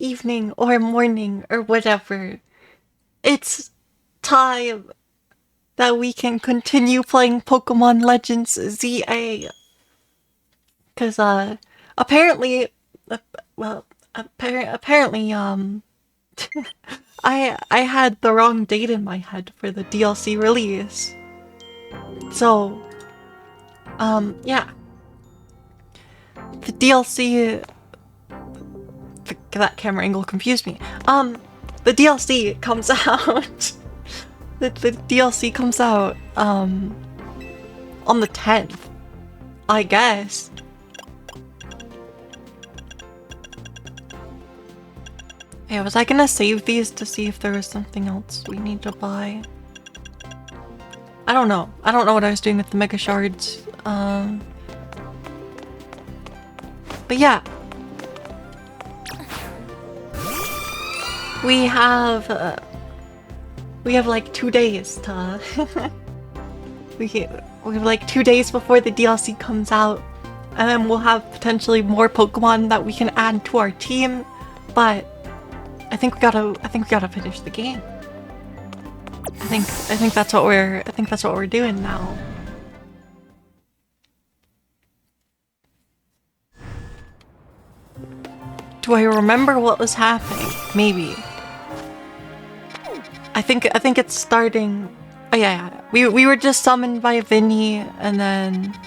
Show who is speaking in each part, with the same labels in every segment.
Speaker 1: evening or morning or whatever. It's time that we can continue playing Pokemon Legends ZA. Cause apparently, uh, well, apparently I had the wrong date in my head for the DLC release. So, yeah, the DLC. That camera angle confused me. The DLC comes out. the DLC comes out on the 10th, I guess. Yeah, was I gonna save these to see if there was something else we need to buy? I don't know. I don't know what I was doing with the Mega Shards. But yeah. We have like 2 days to... we have like 2 days before the DLC comes out. And then we'll have potentially more Pokemon that we can add to our team. But I think we gotta finish the game. I think that's what we're doing now. Do I remember what was happening? Maybe. I think it's starting. Oh yeah. We were just summoned by Vinny, and then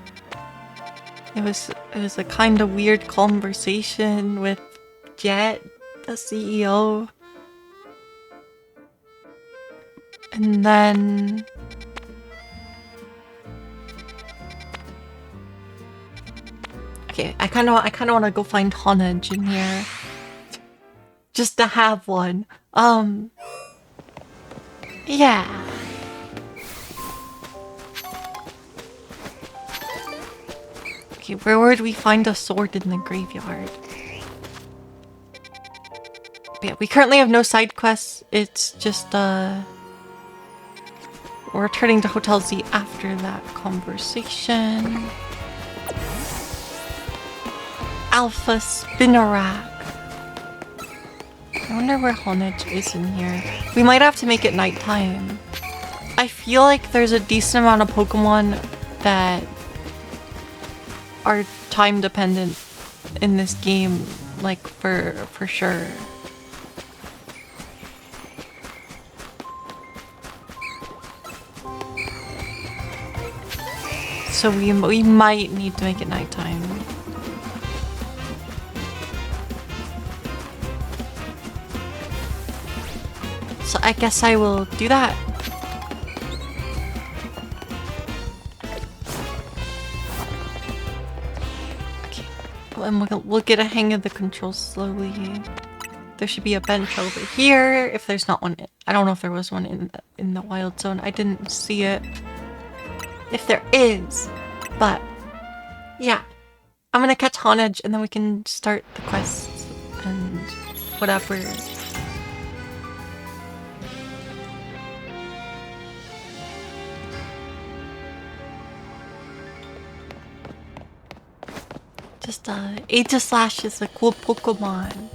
Speaker 1: it was a kind of weird conversation with Jet, the CEO. And then okay, I kind of want to go find Honage in here, just to have one. Yeah. Okay, where would we find a sword in the graveyard? But yeah, we currently have no side quests. It's just we're returning to Hotel Z after that conversation. Alpha Spinnerack. I wonder where Honage is in here. We might have to make it nighttime. I feel like there's a decent amount of Pokemon that are time dependent in this game, like for sure. So we might need to make it nighttime. So I guess I will do that. Okay, and we'll get a hang of the controls slowly. There should be a bench over here. If there's not one, I don't know if there was one in the wild zone. I didn't see it. If there is, but yeah, I'm gonna catch Honage and then we can start the quests and whatever. Just Aegislash is a cool Pokemon.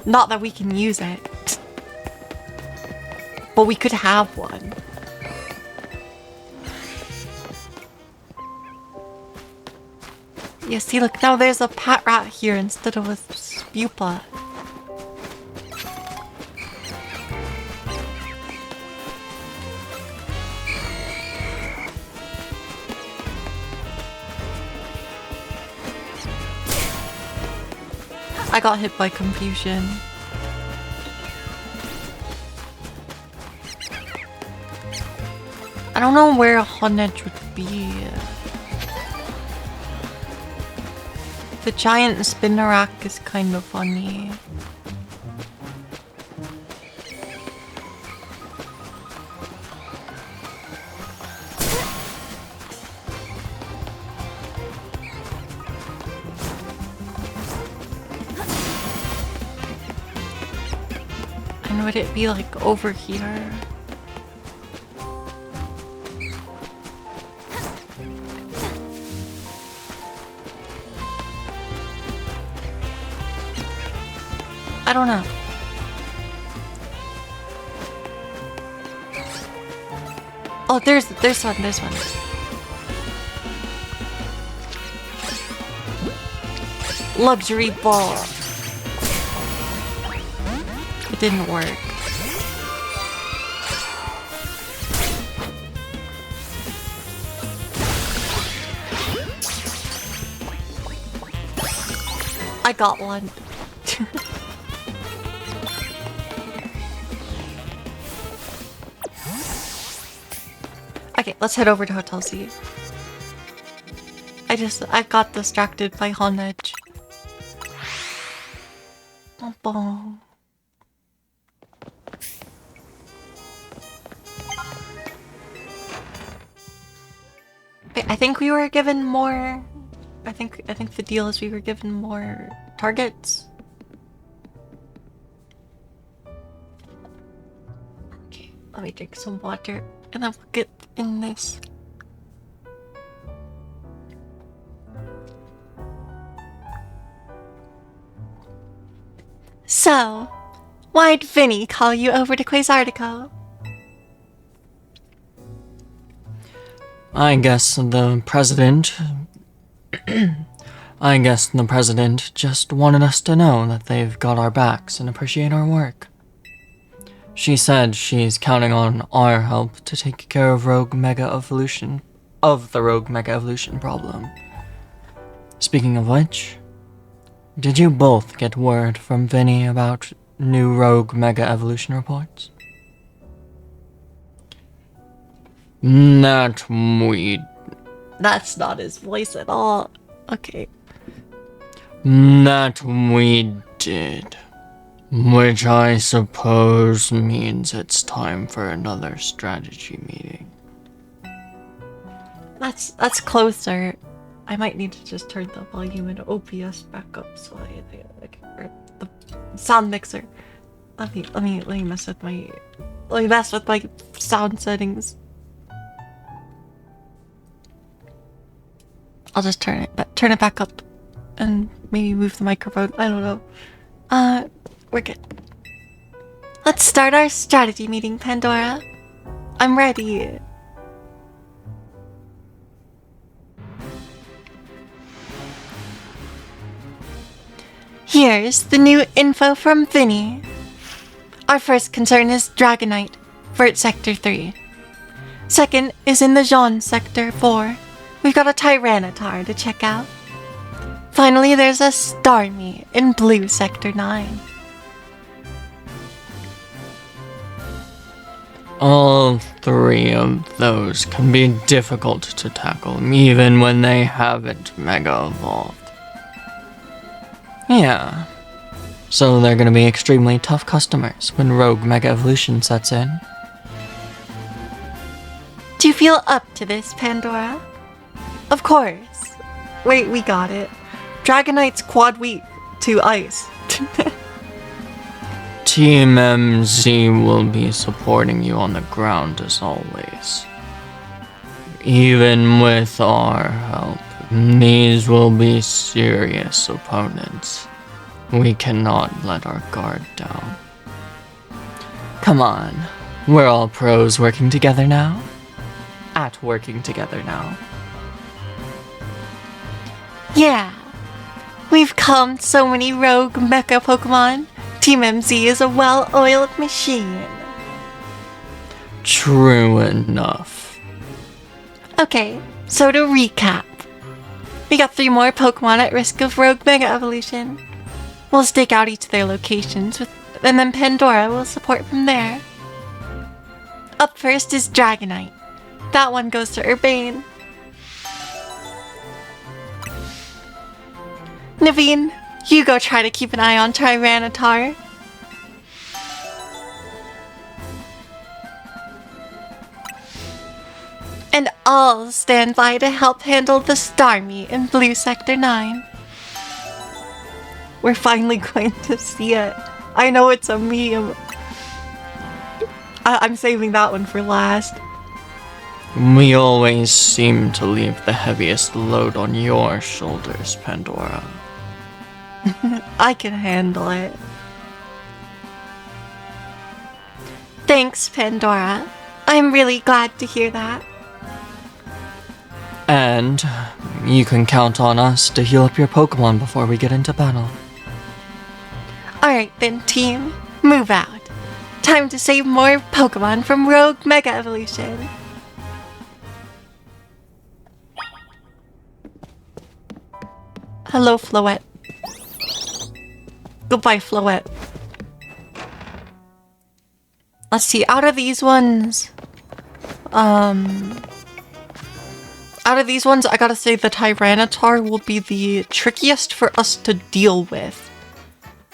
Speaker 1: Not that we can use it, but we could have one. Yeah, see, look, now there's a Patrat here instead of a Spupa. I got hit by confusion. I don't know where a Honedge would be. The giant Spinnerack is kind of funny. And would it be like over here? I don't know. Oh, there's one. Luxury ball. It didn't work. I got one. Okay, let's head over to Hotel C. I got distracted by Honedge. Bum bum. Wait, I think we were given more. I think the deal is we were given more targets. Okay, let me drink some water and then we'll get in this. So, why'd Vinny call you over to Quasartico?
Speaker 2: I guess the president just wanted us to know that they've got our backs and appreciate our work. She said she's counting on our help to take care of the Rogue Mega Evolution problem. Speaking of which, did you both get word from Vinny about new Rogue Mega Evolution reports?
Speaker 1: That's not his voice at all. Okay.
Speaker 2: That we did. Which I suppose means it's time for another strategy meeting.
Speaker 1: That's closer. I might need to just turn the volume and OBS back up so or the sound mixer. Let me mess with my sound settings. I'll just turn it back up and maybe move the microphone. I don't know. We're good. Let's start our strategy meeting, Pandora. I'm ready. Here's the new info from Vinny. Our first concern is Dragonite, Vert Sector 3. Second is in the Jean Sector 4. We've got a Tyranitar to check out. Finally, there's a Starmie in Blue Sector 9.
Speaker 2: All three of those can be difficult to tackle, even when they haven't Mega Evolved. Yeah. So they're gonna be extremely tough customers when Rogue Mega Evolution sets in.
Speaker 1: Do you feel up to this, Pandora? Of course. Wait, we got it. Dragonite's quad weak to ice.
Speaker 2: Team MZ will be supporting you on the ground as always. Even with our help, these will be serious opponents. We cannot let our guard down. Come on, we're all pros working together now.
Speaker 1: Yeah. We've calmed so many rogue mecha Pokemon. Team MZ is a well-oiled machine.
Speaker 2: True enough.
Speaker 1: Okay, so to recap. We got 3 more Pokemon at risk of Rogue Mega Evolution. We'll stake out each of their locations, and then Pandora will support from there. Up first is Dragonite. That one goes to Urbane. Naveen, you go try to keep an eye on Tyranitar. And I'll stand by to help handle the Starmie in Blue Sector 9. We're finally going to see it. I know it's a meme. I'm saving that one for last.
Speaker 2: We always seem to leave the heaviest load on your shoulders, Pandora.
Speaker 1: I can handle it. Thanks, Pandora. I'm really glad to hear that.
Speaker 2: And you can count on us to heal up your Pokemon before we get into battle.
Speaker 1: Alright then, team. Move out. Time to save more Pokemon from Rogue Mega Evolution. Hello, Floette. Goodbye, Floette. Let's see, out of these ones, I gotta say the Tyranitar will be the trickiest for us to deal with.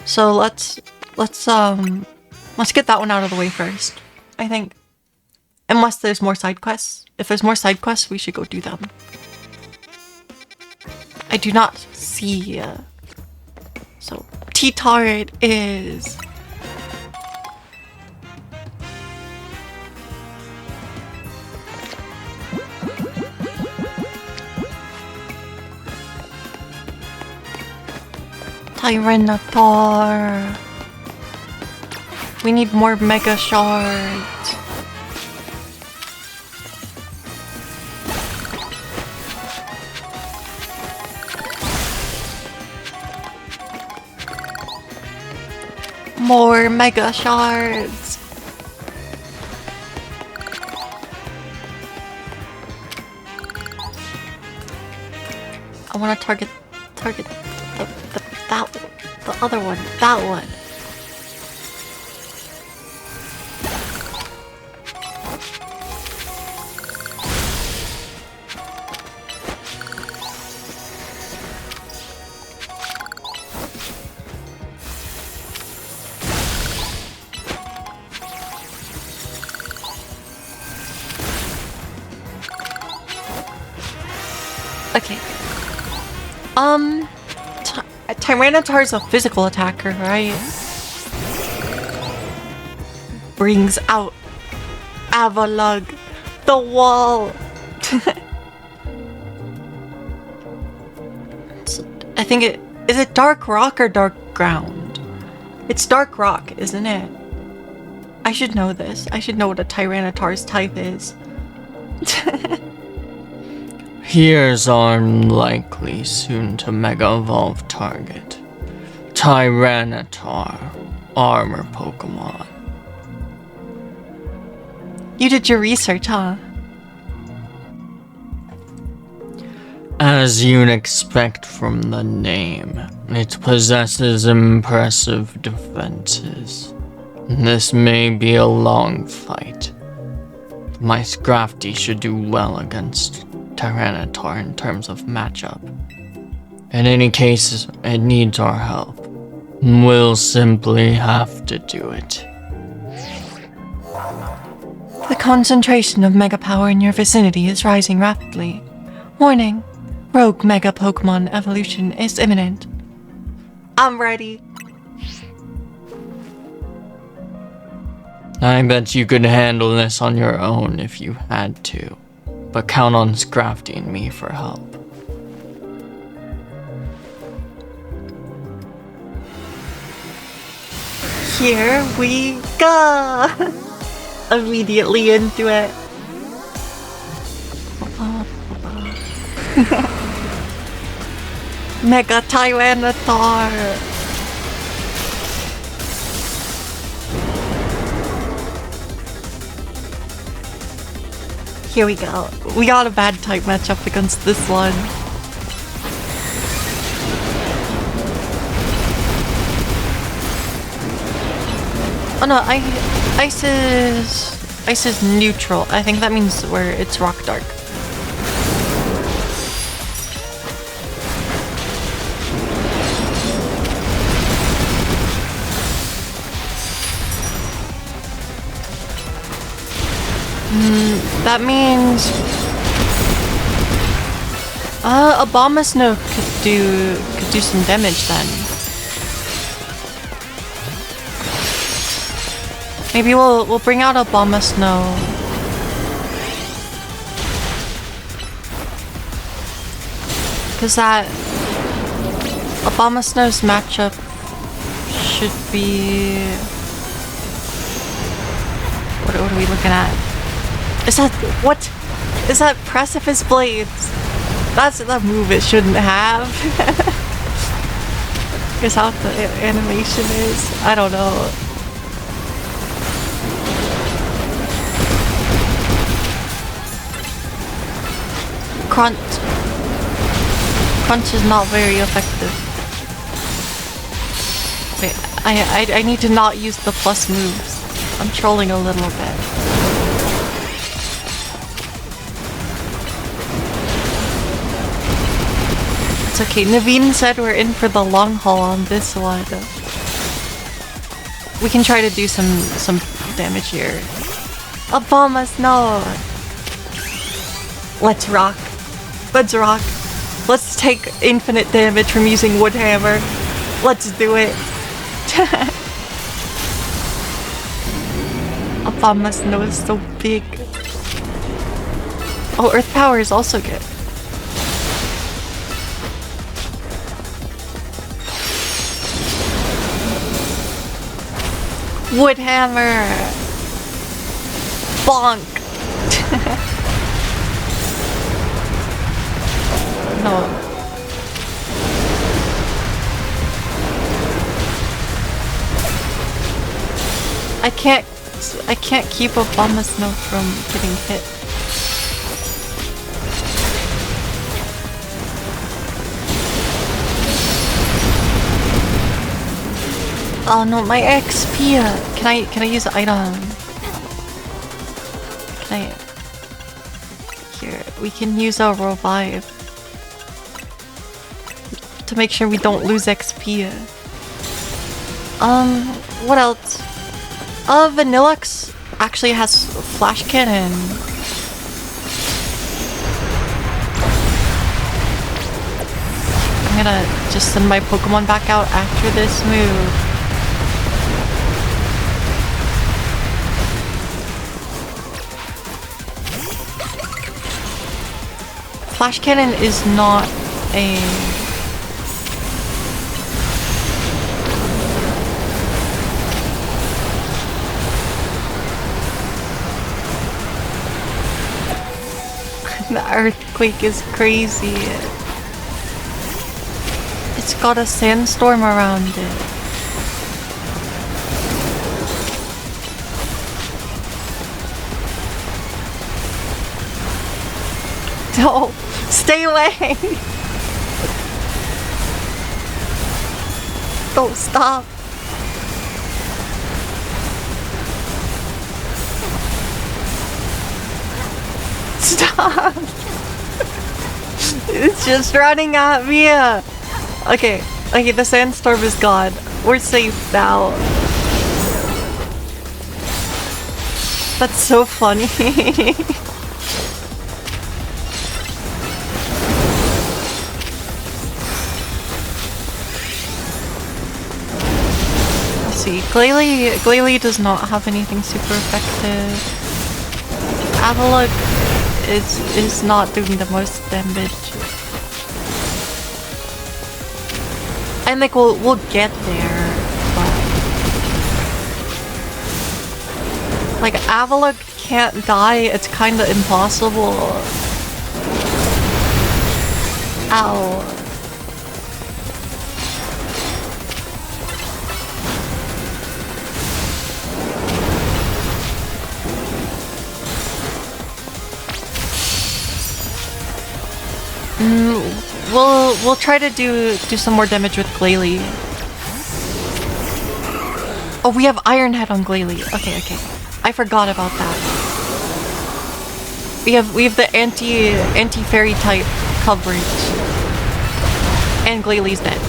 Speaker 1: So let's get that one out of the way first, I think. Unless there's more side quests. If there's more side quests, we should go do them. I do not see. So T-Tar it is. Tyranitar. We need more Mega Shards. More Mega Shards. I want to target the other one, that one. Okay. Tyranitar is a physical attacker, right? Brings out Avalugg, the wall. I think is it Dark Rock or Dark Ground? It's Dark Rock, isn't it? I should know this. I should know what a Tyranitar's type is.
Speaker 2: Here's our likely soon-to-Mega Evolve target. Tyranitar, Armor Pokemon.
Speaker 1: You did your research, huh?
Speaker 2: As you'd expect from the name, it possesses impressive defenses. This may be a long fight. My Scrafty should do well against Tyranitar in terms of matchup. In any case, it needs our help. We'll simply have to do it.
Speaker 1: The concentration of Mega Power in your vicinity is rising rapidly. Warning, Rogue Mega Pokemon evolution is imminent. I'm ready.
Speaker 2: I bet you could handle this on your own if you had to. But count on Scrafty and me for help.
Speaker 1: Here we go! Immediately into it. Mega Tyranitar! Here we go. We got a bad type matchup against this one. Oh no, Ice is neutral. I think that means where it's Rock Dark. That means Abomasnow could do some damage then. Maybe we'll bring out Abomasnow. Cause that Abomasnow's matchup should be What are we looking at? Is that what? Is that precipice blades? That's the move it shouldn't have. Is how the animation is? I don't know. Crunch. Crunch is not very effective. Wait, I need to not use the plus moves. I'm trolling a little bit. It's okay. Naveen said we're in for the long haul on this one. We can try to do some damage here. Abomas, no! Let's rock. Let's rock. Let's take infinite damage from using Woodhammer. Let's do it. Abomas, no, is so big. Oh, Earth Power is also good. Woodhammer! Bonk! No. I can't keep Obama Snow from getting hit. Oh no, my XP! Can I use an item? Can I... Here, we can use our revive. To make sure we don't lose XP. What else? Vanillux actually has Flash Cannon. I'm gonna just send my Pokemon back out after this move. Flash Cannon is not a... The earthquake is crazy. It's got a sandstorm around it. No! Stay away! Don't stop! Stop! It's just running at me! Okay, the sandstorm is gone. We're safe now. That's so funny. Let's see, Glalie does not have anything super effective. Avalok is not doing the most damage. I think we'll get there, but like Avalok can't die, it's kinda impossible. Ow. We'll try to do some more damage with Glalie. Oh, we have Iron Head on Glalie. Okay. I forgot about that. We have the anti-fairy type coverage. And Glalie's dead.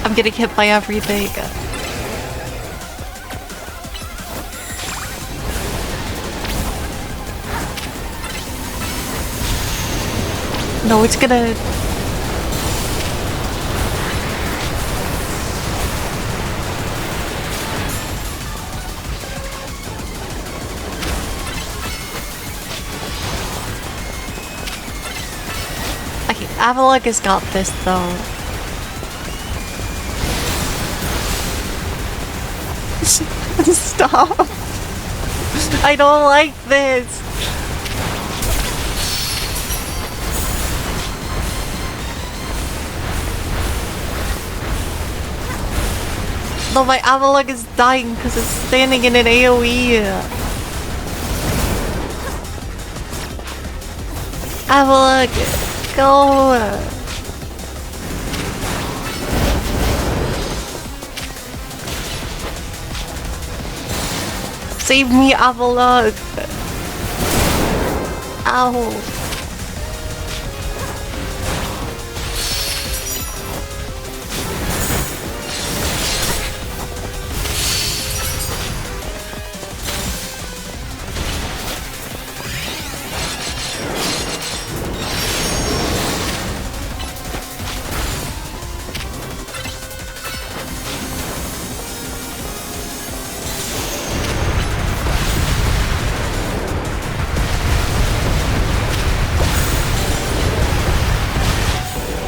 Speaker 1: I'm getting hit by everything. No, it's gonna... Avalok has got this though. Stop. I don't like this. No, my Avalok is dying because it's standing in an AoE. Avalok, go. Save me, Avalok. Ow.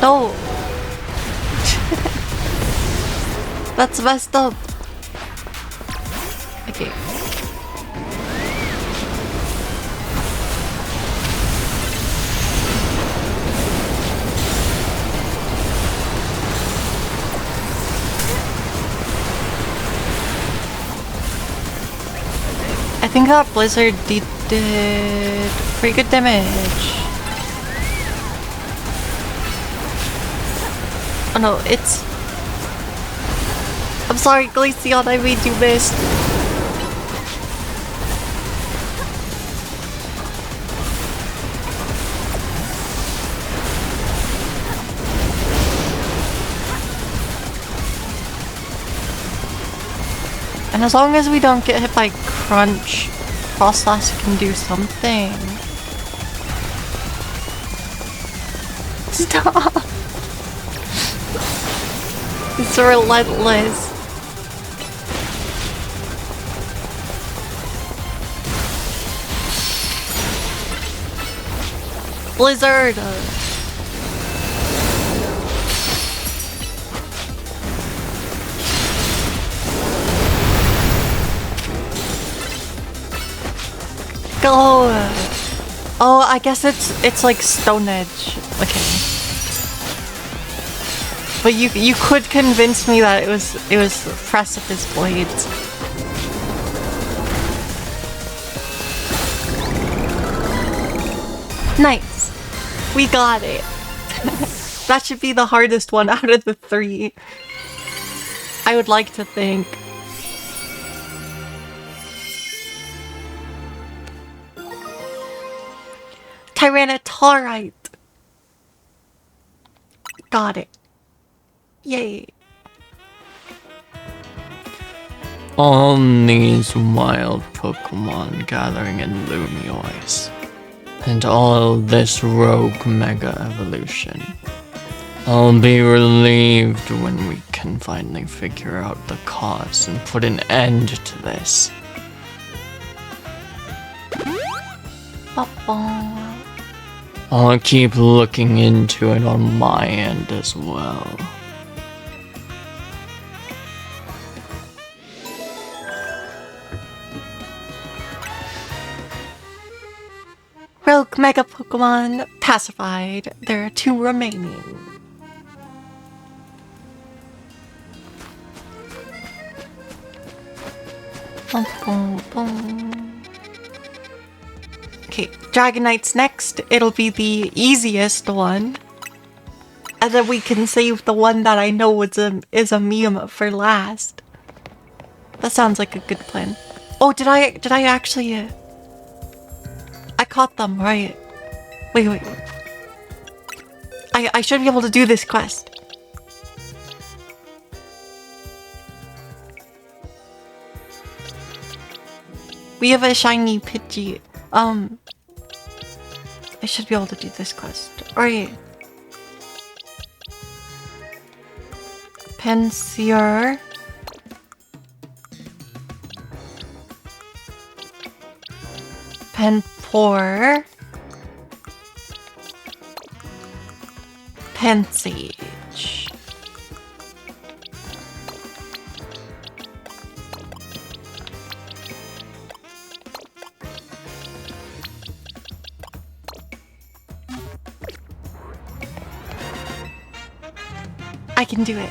Speaker 1: No. That's messed up. Okay. I think that Blizzard did pretty good damage. Oh no, it's... I'm sorry, Glaceon, I made you miss. And as long as we don't get hit by Crunch, Frostlass can do something. Stop! It's relentless. Blizzard! Go! Oh, I guess it's like Stone Edge. Okay. But you could convince me that it was Precipice Blades. Nice. We got it. That should be the hardest one out of the 3. I would like to think. Tyranitarite. Got it. Yay.
Speaker 2: All these wild Pokemon gathering in Lumiois. And all this rogue Mega Evolution. I'll be relieved when we can finally figure out the cause and put an end to this. I'll keep looking into it on my end as well.
Speaker 1: Rogue Mega Pokemon pacified. There are 2 remaining. Boom, boom, boom. Okay, Dragonite's next. It'll be the easiest one. And then we can save the one that I know is a meme for last. That sounds like a good plan. Oh, did I actually... I caught them, right? Wait. I should be able to do this quest. We have a shiny Pidgey. I should be able to do this quest. Alright. Pensier. Penpour. Pansage. I can do it.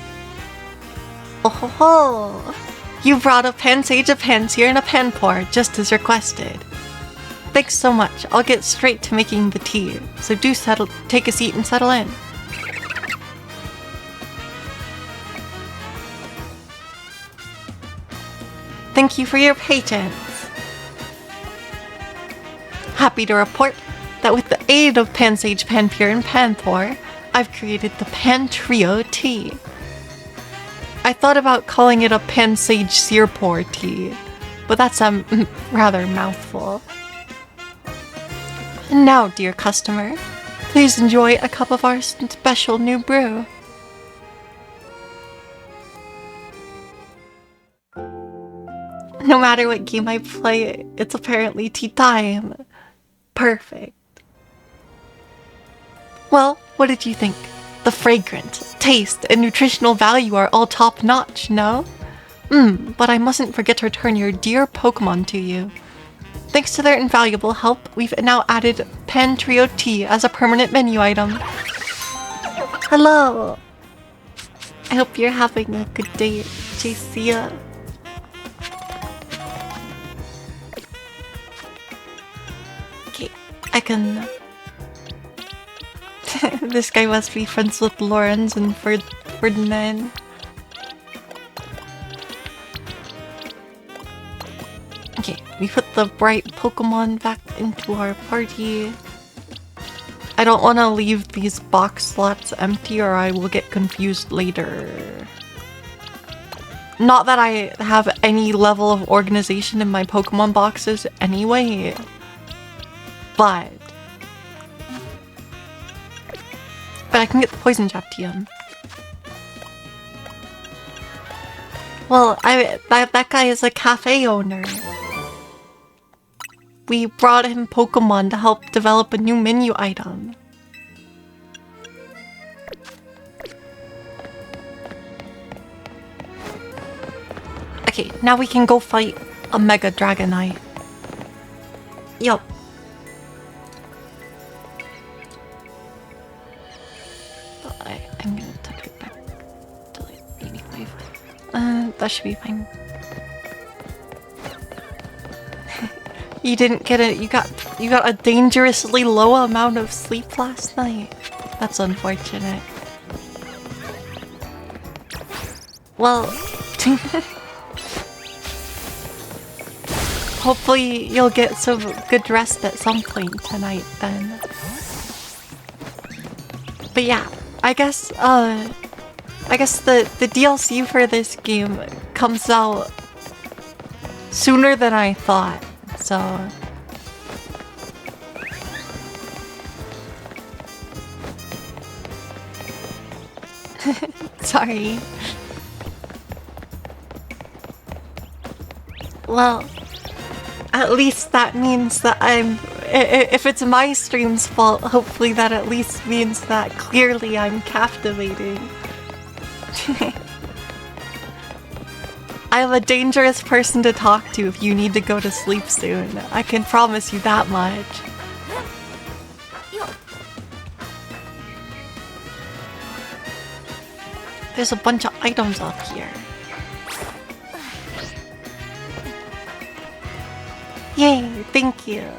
Speaker 1: Oh ho ho! You brought a Pansage, a Panseer, and a Panpour, just as requested. Thanks so much. I'll get straight to making the tea. So do take a seat and settle in. Thank you for your patience. Happy to report that with the aid of Pansage, Panpure, and Panpour, I've created the Pan Trio tea. I thought about calling it a Pansage Searpour tea, but that's a rather mouthful. And now, dear customer, please enjoy a cup of our special new brew. No matter what game I play, it's apparently tea time. Perfect. Well, what did you think? The fragrance, taste, and nutritional value are all top-notch, no? But I mustn't forget to return your dear Pokemon to you. Thanks to their invaluable help, we've now added Pan Trio Tea as a permanent menu item. Hello! I hope you're having a good day, Jacia. Okay, I can... This guy must be friends with Lorenz and Ferdinand. Okay, we put the bright Pokemon back into our party. I don't want to leave these box slots empty or I will get confused later. Not that I have any level of organization in my Pokemon boxes anyway, but I can get the poison jab TM. Well, that guy is a cafe owner. We brought him Pokemon to help develop a new menu item. Okay, now we can go fight a Mega Dragonite. Yup. I'm gonna touch it back to like 85. That should be fine. You didn't get it. You got a dangerously low amount of sleep last night. That's unfortunate. Well, hopefully you'll get some good rest at some point tonight then. But yeah, I guess the DLC for this game comes out sooner than I thought. So sorry. Well, at least that means that if it's my stream's fault, hopefully that at least means that clearly I'm captivating. I'm a dangerous person to talk to if you need to go to sleep soon. I can promise you that much. There's a bunch of items up here. Yay, thank you.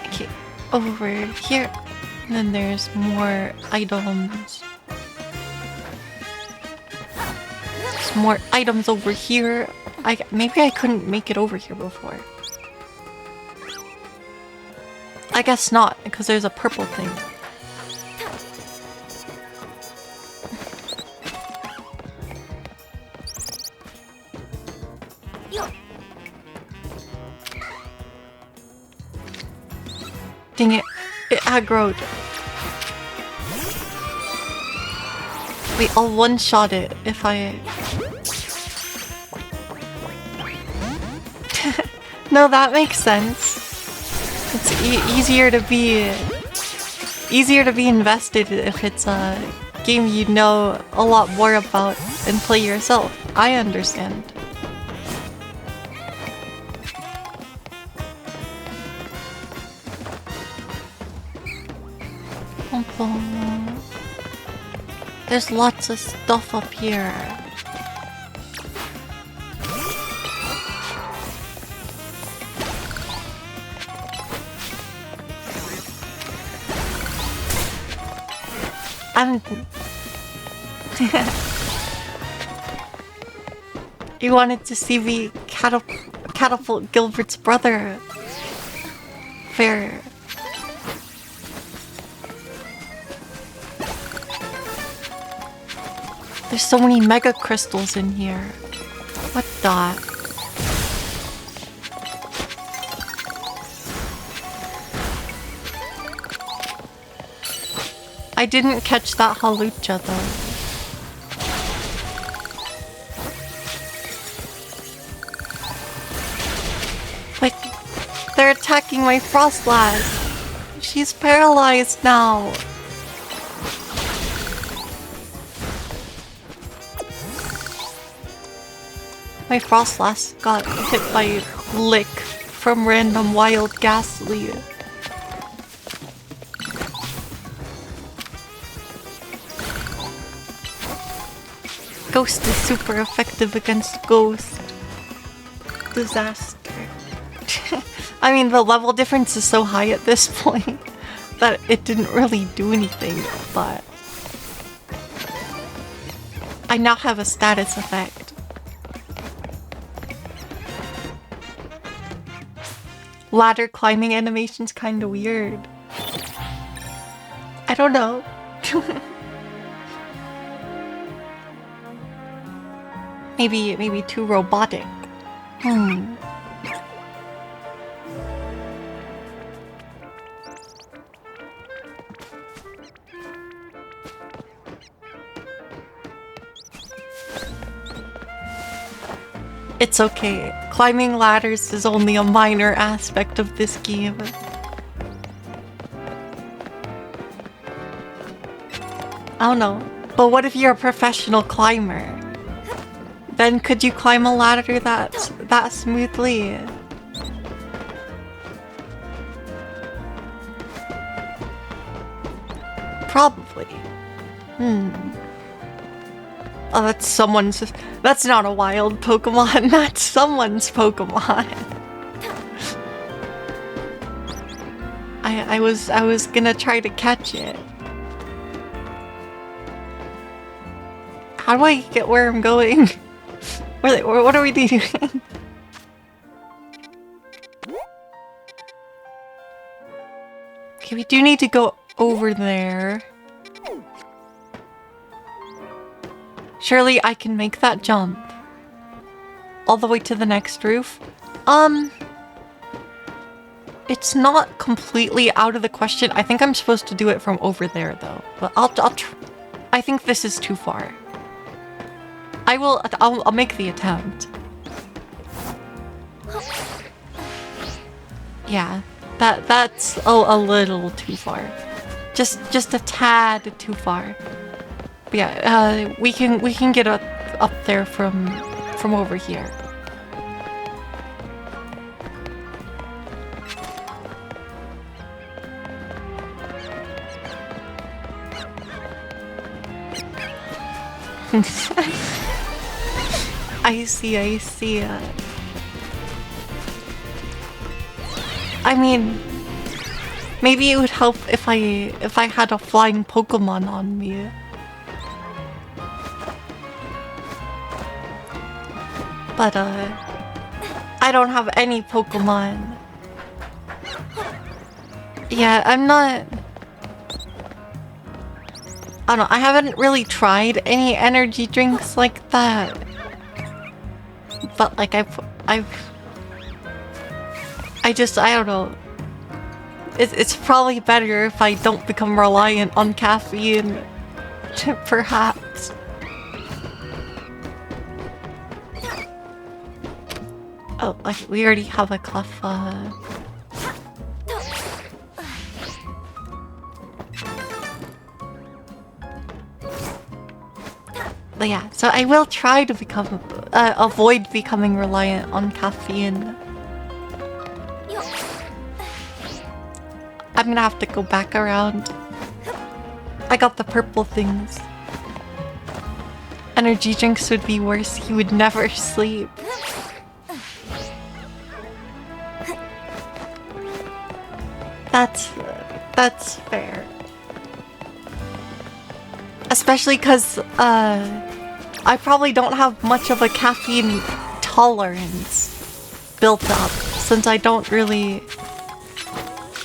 Speaker 1: Okay, over here. And then there's more items. There's more items over here. Maybe I couldn't make it over here before. I guess not, because there's a purple thing. Dang it, it aggroed. Wait, I'll one-shot it if I... No, that makes sense. It's easier to be easier to be invested if it's a game you know a lot more about and play yourself. I understand. There's lots of stuff up here. You wanted to see me catapult Gilbert's brother. Fair. There's so many mega crystals in here. What the? I didn't catch that halucha though. Like, they're attacking my frost lass. She's paralyzed now. My frost lass got hit by lick from random wild ghastly. Ghost is super effective against ghost. Disaster. I mean, the level difference is so high at this point that it didn't really do anything, but I now have a status effect. Ladder climbing animation's kinda weird. I don't know. Maybe too robotic. It's okay. Climbing ladders is only a minor aspect of this game. I don't know. But what if you're a professional climber? Then could you climb a ladder that smoothly? Probably. Oh, that's not a wild Pokemon, that's someone's Pokemon. I was gonna try to catch it. How do I get where I'm going? What are we doing? Okay, we do need to go over there. Surely I can make that jump. All the way to the next roof. It's not completely out of the question. I think I'm supposed to do it from over there though. But I think this is too far. I'll make the attempt. Yeah, that's a little too far. Just a tad too far. But yeah, we can get up there from over here. I see. I mean, maybe it would help if I had a flying Pokemon on me. But I don't have any Pokemon. Yeah, I'm not. I don't know. I haven't really tried any energy drinks like that. But like I don't know. It's probably better if I don't become reliant on caffeine, perhaps. Oh, like we already have a Cleffa. But yeah, so I will try to avoid becoming reliant on caffeine. I'm gonna have to go back around. I got the purple things. Energy drinks would be worse. He would never sleep. That's fair. Especially because I probably don't have much of a caffeine tolerance built up, since I don't really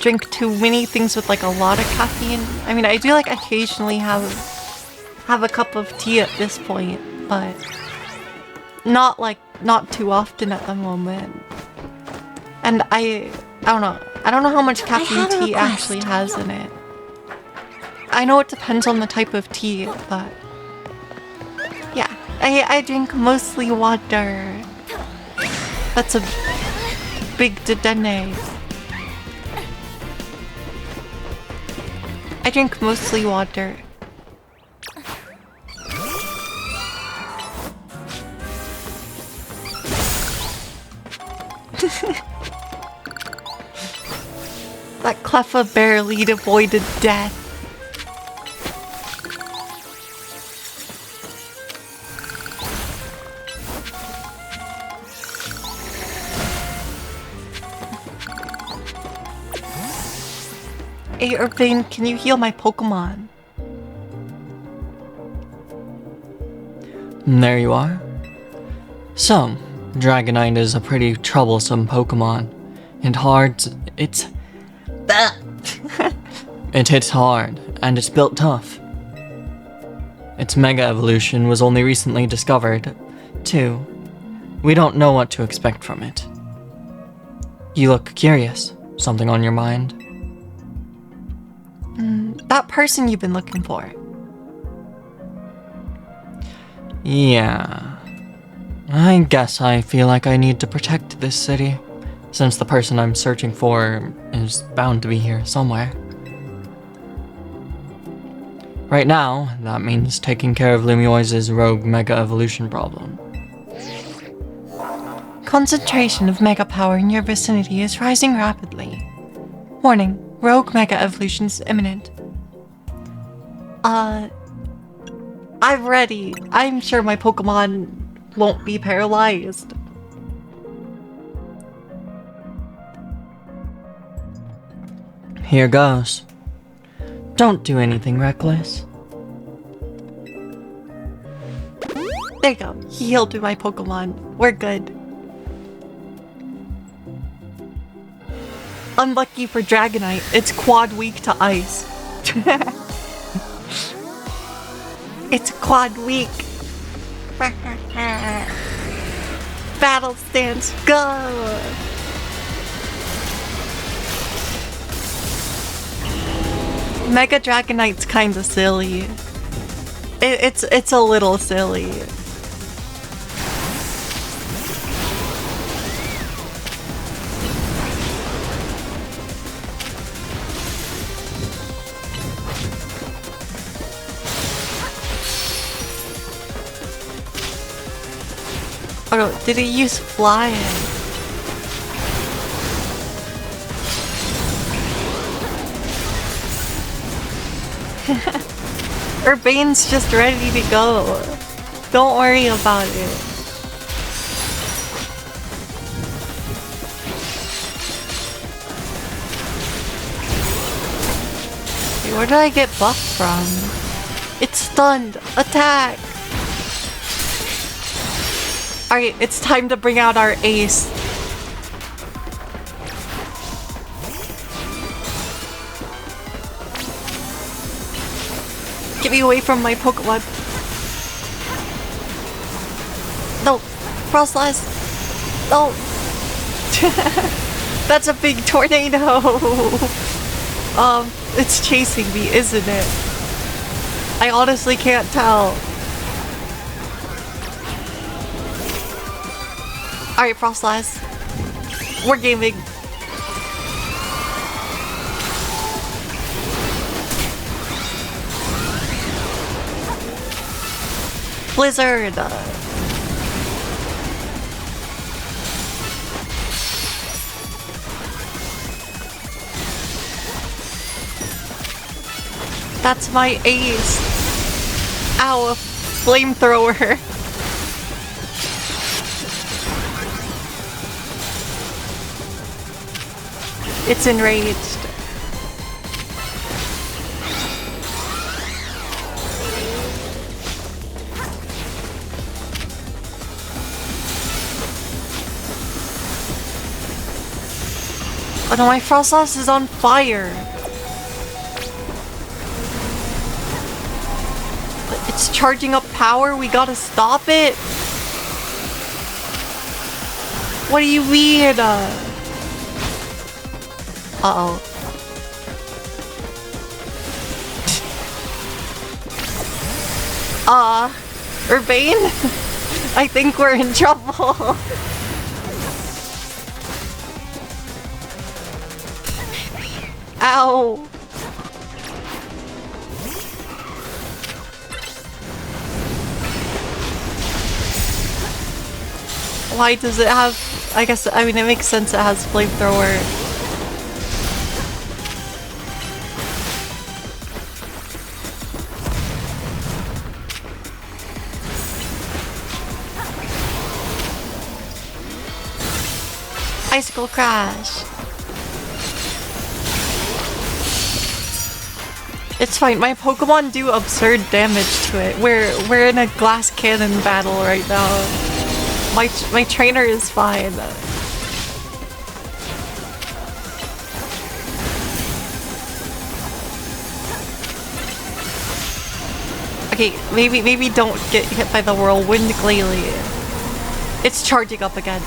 Speaker 1: drink too many things with like a lot of caffeine. I mean, I do like occasionally have a cup of tea at this point, but not too often at the moment. And I don't know. I don't know how much caffeine tea actually has in it. I know it depends on the type of tea, but yeah, I drink mostly water. That's a big dedenne. I drink mostly water. That Cleffa barely avoided death. Hey Urbane, can you heal my Pokemon?
Speaker 2: There you are. So, Dragonite is a pretty troublesome Pokemon. And it hits hard, and it's built tough. Its Mega Evolution was only recently discovered, too. We don't know what to expect from it. You look curious. Something on your mind?
Speaker 1: That person you've been looking for.
Speaker 2: Yeah. I guess I feel like I need to protect this city, since the person I'm searching for is bound to be here somewhere. Right now, that means taking care of Lumioise's rogue Mega Evolution problem.
Speaker 1: Concentration of Mega Power in your vicinity is rising rapidly. Warning, rogue Mega Evolution is imminent. I'm ready. I'm sure my Pokemon won't be paralyzed.
Speaker 2: Here goes. Don't do anything reckless.
Speaker 1: There you go. He healed my Pokemon. We're good. Unlucky for Dragonite, it's quad weak to ice. It's quad weak. Battle stance, go! Mega Dragonite's kinda silly. It's a little silly. Oh no, did he use flying? Urbane's just ready to go. Don't worry about it. Wait, where did I get buffed from? It's stunned. Attack! Alright, it's time to bring out our ace. Get me away from my Pokemon. No! Frostlass! No! That's a big tornado! It's chasing me, isn't it? I honestly can't tell. Alright, Frostlass. We're gaming. Blizzard! That's my ace! Ow, a flamethrower! It's enraged. Oh no, my Frostlass is on fire! It's charging up power, we gotta stop it! What do you mean? Uh-oh. Urbane? I think we're in trouble. Ow. Why does it have... I guess, I mean, it makes sense it has flamethrower. Icicle crash. It's fine. My Pokemon do absurd damage to it. We're in a glass cannon battle right now. My trainer is fine. Okay, maybe don't get hit by the whirlwind Glalie. It's charging up again.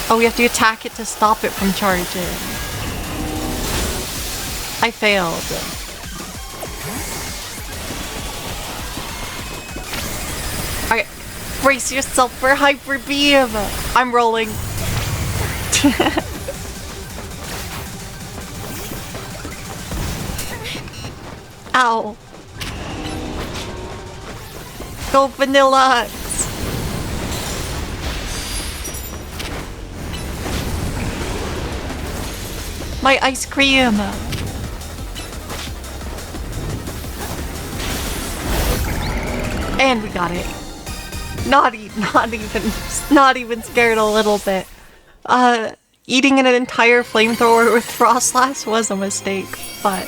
Speaker 1: Oh, we have to attack it to stop it from charging. I failed. Alright, brace yourself for Hyper Beam! I'm rolling. Ow. Go Vanilla! My ice cream! And we got it. Not even scared a little bit. Eating an entire flamethrower with Frostlass was a mistake, but...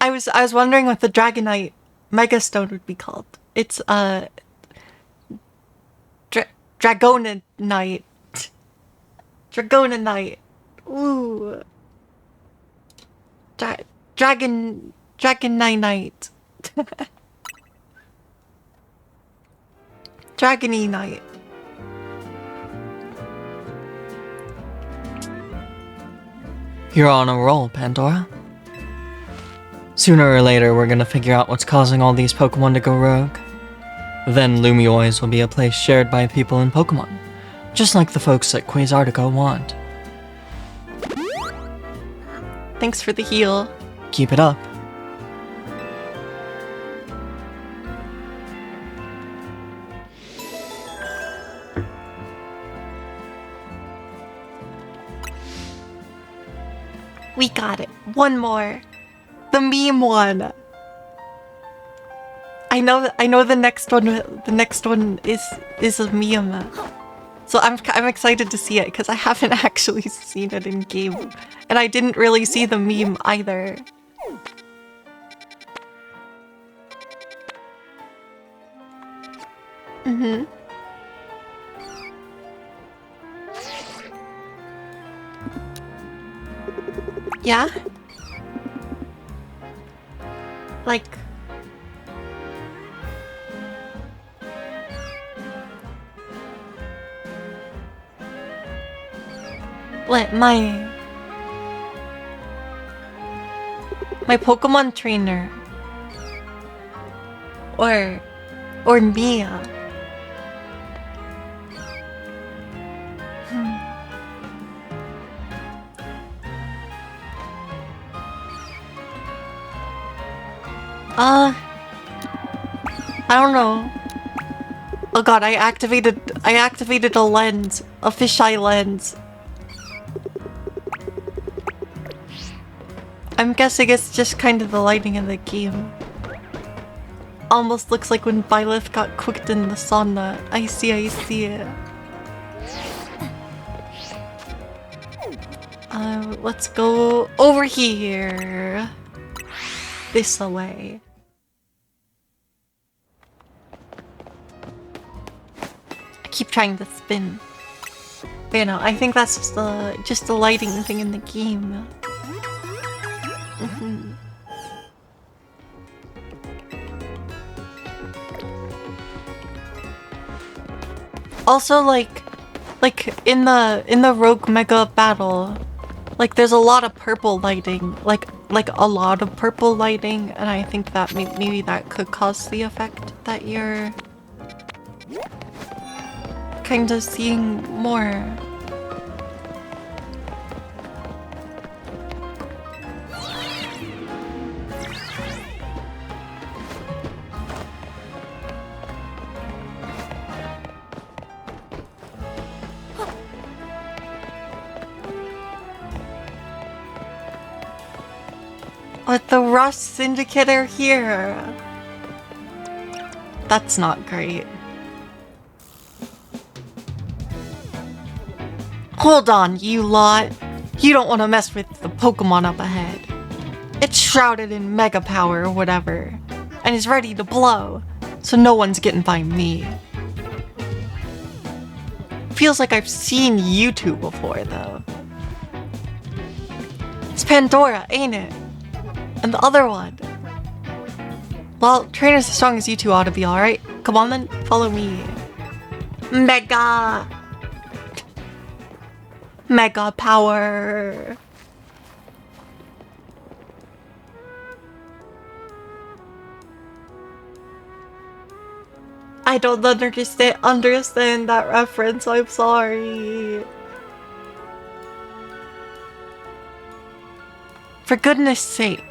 Speaker 1: I was wondering what the Dragonite Megastone would be called. It's Dragonite. Dragonite. Ooh. Dragonite. Dragonite.
Speaker 2: You're on a roll, Pandora. Sooner or later, we're gonna figure out what's causing all these Pokemon to go rogue. Then Lumioi's will be a place shared by people in Pokemon, just like the folks at Quasartico want.
Speaker 1: Thanks for the heal.
Speaker 2: Keep it up.
Speaker 1: We got it. One more. The meme one. I know the next one is a meme. So I'm excited to see it because I haven't actually seen it in game. And I didn't really see the meme either. Mm-hmm. Yeah? Like... What, my Pokemon trainer? Or Mia? I don't know. Oh god, I activated a lens. A fisheye lens. I'm guessing it's just kind of the lighting in the game. Almost looks like when Byleth got cooked in the sauna. I see it. Let's go over here. This way. I keep trying to spin. But you know, I think that's just the lighting thing in the game. Also, like in the Rogue Mega battle, like there's a lot of purple lighting, like a lot of purple lighting, and I think that maybe that could cause the effect that you're kind of seeing more. With the Rust Syndicate are here. That's not great. Hold on, you lot. You don't want to mess with the Pokemon up ahead. It's shrouded in Mega Power or whatever, and is ready to blow, so no one's getting by me. Feels like I've seen you two before, though. It's Pandora, ain't it? And the other one. Well, trainers as strong as you two ought to be, alright? Come on then, follow me. Mega Power. I don't understand that reference, I'm sorry. For goodness sake.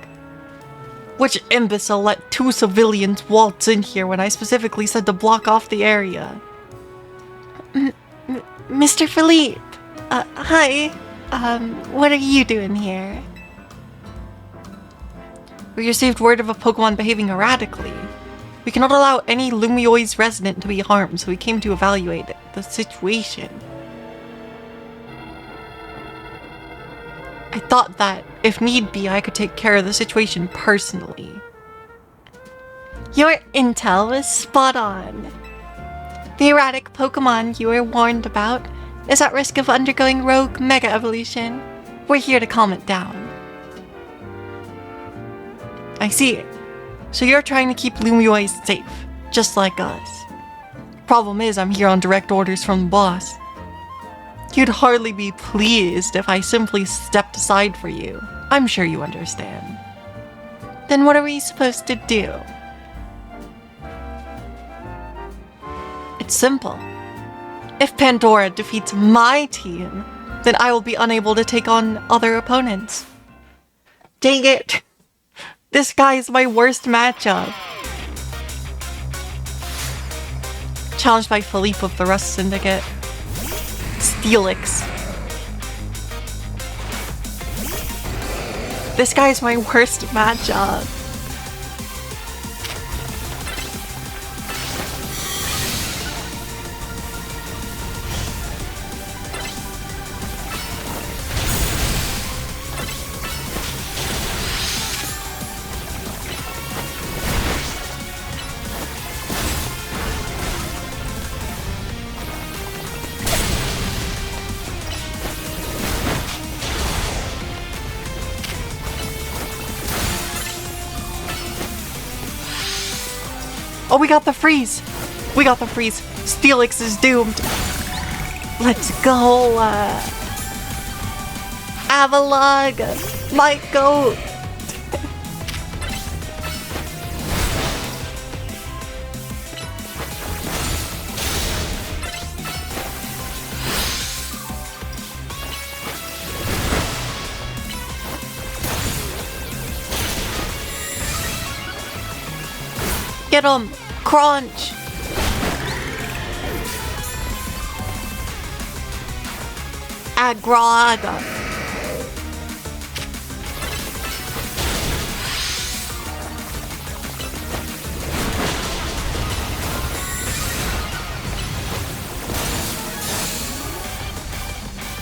Speaker 1: Which imbecile let 2 civilians waltz in here when I specifically said to block off the area? Mr. Philippe! Hi. What are you doing here? We received word of a Pokemon behaving erratically. We cannot allow any Lumioi's resident to be harmed, so we came to evaluate the situation. I thought that, if need be, I could take care of the situation personally. Your intel was spot on. The erratic Pokemon you were warned about is at risk of undergoing rogue Mega Evolution. We're here to calm it down. I see. So you're trying to keep Lumioi's safe, just like us. Problem is, I'm here on direct orders from the boss. You'd hardly be pleased if I simply stepped aside for you. I'm sure you understand. Then what are we supposed to do? It's simple. If Pandora defeats my team, then I will be unable to take on other opponents. Dang it! This guy is my worst matchup. Challenged by Philippe of the Rust Syndicate. Steelix. This guy's my worst matchup. Oh, we got the freeze! We got the freeze. Steelix is doomed. Let's go! Avalugg! My goat! Get him! Crunch! Agrod!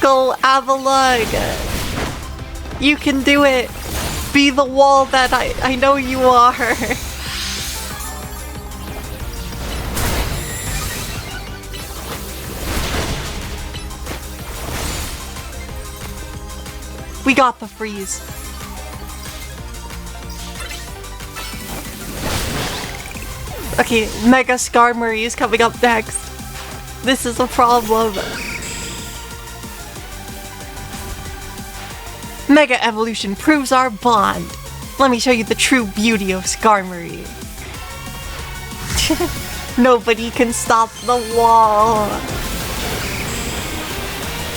Speaker 1: Go, Avalug! You can do it! Be the wall that I know you are! We got the freeze. Okay, Mega Skarmory is coming up next. This is a problem. Mega Evolution proves our bond. Let me show you the true beauty of Skarmory. Nobody can stop the wall.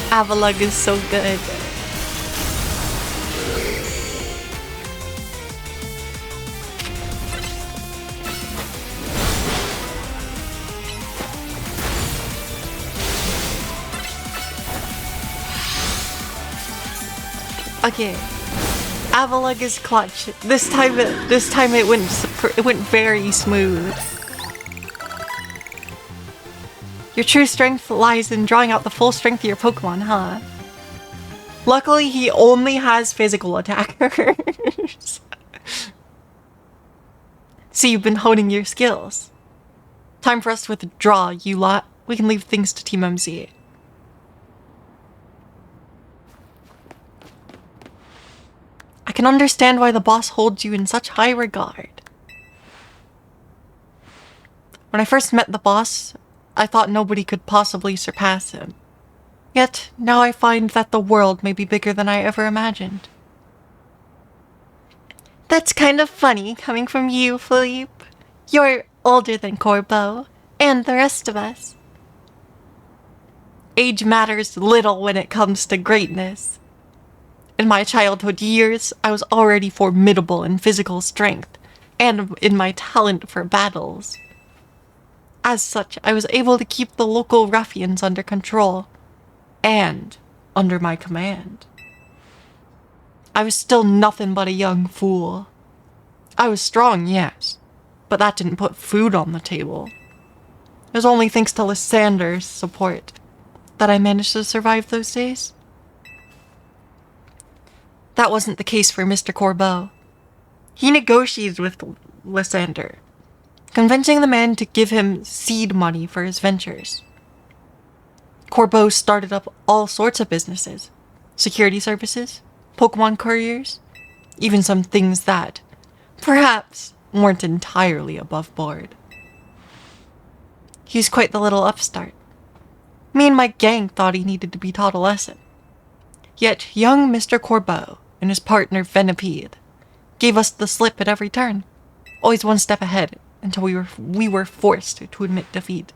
Speaker 1: Avalug is so good. Okay, Avalug is clutch. This time it went very smooth. Your true strength lies in drawing out the full strength of your Pokemon, huh? Luckily, he only has physical attackers. So you've been honing your skills. Time for us to withdraw, you lot. We can leave things to Team MZ. I can understand why the boss holds you in such high regard. When I first met the boss, I thought nobody could possibly surpass him. Yet, now I find that the world may be bigger than I ever imagined. That's kind of funny coming from you, Philippe. You're older than Corbeau, and the rest of us. Age matters little when it comes to greatness. In my childhood years, I was already formidable in physical strength and in my talent for battles. As such, I was able to keep the local ruffians under control and under my command. I was still nothing but a young fool. I was strong, yes, but that didn't put food on the table. It was only thanks to Lysander's support that I managed to survive those days. That wasn't the case for Mr. Corbeau. He negotiated with Lysander, convincing the man to give him seed money for his ventures. Corbeau started up all sorts of businesses, security services, Pokemon couriers, even some things that, perhaps, weren't entirely above board. He's quite the little upstart. Me and my gang thought he needed to be taught a lesson. Yet young Mr. Corbeau and his partner Venipede gave us the slip at every turn, always one step ahead until we were forced to admit defeat.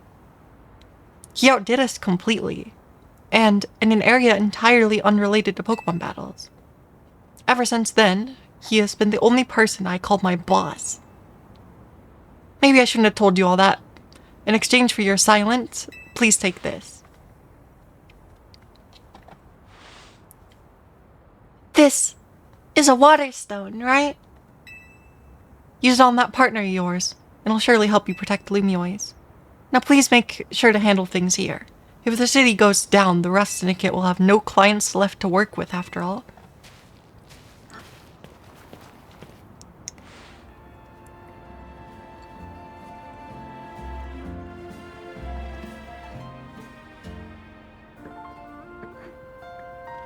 Speaker 1: He outdid us completely, and in an area entirely unrelated to Pokemon battles. Ever since then, he has been the only person I call my boss. Maybe I shouldn't have told you all that. In exchange for your silence, please take this. This is a water stone, right? Use it on that partner of yours. It'll surely help you protect Lumiois. Now please make sure to handle things here. If the city goes down, the Rust Syndicate will have no clients left to work with after all.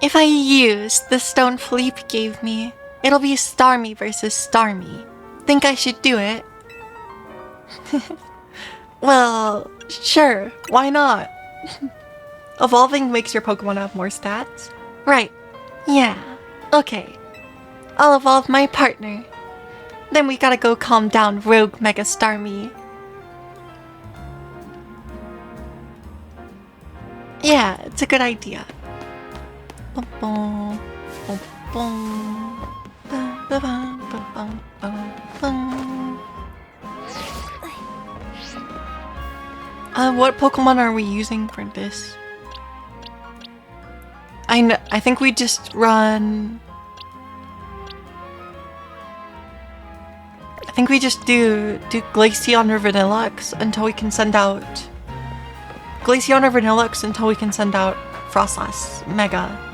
Speaker 1: If I use the stone Philippe gave me, it'll be Starmie versus Starmie. Think I should do it? Well, sure, why not? Evolving makes your Pokemon have more stats? Right, yeah, okay. I'll evolve my partner. Then we gotta go calm down Rogue Mega Starmie. Yeah, it's a good idea. What Pokemon are we using for this? I think we just run... I think we just do Glaceon or Vanillux until we can send out... Glaceon or Vanillux until we can send out Frostlass Mega.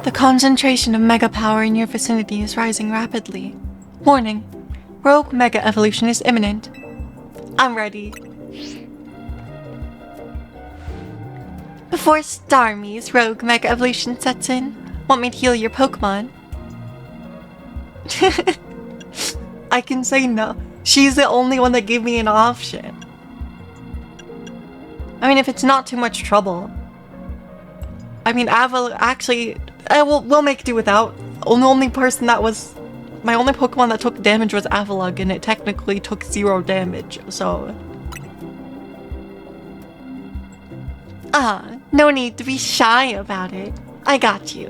Speaker 1: The concentration of Mega power in your vicinity is rising rapidly. Warning. Rogue Mega Evolution is imminent. I'm ready. Before Starmie's Rogue Mega Evolution sets in, want me to heal your Pokemon? I can say no. She's the only one that gave me an option. I mean, if it's not too much trouble. I mean, actually, we'll make do without. The only person that was... My only Pokemon that took damage was Avalugg, and it technically took 0 damage, so... No need to be shy about it. I got you.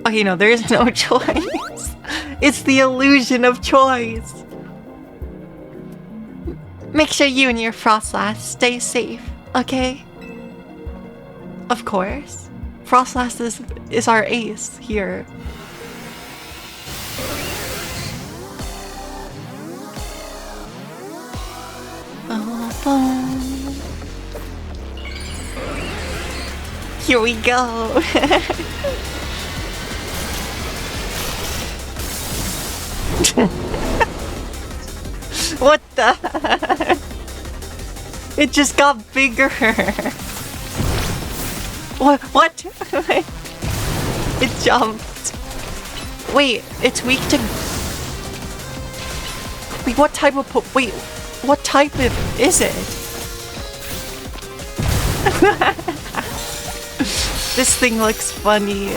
Speaker 1: Okay, no, there is no choice. It's the illusion of choice. Make sure you and your Frostlass stay safe, okay? Of course. Frostlass is our ace here. Here we go. What the? It just got bigger. What? It jumped. Wait, it's weak to... Wait, what type of wait, what type of is it? This thing looks funny.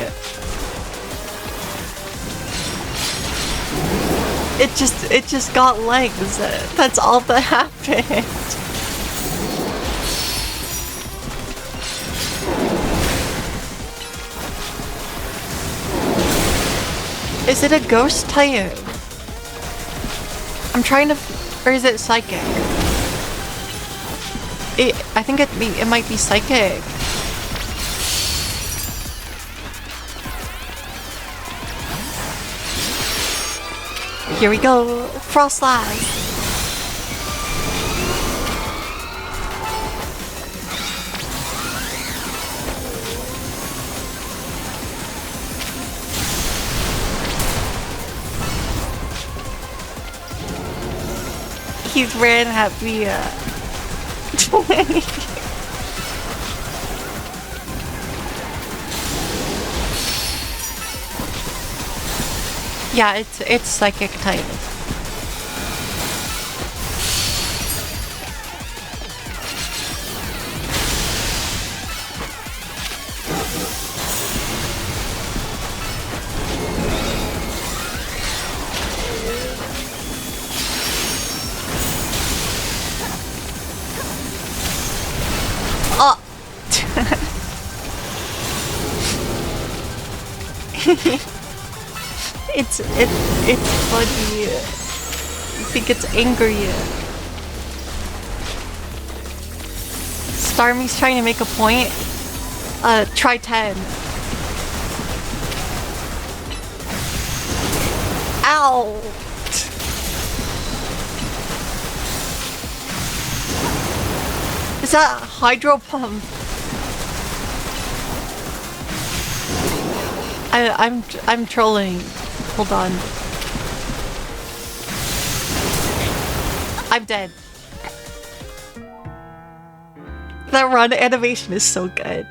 Speaker 1: It just got legs. That's all that happened. Is it a ghost type? I'm trying to... Or is it psychic? I think it might be psychic. Here we go. Frostlass. He's ran at me. 20. Yeah, it's psychic type. Oh. It's funny. I think it's angry. Starmie's trying to make a point. Try 10. Ow! Is that a hydro pump? I'm trolling. Hold on. I'm dead. That run animation is so good.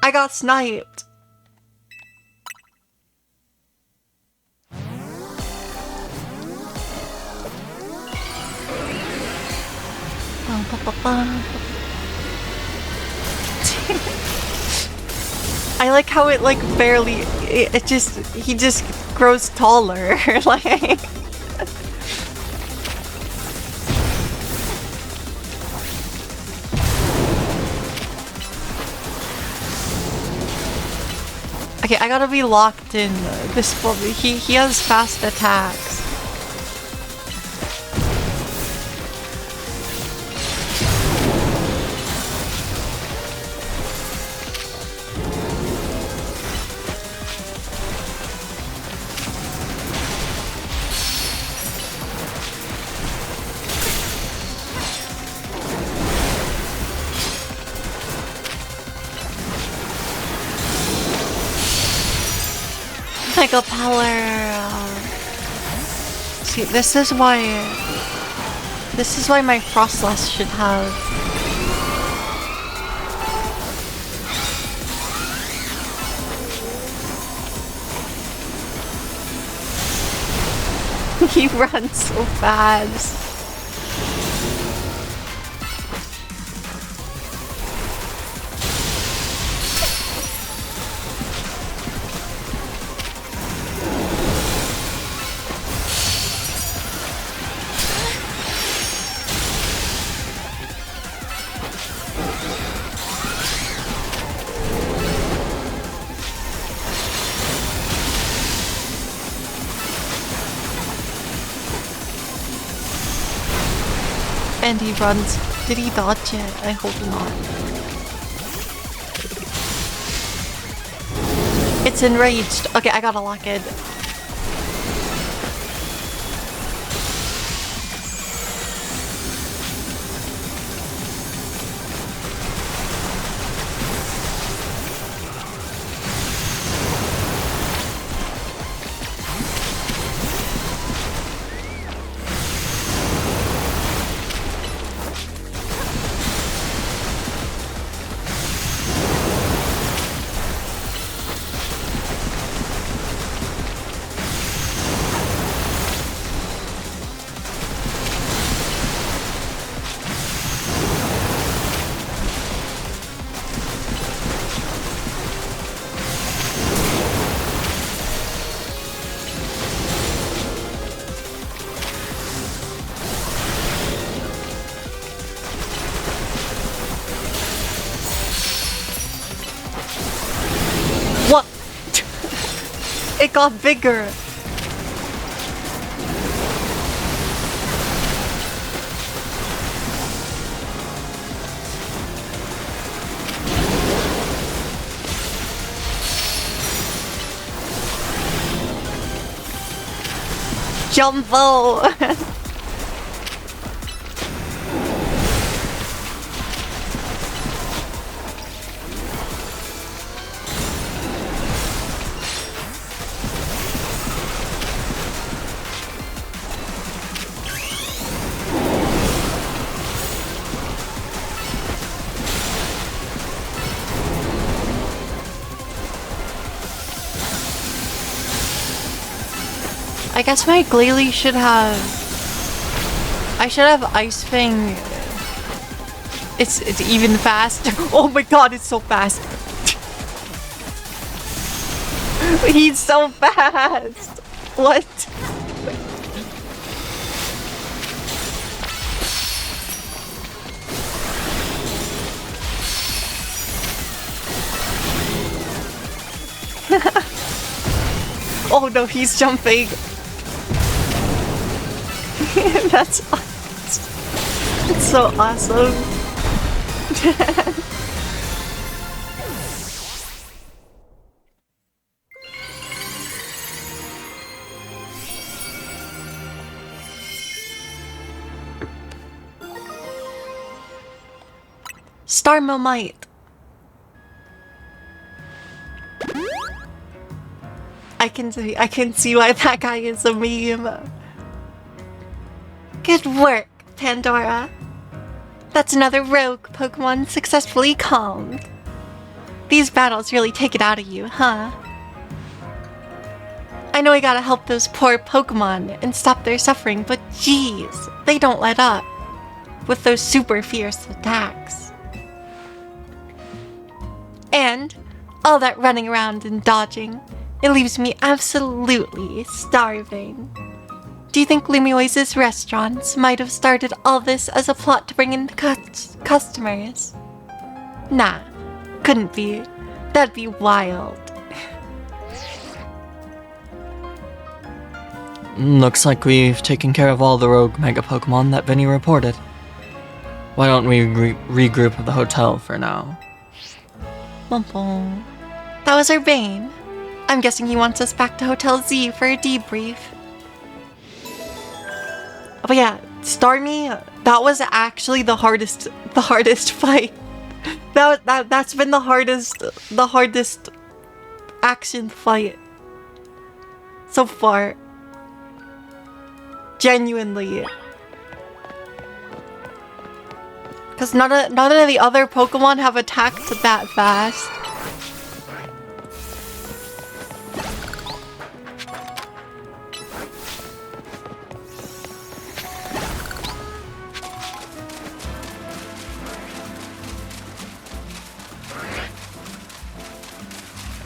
Speaker 1: I got sniped. I like how it like barely, he just grows taller, like. Okay, I gotta be locked in. This he has fast attacks. Mega power. See, this is why my Frostless should have. He runs so fast. And he runs. Did he dodge it? I hope not. It's enraged. Okay, I gotta lock it. What? It got bigger. Jumbo. I guess my Glalie should have... I should have Ice Fang. It's even faster. Oh my god, it's so fast. He's so fast. What? Oh no, he's jumping. That's awesome. It's so awesome. Star Momite. I can see why that guy is a meme. Good work, Pandora. That's another rogue Pokemon successfully calmed. These battles really take it out of you, huh? I know we gotta help those poor Pokemon and stop their suffering, but geez, they don't let up. With those super fierce attacks. And all that running around and dodging, it leaves me absolutely starving. Do you think Lumioise's restaurants might have started all this as a plot to bring in customers? Nah, couldn't be. That'd be wild.
Speaker 2: looks like we've taken care of all the rogue Mega Pokemon that Vinny reported. Why don't we regroup at the hotel for now?
Speaker 1: Bum-bum. That was Urbane. I'm guessing he wants us back to Hotel Z for a debrief. But yeah, Starmie, that was actually the hardest fight. That's been the hardest action fight so far. Genuinely. Because none of the other Pokemon have attacked that fast.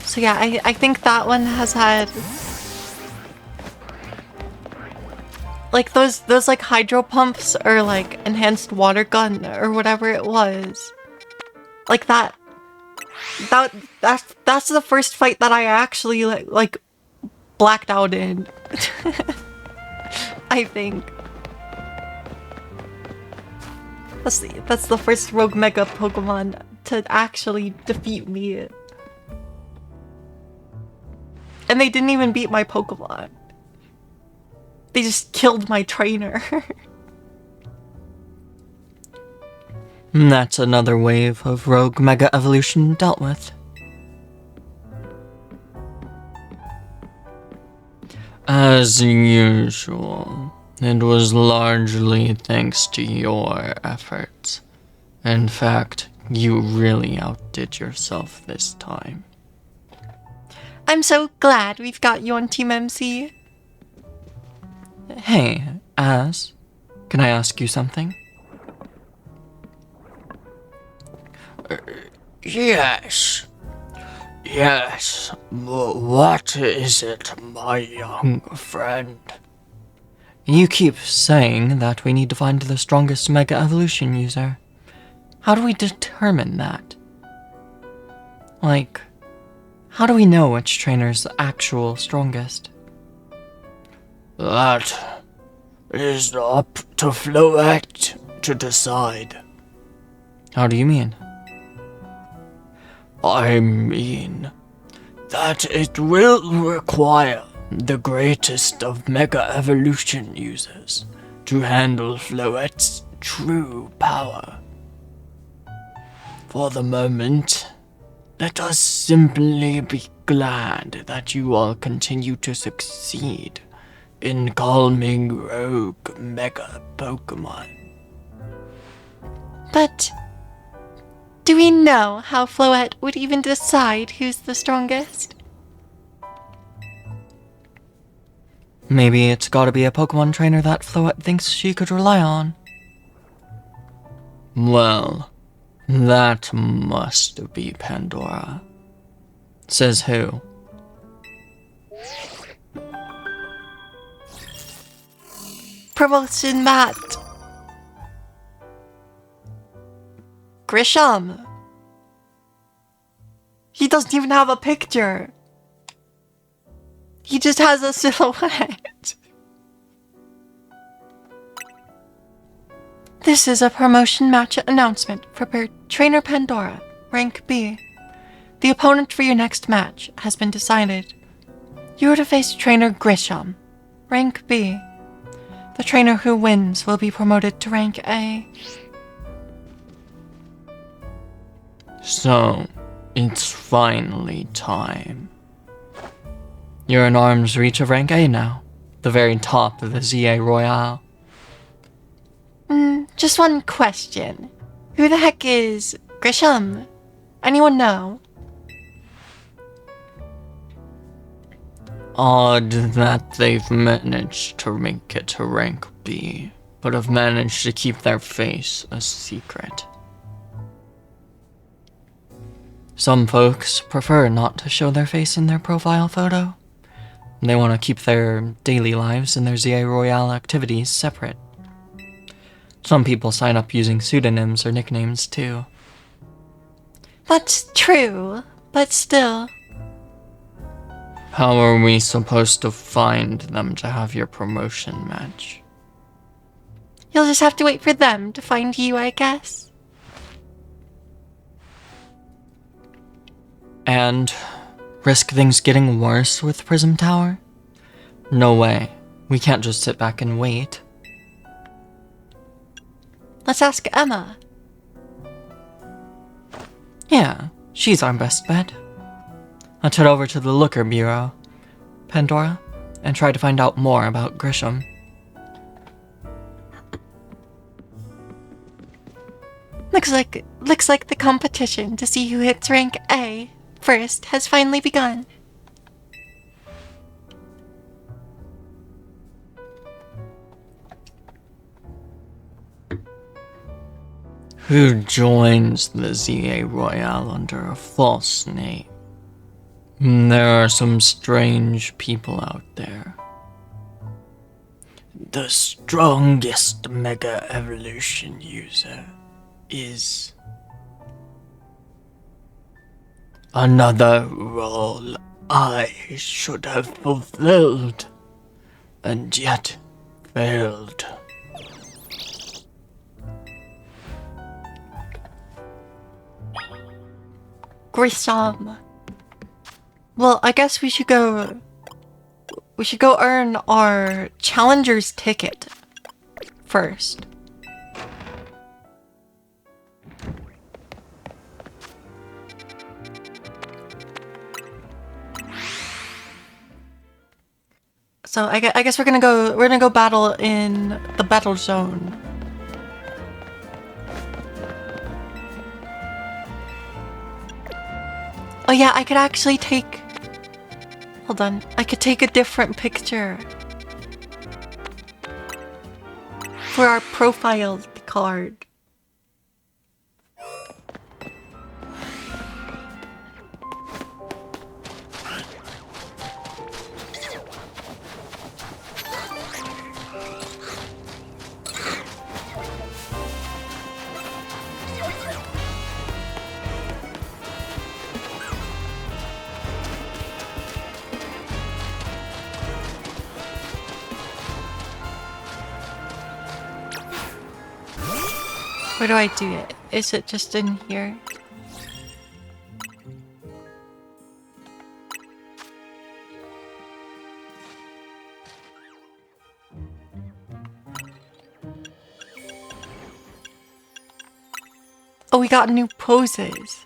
Speaker 1: So yeah, I think that one has had like those like hydro pumps or like enhanced water gun or whatever it was. Like that's the first fight that I actually like blacked out in. I think. That's the first rogue mega Pokemon to actually defeat me. And they didn't even beat my Pokemon. They just killed my trainer.
Speaker 2: That's another wave of rogue Mega Evolution dealt with. As usual, it was largely thanks to your efforts. In fact, you really outdid yourself this time.
Speaker 1: I'm so glad we've got you on Team MC.
Speaker 2: Hey, Az, can I ask you something? Yes. Yes. What is it, my young friend? You keep saying that we need to find the strongest Mega Evolution user. How do we determine that? Like, how do we know which trainer's the actual strongest? That is up to Floette to decide. How do you mean? I mean that it will require the greatest of Mega Evolution users to handle Floette's true power. For the moment, let us simply be glad that you all continue to succeed in calming rogue Mega Pokemon.
Speaker 1: But do we know how Floette would even decide who's the strongest?
Speaker 2: Maybe it's gotta be a Pokemon trainer that Floette thinks she could rely on. Well, that must be Pandora. Says who?
Speaker 1: Promotion Matt. Grisham. He doesn't even have a picture. He just has a silhouette. This is a promotion match announcement for Trainer Pandora, rank B. The opponent for your next match has been decided. You are to face Trainer Grisham, rank B. The trainer who wins will be promoted to rank A.
Speaker 2: So, it's finally time. You're in arm's reach of rank A now, the very top of the ZA Royale.
Speaker 1: Just one question. Who the heck is Grisham? Anyone know?
Speaker 2: Odd that they've managed to make it to rank B, but have managed to keep their face a secret. Some folks prefer not to show their face in their profile photo. They want to keep their daily lives and their ZA Royale activities separate. Some people sign up using pseudonyms or nicknames too.
Speaker 1: That's true, but still.
Speaker 2: How are we supposed to find them to have your promotion match?
Speaker 1: You'll just have to wait for them to find you, I guess.
Speaker 2: And risk things getting worse with Prism Tower? No way. We can't just sit back and wait.
Speaker 1: Let's ask Emma.
Speaker 2: Yeah, she's our best bet. Let's head over to the Looker Bureau, Pandora, and try to find out more about Grisham.
Speaker 1: Looks like the competition to see who hits rank A first has finally begun.
Speaker 2: Who joins the ZA Royale under a false name? There are some strange people out there. The strongest Mega Evolution user is another role I should have fulfilled, and yet failed.
Speaker 1: Grisham. Well, I guess we should go earn our challenger's ticket first. So I guess we're gonna go battle in the battle zone. Oh yeah, I could actually take... Hold on. I could take a different picture for our profile card. Where do I do it? Is it just in here? Oh, we got new poses.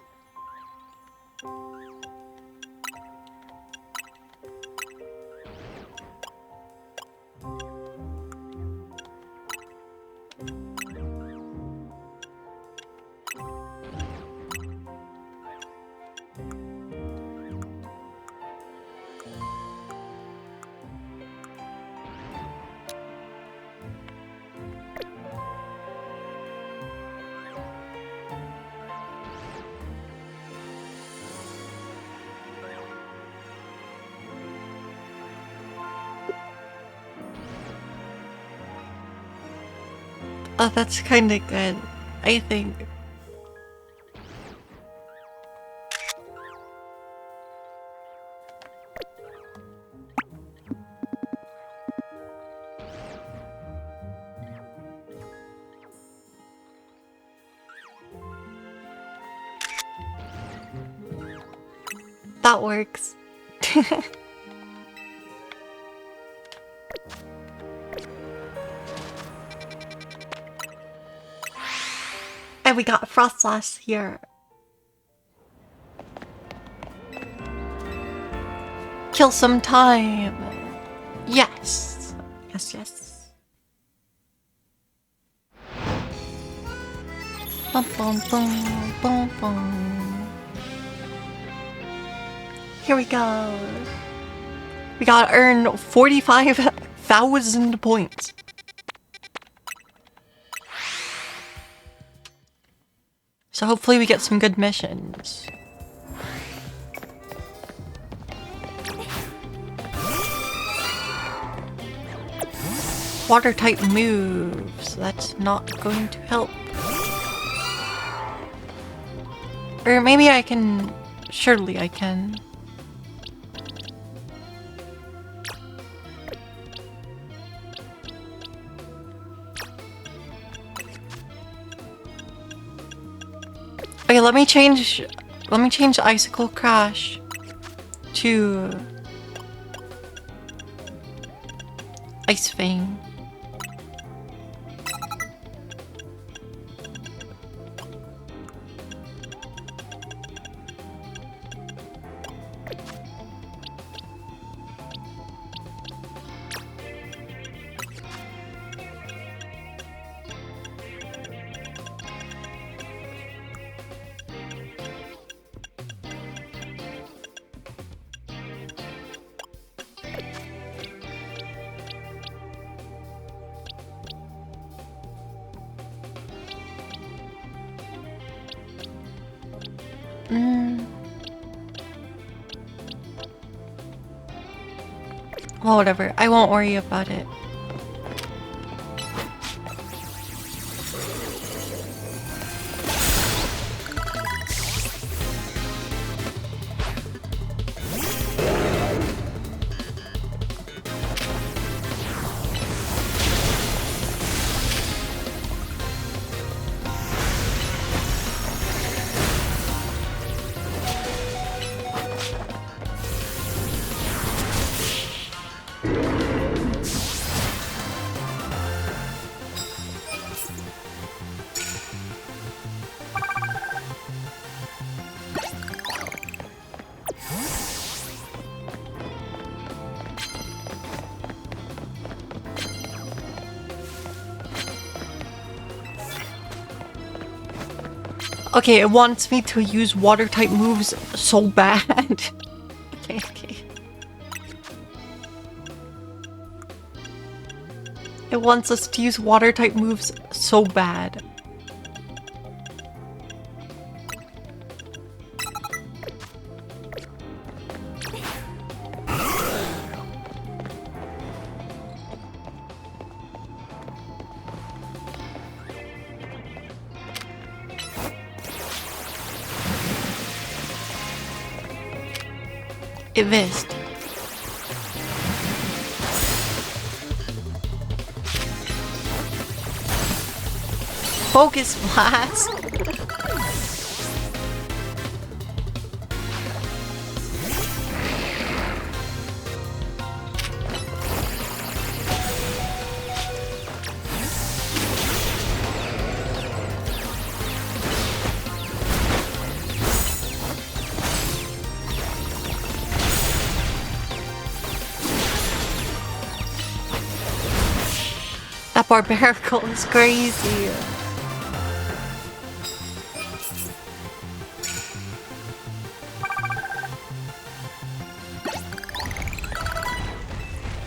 Speaker 1: Oh, that's kind of good, I think. That works. And we got Frostlass here. Kill some time. Yes. Yes, yes. Bum, bum, bum, bum, bum. Here we go. We gotta earn 45,000 points. So hopefully we get some good missions. Water type moves. That's not going to help. Or maybe I can... Surely I can. Okay, let me change Icicle Crash to Ice Fang. Well, whatever. I won't worry about it. Okay, it wants me to use water type moves so bad. Okay. It wants us to use water type moves so bad. It missed. Focus blast. That barbarical is crazy.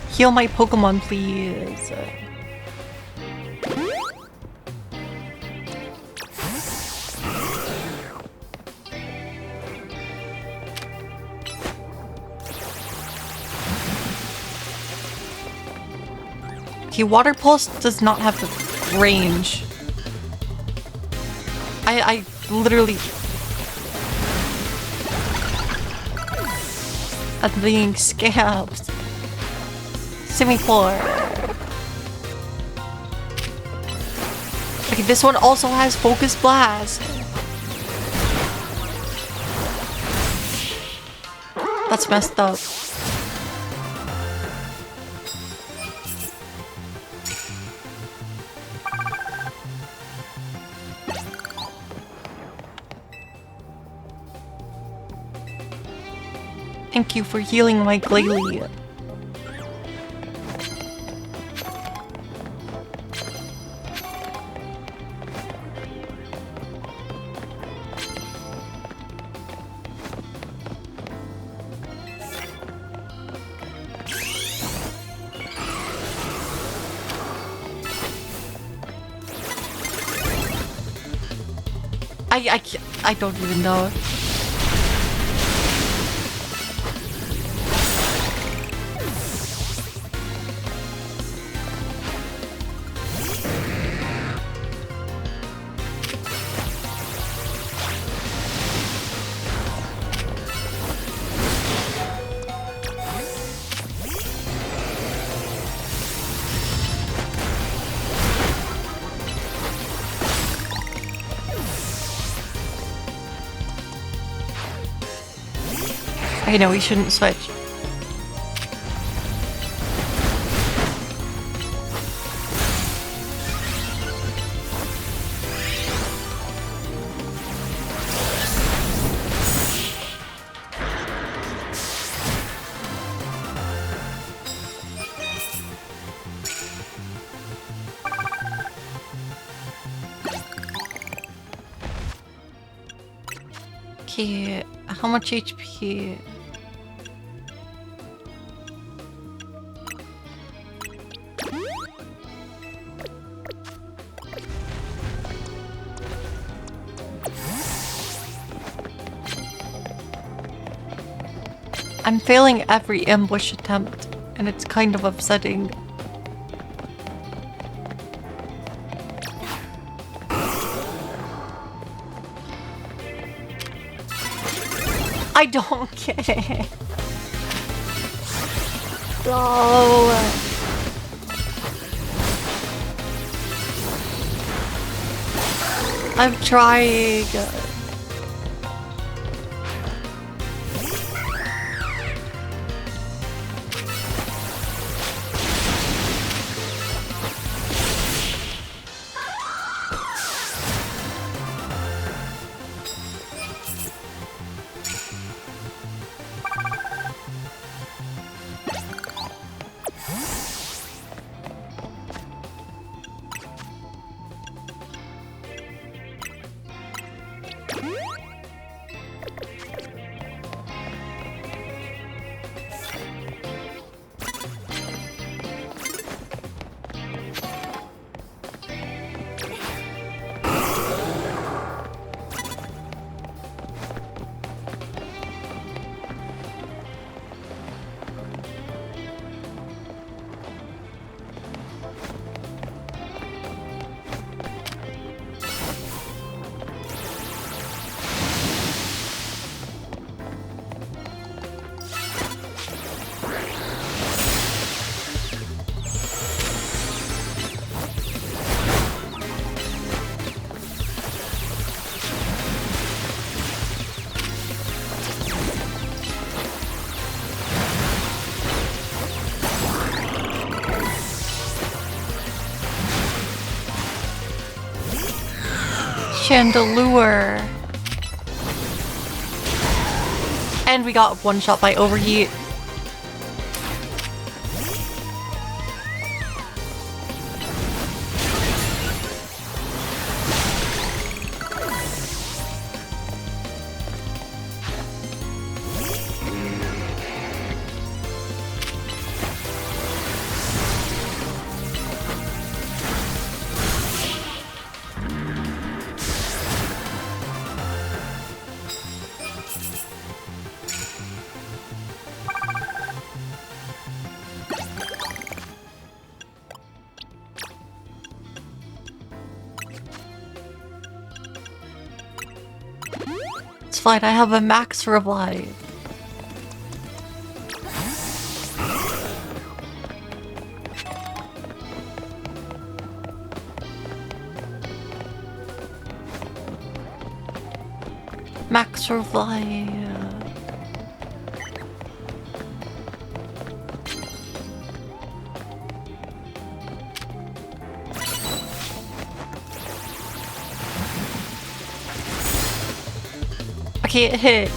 Speaker 1: Heal my Pokemon, please. Okay, Water Pulse does not have the range. I literally... I'm being scammed. Semi-floor. Okay, this one also has Focus Blast. That's messed up. Thank you for healing my Glalie. I don't even know. I know we shouldn't switch. Okay, how much HP? I'm failing every ambush attempt, and it's kind of upsetting. I don't get it. Oh. I'm trying. Chandelure. And we got one shot by overheat. It's fine, I have a max revive. Max revive. Okay, it hit.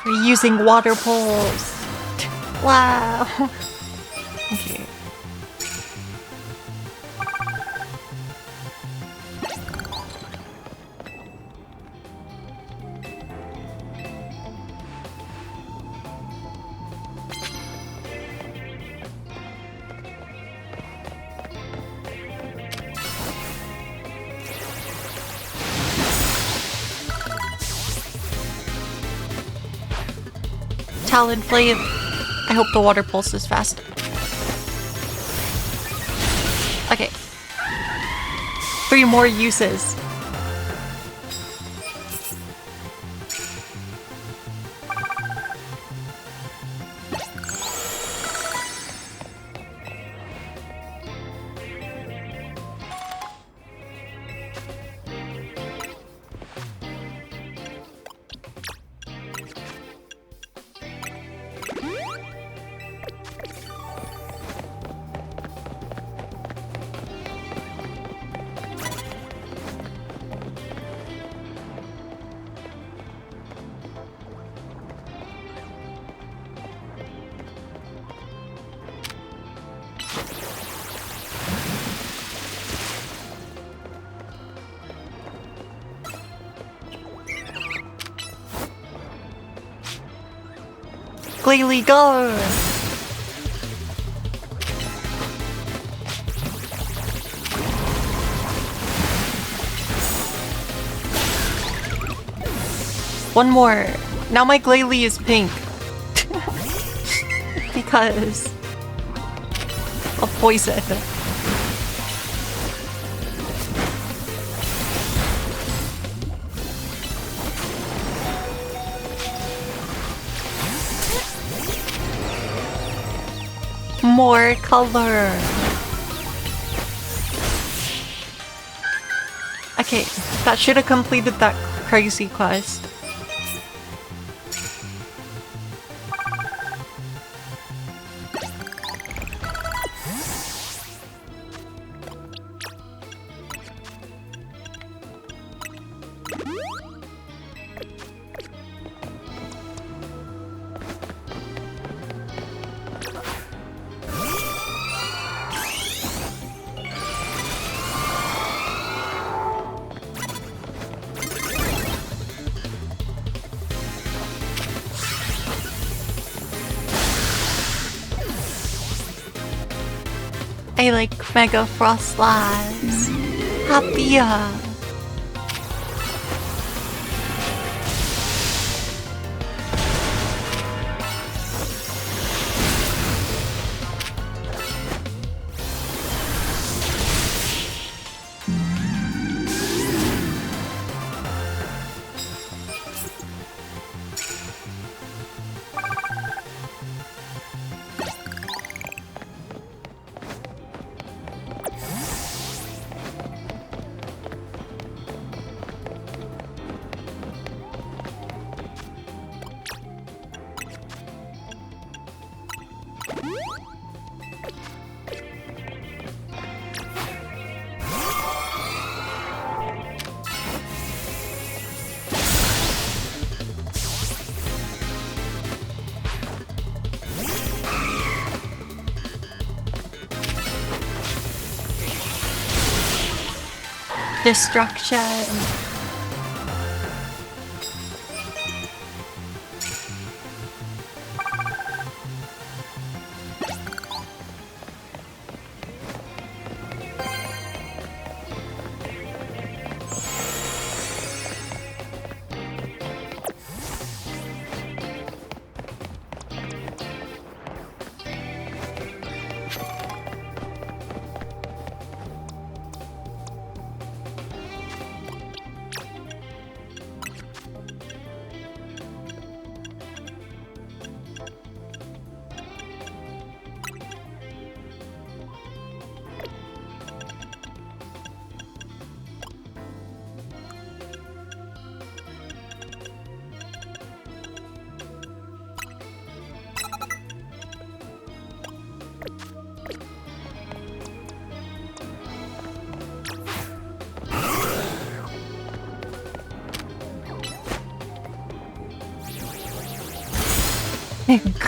Speaker 1: We're using water poles. Wow. Okay. Talonflame. I hope the water pulse is fast. Okay. 3 more uses. Glalie, go! One more. Now my Glalie is pink. Because of poison. More color. Okay, that should have completed that crazy quest. I like Mega Frost Labs. Happier. Destruction.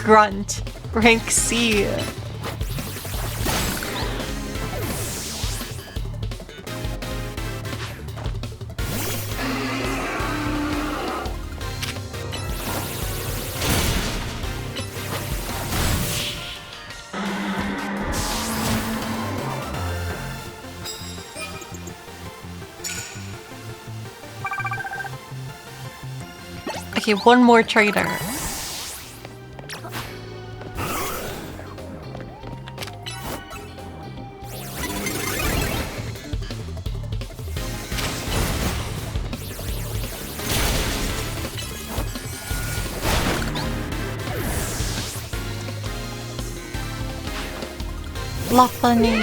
Speaker 1: Grunt. Rank C. Okay, one more trader. Lopunny.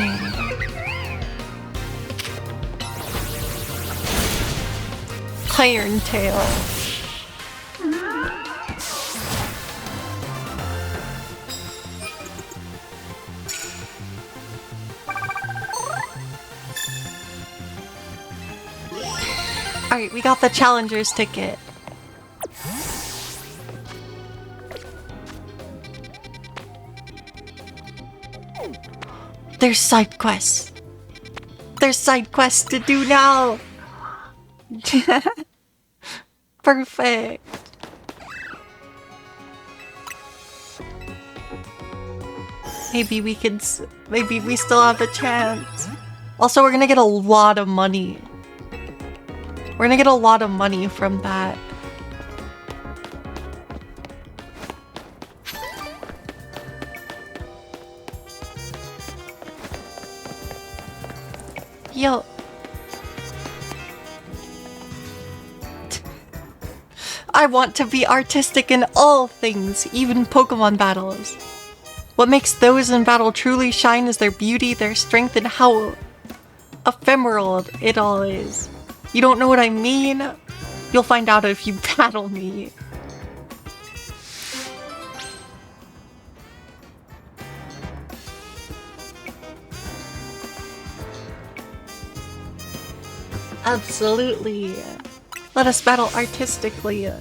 Speaker 1: Iron Tail. Alright, we got the Challenger's ticket. There's side quests. There's side quests to do now. Perfect. Maybe we could. Maybe we still have a chance. Also, we're gonna get a lot of money. We're gonna get a lot of money from that. Yo. I want to be artistic in all things, even Pokemon battles. What makes those in battle truly shine is their beauty, their strength, and how ephemeral it all is. You don't know what I mean? You'll find out if you battle me. Absolutely. Let us battle artistically.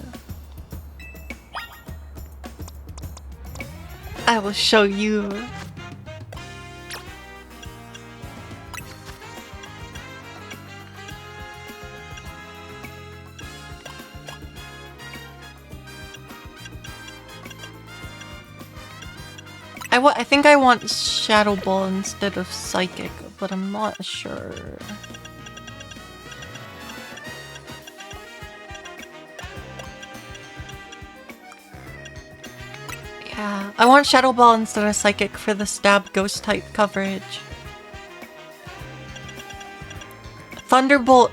Speaker 1: I will show you. I think I want Shadow Ball instead of Psychic, but I'm not sure. Yeah, I want Shadow Ball instead of Psychic for the stab ghost type coverage. Thunderbolt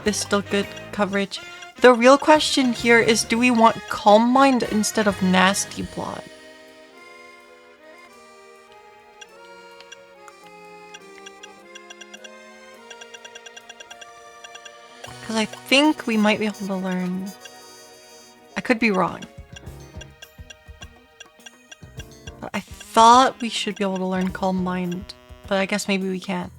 Speaker 1: is still good coverage. The real question here is, do we want Calm Mind instead of Nasty Plot? Because I think we might be able to learn. I could be wrong. But I thought we should be able to learn Calm Mind, but I guess maybe we can't.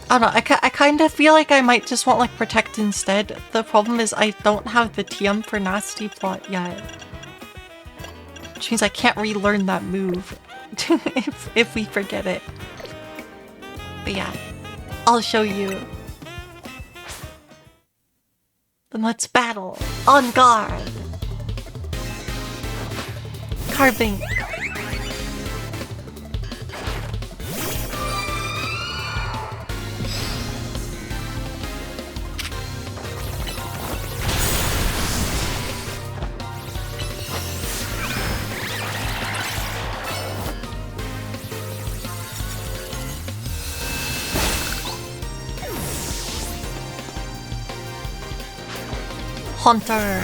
Speaker 1: I don't know, I kind of feel like I might just want like Protect instead. The problem is I don't have the TM for Nasty Plot yet. Which means I can't relearn that move if we forget it. But yeah, I'll show you. Then let's battle. On guard. Carving. Hunter.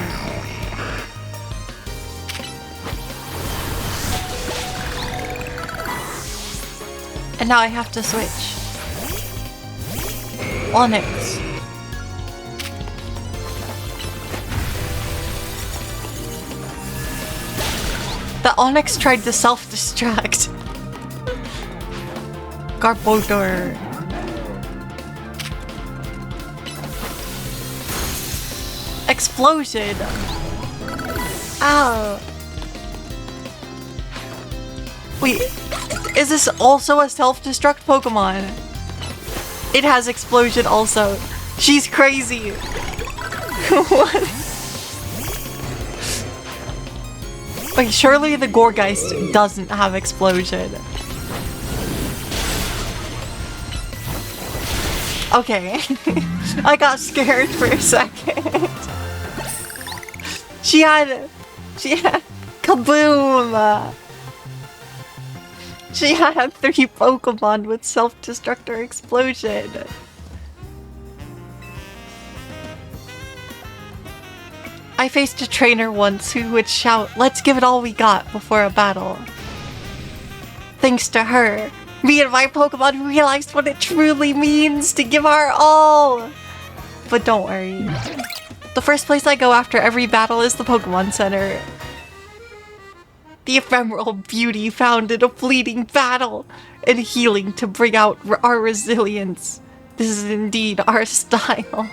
Speaker 1: And now I have to switch. Onyx. The Onyx tried to self-destruct. Garbodor. Explosion! Ow! Wait, is this also a self-destruct Pokemon? It has explosion also. She's crazy! What? Wait, surely the Gourgeist doesn't have explosion. Okay. I got scared for a second. She had kaboom! She had 3 Pokemon with self-destructor explosion. I faced a trainer once who would shout, "Let's give it all we got" before a battle. Thanks to her, me and my Pokemon realized what it truly means to give our all. But don't worry. The first place I go after every battle is the Pokemon Center. The ephemeral beauty found in a fleeting battle and healing to bring out our resilience. This is indeed our style.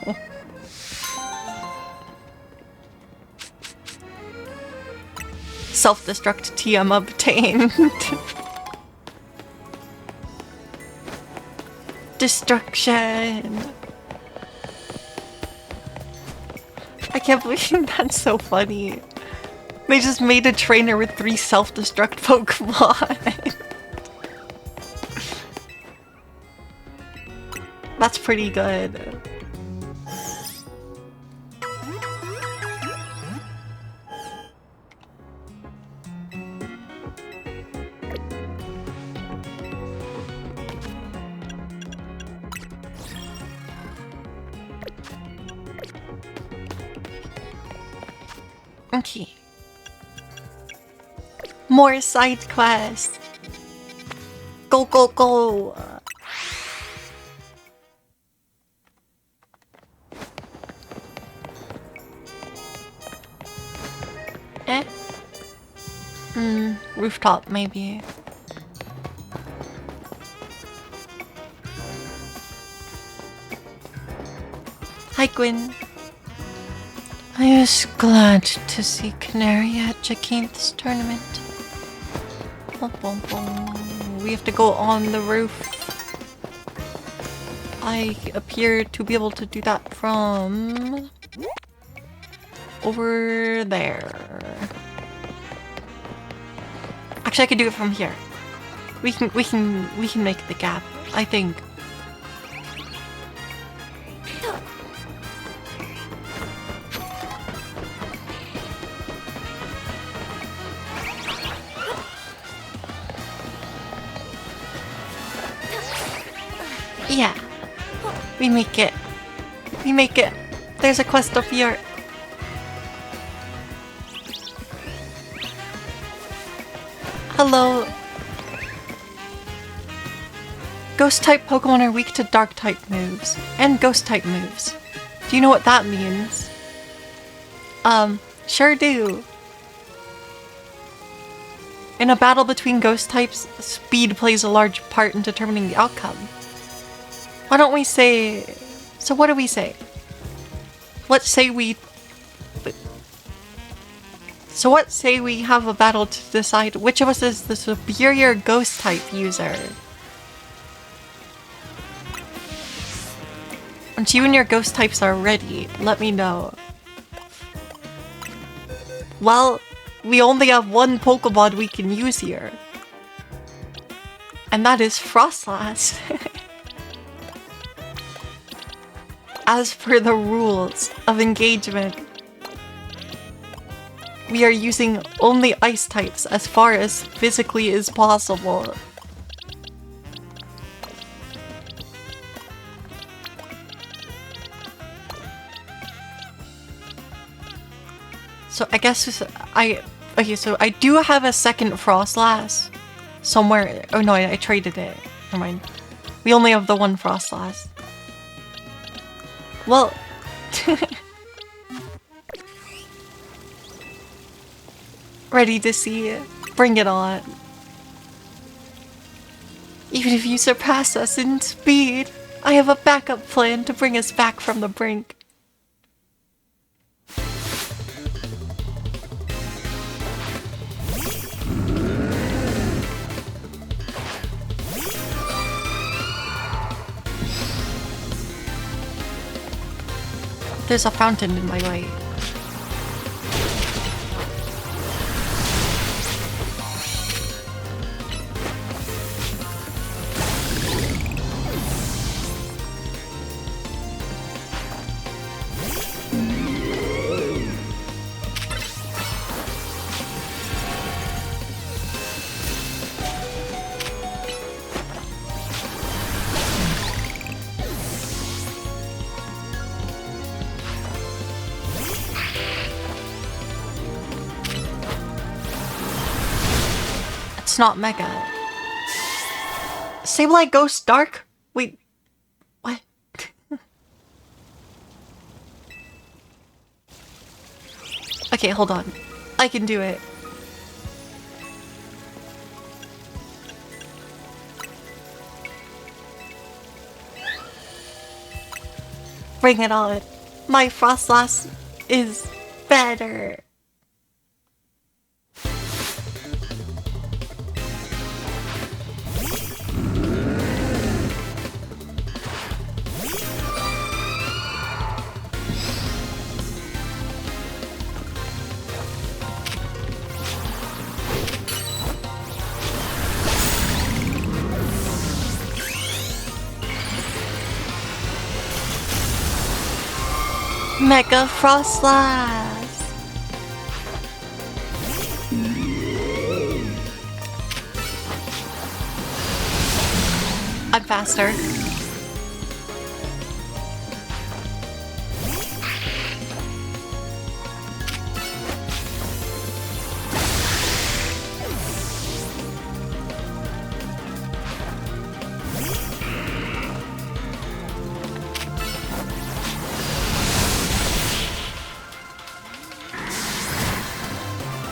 Speaker 1: Self-destruct TM obtained. Destruction. I can't believe that's so funny. They just made a trainer with 3 self-destruct Pokemon. That's pretty good. Okay. More side quests. Go, go, go. Eh? Rooftop, maybe. Hi, Gwyn. I was glad to see Canary at Jacinth's tournament. Bum, bum, bum. We have to go on the roof. I appear to be able to do that from over there. Actually, I could do it from here. We can make the gap, I think. Yeah. We make it. We make it. There's a quest up here. Hello. Ghost type Pokemon are weak to dark type moves and ghost type moves. Do you know what that means? Sure do. In a battle between ghost types, speed plays a large part in determining the outcome. Why don't we say... So what do we say? Let's say we... So what say we have a battle to decide which of us is the superior ghost type user? Once you and your ghost types are ready, let me know. Well, we only have one Pokemon we can use here. And that is Frostlass. As per the rules of engagement, we are using only ice types as far as physically is possible. So I guess okay, so I do have a second Frostlass somewhere. Oh no, I traded it. Never mind. We only have the one Frostlass. Well, ready to see it. Bring it on. Even if you surpass us in speed, I have a backup plan to bring us back from the brink. There's a fountain in my way. It's not Mega. Sableye Ghost Dark? Wait, what? Okay, hold on. I can do it. Bring it on. My Frostlass is better. Mega Frostlass! I'm faster.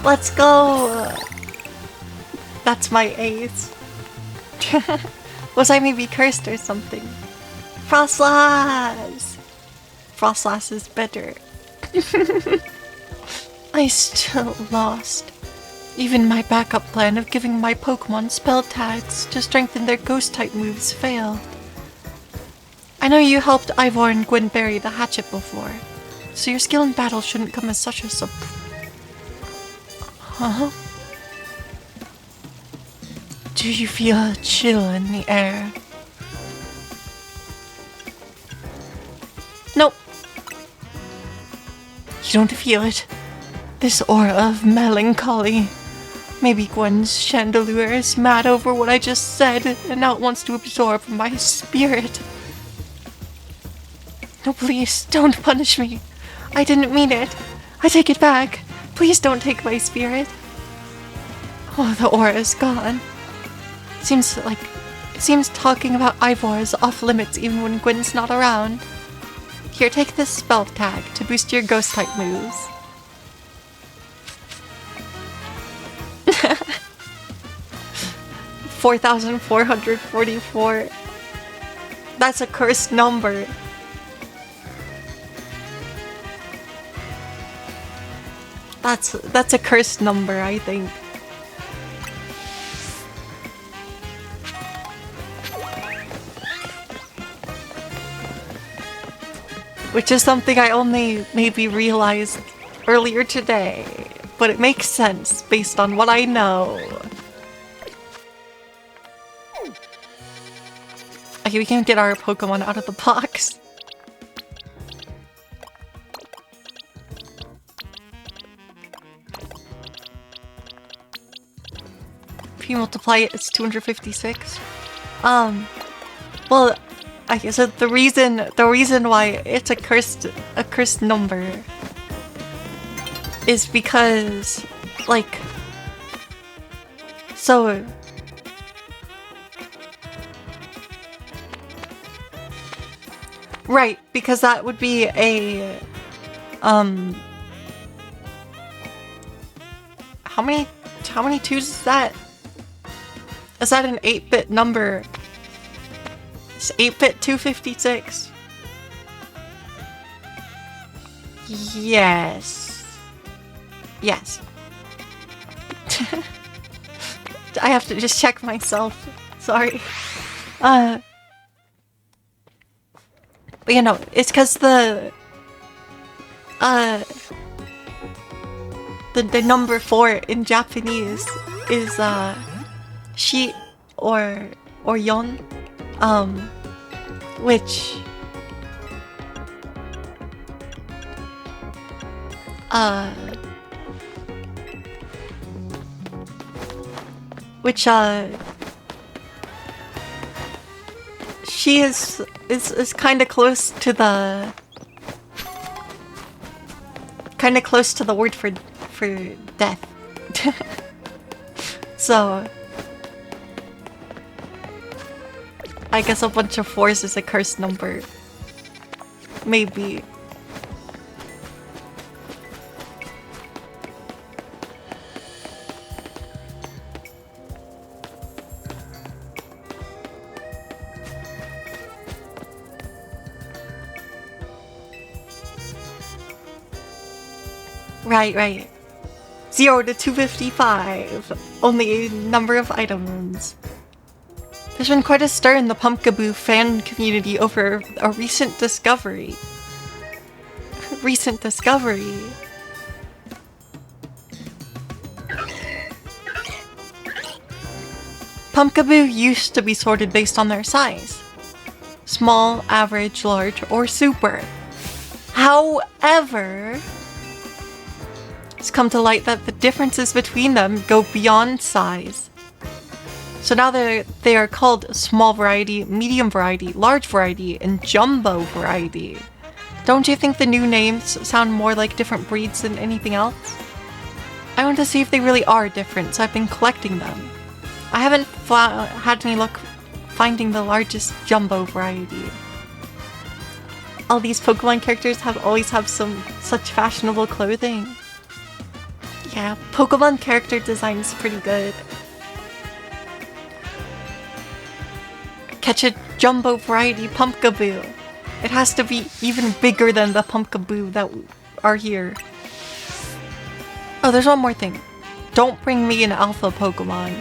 Speaker 1: Let's go! That's my ace. Was I maybe cursed or something? Frostlass! Frostlass is better. I still lost. Even my backup plan of giving my Pokemon spell tags to strengthen their ghost-type moves failed. I know you helped Ivor and Gwen bury the hatchet before, so your skill in battle shouldn't come as such a surprise. Huh? Do you feel a chill in the air? Nope. You don't feel it. This aura of melancholy. Maybe Gwen's chandelier is mad over what I just said and now it wants to absorb my spirit. No, please, don't punish me. I didn't mean it. I take it back. Please don't take my spirit. Oh, the aura is gone. Seems talking about Ivor is off limits even when Gwen's not around. Here, take this spell tag to boost your ghost type moves. 4,444. That's a cursed number. That's a cursed number, I think. Which is something I only maybe realized earlier today, but it makes sense based on what I know. Okay, we can get our Pokemon out of the box. If you multiply it, it's 256. Well, I guess the reason why it's a cursed number is because, like, so right, because that would be a how many twos is that? Is that an 8-bit number? It's 8-bit 256. Yes. Yes. I have to just check myself. Sorry. But you know, it's because the number 4 in Japanese is shi or yon, which she is kind of close to the word for death. So I guess a bunch of 4s is a cursed number. Maybe. Right. 0 to 255. Only a number of items. There's been quite a stir in the Pumpkaboo fan community over a recent discovery. Pumpkaboo used to be sorted based on their size. Small, average, large, or super. However, it's come to light that the differences between them go beyond size. So now they are called small variety, medium variety, large variety, and jumbo variety. Don't you think the new names sound more like different breeds than anything else? I want to see if they really are different, so I've been collecting them. I haven't had any luck finding the largest jumbo variety. All these Pokemon characters always have such fashionable clothing. Yeah, Pokemon character design is pretty good. Catch a jumbo variety Pumpkaboo. It has to be even bigger than the Pumpkaboo that are here. Oh, there's one more thing. Don't bring me an alpha Pokemon.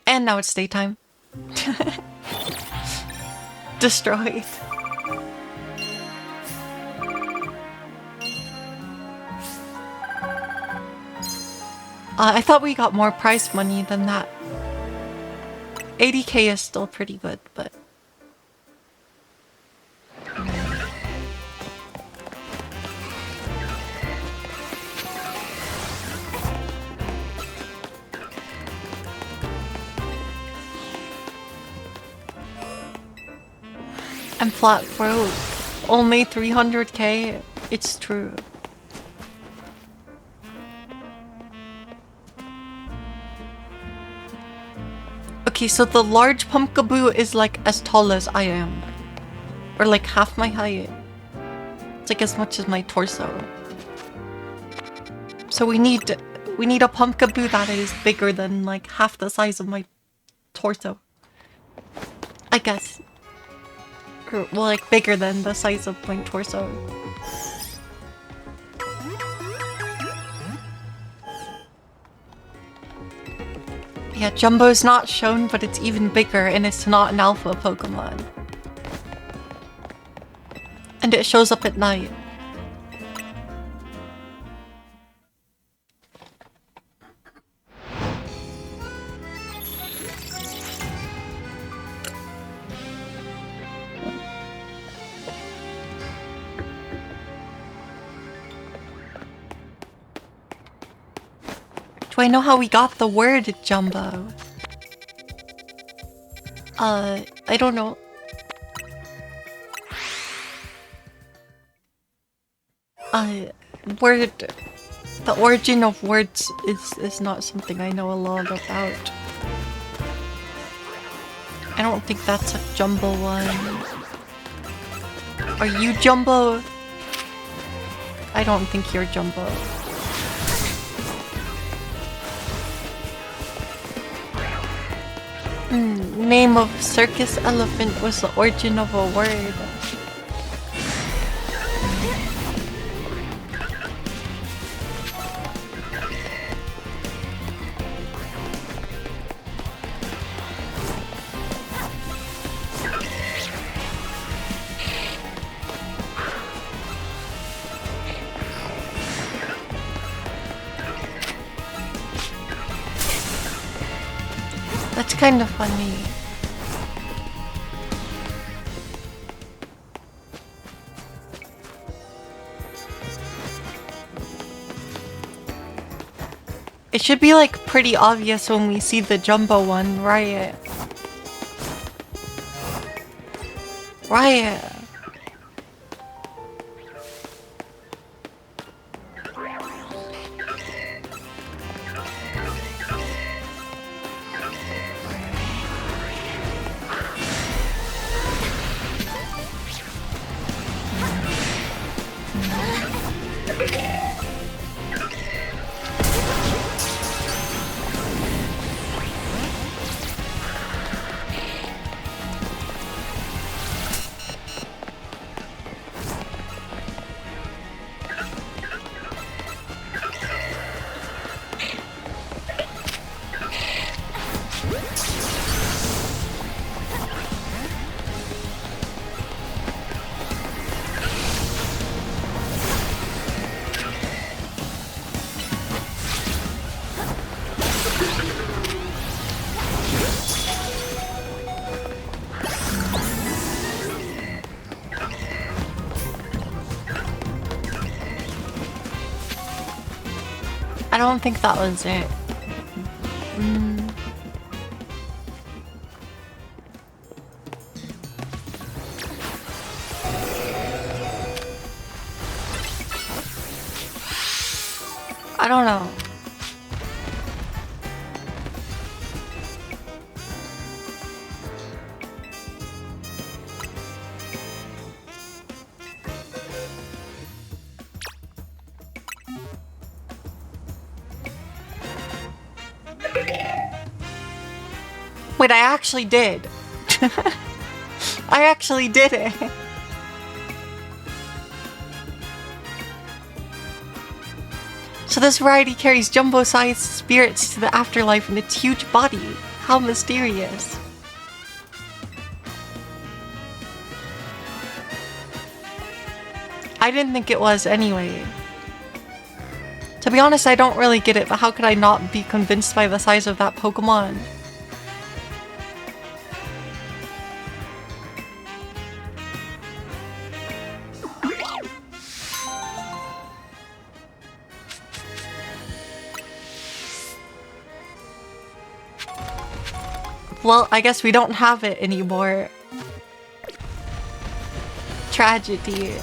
Speaker 1: And now it's daytime. Destroyed. I thought we got more prize money than that. 80k is still pretty good, but... I'm flat broke. Only 300k? It's true. Okay, so the large Pumpkaboo is like as tall as I am. Or like half my height. It's like as much as my torso. So we need a Pumpkaboo that is bigger than like half the size of my torso. I guess. Or, well, like bigger than the size of my torso. Yeah, Jumbo's not shown, but it's even bigger, and it's not an alpha Pokemon. And it shows up at night. Do I know how we got the word Jumbo? I don't know. The origin of words is not something I know a lot about. I don't think that's a Jumbo one. Are you Jumbo? I don't think you're Jumbo. Name of circus elephant was the origin of a word. That's kind of funny. It should be like pretty obvious when we see the jumbo one, right? Right. I don't think that was it. I don't know. Wait, I actually did. I actually did it. So this variety carries jumbo-sized spirits to the afterlife in its huge body. How mysterious. I didn't think it was anyway. To be honest, I don't really get it, but how could I not be convinced by the size of that Pokemon? Well, I guess we don't have it anymore. Tragedy.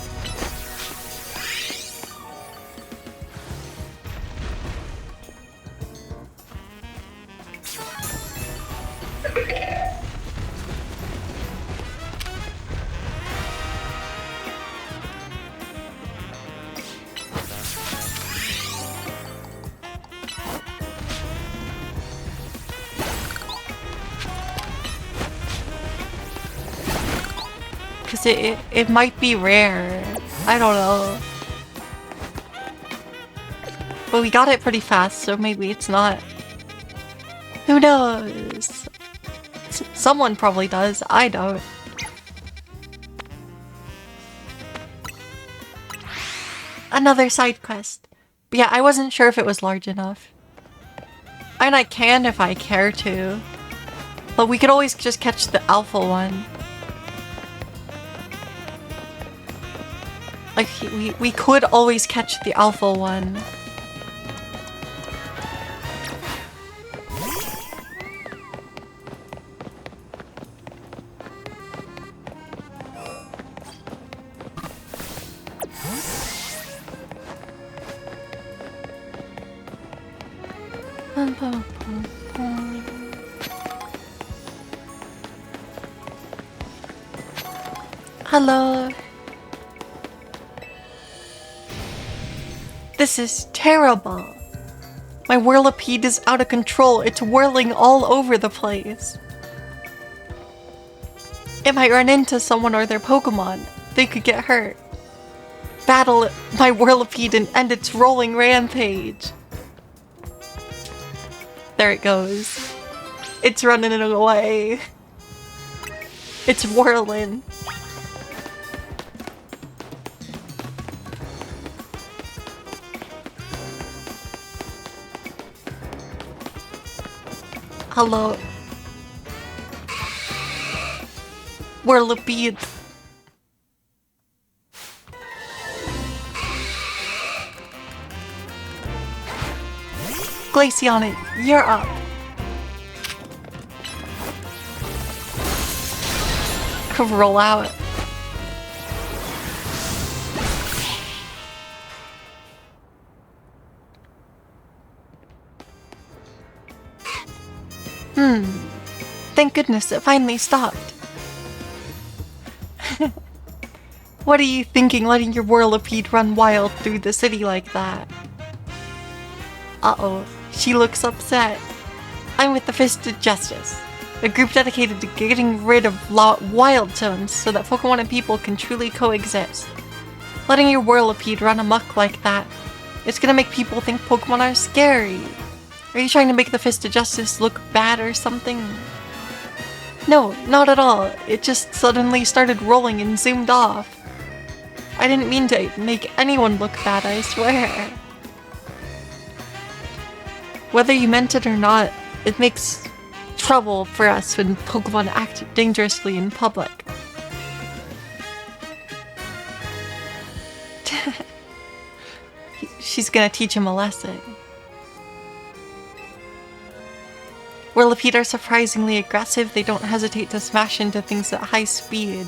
Speaker 1: Because it might be rare. I don't know. But we got it pretty fast, so maybe it's not. Who knows? Someone probably does. I don't. Another side quest. But yeah, I wasn't sure if it was large enough. And I can if I care to. But we could always just catch the alpha one. Like, we could always catch the alpha one. Hello. This is terrible. My whirlipede is out of control. It's whirling all over the place. It might run into someone or their Pokemon. They could get hurt. Battle my whirlipede and end its rolling rampage. There it goes. It's running away. It's whirling. Hello. Whirlipede. Glaceon, you're up. Roll out. Thank goodness it finally stopped. What are you thinking, letting your Whirlipede run wild through the city like that? Uh-oh, she looks upset. I'm with the Fist of Justice, a group dedicated to getting rid of wild zones so that Pokemon and people can truly coexist. Letting your Whirlipede run amok like that, it's gonna make people think Pokemon are scary. Are you trying to make the Fist of Justice look bad or something? No, not at all. It just suddenly started rolling and zoomed off. I didn't mean to make anyone look bad, I swear. Whether you meant it or not, it makes trouble for us when Pokemon act dangerously in public. She's gonna teach him a lesson. Whirlipede are surprisingly aggressive. They don't hesitate to smash into things at high speed.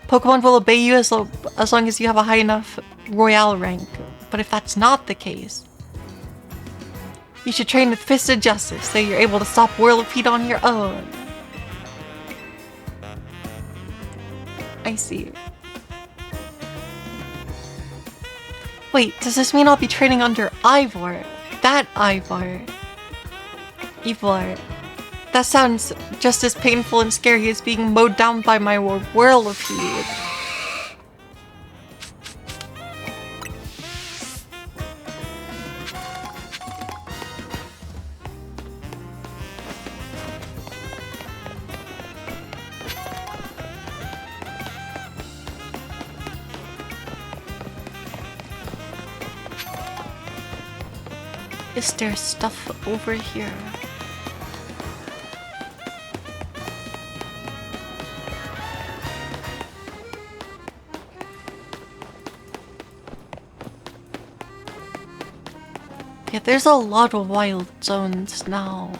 Speaker 1: Pokemon will obey you as long as you have a high enough Royale rank. But if that's not the case, you should train with Fist of Justice so you're able to stop Whirlipede on your own. I see. Wait, does this mean I'll be training under Ivor? That Ivor. Ivor. That sounds just as painful and scary as being mowed down by my Whirlipede. Is there stuff over here? Yeah, there's a lot of wild zones now.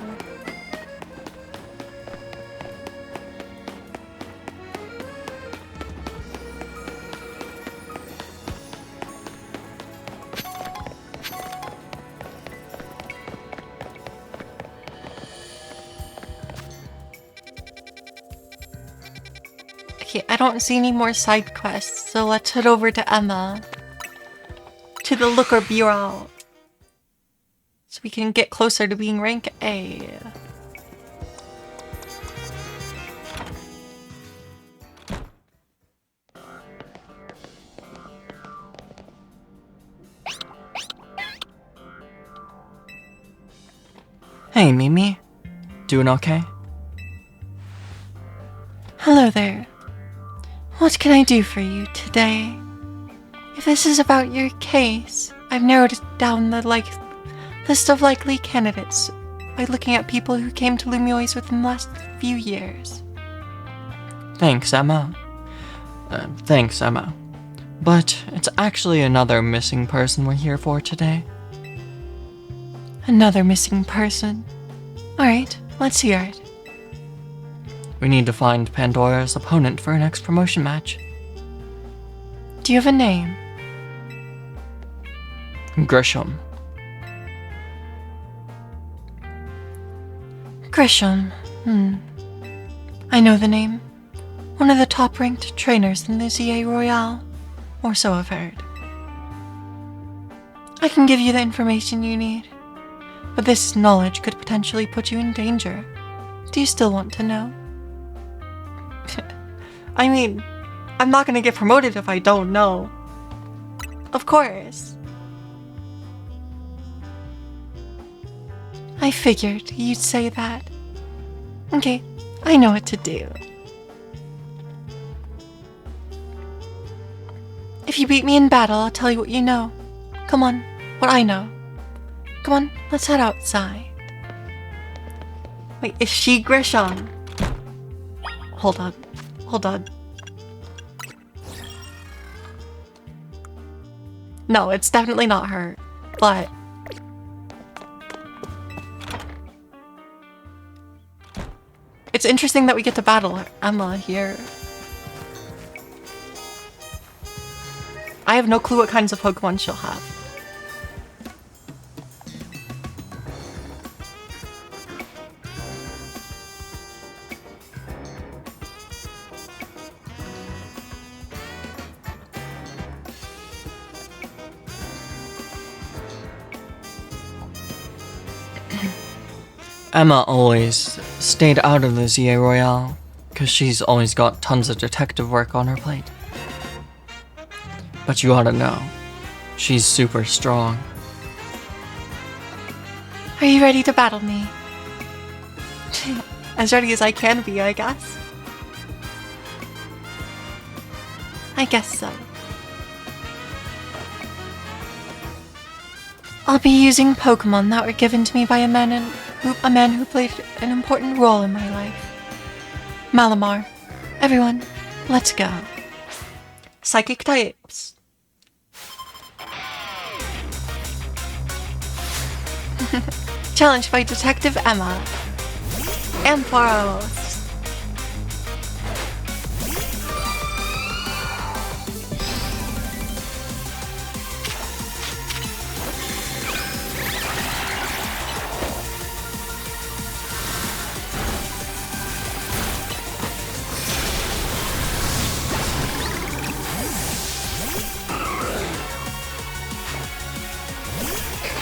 Speaker 1: Okay, I don't see any more side quests, so let's head over to Emma. To the Looker Bureau. So we can get closer to being rank A.
Speaker 2: Hey, Mimi. Doing okay?
Speaker 1: Hello there. What can I do for you today? If this is about your case, I've narrowed down the list of likely candidates by looking at people who came to Lumiois within the last few years.
Speaker 2: Thanks, Emma. But it's actually another missing person we're here for today.
Speaker 1: Another missing person? Alright, let's hear it.
Speaker 2: We need to find Pandora's opponent for our next promotion match.
Speaker 1: Do you have a name?
Speaker 2: Grisham.
Speaker 1: Grisham. I know the name. One of the top-ranked trainers in the ZA Royale. Or so I've heard. I can give you the information you need. But this knowledge could potentially put you in danger. Do you still want to know? I mean, I'm not gonna get promoted if I don't know. Of course. I figured you'd say that. Okay, I know what to do. If you beat me in battle, I'll tell you what you know. Come on, what I know. Come on, let's head outside. Wait, is she Grisham? Hold on. No, it's definitely not her. but it's interesting that we get to battle Emma here. I have no clue what kinds of Pokemon she'll have.
Speaker 2: Emma always stayed out of the ZA Royale, because she's always got tons of detective work on her plate. But you ought to know, she's super strong.
Speaker 1: Are you ready to battle me? As ready as I can be, I guess. I guess so. I'll be using Pokemon that were given to me by a man who played an important role in my life. Malamar. Everyone, let's go. Psychic types. Challenged by Detective Emma. Ampharos.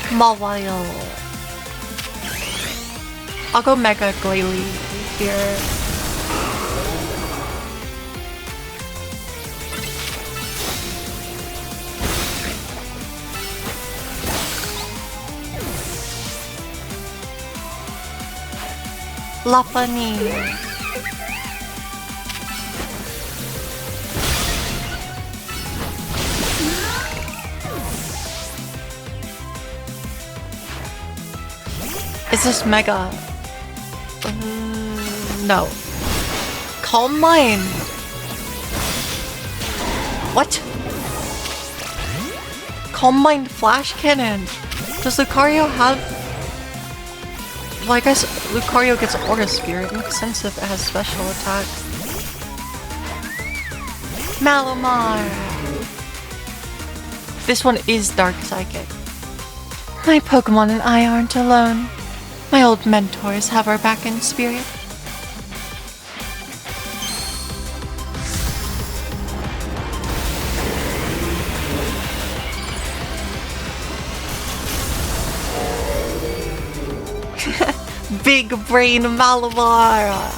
Speaker 1: Mawile. I'll go Mega Glalie here. Lopunny. Is this Mega? No. Calm Mind. What? Calm Mind Flash Cannon. Does Lucario have... Well, I guess Lucario gets Aura Sphere. It makes sense if it has special attacks. Malamar. This one is Dark Psychic. My Pokemon and I aren't alone. My old mentors have our back in spirit. Big Brain Malamar!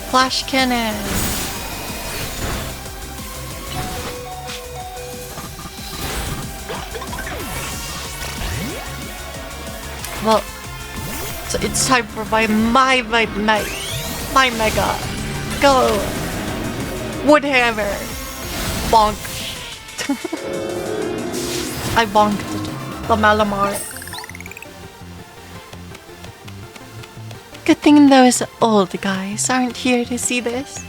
Speaker 1: Flash Cannon! Well, so it's time for my Mega. Go! Woodhammer! Bonk. I bonked the Malamar. Good thing those old guys aren't here to see this.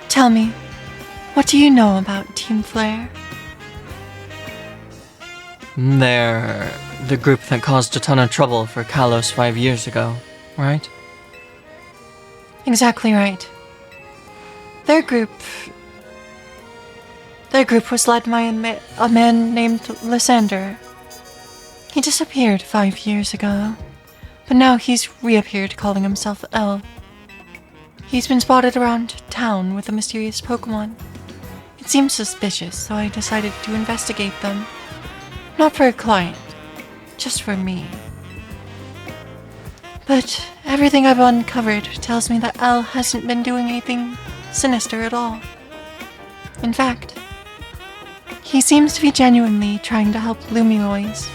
Speaker 1: Tell me, what do you know about Team Flare?
Speaker 2: They're the group that caused a ton of trouble for Kalos 5 years ago, right?
Speaker 1: Exactly right. Their group was led by a man named Lysander. He disappeared 5 years ago, but now he's reappeared calling himself L. He's been spotted around town with a mysterious Pokemon. It seemed suspicious, so I decided to investigate them. Not for a client, just for me. But everything I've uncovered tells me that L hasn't been doing anything sinister at all. In fact, he seems to be genuinely trying to help Luminois.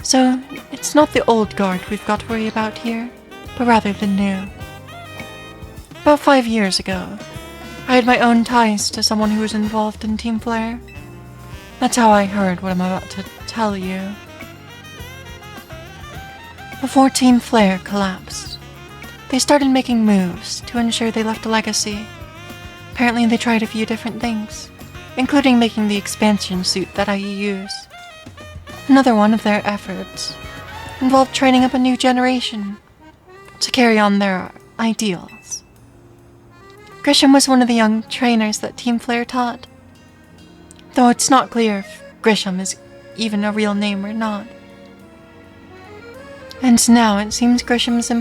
Speaker 1: So, it's not the old guard we've got to worry about here, but rather the new. About 5 years ago, I had my own ties to someone who was involved in Team Flare. That's how I heard what I'm about to tell you. Before Team Flare collapsed, they started making moves to ensure they left a legacy. Apparently they tried a few different things, including making the expansion suit that I use. Another one of their efforts involved training up a new generation to carry on their ideals. Grisham was one of the young trainers that Team Flare taught, though it's not clear if Grisham is even a real name or not. And now it seems Grisham is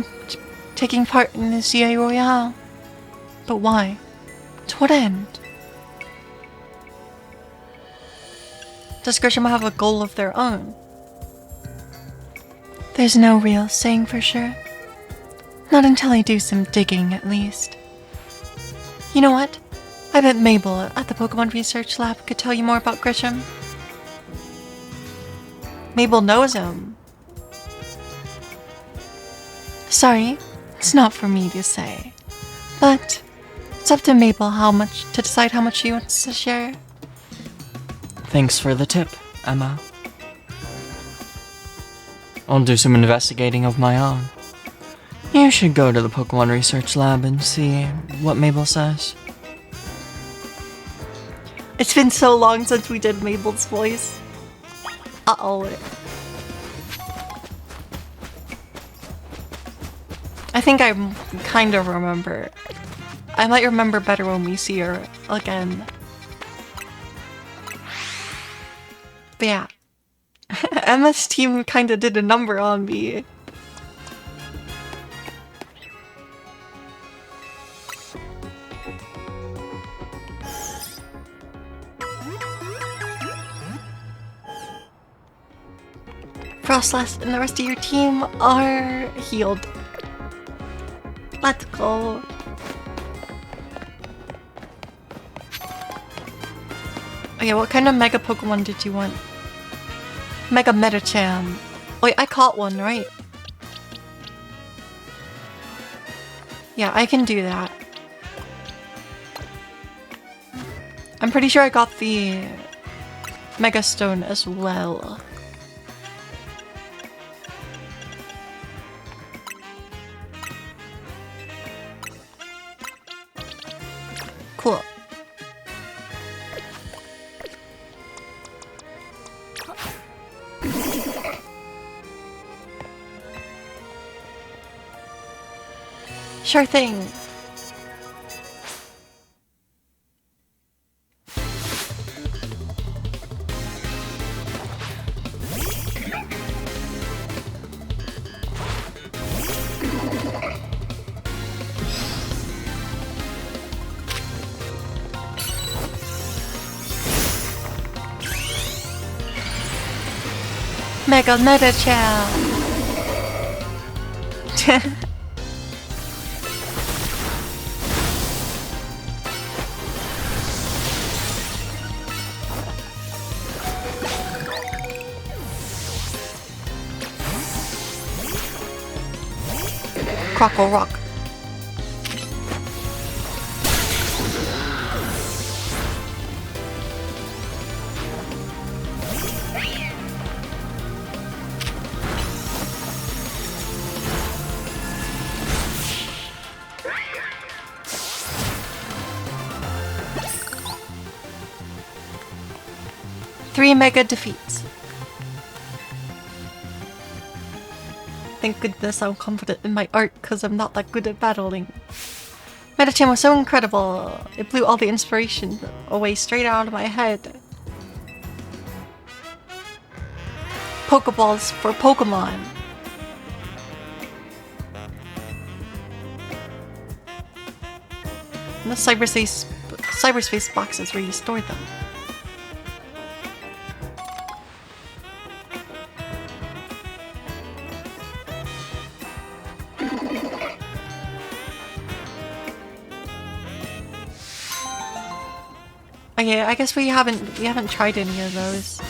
Speaker 1: taking part in the CA Royale. But why? To what end? Does Grisham have a goal of their own? There's no real saying for sure. Not until I do some digging, at least. You know what? I bet Mabel at the Pokemon Research Lab could tell you more about Grisham. Mabel knows him. Sorry, it's not for me to say. But it's up to Mabel to decide how much she wants to share.
Speaker 2: Thanks for the tip, Emma. I'll do some investigating of my own. You should go to the Pokemon Research Lab and see what Mabel says.
Speaker 1: It's been so long since we did Mabel's voice. Uh-oh. I think I kind of remember. I might remember better when we see her again. But yeah. Emma's team kind of did a number on me. Frostlass and the rest of your team are healed. Let's go. Okay, what kind of Mega Pokemon did you want? Mega Metacham. Wait, I caught one, right? Yeah, I can do that. I'm pretty sure I got the Mega Stone as well. Cool. Sure thing. Mega Metacham. Crockle Rock. Three Mega defeats. Thank goodness I'm confident in my art because I'm not that good at battling. Metacham was so incredible, it blew all the inspiration away straight out of my head. Pokeballs for Pokemon. And the cyberspace boxes where you store them. Okay, I guess we haven't tried any of those.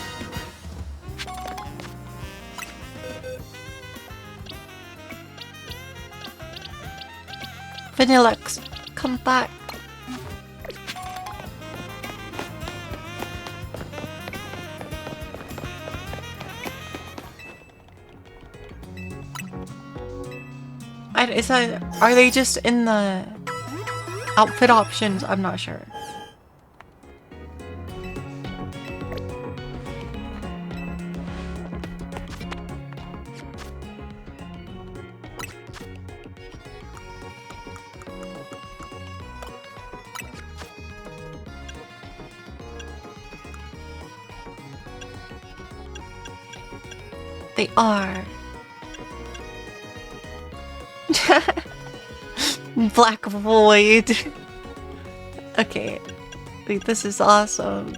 Speaker 1: Vanillux, come back. Is that, are they just in the outfit options? I'm not sure. They are. Black Void. Okay. Wait, this is awesome.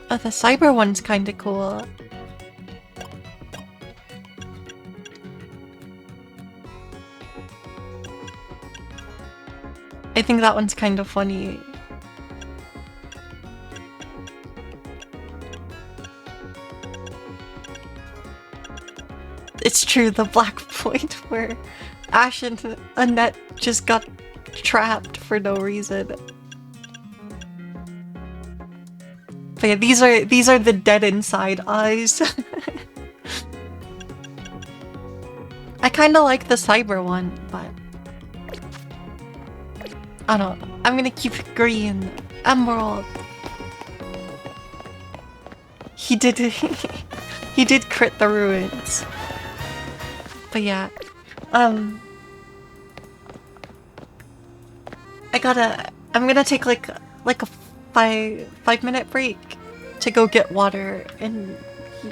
Speaker 1: Oh, the cyber one's kinda cool. I think that one's kind of funny. It's true, the black point where Ash and Annette just got trapped for no reason. But yeah, these are the dead inside eyes. I kinda like the cyber one, but I don't know. I'm gonna keep it green. Emerald. He did he did crit the ruins. But yeah. I'm gonna take like a 5 minute break to go get water and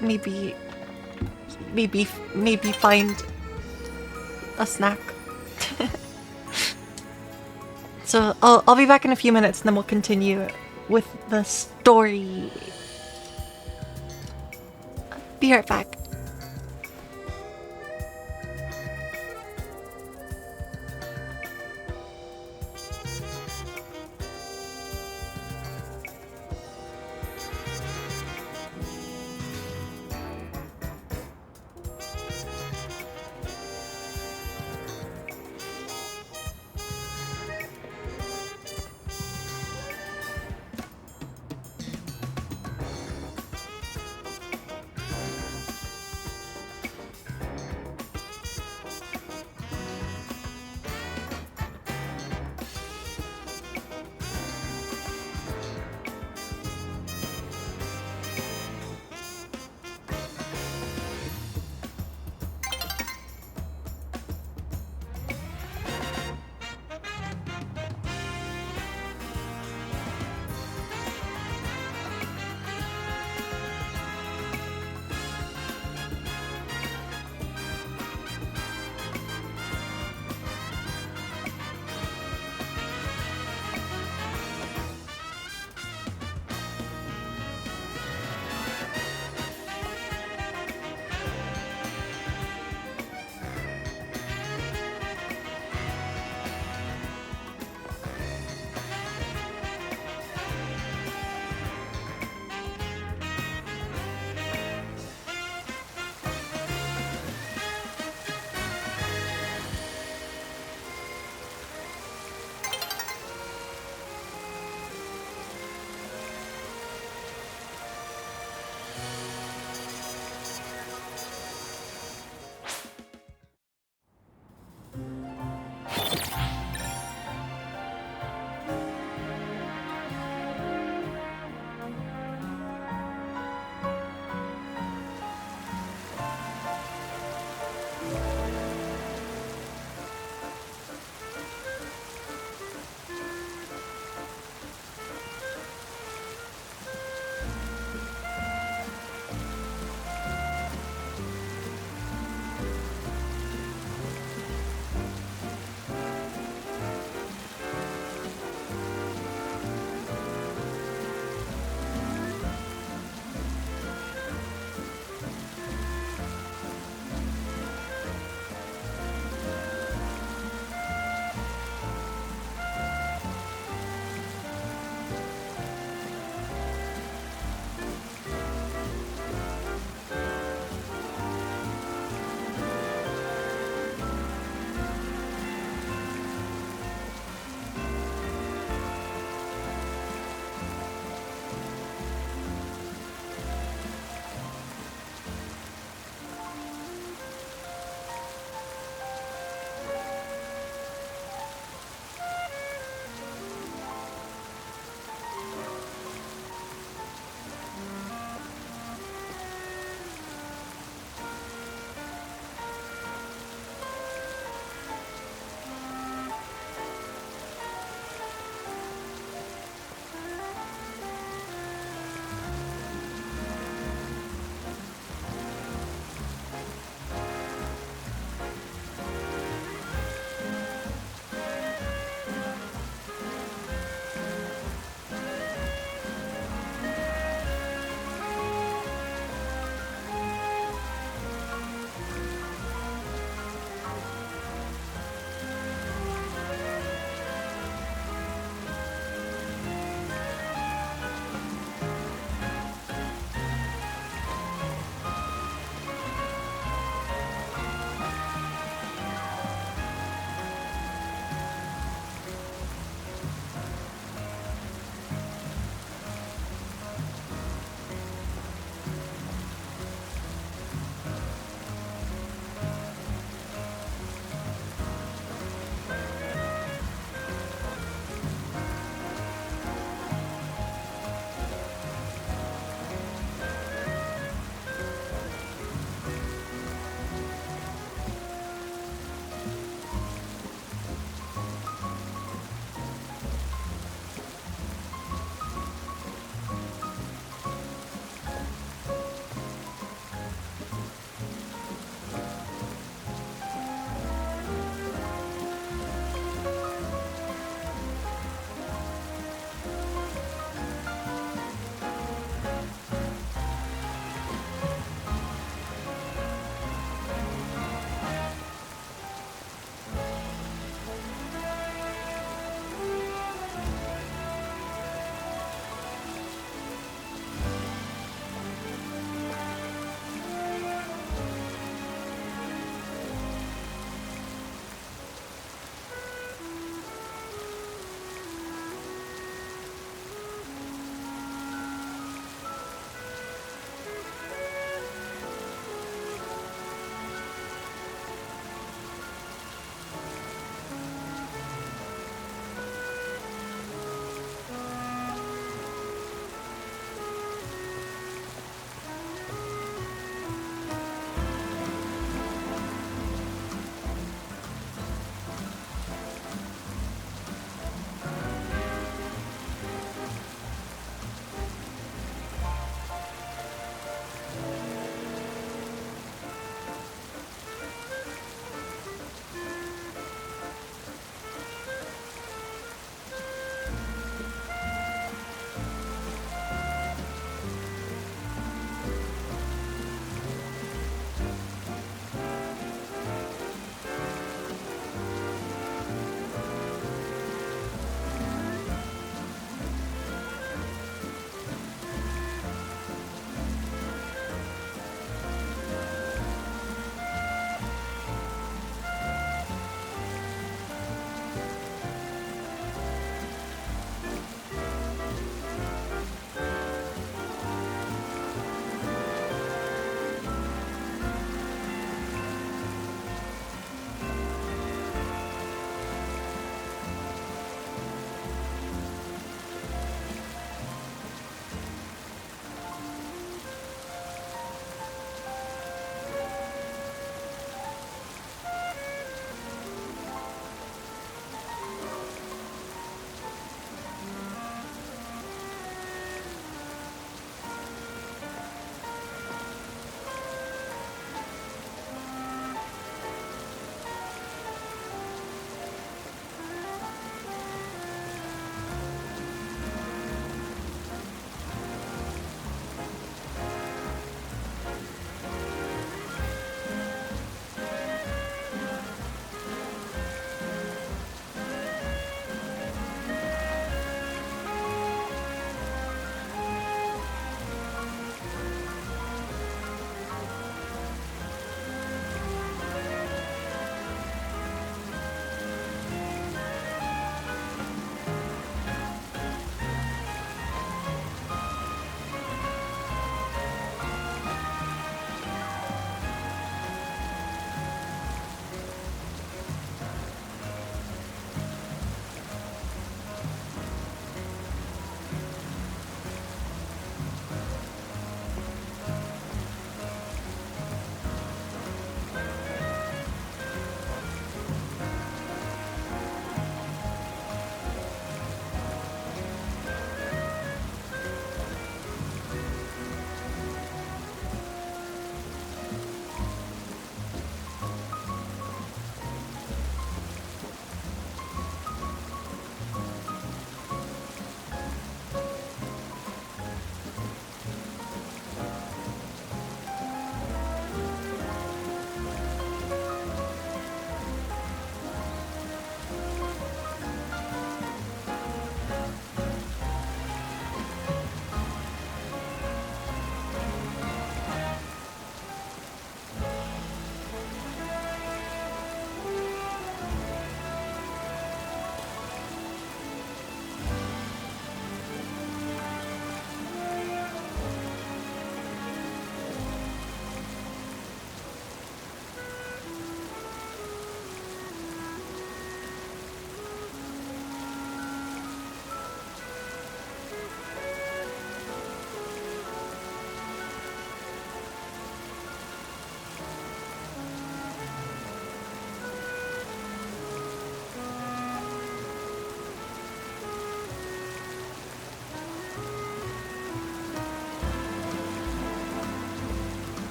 Speaker 1: maybe find a snack. So I'll be back in a few minutes and then we'll continue with the story. Be right back.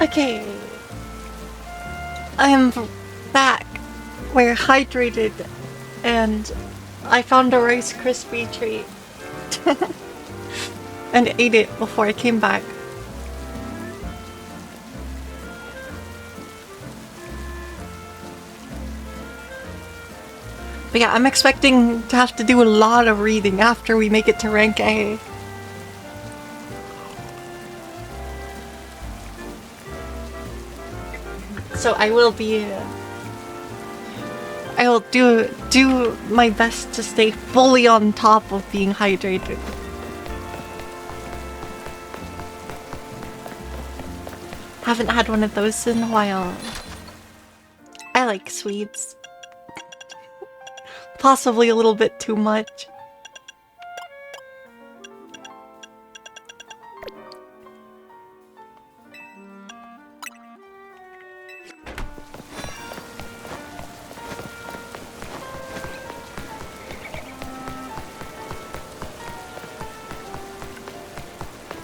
Speaker 1: Okay. I am back. We're hydrated, and I found a Rice Krispie treat and ate it before I came back. But yeah, I'm expecting to have to do a lot of reading after we make it to rank A. So I will be... I will do my best to stay fully on top of being hydrated. Haven't had one of those in a while. I like sweets. Possibly a little bit too much.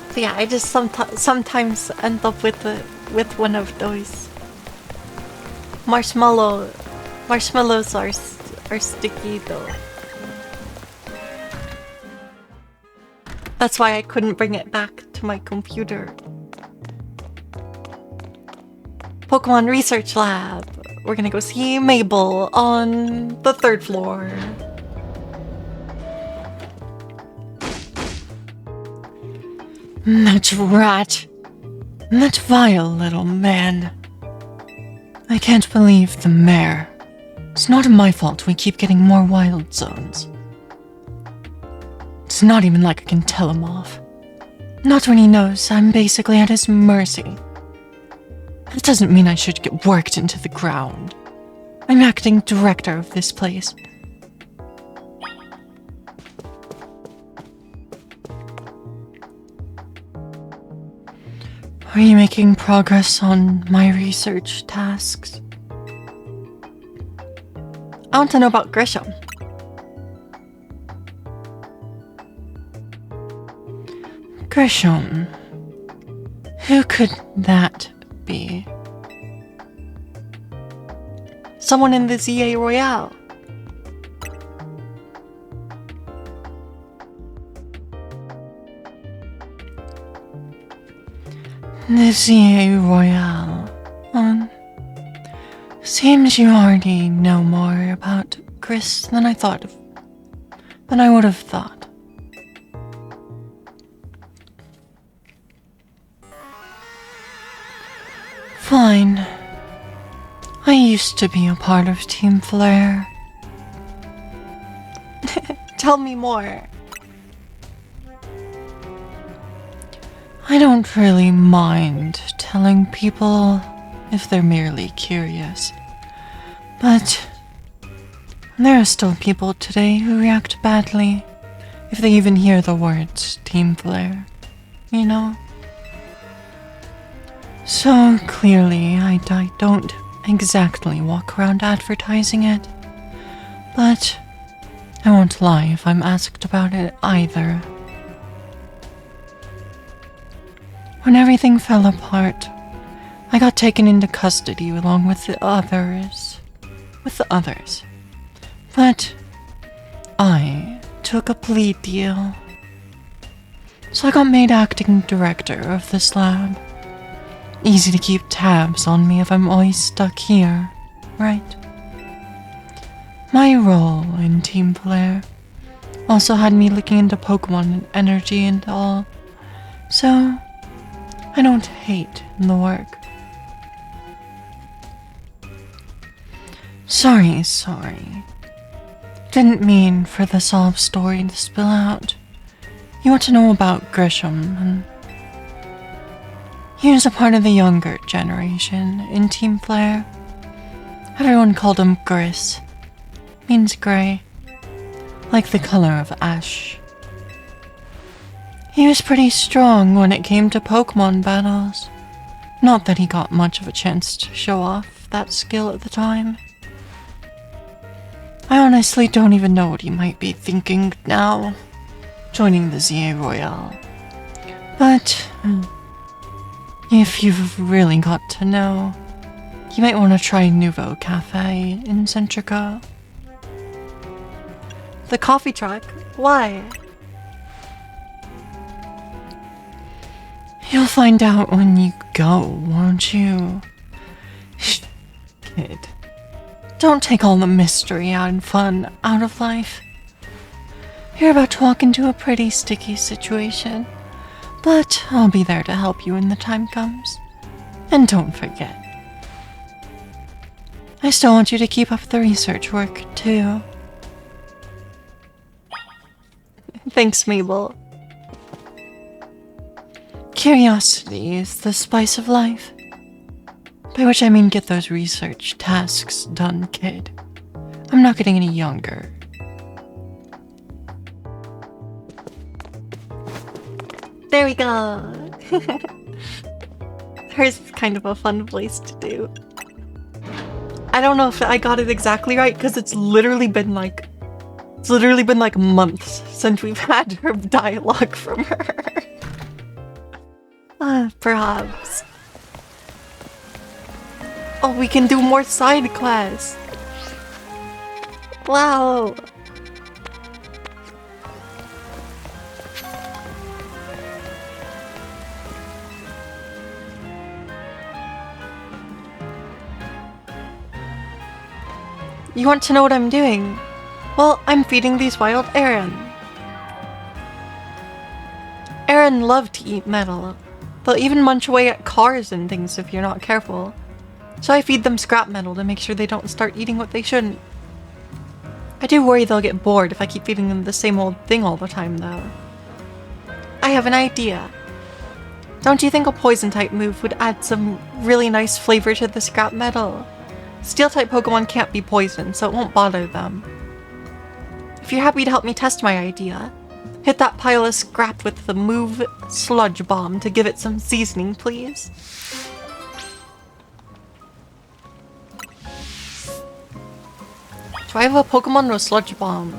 Speaker 1: But yeah, I just sometimes end up with one of those. Marshmallows are sticky though. That's why I couldn't bring it back to my computer. Pokemon Research Lab. We're gonna go see Mabel on the 3rd floor.
Speaker 2: That rat. That vile little man. I can't believe the mayor. It's not my fault we keep getting more wild zones. It's not even like I can tell him off. Not when he knows I'm basically at his mercy. That doesn't mean I should get worked into the ground. I'm acting director of this place. Are you making progress on my research tasks?
Speaker 1: I want to know about Grisham.
Speaker 2: Grisham. Who could that be?
Speaker 1: Someone in the ZA Royale.
Speaker 2: The ZA Royale. Seems you already know more about Chris than I would have thought. Fine. I used to be a part of Team Flare.
Speaker 1: Tell me more.
Speaker 2: I don't really mind telling people if they're merely curious. But there are still people today who react badly if they even hear the words Team Flare, you know? So clearly I don't exactly walk around advertising it, but I won't lie if I'm asked about it either. When everything fell apart, I got taken into custody along with the others. But I took a plea deal. So I got made acting director of this lab. Easy to keep tabs on me if I'm always stuck here, right? My role in Team Flare also had me looking into Pokemon and energy and all, so I don't hate the work. Sorry. Didn't mean for the sob story to spill out. You want to know about Grisham, and he was a part of the younger generation in Team Flare. Everyone called him Gris. Means grey. Like the color of ash. He was pretty strong when it came to Pokemon battles. Not that he got much of a chance to show off that skill at the time. I honestly don't even know what he might be thinking now, joining the ZA Royale. But
Speaker 1: If you've really got to know, you might want to try Nouveau Cafe in Centrica. The coffee truck? Why? You'll find out when you go, won't you? Shh, kid. Don't take all the mystery and fun out of life. You're about to walk into a pretty sticky situation, but I'll be there to help you when the time comes. And don't forget, I still want you to keep up the research work, too. Thanks, Mabel. Curiosity is the spice of life. By which I mean get those research tasks done, kid. I'm not getting any younger. There we go! Hers is kind of a fun voice to do. I don't know if I got it exactly right, because it's literally been like months since we've had her dialogue from her. Perhaps. Oh, we can do more side quests. Wow. You want to know what I'm doing? Well, I'm feeding these wild Aaron. Aaron love to eat metal. They'll even munch away at cars and things if you're not careful. So I feed them scrap metal to make sure they don't start eating what they shouldn't. I do worry they'll get bored if I keep feeding them the same old thing all the time, though. I have an idea. Don't you think a poison-type move would add some really nice flavor to the scrap metal? Steel-type Pokemon can't be poisoned, so it won't bother them. If you're happy to help me test my idea, hit that pile of scrap with the move Sludge Bomb to give it some seasoning, please. Do I have a Pokemon with Sludge Bomb?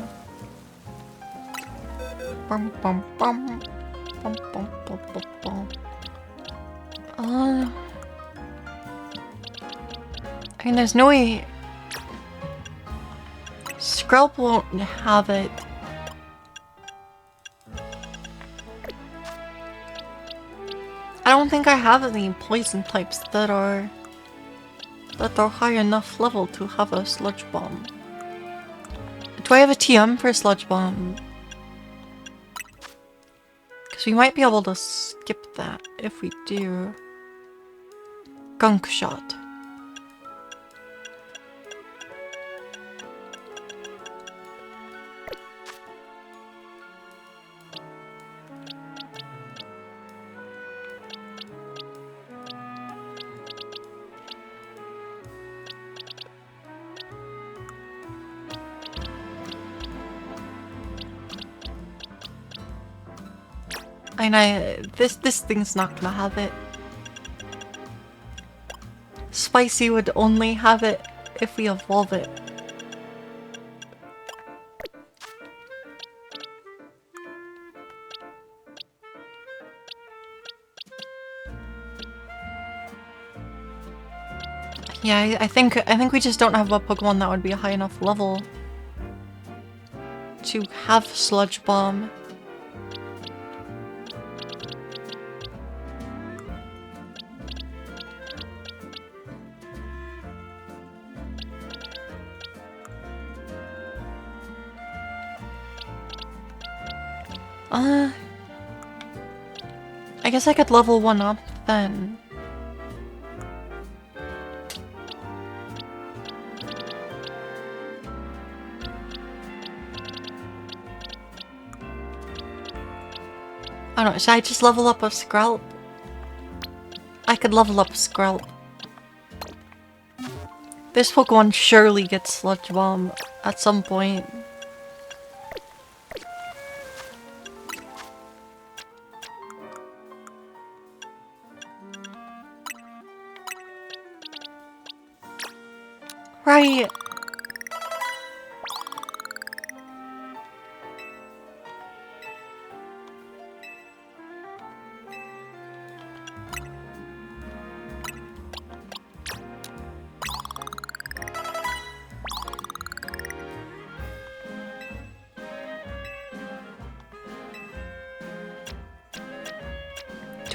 Speaker 1: Bum, bum, bum. Bum, bum, bum, bum, bum. I mean, there's no way... Skrelp won't have it. I don't think I have any poison types that are high enough level to have a Sludge Bomb. Do I have a TM for Sludge Bomb? Because we might be able to skip that if we do. Gunk Shot. This thing's not gonna have it. Spicy would only have it if we evolve it. Yeah, I think we just don't have a Pokemon that would be a high enough level to have Sludge Bomb. I guess I could level one up then. I don't know, should I just level up a Skrelp? I could level up a Skrelp. This Pokemon surely gets Sludge Bomb at some point. Right.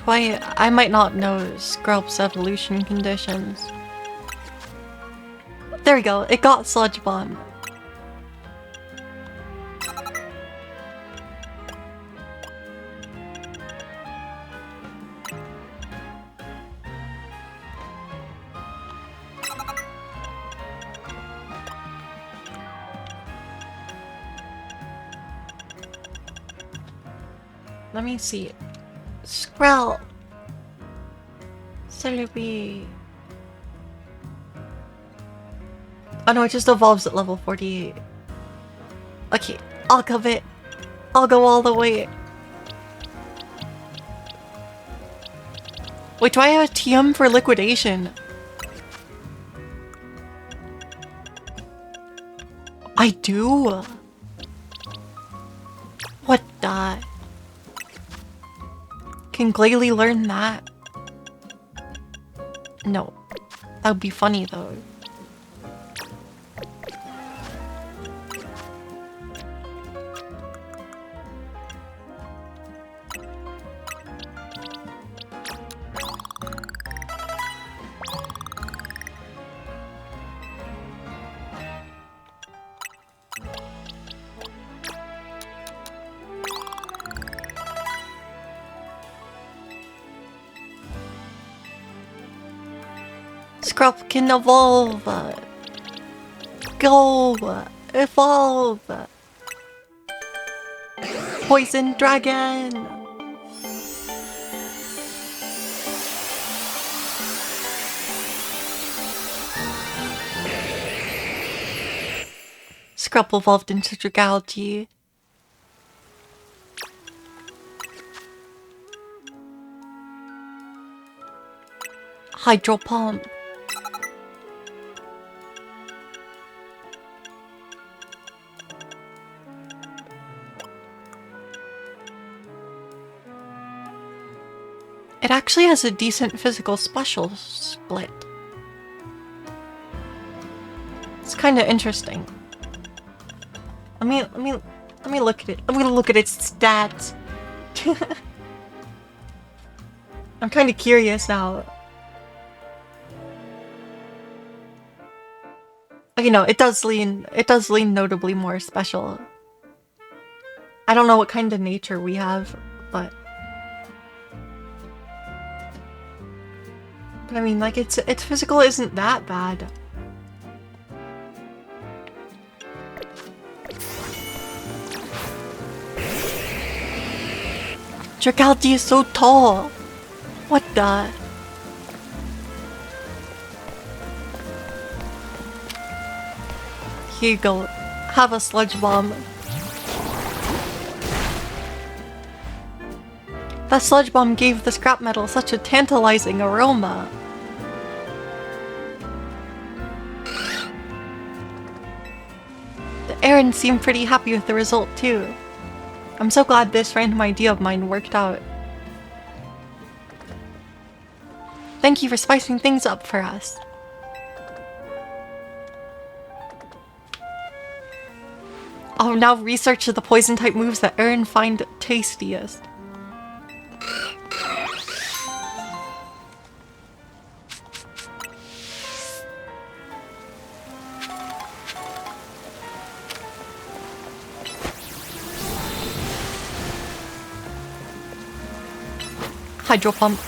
Speaker 1: I might not know Scrub's evolution conditions. There we go, it got Sludge Bomb. Let me see. Skrell. Celebi. Oh no, it just evolves at level 48. Okay, I'll commit. I'll go all the way. Wait, do I have a TM for liquidation? I do. What the? Can Glalie learn that? No. That would be funny though. Scrub can evolve. Go. Evolve. Poison Dragon. Scrub evolved into Dragality. Hydro Pump. It actually has a decent physical special split. It's kind of interesting. Let me look at it. I'm gonna look at its stats. I'm kind of curious now. Okay, no, it does lean notably more special. I don't know what kind of nature we have, but I mean, like, its physical isn't that bad. Dragality is so tall. What the? Here you go. Have a Sludge Bomb. That Sludge Bomb gave the scrap metal such a tantalizing aroma. Aaron seemed pretty happy with the result too. I'm so glad this random idea of mine worked out. Thank you for spicing things up for us. I'll now research the poison type moves that Aaron find tastiest. Hydro Pump.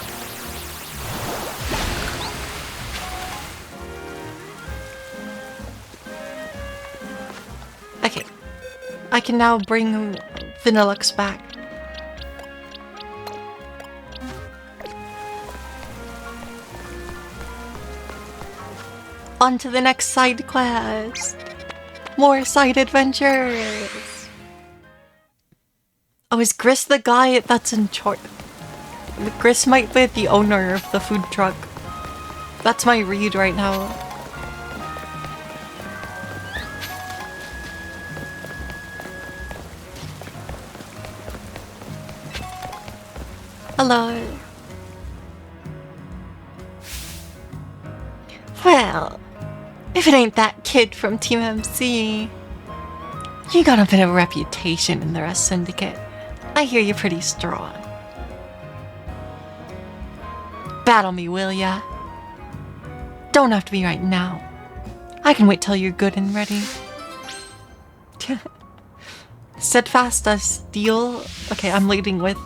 Speaker 1: Okay. I can now bring Vanillux back. On to the next side quest. More side adventures. Oh, is Gris the guy that's in charge? Gris might be the owner of the food truck. That's my read right now. Hello. Well, if it ain't that kid from Team MC. You got a bit of a reputation in the Rest Syndicate. I hear you're pretty strong. Battle me, will ya? Don't have to be right now. I can wait till you're good and ready. Steadfast as steel. Okay, I'm leading with...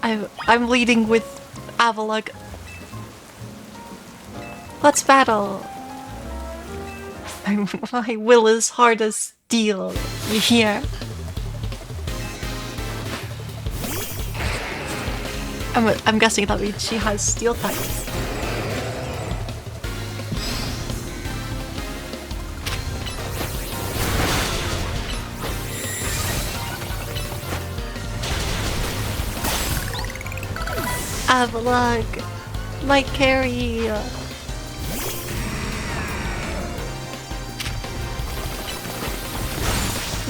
Speaker 1: I'm leading with Avalug. Let's battle. My will is hard as steel. You hear? I'm guessing that means she has steel types. Avalug, my carry.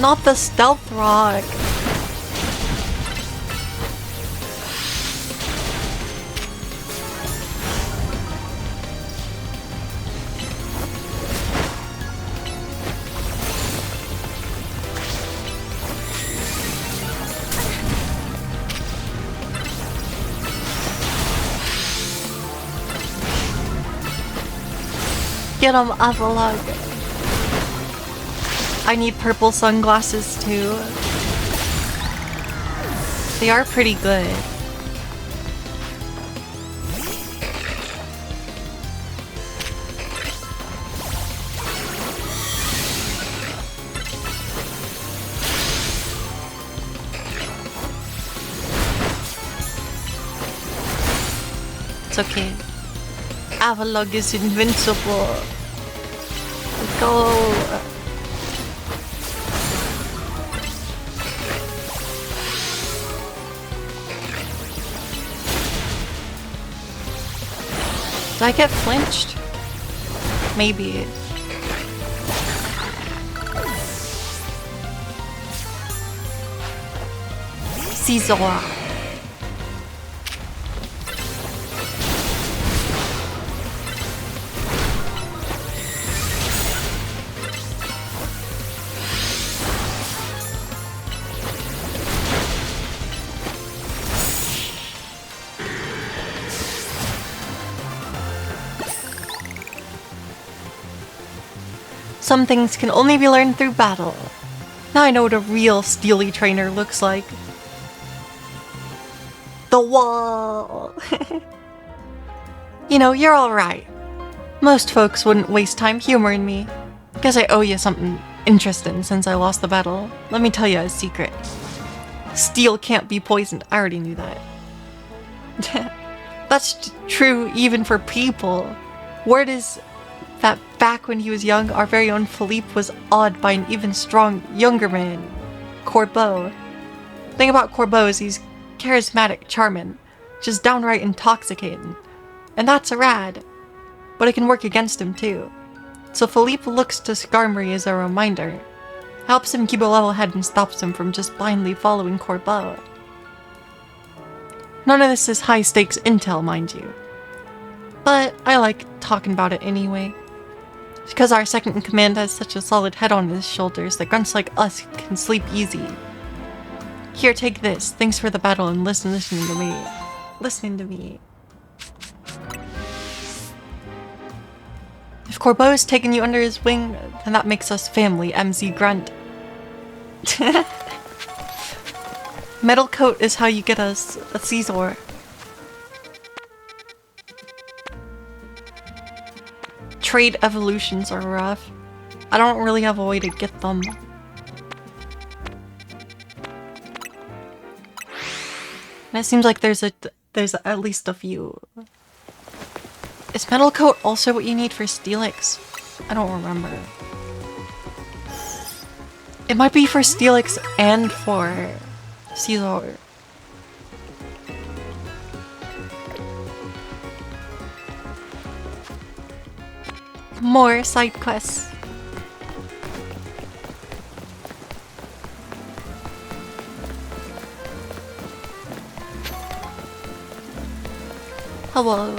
Speaker 1: Not the stealth rock. Get him, Avalug. I need purple sunglasses too. They are pretty good. It's okay. Avalug is invincible. Go. Did I get flinched? Maybe. Caesar. Some things can only be learned through battle. Now I know what a real steely trainer looks like. The wall! You know, you're alright. Most folks wouldn't waste time humoring me. Guess I owe you something interesting since I lost the battle. Let me tell you a secret. Steel can't be poisoned. I already knew that. That's true even for people. Word is that back when he was young, our very own Philippe was awed by an even strong younger man, Corbeau. The thing about Corbeau is he's charismatic, charming, just downright intoxicating. And that's a rad. But it can work against him too. So Philippe looks to Skarmory as a reminder. Helps him keep a level head and stops him from just blindly following Corbeau. None of this is high stakes intel, mind you. But I like talking about it anyway. Because our second in command has such a solid head on his shoulders that grunts like us can sleep easy. Here, take this. Thanks for the battle and listening to me. Listening to me. If Corbeau has taken you under his wing, then that makes us family, MZ Grunt. Metal coat is how you get a Caesar. Trade evolutions are rough. I don't really have a way to get them. And it seems like there's at least a few. Is metal coat also what you need for Steelix? I don't remember. It might be for Steelix and for Caesar. More side quests. Hello.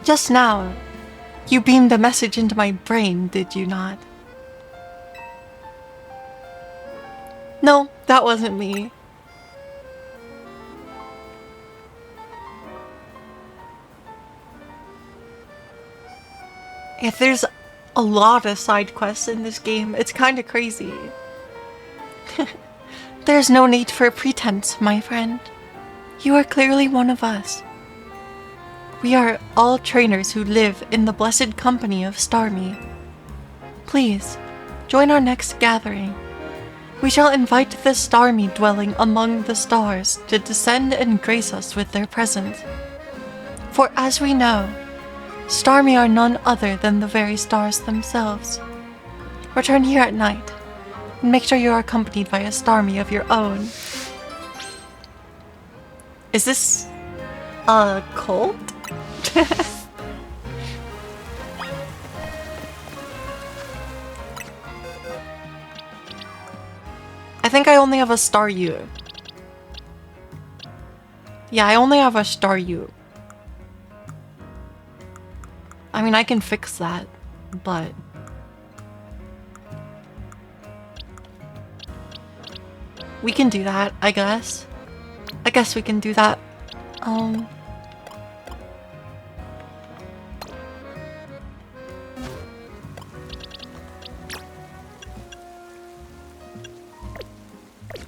Speaker 1: Just now, you beamed a message into my brain, did you not? No, that wasn't me. If there's a lot of side quests in this game, it's kind of crazy. There's no need for pretense, my friend. You are clearly one of us. We are all trainers who live in the blessed company of Starmie. Please, join our next gathering. We shall invite the Starmie dwelling among the stars to descend and grace us with their presence. For as we know, Starmie are none other than the very stars themselves. Return here at night, and make sure you are accompanied by a Starmie of your own. Is this a cult? I think I only have a star U. Yeah, I only have a star U. I mean, I can fix that, but... we can do that, I guess. I guess we can do that.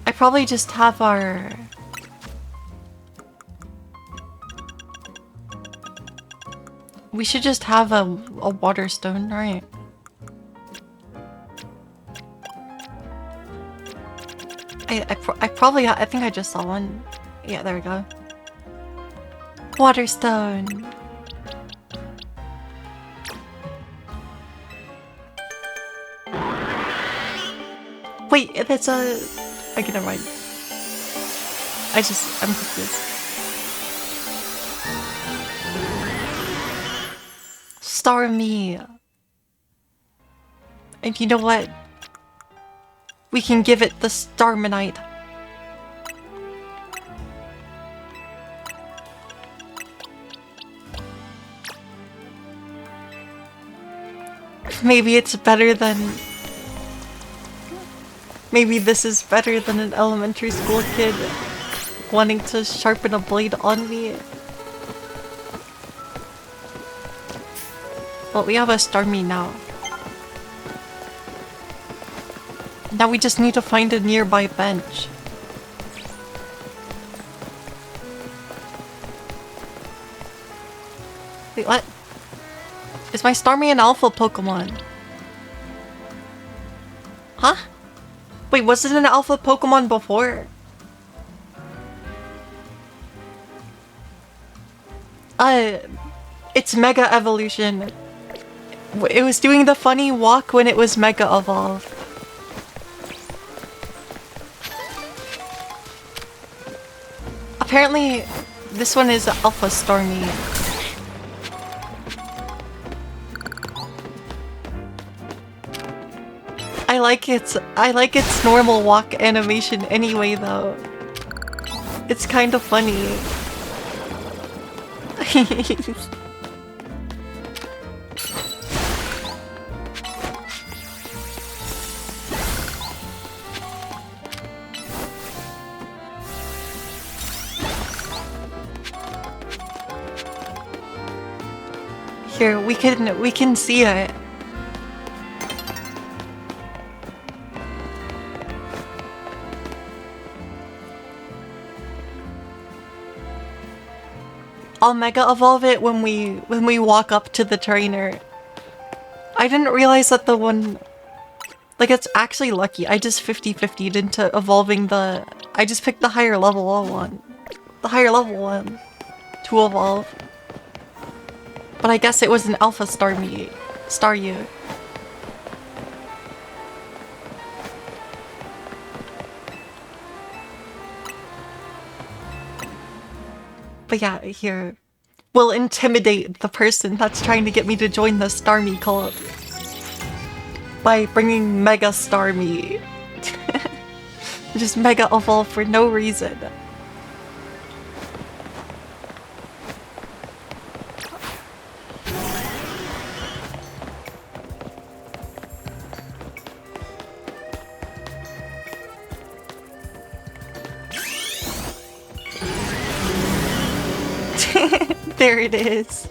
Speaker 1: I probably just have our... we should just have a water stone, right? I think I just saw one. Yeah, there we go. Water stone. Wait, that's a... okay, never mind. I'm confused. Starmie. And you know what? We can give it the Starmanite. Maybe it's better than... maybe this is better than an elementary school kid wanting to sharpen a blade on me. Well, we have a Starmie now. Now we just need to find a nearby bench. Wait, what? Is my Starmie an alpha Pokemon? Huh? Wait, was it an alpha Pokemon before? It's Mega Evolution. It was doing the funny walk when it was Mega Evolved. Apparently, this one is Alpha Starmie. I like its normal walk animation anyway, though. It's kind of funny. Here, we can see it. I'll Mega Evolve it when we walk up to the trainer. I didn't realize that the one... like, it's actually lucky. I just 50-50'd into evolving the... I just picked the higher level one. The higher level one to evolve. But I guess it was an Alpha Starmie. Staryu. But yeah, here. We'll intimidate the person that's trying to get me to join the Starmie cult. By bringing Mega Starmie. Just Mega Evolve for no reason. There it is.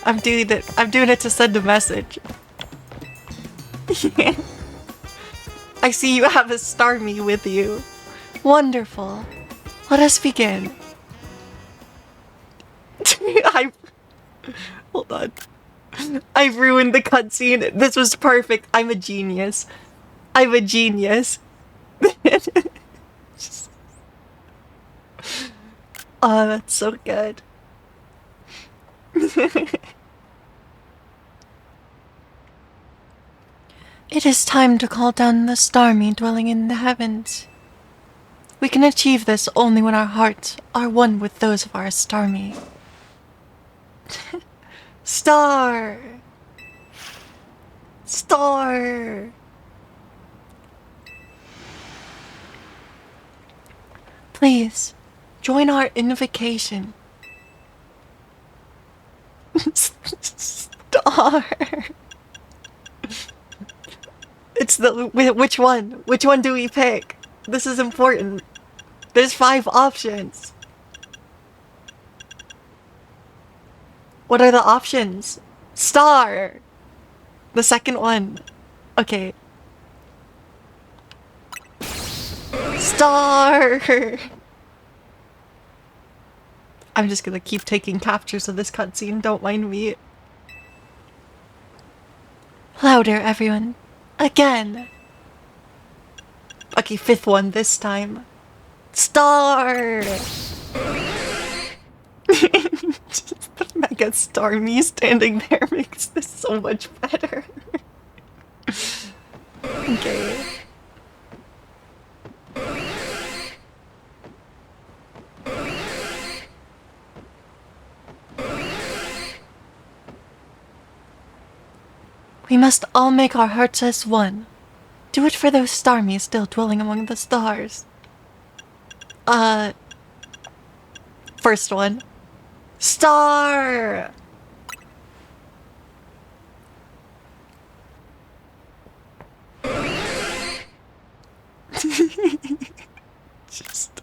Speaker 1: I'm doing it. I'm doing it to send a message. I see you have a Starmie with you. Wonderful. Let us begin. Hold on. I've ruined the cutscene. This was perfect. I'm a genius. I'm a genius. Oh, that's so good. It is time to call down the Starmie dwelling in the heavens. We can achieve this only when our hearts are one with those of our Starmie. Star! Star! Please, join our invocation. Star! It's the... Which one? Which one do we pick? This is important. There's 5 options. What are the options? Star! The second one. Okay. Star! I'm just gonna keep taking captures of this cutscene, don't mind me. Louder, everyone. Again! Okay, 5th one this time. Star! Just the mega Starmie standing there makes this so much better. Okay. We must all make our hearts as one. Do it for those Starmies still dwelling among the stars. First one. Star! Just...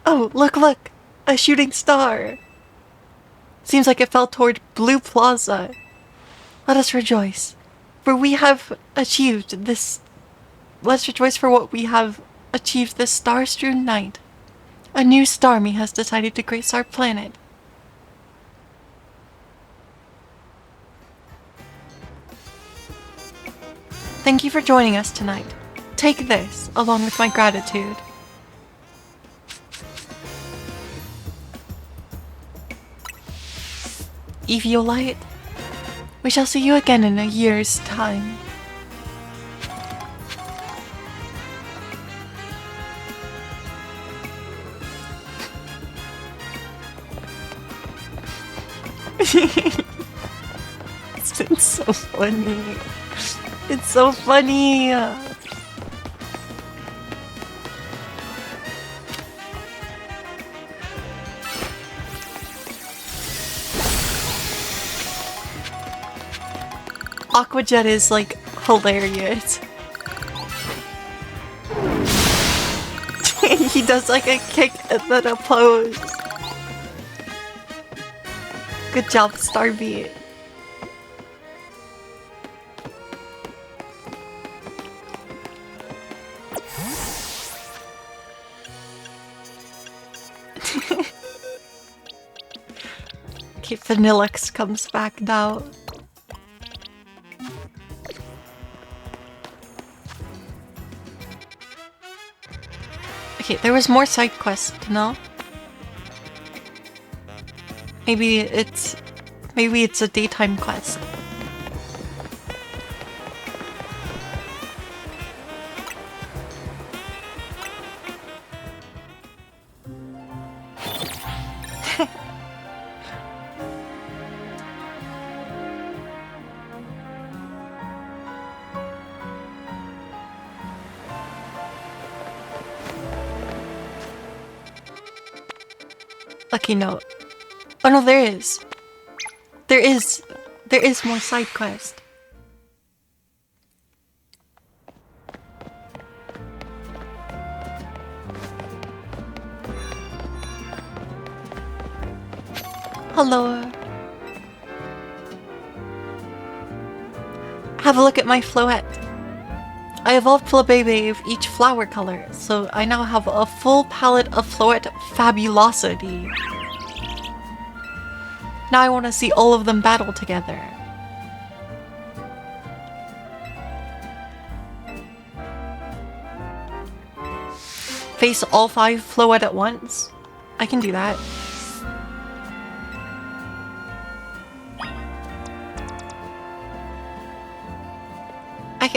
Speaker 1: Oh, look, look! A shooting star! Seems like it fell toward Blue Plaza. Let us rejoice, for we have achieved this... Let's rejoice for what we have achieved this star-strewn night. A new Starmie has decided to grace our planet. Thank you for joining us tonight. Take this, along with my gratitude. Eviolite, we shall see you again in a year's time. It's so funny. It's so funny. Aquajet is like hilarious. He does like a kick and then a pose. Good job, Starbeat. Okay, Vanillix comes back now. Okay, there was more side quests to know. Maybe it's a daytime quest. Lucky note. Oh no, there is. there is more side quest. Hello. Have a look at my floette. I evolved Flabebe of each flower color, so I now have a full palette of floette fabulosity. Now I want to see all of them battle together. Face all 5 floette at once? I can do that.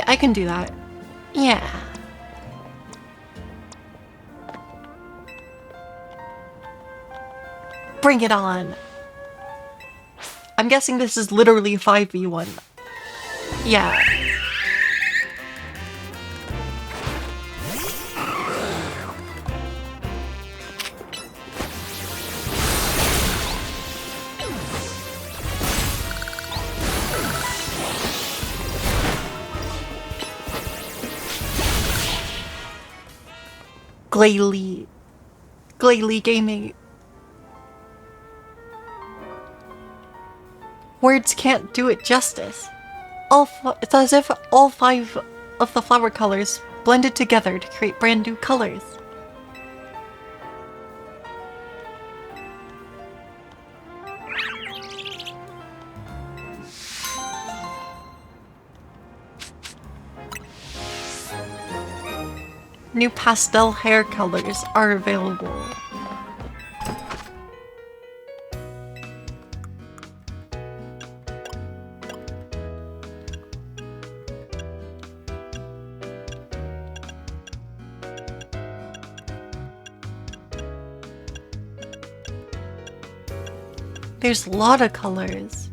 Speaker 1: I can do that. Yeah. Bring it on. I'm guessing this is literally 5v1. Yeah. Glalie Gaming. Words can't do it justice. It's as if all 5 of the flower colors blended together to create brand new colors. New pastel hair colors are available. There's a lot of colors.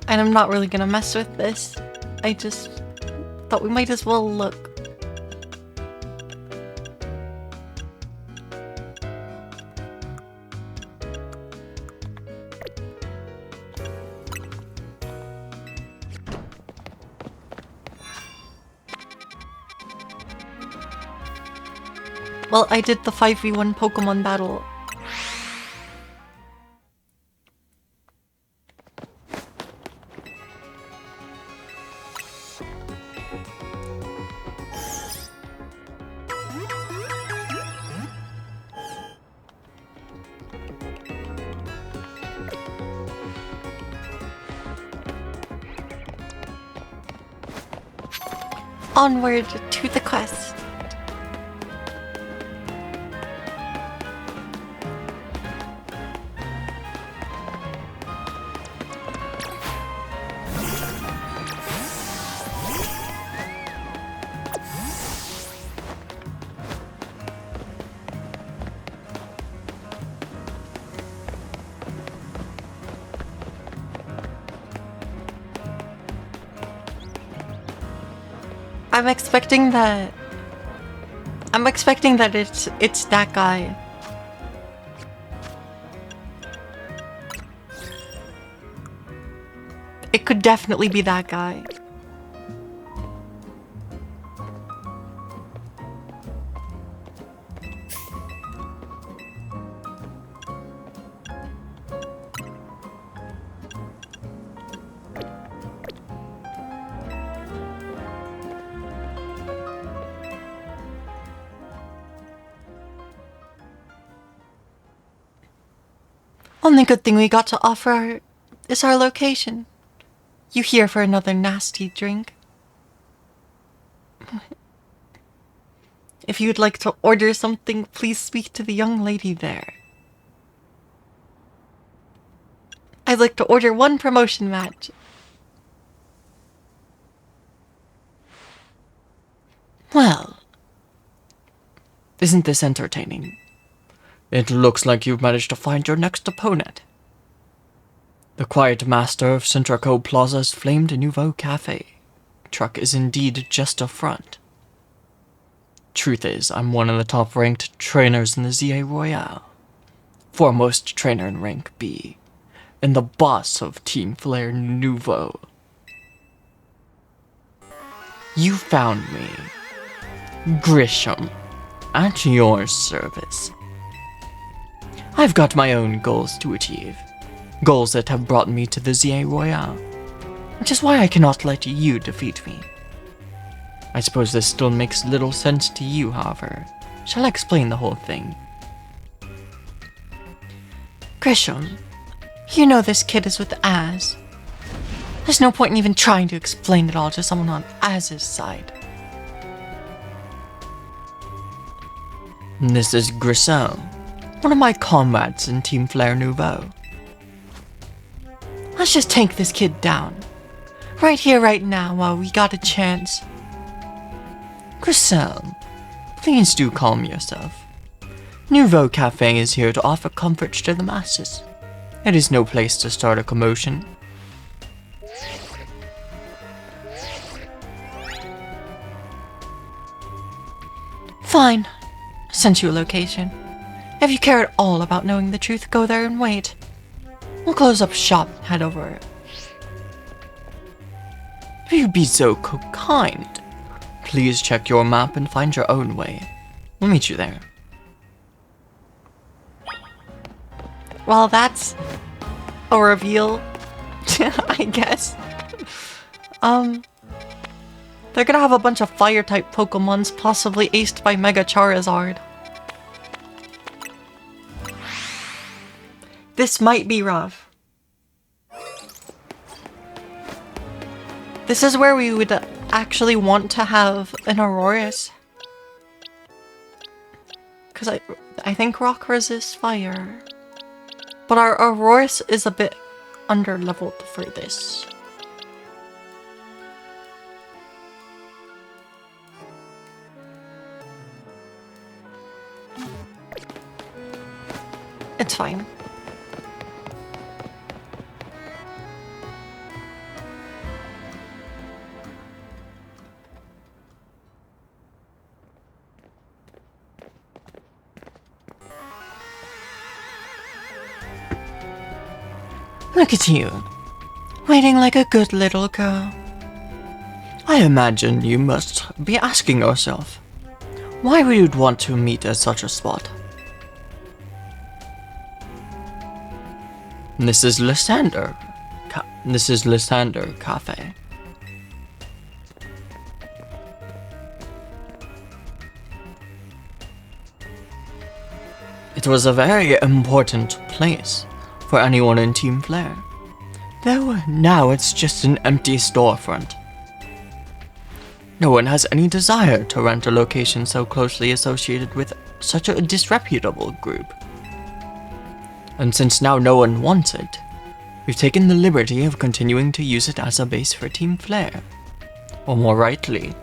Speaker 1: And I'm not really gonna mess with this. I just thought we might as well look. Well, I did the 5v1 Pokemon battle. Onward to the quest. I'm expecting that it's that guy. It could definitely be that guy. Only good thing we got to offer is our location. You here for another nasty drink? If you'd like to order something, please speak to the young lady there. I'd like to order 1 promotion match.
Speaker 2: Well, isn't this entertaining? It looks like you've managed to find your next opponent. The quiet master of Centraco Plaza's Flame de Nouveau Cafe truck is indeed just a front. Truth is, I'm one of the top-ranked trainers in the ZA Royale. Foremost trainer in rank B, and the boss of Team Flare Nouveau. You found me, Grisham, at your service. I've got my own goals to achieve, goals that have brought me to the ZA Royale, which is why I cannot let you defeat me. I suppose this still makes little sense to you, however. Shall I explain the whole thing?
Speaker 1: Grisham, you know this kid is with Az. There's no point in even trying to explain it all to someone on Az's side.
Speaker 2: This is Grisel, one of my comrades in Team Flare Nouveau.
Speaker 1: Let's just take this kid down. Right here, right now, while we got a chance.
Speaker 2: Grisel, please do calm yourself. Nouveau Cafe is here to offer comfort to the masses. It is no place to start a commotion.
Speaker 1: Fine. Sent you a location. If you care at all about knowing the truth, go there and wait. We'll close up shop and head over.
Speaker 2: If you'd be so kind, please check your map and find your own way. We'll meet you there.
Speaker 1: Well, that's a reveal, I guess. They're gonna have a bunch of fire-type Pokemons, possibly aced by Mega Charizard. This might be rough. This is where we would actually want to have an Aurorus. Because I think Rock resists fire. But our Aurorus is a bit under-leveled for this. It's fine.
Speaker 2: Look at you, waiting like a good little girl. I imagine you must be asking yourself, why we would want to meet at such a spot. This is Lysander Cafe. It was a very important place for anyone in Team Flare, though now it's just an empty storefront. No one has any desire to rent a location so closely associated with such a disreputable group. And since now no one wants it, we've taken the liberty of continuing to use it as a base for Team Flare. Or more rightly,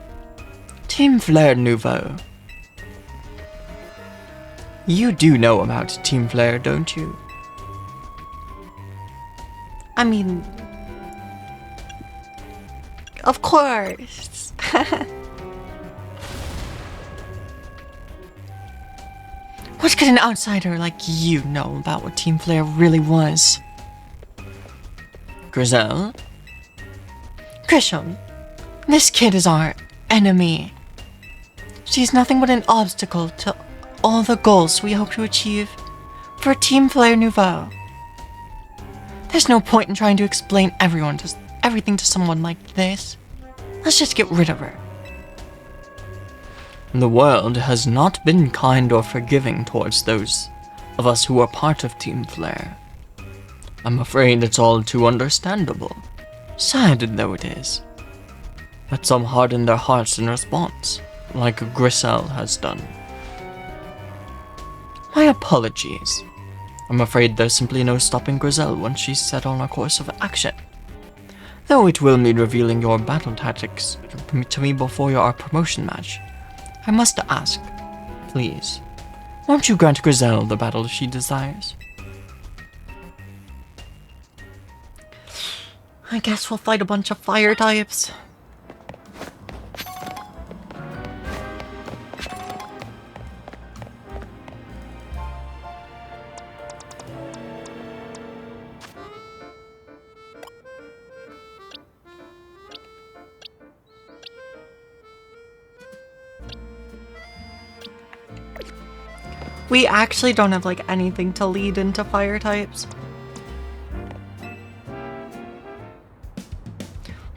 Speaker 2: Team Flare Nouveau. You do know about Team Flare, don't you?
Speaker 1: I mean... Of course! What could an outsider like you know about what Team Flare really was?
Speaker 2: Grisel?
Speaker 1: Grisham, this kid is our enemy. She's nothing but an obstacle to all the goals we hope to achieve for Team Flare Nouveau. There's no point in trying to explain everything to someone like this. Let's just get rid of her.
Speaker 2: The world has not been kind or forgiving towards those of us who are part of Team Flare. I'm afraid it's all too understandable, sad though it is, that some harden their hearts in response, like Grisel has done. My apologies. I'm afraid there's simply no stopping Grisel once she's set on a course of action. Though it will mean revealing your battle tactics to me before our promotion match, I must ask, please, won't you grant Grisel the battle she desires?
Speaker 1: I guess we'll fight a bunch of fire types. We actually don't have like anything to lead into fire types.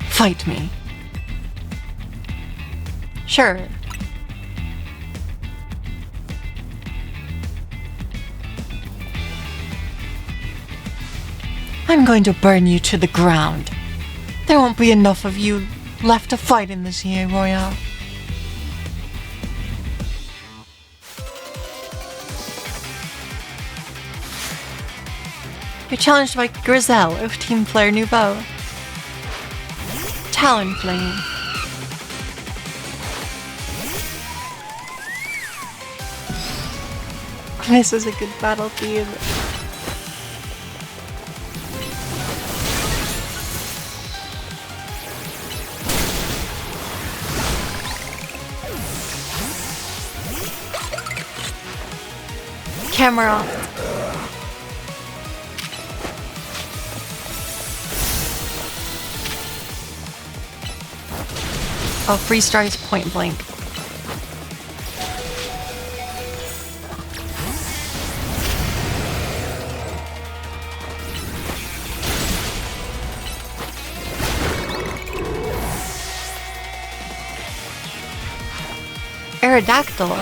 Speaker 1: Fight me. Sure. I'm going to burn you to the ground. There won't be enough of you left to fight in this year, Royale. You're challenged by Grizel of Team Flare Nouveau. Talonflame. This is a good battle theme. Camera. Oh, free strikes point blank. Aerodactyl?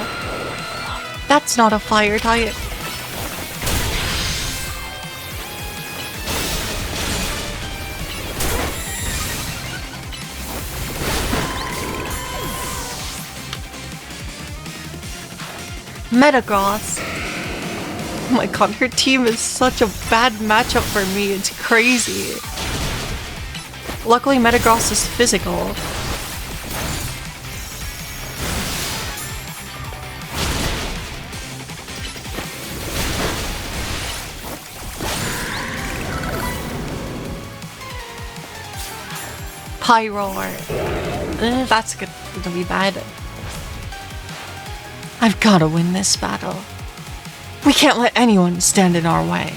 Speaker 1: That's not a fire type. Metagross. Oh my god, her team is such a bad matchup for me. It's crazy. Luckily, Metagross is physical. Pyroar. That's gonna be bad. I've gotta win this battle. We can't let anyone stand in our way.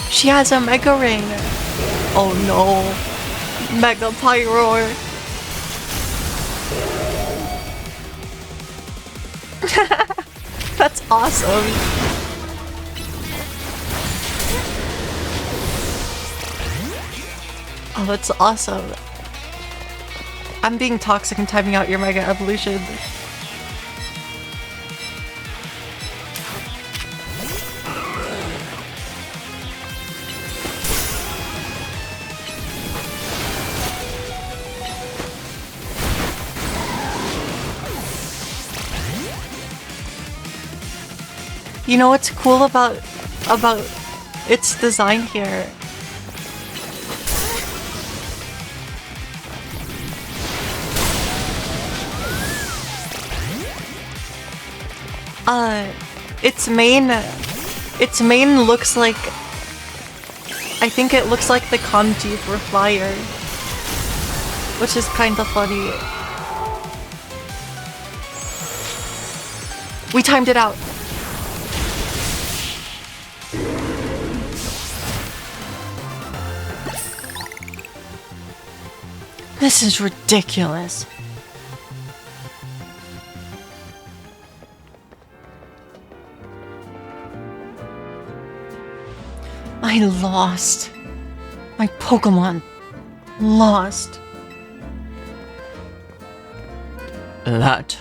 Speaker 1: She has a Mega Ring. Oh no. Mega Pyroar. That's awesome. Oh, that's awesome. I'm being toxic and timing out your Mega Evolution. You know what's cool about its design here? Its main looks like, I think it looks like the kanji for fire, which is kind of funny. We timed it out. This is ridiculous. I lost. My Pokemon lost.
Speaker 2: That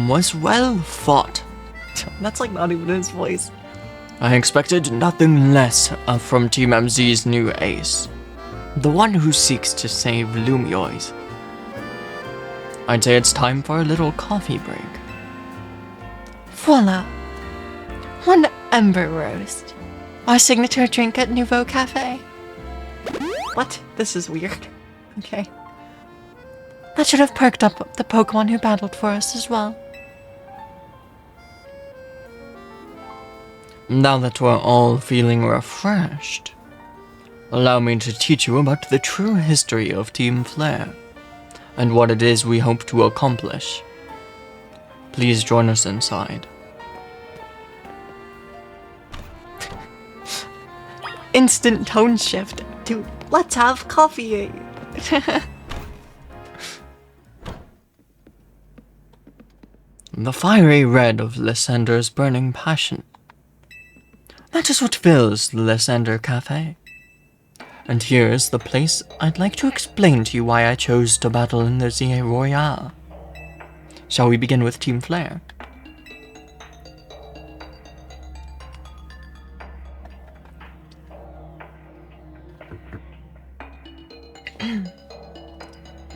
Speaker 2: was well fought.
Speaker 1: That's like not even his voice.
Speaker 2: I expected nothing less from Team MZ's new ace. The one who seeks to save Lumiois. I'd say it's time for a little coffee break.
Speaker 1: Voila. One Ember Roast. Our signature drink at Nouveau Cafe. What? This is weird. Okay. That should have perked up the Pokemon who battled for us as well.
Speaker 2: Now that we're all feeling refreshed, allow me to teach you about the true history of Team Flare and what it is we hope to accomplish. Please join us inside.
Speaker 1: Instant tone shift. Dude, let's have coffee.
Speaker 2: The fiery red of Lysander's burning passion. That is what fills the Lysander Cafe. And here's the place I'd like to explain to you why I chose to battle in the ZA Royale. Shall we begin with Team Flare?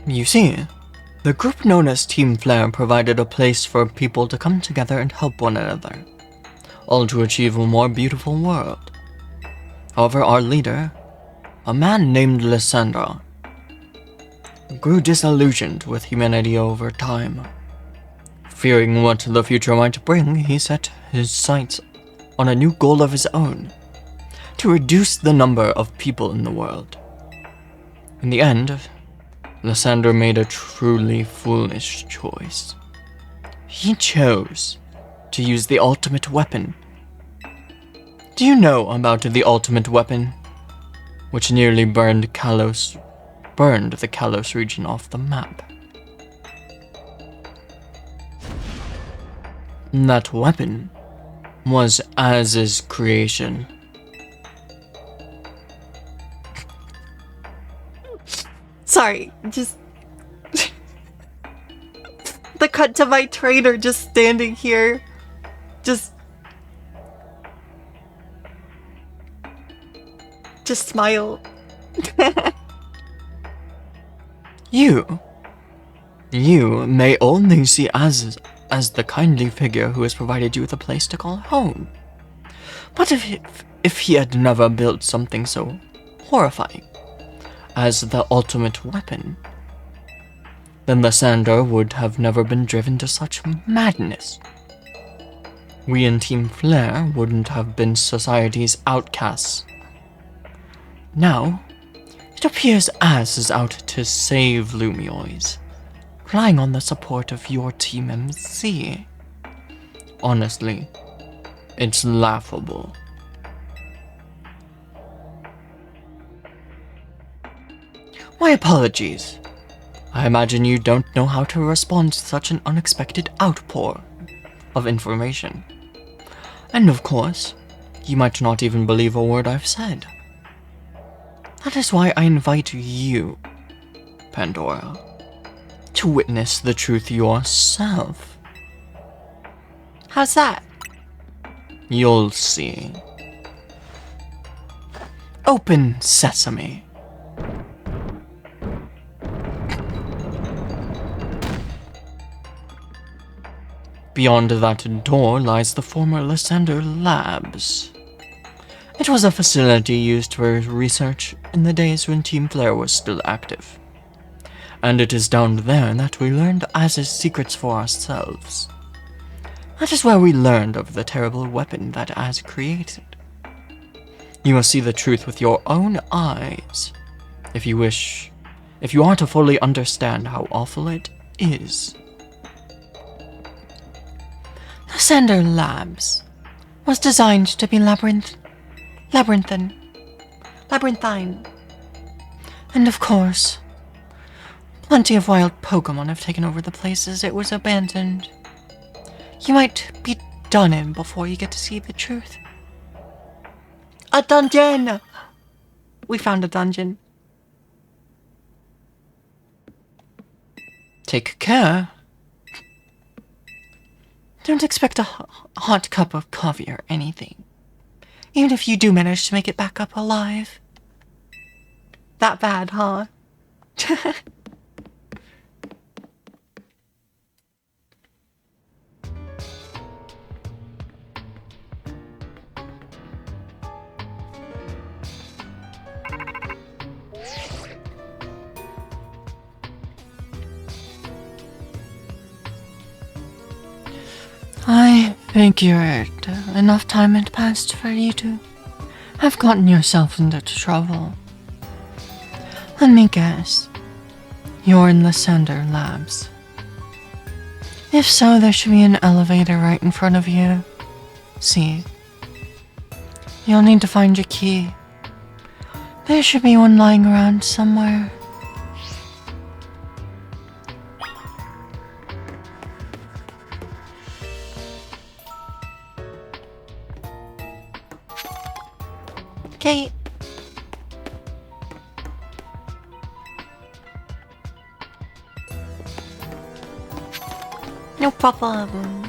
Speaker 2: You see, the group known as Team Flare provided a place for people to come together and help one another, all to achieve a more beautiful world. However, our leader, a man named Lysander, grew disillusioned with humanity over time. Fearing what the future might bring, he set his sights on a new goal of his own, to reduce the number of people in the world. In the end, Lysander made a truly foolish choice. He chose to use the ultimate weapon. Do you know about the ultimate weapon, which nearly burned the Kalos region off the map? That weapon was Az's creation.
Speaker 1: Sorry, just... the cut to my trainer just standing here. Just smile.
Speaker 2: You may only see Az as the kindly figure who has provided you with a place to call home. But if he had never built something so horrifying as the ultimate weapon, then Lysander would have never been driven to such madness. We in Team Flare wouldn't have been society's outcasts. Now, it appears Az is out to save Lumioids, relying on the support of your Team MC. Honestly, it's laughable. My apologies. I imagine you don't know how to respond to such an unexpected outpour of information. And of course, you might not even believe a word I've said. That is why I invite you, Pandora, to witness the truth yourself.
Speaker 1: How's that?
Speaker 2: You'll see. Open sesame. Beyond that door lies the former Lysander Labs. It was a facility used for research in the days when Team Flare was still active. And it is down there that we learned Az's secrets for ourselves. That is where we learned of the terrible weapon that Az created. You must see the truth with your own eyes, if you are to fully understand how awful it is.
Speaker 1: Lysander Labs was designed to be labyrinthine. And of course, plenty of wild Pokemon have taken over the places it was abandoned. You might be done in before you get to see the truth. A dungeon! We found a dungeon.
Speaker 2: Take care.
Speaker 1: Don't expect a hot cup of coffee or anything. Even if you do manage to make it back up alive. That bad, huh?
Speaker 2: I figured enough time had passed for you to have gotten yourself into trouble. Let me guess. You're in the Sander Labs. If so, there should be an elevator right in front of you. See? You'll need to find your key. There should be one lying around somewhere.
Speaker 1: Okay. No problem.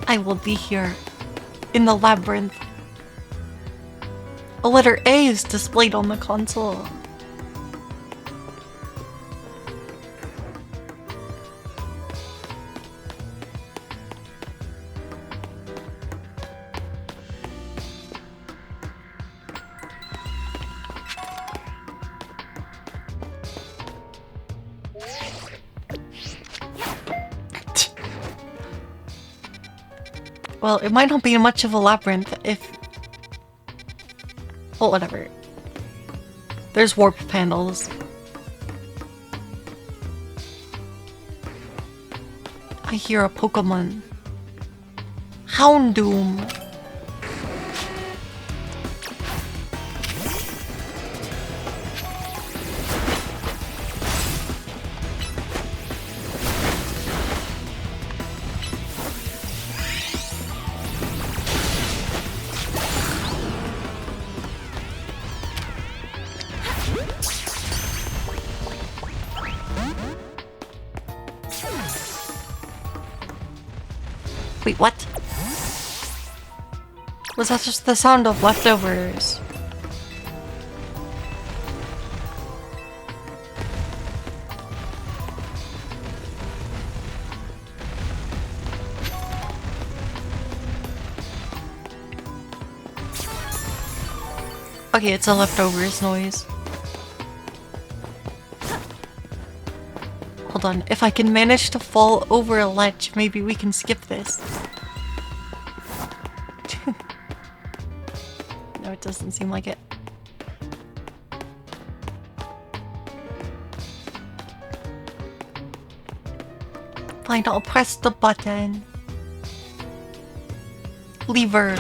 Speaker 1: I will be here in the labyrinth. A letter A is displayed on the console. Well, it might not be much of a labyrinth if... Well, whatever. There's warp panels. I hear a Pokemon. Houndoom. Wait, what? Was that just the sound of leftovers? Okay, it's a leftovers noise. Hold on, if I can manage to fall over a ledge, maybe we can skip this. No, it doesn't seem like it. Fine, I'll press the button. Lever.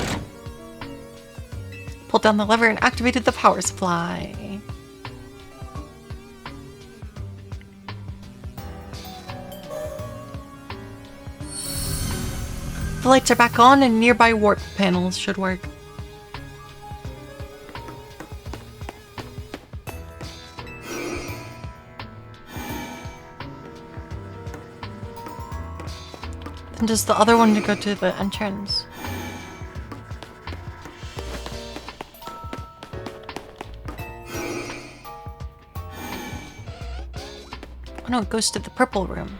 Speaker 1: Pulled down the lever and activated the power supply. The lights are back on and nearby warp panels should work. Then does the other one to go to the entrance? Oh no, it goes to the purple room.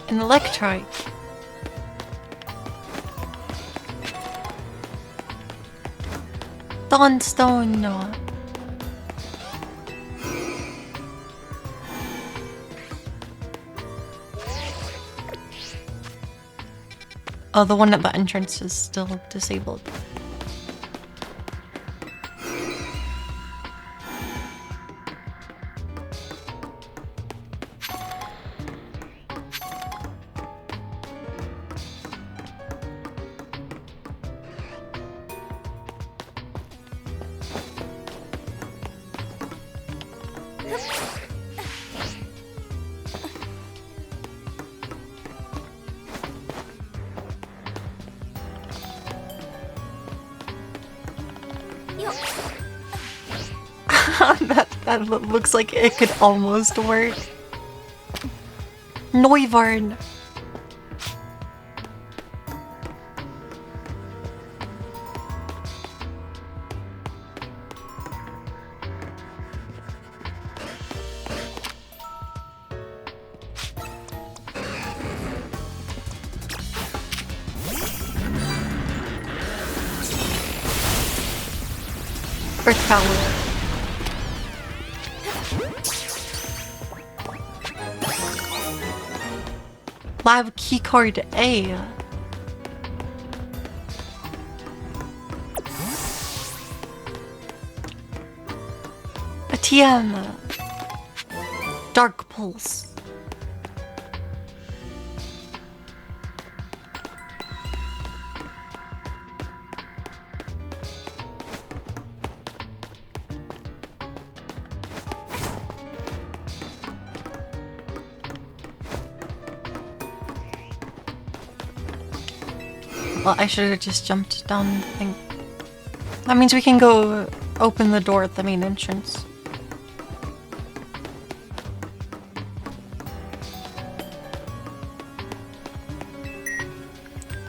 Speaker 1: An electrite. Dawnstone. No. Oh, the one at the entrance is still disabled. that looks like it could almost work. Neuvarn. Earth power. Lab keycard A. A TM. Dark Pulse. Well, I should have just jumped down the thing. That means we can go open the door at the main entrance.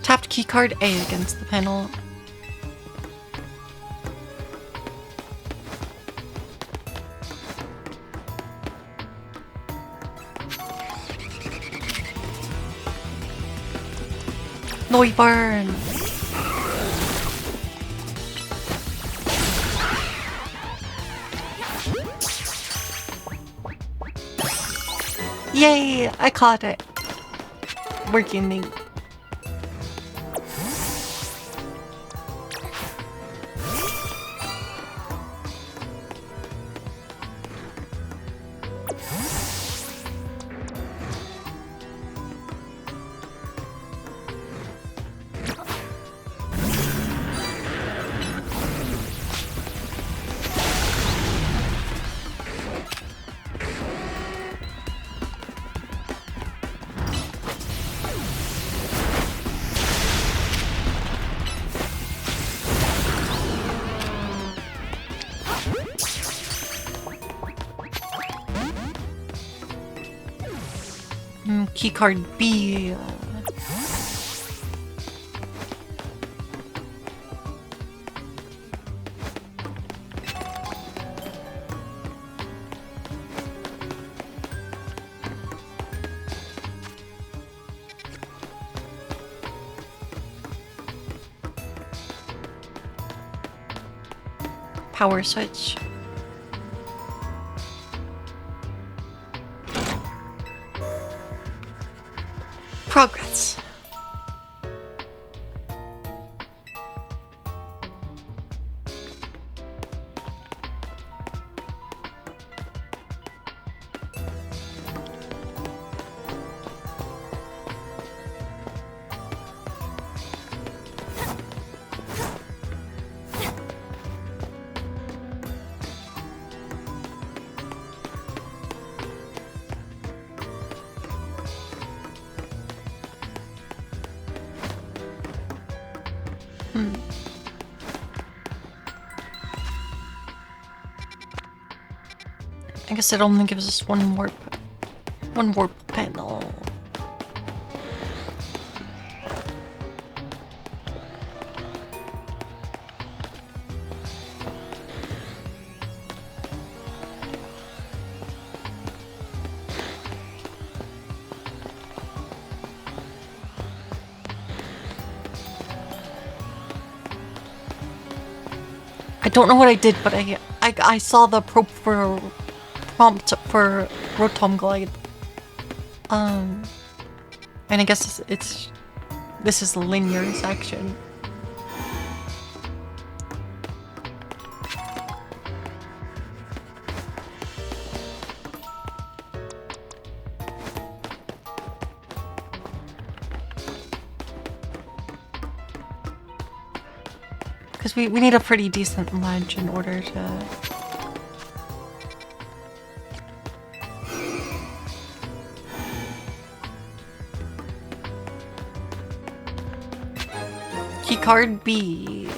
Speaker 1: Tapped keycard A against the panel. Noi burn. Yay! I caught it. Working neat. Keycard B. Power switch. Progress. I guess it only gives us one warp panel. I don't know what I did, but I saw the prompt for Rotom Glide. And I guess this is the linear section. Because we need a pretty decent ledge in order to... Keycard B.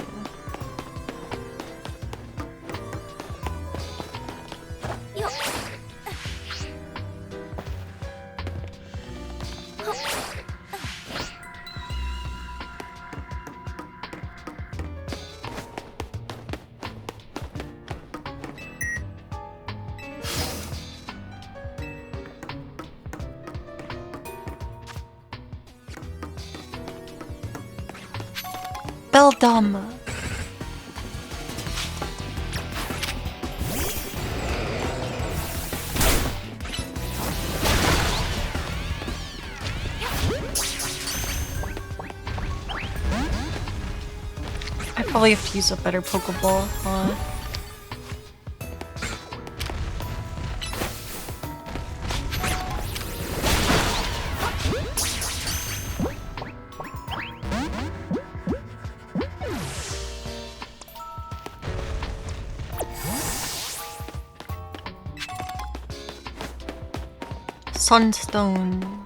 Speaker 1: Beldum. Probably have to use a better Pokeball, huh? Sunstone.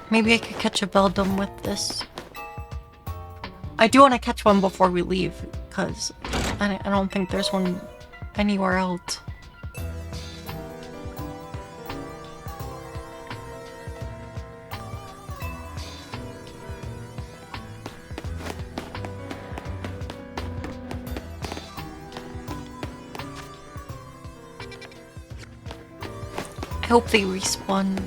Speaker 1: Maybe I could catch a Beldum with this. I do want to catch one before we leave, because I don't think there's one anywhere else. I hope they respawn.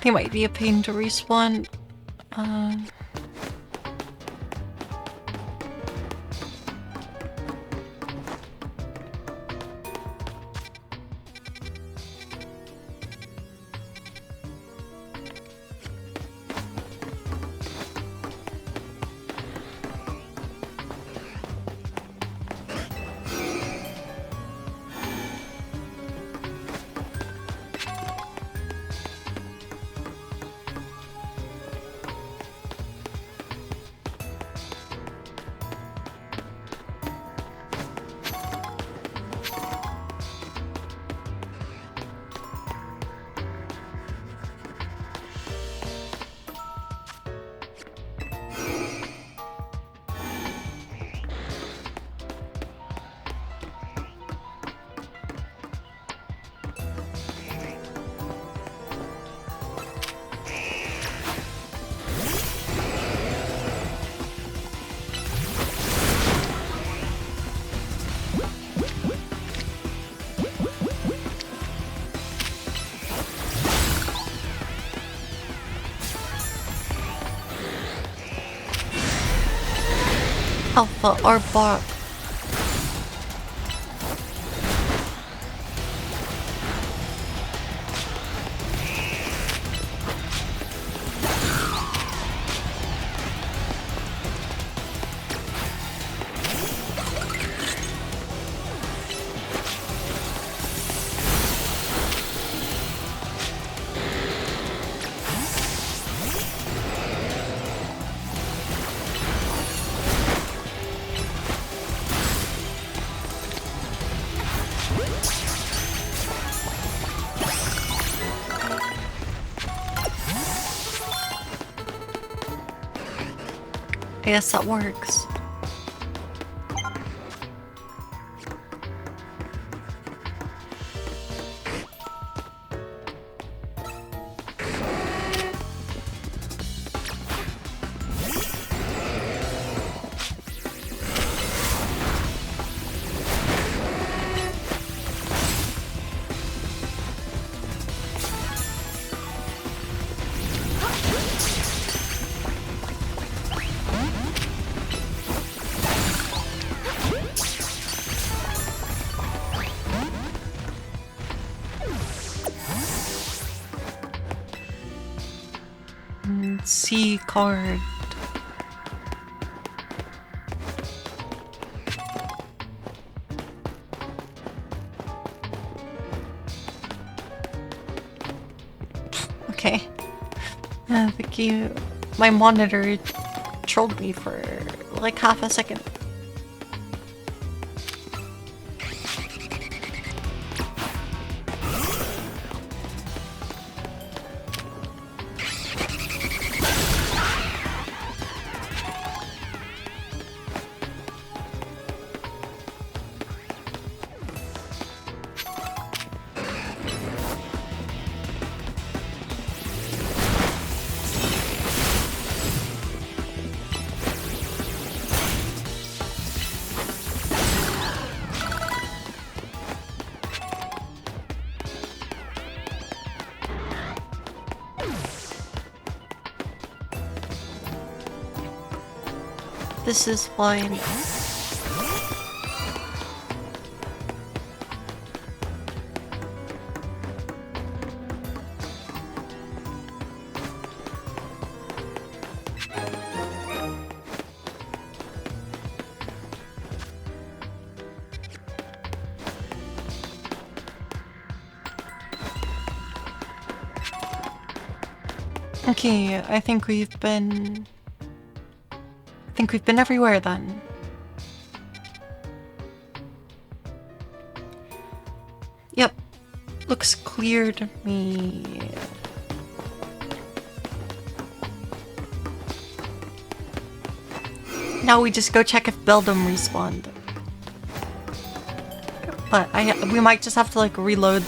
Speaker 1: They might be a pain to respawn. Alpha or bot. I guess that works. C card. Okay. I think my monitor trolled me for like half a second. This is fine. Okay, I think we've been everywhere then. Yep. Looks clear to me. Now we just go check if Beldum respawned. But we might just have to like reload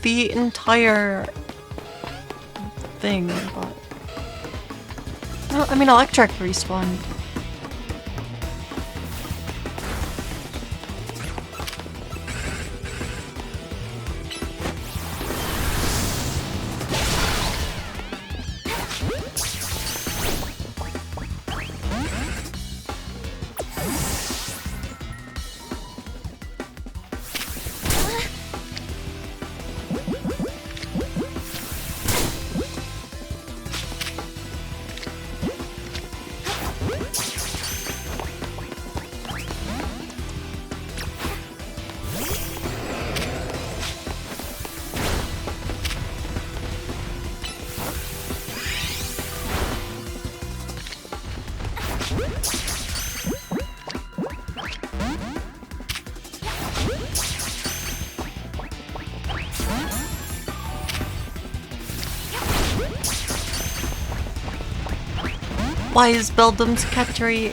Speaker 1: the entire thing, but well, I mean Electric respawned. Why is Beldum's catchery?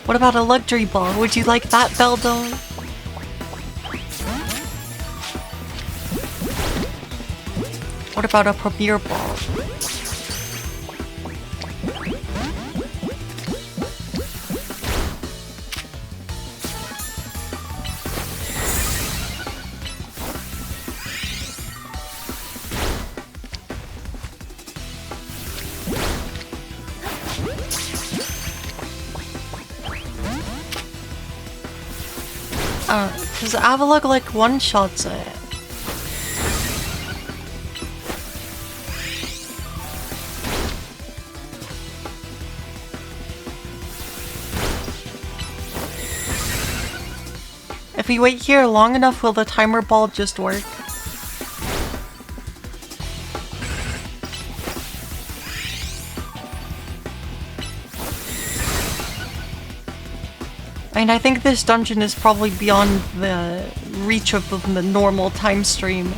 Speaker 1: What about a luxury ball? Would you like that, Beldum? What about a premier ball? Because Avalok like one-shots it. If we wait here long enough, will the timer ball just work? I mean, I think this dungeon is probably beyond the reach of the normal time stream.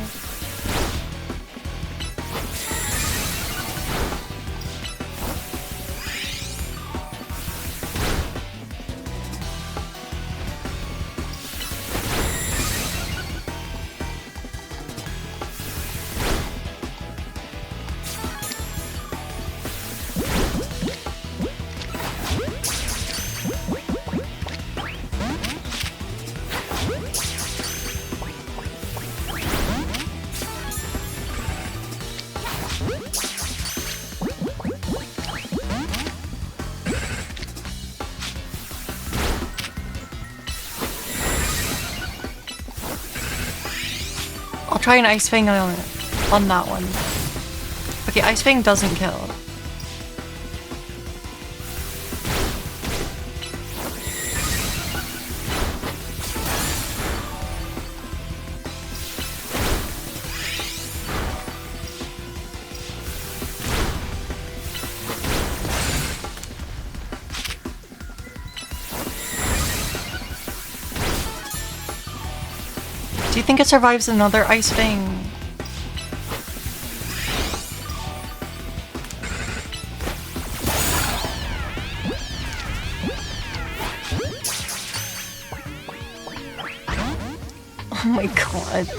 Speaker 1: I'll try an Ice Fang on that one. Okay, Ice Fang doesn't kill. Do you think it survives another Ice Fang? Oh my god.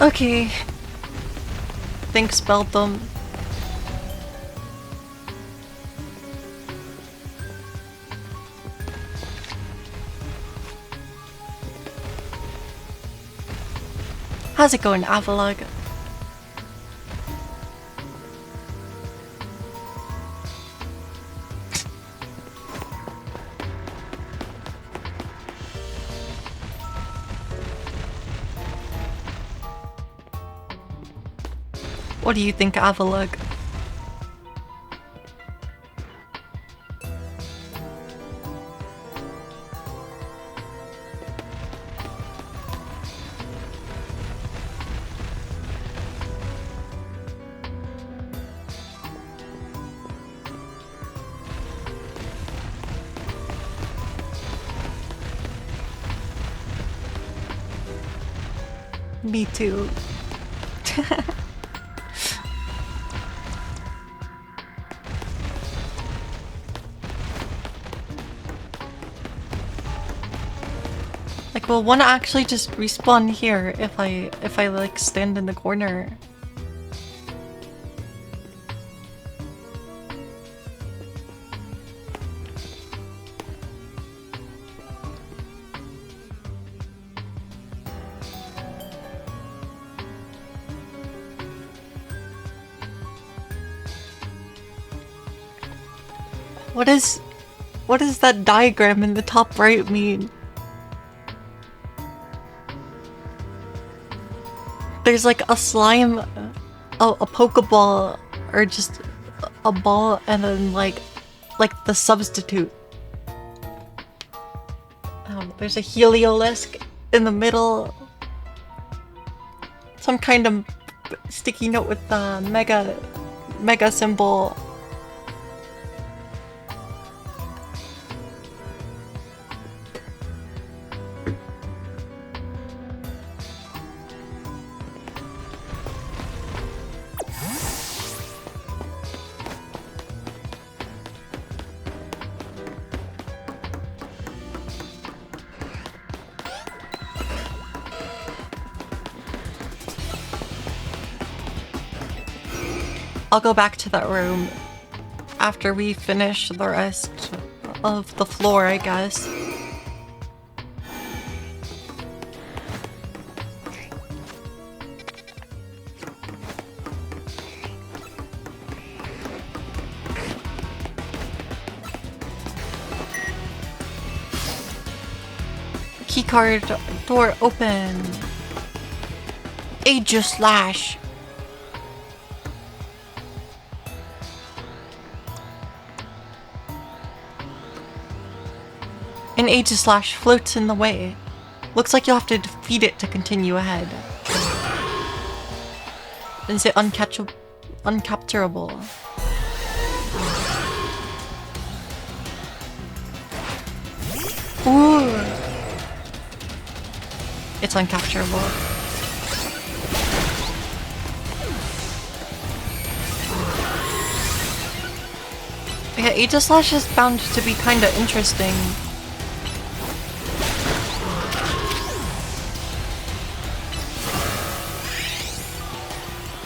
Speaker 1: Okay. Thanks, Beltham. How's it going, Avalog? What do you think, Avalog? Me too. Like, will one actually just respawn here if I like stand in the corner? What does that diagram in the top right mean? There's like a slime, a Pokeball, or just a ball, and then like the substitute. There's a Heliolisk in the middle. Some kind of sticky note with the mega symbol. I'll go back to that room after we finish the rest of the floor, I guess. Keycard door open. Aegis Slash. An Aegis Slash floats in the way. Looks like you'll have to defeat it to continue ahead. Is it uncapturable? Ooh. It's uncapturable. Yeah, Aegis Slash is bound to be kinda interesting.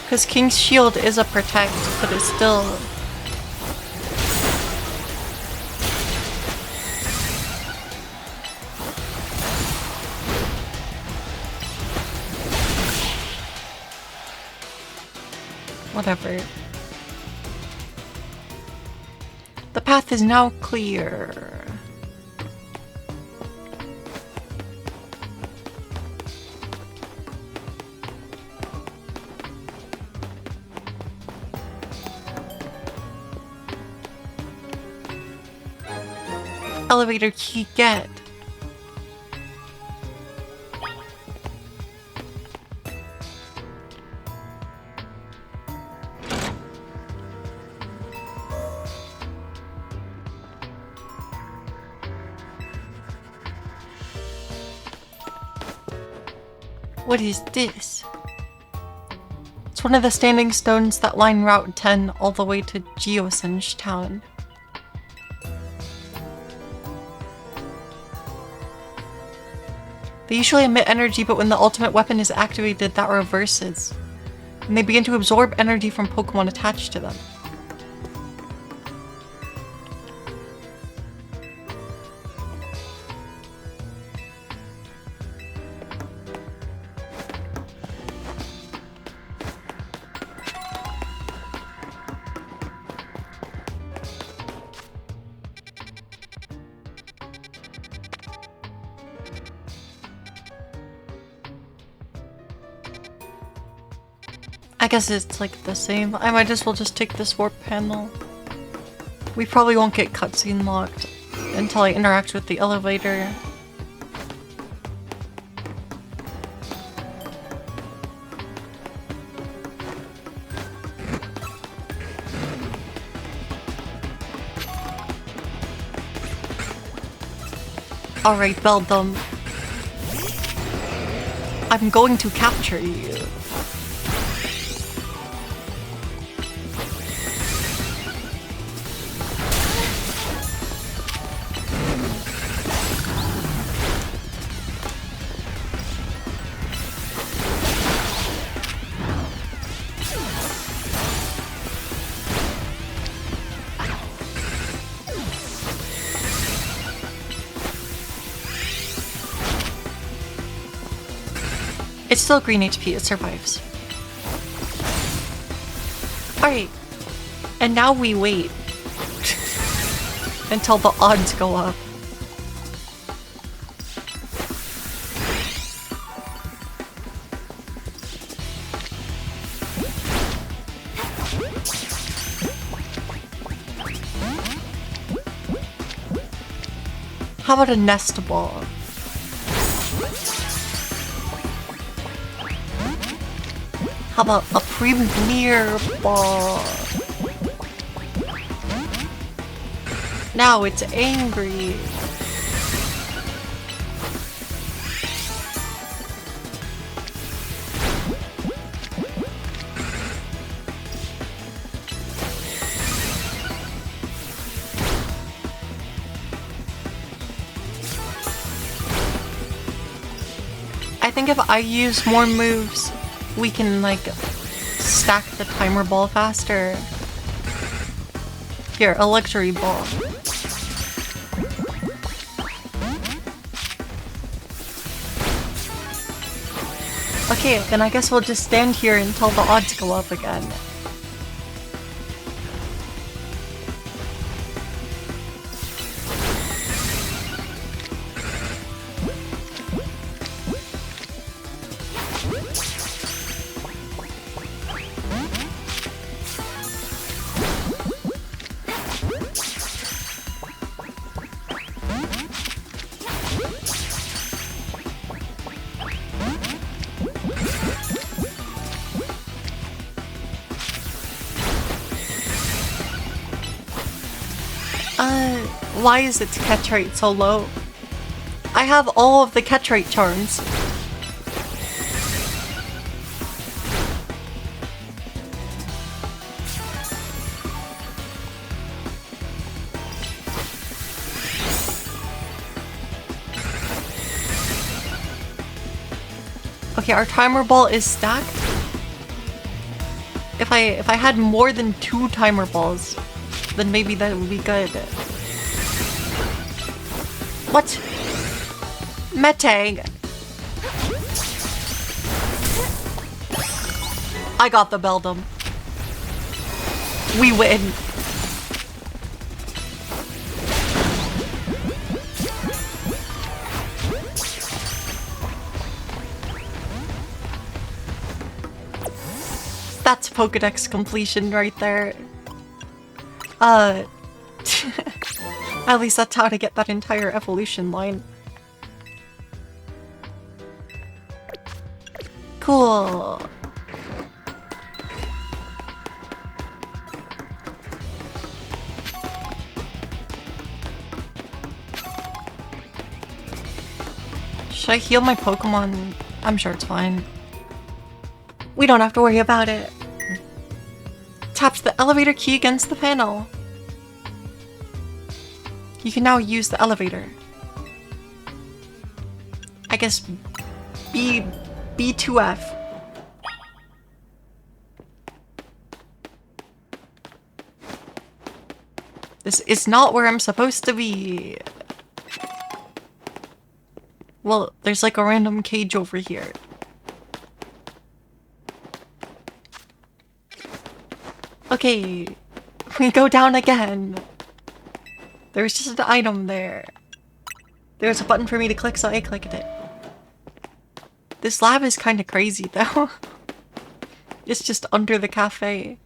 Speaker 1: Because King's Shield is a protect, but it's still... whatever. The path is now clear. elevator key get? What is this? It's one of the standing stones that line Route 10 all the way to Geosinge Town. They usually emit energy, but when the ultimate weapon is activated, that reverses. And they begin to absorb energy from Pokemon attached to them. I guess it's like the same. I might as well just take this warp panel. We probably won't get cutscene locked until I interact with the elevator. Alright, Beldum. I'm going to capture you. It's still green HP, it survives. Alright. And now we wait. Until the odds go up. How about a nest ball? How about a premier ball? Now it's angry. I think if I use more moves, we can like stack the timer ball faster. Here, a luxury ball. Okay, then I guess we'll just stand here until the odds go up again. Why is its catch rate so low? I have all of the catch rate charms. Okay, our timer ball is stacked. If I had more than 2 timer balls, then maybe that would be good. What? Metang. I got the Beldum. We win. That's Pokedex completion right there. At least that's how to get that entire evolution line. Cool. Should I heal my Pokemon? I'm sure it's fine. We don't have to worry about it. Tapped the elevator key against the panel. You can now use the elevator. I guess B2F. This is not where I'm supposed to be. Well, there's like a random cage over here. Okay, we go down again. There's just an item there. There's a button for me to click, so I clicked it. This lab is kind of crazy, though. It's just under the cafe.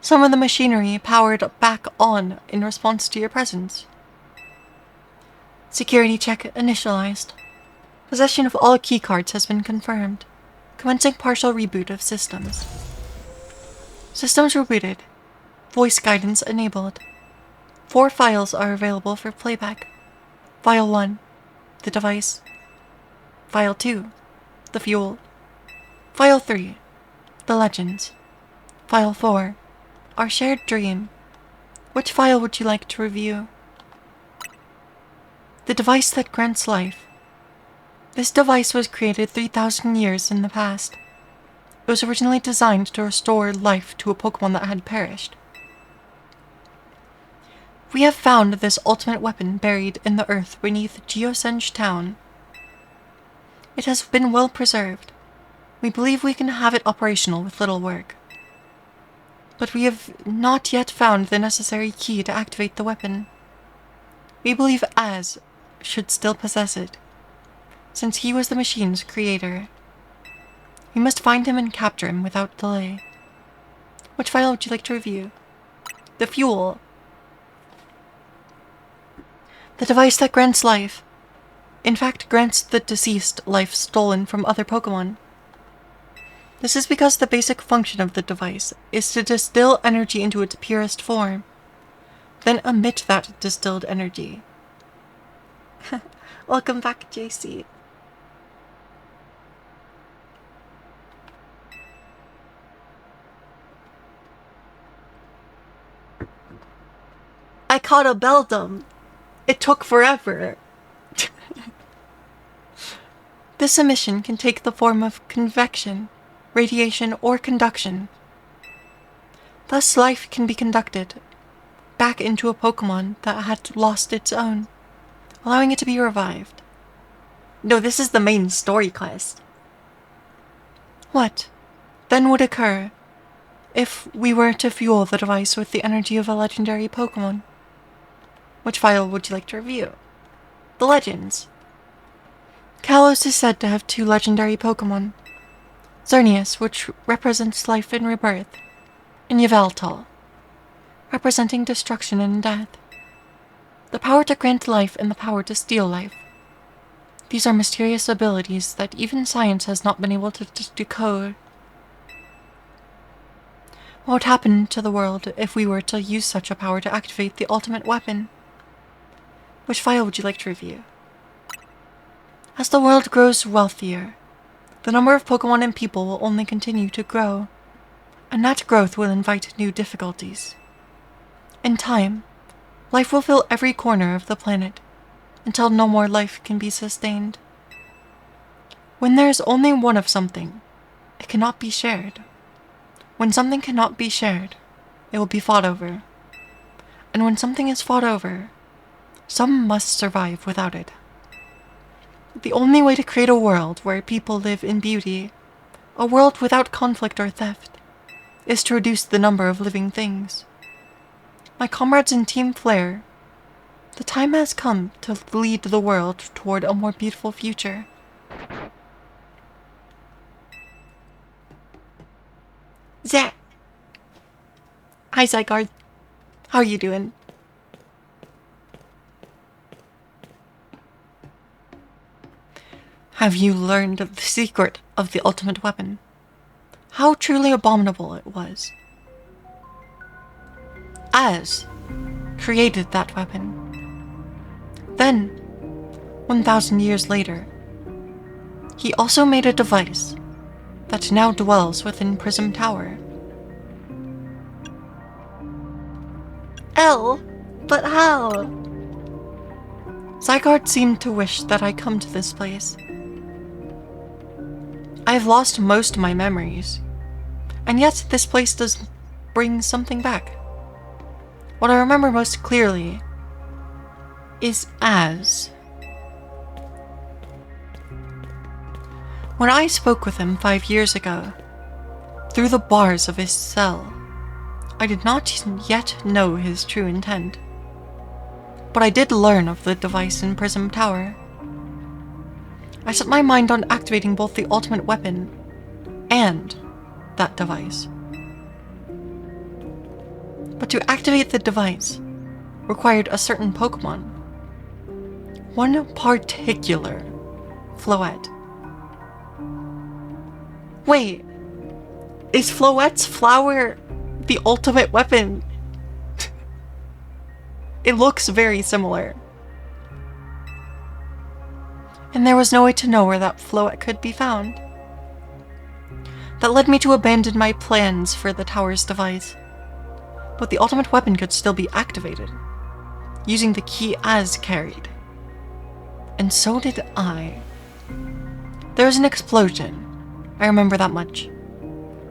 Speaker 1: Some of the machinery powered back on in response to your presence. Security check initialized. Possession of all keycards has been confirmed. Commencing partial reboot of systems. Systems rebooted. Voice guidance enabled. 4 files are available for playback. File 1, the device. File 2, the fuel. File 3, the legends. File 4, our shared dream. Which file would you like to review? The device that grants life. This device was created 3,000 years in the past. It was originally designed to restore life to a Pokemon that had perished. We have found this ultimate weapon buried in the earth beneath Geosenge Town. It has been well preserved. We believe we can have it operational with little work. But we have not yet found the necessary key to activate the weapon. We believe Az should still possess it, since he was the machine's creator. We must find him and capture him without delay. Which file would you like to review? The fuel. The device that grants life. In fact, grants the deceased life stolen from other Pokemon. This is because the basic function of the device is to distill energy into its purest form, then emit that distilled energy. Welcome back, JC. I caught a Beldum. It took forever. This emission can take the form of convection, radiation, or conduction. Thus, life can be conducted back into a Pokemon that had lost its own, allowing it to be revived. No, this is the main story quest. What, then, would occur if we were to fuel the device with the energy of a legendary Pokemon? Which file would you like to review? The legends. Kalos is said to have 2 legendary Pokemon. Xerneas, which represents life and rebirth, and Yveltal, representing destruction and death. The power to grant life and the power to steal life. These are mysterious abilities that even science has not been able to decode. What would happen to the world if we were to use such a power to activate the ultimate weapon? Which file would you like to review? As the world grows wealthier, the number of Pokemon and people will only continue to grow, and that growth will invite new difficulties. In time, life will fill every corner of the planet, until no more life can be sustained. When there is only one of something, it cannot be shared. When something cannot be shared, it will be fought over. And when something is fought over, some must survive without it. The only way to create a world where people live in beauty, a world without conflict or theft, is to reduce the number of living things. My comrades in Team Flare The time has come to lead the world toward a more beautiful future. Zach! Hi, Zygarde. How are you doing? Have you learned the secret of the ultimate weapon? How truly abominable it was. Az created that weapon. Then, 1,000 years later, he also made a device that now dwells within Prism Tower. L? But how? Zygarde seemed to wish that I come to this place. I have lost most of my memories, and yet this place does bring something back. What I remember most clearly is Az. When I spoke with him 5 years ago, through the bars of his cell, I did not yet know his true intent. But I did learn of the device in Prism Tower. I set my mind on activating both the ultimate weapon and that device. But to activate the device required a certain Pokemon. One particular Floette. Wait, is Floette's flower the ultimate weapon? It looks very similar. And there was no way to know where that Floette could be found. That led me to abandon my plans for the tower's device. But the ultimate weapon could still be activated, using the key Az carried. And so did I. There was an explosion. I remember that much.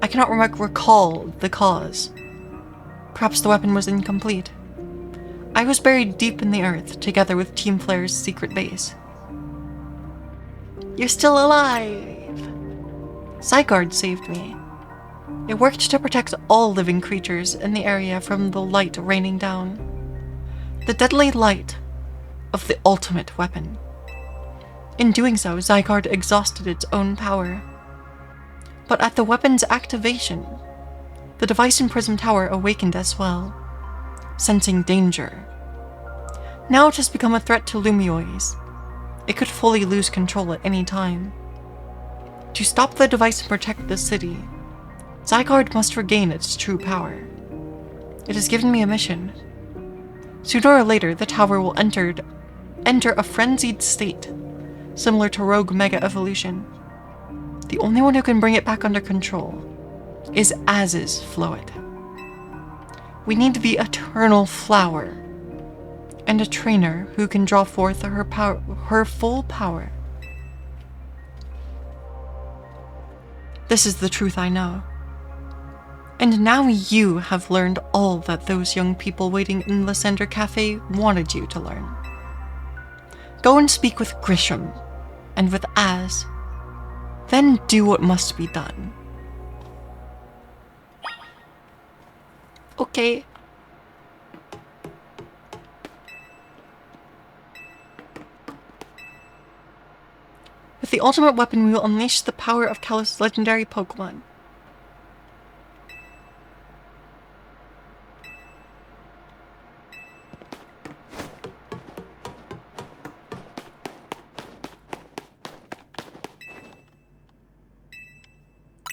Speaker 1: I cannot recall the cause. Perhaps the weapon was incomplete. I was buried deep in the earth, together with Team Flare's secret base. You're still alive! Zygarde saved me. It worked to protect all living creatures in the area from the light raining down. The deadly light of the ultimate weapon. In doing so, Zygarde exhausted its own power. But at the weapon's activation, the device in Prism Tower awakened as well, sensing danger. Now it has become a threat to Lumioes. It could fully lose control at any time. To stop the device and protect the city, Zygarde must regain its true power. It has given me a mission. Sooner or later, the tower will enter a frenzied state, similar to Rogue Mega Evolution. The only one who can bring it back under control is Az's Floette. We need the Eternal Flower, and a trainer who can draw forth her full power. This is the truth I know. And now you have learned all that those young people waiting in the Cinder Cafe wanted you to learn. Go and speak with Grisham, and with Az. Then do what must be done. Okay. With the ultimate weapon, we will unleash the power of Kalos' legendary Pokemon.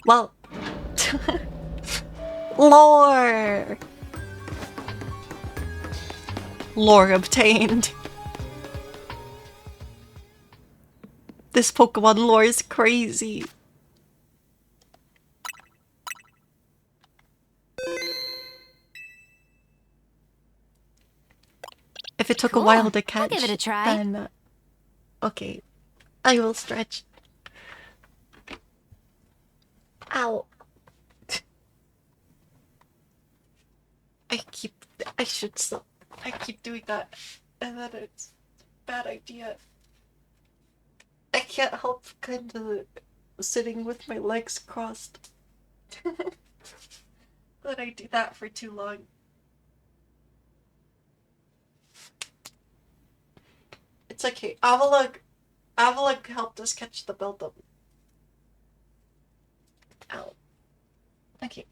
Speaker 1: Well, lore! Lore obtained. This Pokemon lore is crazy. If it took a while to catch,
Speaker 3: I'll give it a try.
Speaker 1: then okay, I will stretch. Ow. I should stop. I keep doing that, and then it's a bad idea. I can't help kind of sitting with my legs crossed. But I do that for too long. It's okay. Avalug helped us catch the buildup. Ow. Okay.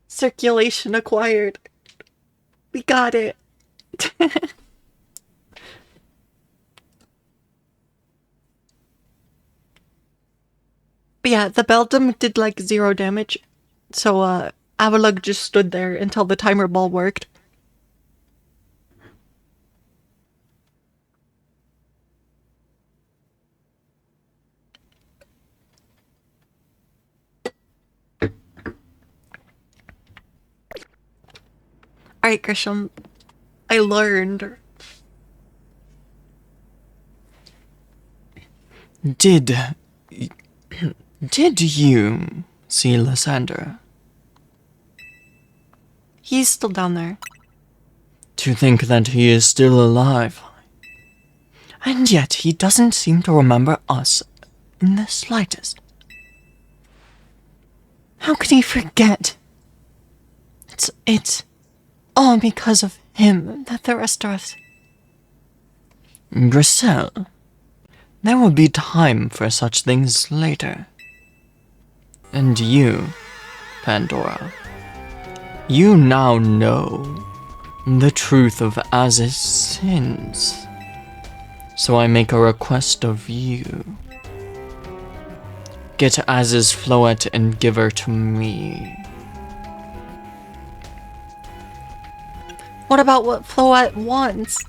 Speaker 1: Circulation acquired. We got it. But yeah, the Beldum did like 0 damage. So, Avalug just stood there until the timer ball worked. Alright, Grisham. I learned.
Speaker 2: Did you see Lysander?
Speaker 1: He's still down there.
Speaker 2: To think that he is still alive. And yet he doesn't seem to remember us in the slightest. How could he forget? It's all because of him that the rest of us... Griselle, there will be time for such things later. And you, Pandora, you now know the truth of Az's sins. So I make a request of you. Get Az's Floette and give her to me.
Speaker 1: What about what Floette wants?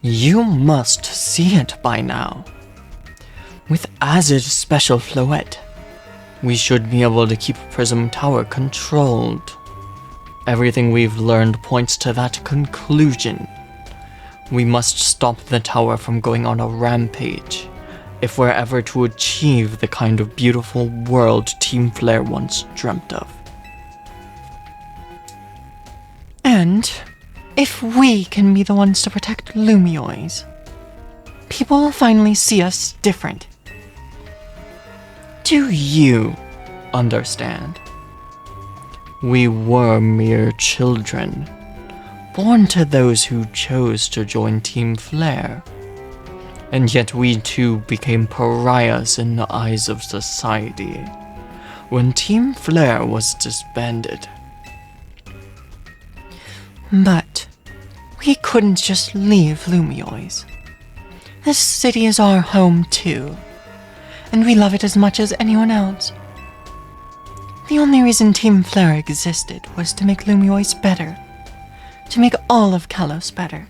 Speaker 2: You must see it by now. With Az's special Floette, we should be able to keep Prism Tower controlled. Everything we've learned points to that conclusion. We must stop the tower from going on a rampage if we're ever to achieve the kind of beautiful world Team Flare once dreamt of. And if we can be the ones to protect Lumiois, people will finally see us different. Do you understand? We were mere children, born to those who chose to join Team Flare. And yet we too became pariahs in the eyes of society when Team Flare was disbanded. But we couldn't just leave Lumiois. This city is our home too, and we love it as much as anyone else. The only reason Team Flare existed was to make Lumiois better, to make all of Kalos better.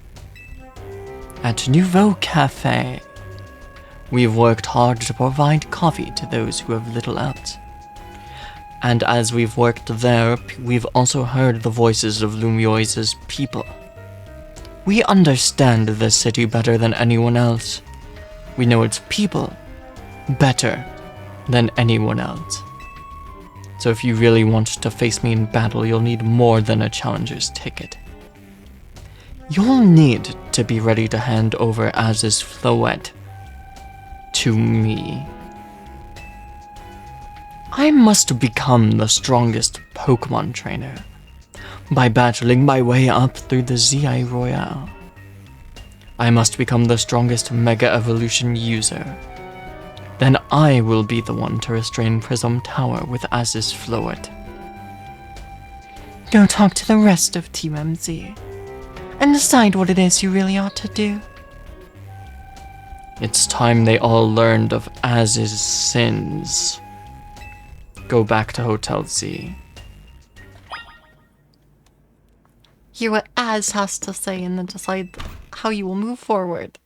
Speaker 2: At Nouveau Cafe, we've worked hard to provide coffee to those who have little else. And as we've worked there, we've also heard the voices of Lumiois' people. We understand this city better than anyone else. We know its people better than anyone else. So if you really want to face me in battle, you'll need more than a challenger's ticket. You'll need to be ready to hand over Az's Floette to me. I must become the strongest Pokemon trainer by battling my way up through the ZI Royale. I must become the strongest Mega Evolution user. Then I will be the one to restrain Prism Tower with Az's Floette. Go talk to the rest of Team MZ and decide what it is you really ought to do. It's time they all learned of Az's sins. Go back to Hotel Z.
Speaker 1: Hear what Az has to say and then decide how you will move forward.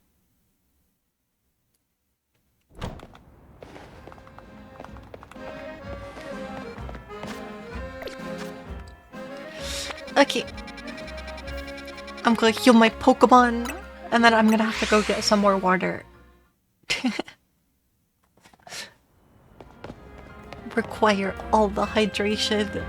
Speaker 1: Okay. I'm gonna heal my Pokemon, and then I'm gonna have to go get some more water. Require all the hydration.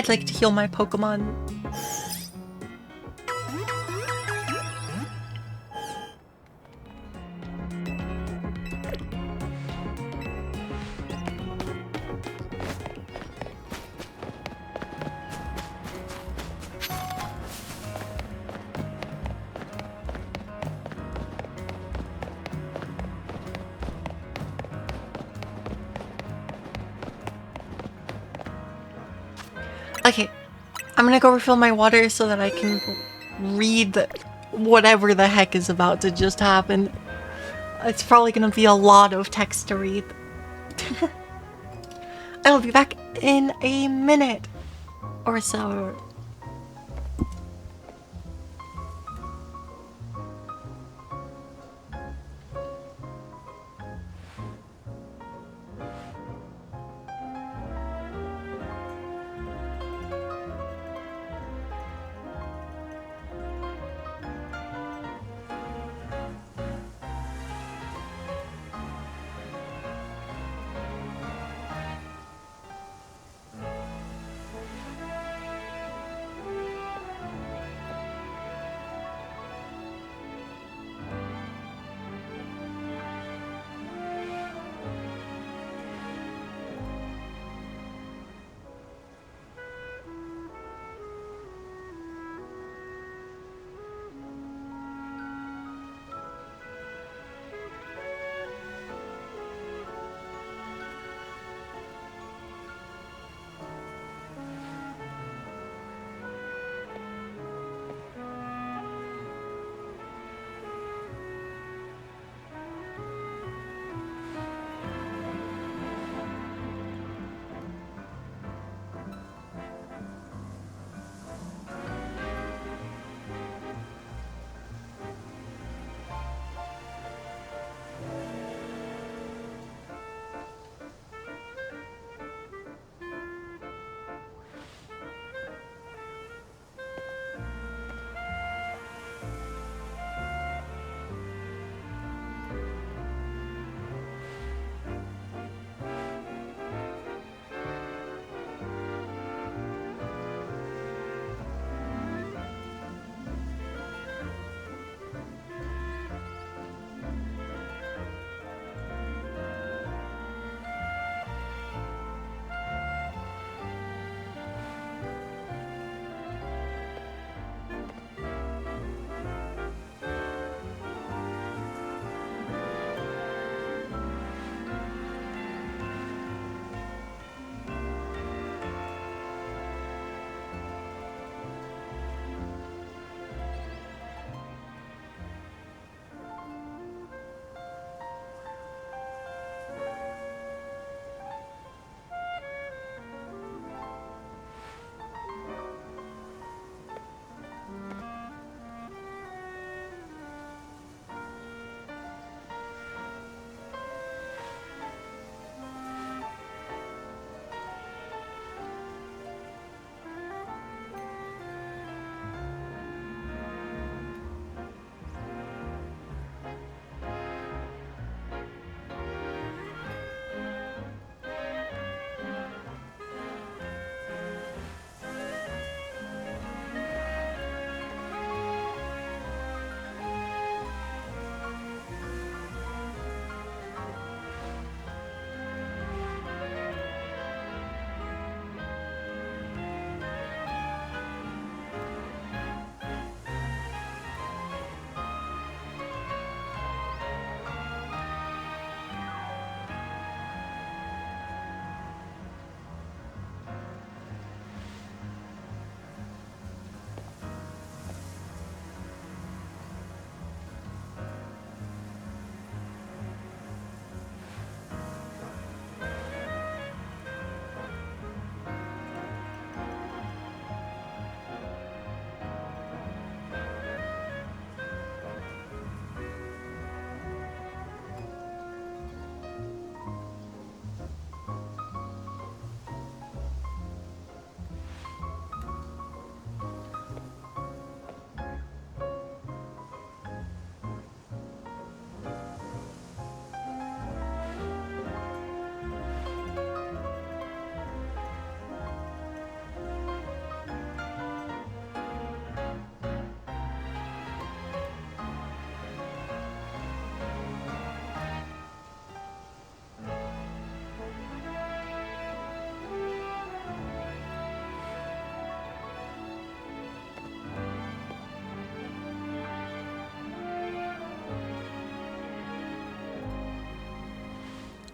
Speaker 1: I'd like to heal my Pokemon. Okay, I'm gonna go refill my water so that I can read whatever the heck is about to just happen. It's probably gonna be a lot of text to read. I'll be back in a minute or so.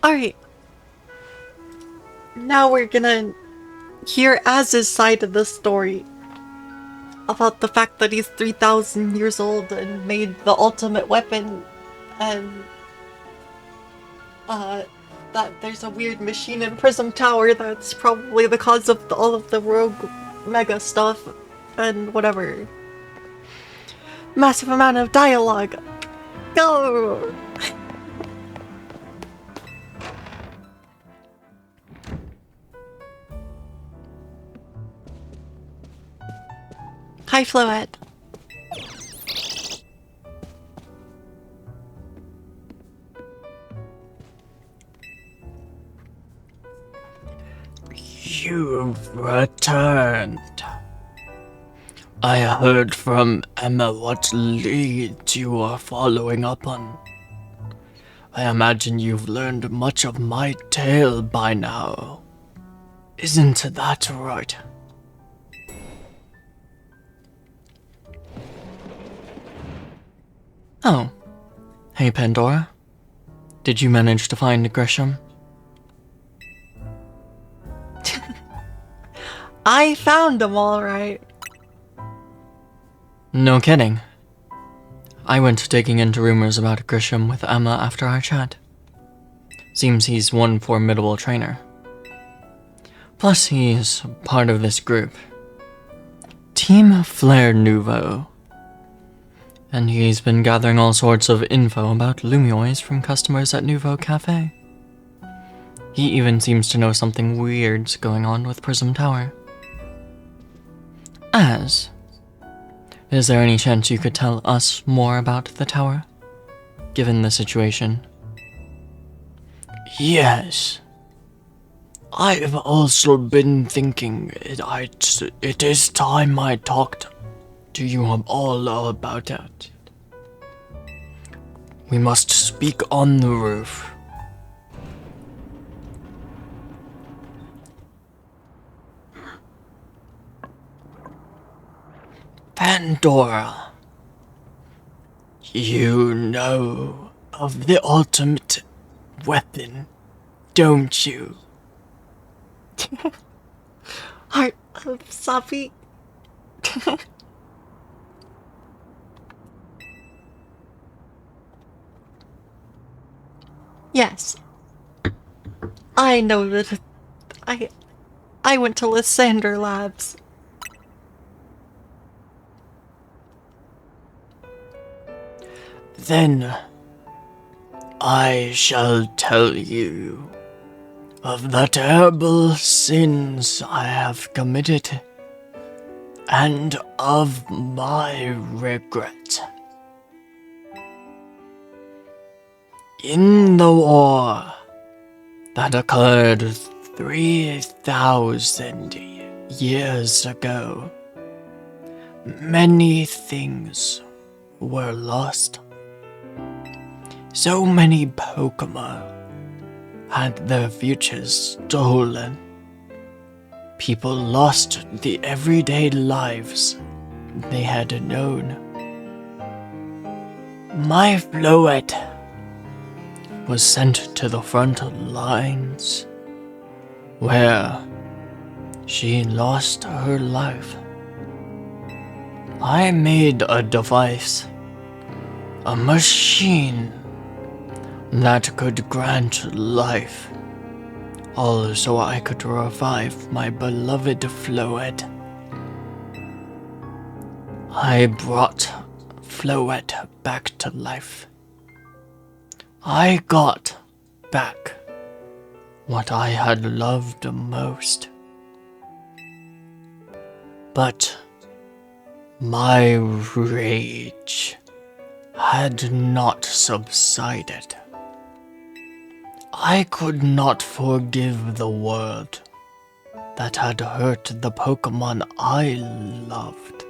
Speaker 1: Alright. Now we're gonna hear Az's side of the story. About the fact that he's 3,000 years old and made the ultimate weapon. And, that there's a weird machine in Prism Tower that's probably the cause of all of the rogue mega stuff. And whatever. Massive amount of dialogue. Go! Hi, Floette.
Speaker 2: You've returned. I heard from Emma what leads you are following up on. I imagine you've learned much of my tale by now. Isn't that right? Oh. Hey, Pandora. Did you manage to find Grisham?
Speaker 1: I found him alright.
Speaker 2: No kidding. I went digging into rumors about Grisham with Emma after our chat. Seems he's one formidable trainer. Plus, he's part of this group. Team Flare Nouveau. And he's been gathering all sorts of info about Lumioids from customers at Nouveau Cafe. He even seems to know something weird's going on with Prism Tower. Is there any chance you could tell us more about the tower, given the situation? Yes. I've also been thinking it is time I talked to you all about it. We must speak on the roof. Pandora, you know of the ultimate weapon, don't you?
Speaker 1: Heart of Safi. Yes. I know that I went to Lysander Labs.
Speaker 2: Then I shall tell you of the terrible sins I have committed and of my regret. In the war that occurred 3,000 years ago, many things were lost. So many Pokemon had their futures stolen. People lost the everyday lives they had known. My Floette was sent to the front lines, where she lost her life. I made a device, a machine that could grant life, all so I could revive my beloved Floette. I brought Floette back to life. I got back what I had loved most. But my rage had not subsided. I could not forgive the world that had hurt the Pokemon I loved.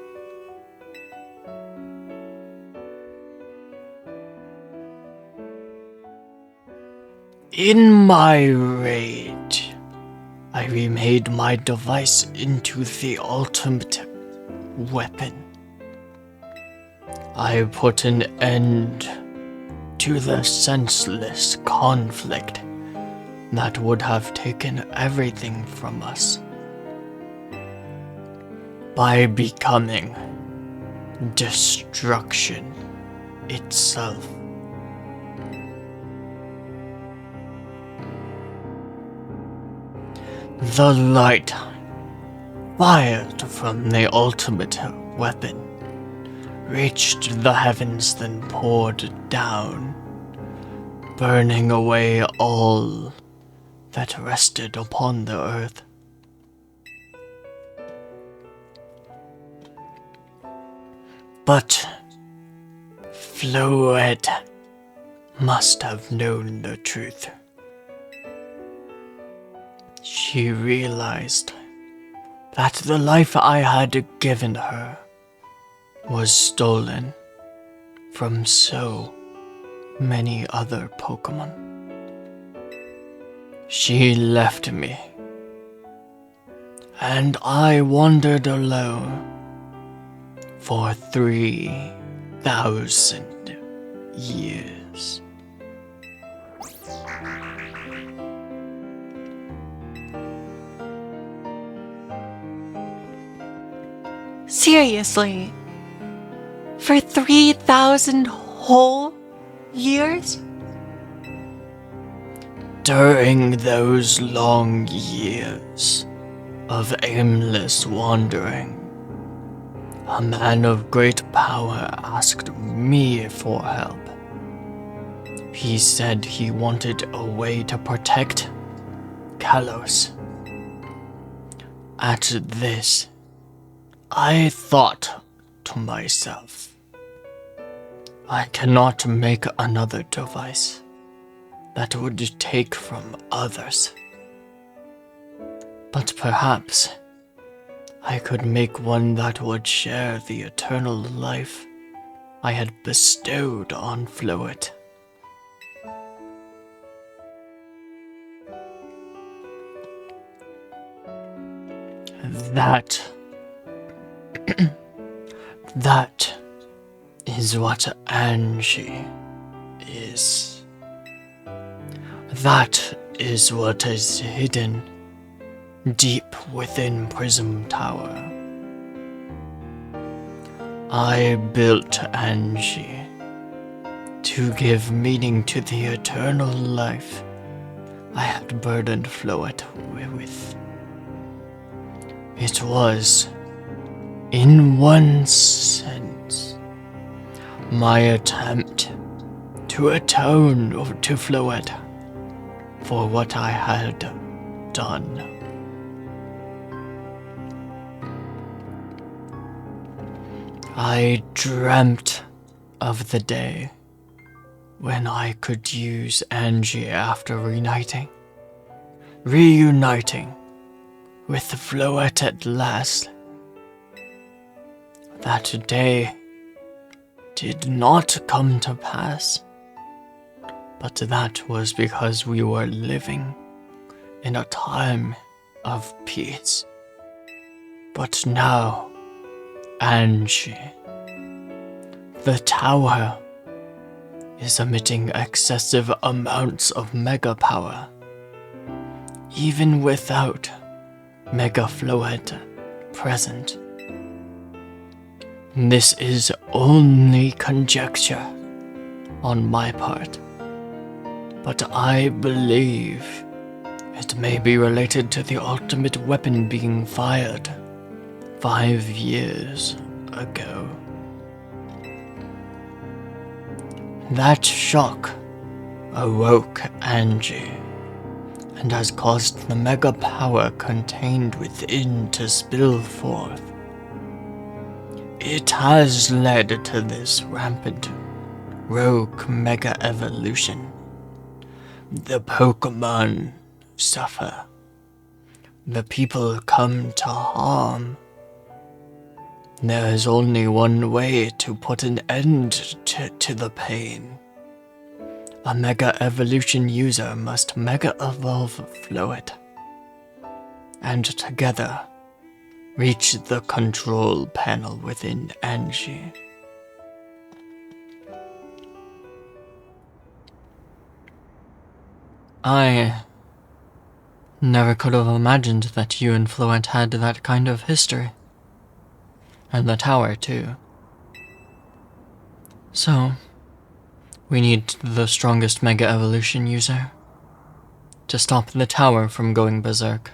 Speaker 2: In my rage, I remade my device into the ultimate weapon. I put an end to the senseless conflict that would have taken everything from us. By becoming destruction itself. The light fired from the ultimate weapon reached the heavens, then poured down, burning away all that rested upon the earth. But Floette must have known the truth. She realized that the life I had given her was stolen from so many other Pokemon. She left me, and I wandered alone for 3,000 years.
Speaker 1: Seriously? For 3,000 whole years?
Speaker 2: During those long years of aimless wandering, a man of great power asked me for help. He said he wanted a way to protect Kalos. At this, I thought to myself, I cannot make another device that would take from others. But perhaps I could make one that would share the eternal life I had bestowed on Floette. That is what Angie is. That is what is hidden deep within Prism Tower. I built Angie to give meaning to the eternal life I had burdened Floette with. It was, in one sense, my attempt to atone to Floette for what I had done. I dreamt of the day when I could use Angie after reuniting with Floette at last. That day did not come to pass, but that was because we were living in a time of peace. But now, Angie, the tower is emitting excessive amounts of mega power, even without Mega Floette present. This is only conjecture on my part, but I believe it may be related to the ultimate weapon being fired 5 years ago. That shock awoke Angie and has caused the mega power contained within to spill forth. It has led to this rampant rogue mega evolution. The Pokemon suffer. The people come to harm. There is only one way to put an end to the pain. A Mega Evolution user must Mega Evolve Floette, and together reach the control panel within Angie. I Never could have imagined that you and Fluent had that kind of history. And the tower, too. So, we need the strongest Mega Evolution user to stop the tower from going berserk.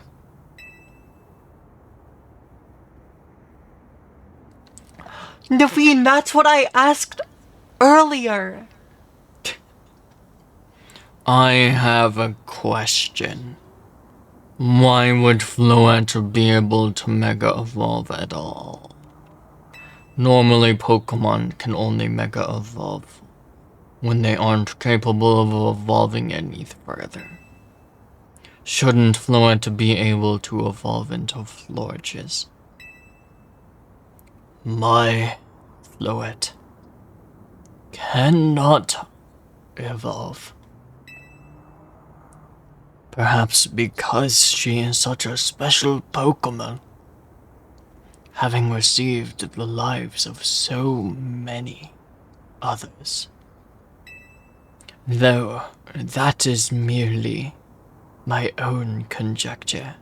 Speaker 1: Naveen, that's what I asked earlier.
Speaker 2: I have a question. Why would Fluent be able to Mega Evolve at all? Normally, Pokemon can only Mega Evolve when they aren't capable of evolving any further. Shouldn't Fluent be able to evolve into Florges? My Fluent cannot evolve. Perhaps because she is such a special Pokemon, having received the lives of so many others. Though that is merely my own conjecture.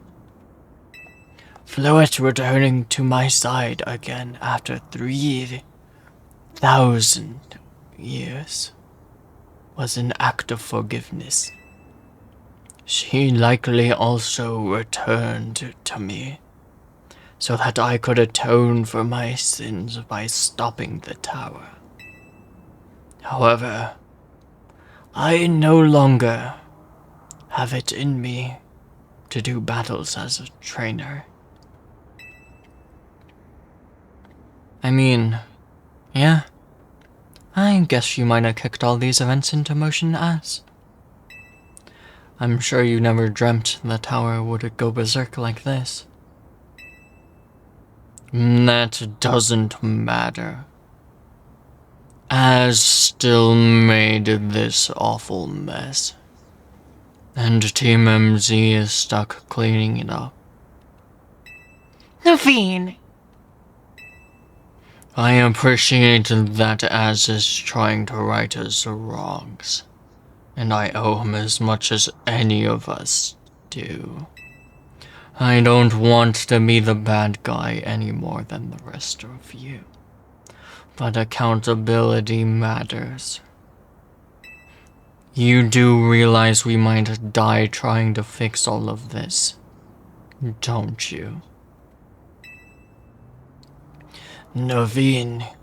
Speaker 2: Fluent returning to my side again after 3,000 years was an act of forgiveness. She likely also returned to me so that I could atone for my sins by stopping the tower. However, I no longer have it in me to do battles as a trainer. I mean, yeah, I guess you might have kicked all these events into motion as. I'm sure you never dreamt the tower would go berserk like this. That doesn't matter. Az still made this awful mess. And Team MZ is stuck cleaning it up.
Speaker 1: Naveen!
Speaker 2: I appreciate that Az is trying to right his wrongs. And I owe him as much as any of us do. I don't want to be the bad guy any more than the rest of you. But accountability matters. You do realize we might die trying to fix all of this, don't you? Naveen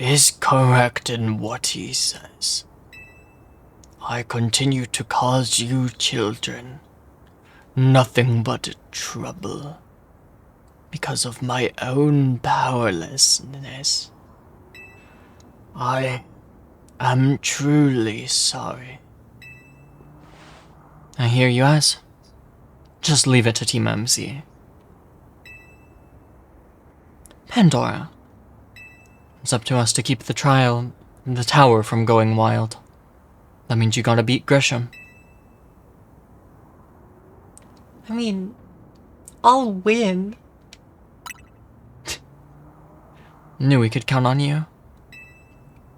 Speaker 2: is correct in what he says. I continue to cause you children nothing but trouble because of my own powerlessness. I am truly sorry. I hear you, Az. Just leave it to Team MC. Pandora. It's up to us to keep the tower from going wild. That means you gotta beat Grisham.
Speaker 1: I mean, I'll win.
Speaker 2: Knew we could count on you.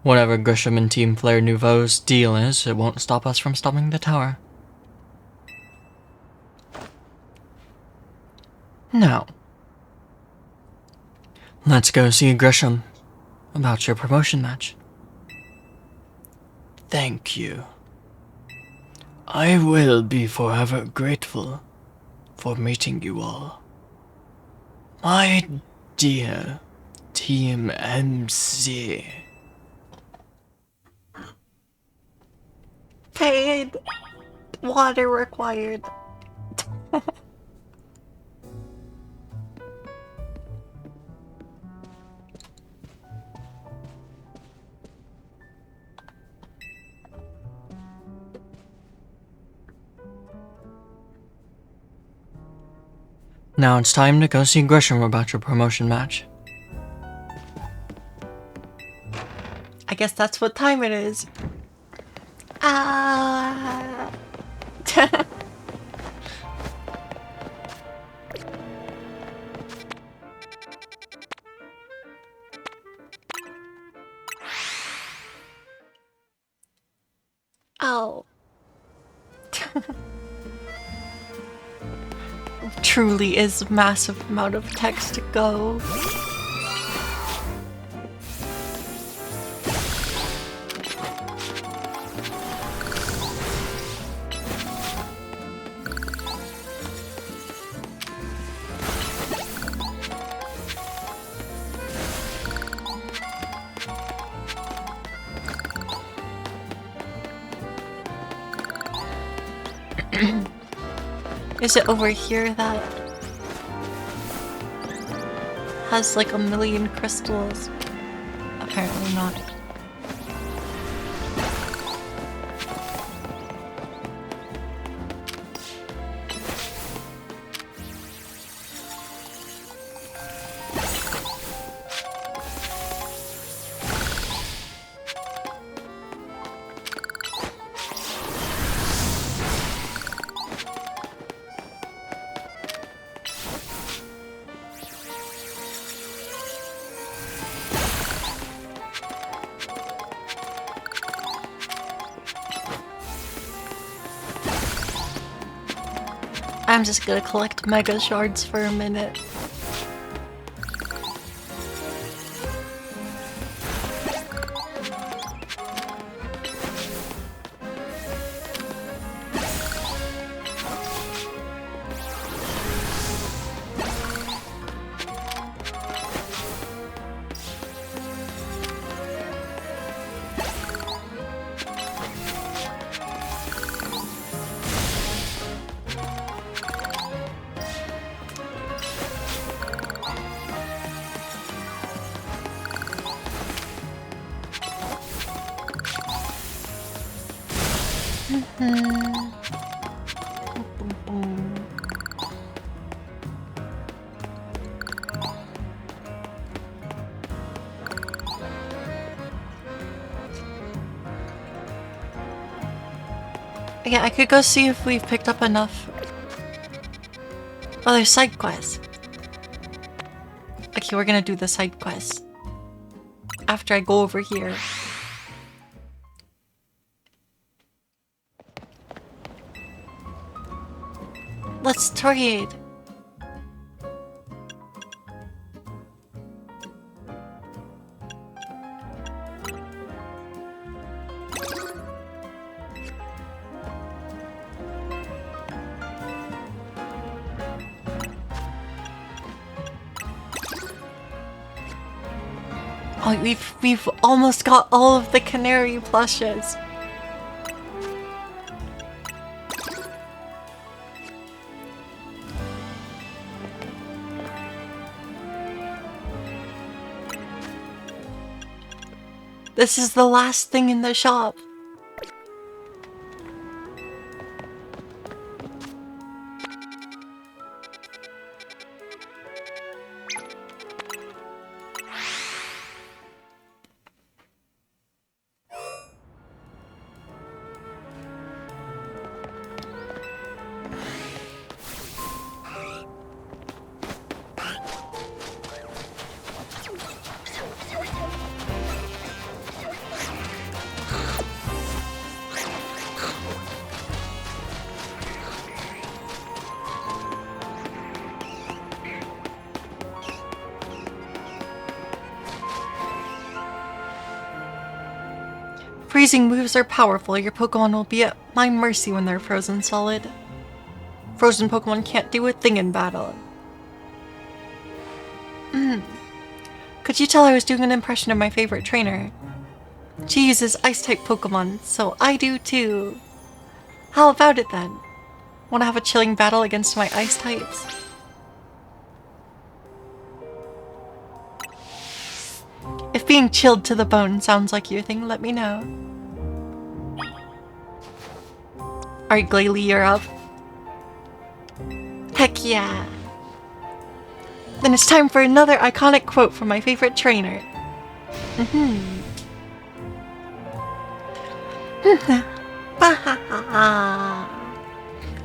Speaker 2: Whatever Grisham and Team Flare Nouveau's deal is, it won't stop us from stopping the tower. Now, let's go see Grisham about your promotion match. Thank you. I will be forever grateful for meeting you all. My dear Team MC.
Speaker 1: Paid. Water required.
Speaker 2: Now it's time to go see Grisham about your promotion match.
Speaker 1: I guess that's what time it is. Ah. Oh. truly is a massive amount of text to go. Is it over here that has like a million crystals? Apparently not. I'm just gonna collect mega shards for a minute. Yeah, I could go see if we've picked up enough. Oh, there's side quests. Okay, we're gonna do the side quests after I go over here. Let's trade. Oh, we've almost got all of the canary plushes. This is the last thing in the shop. Freezing moves are powerful. Your Pokemon will be at my mercy when they're frozen solid. Frozen Pokemon can't do a thing in battle. Could you tell I was doing an impression of my favorite trainer? She uses Ice-type Pokemon, so I do too. How about it then? Want to have a chilling battle against my Ice types? If being chilled to the bone sounds like your thing, let me know. Alright, Glalie, you're up. Heck yeah! Then it's time for another iconic quote from my favorite trainer.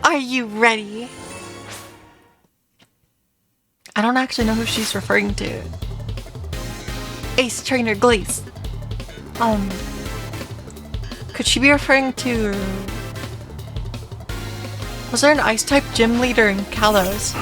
Speaker 1: Are you ready? I don't actually know who she's referring to. Ace Trainer Glace. Could she be referring to Was there an ice-type gym leader in Kalos?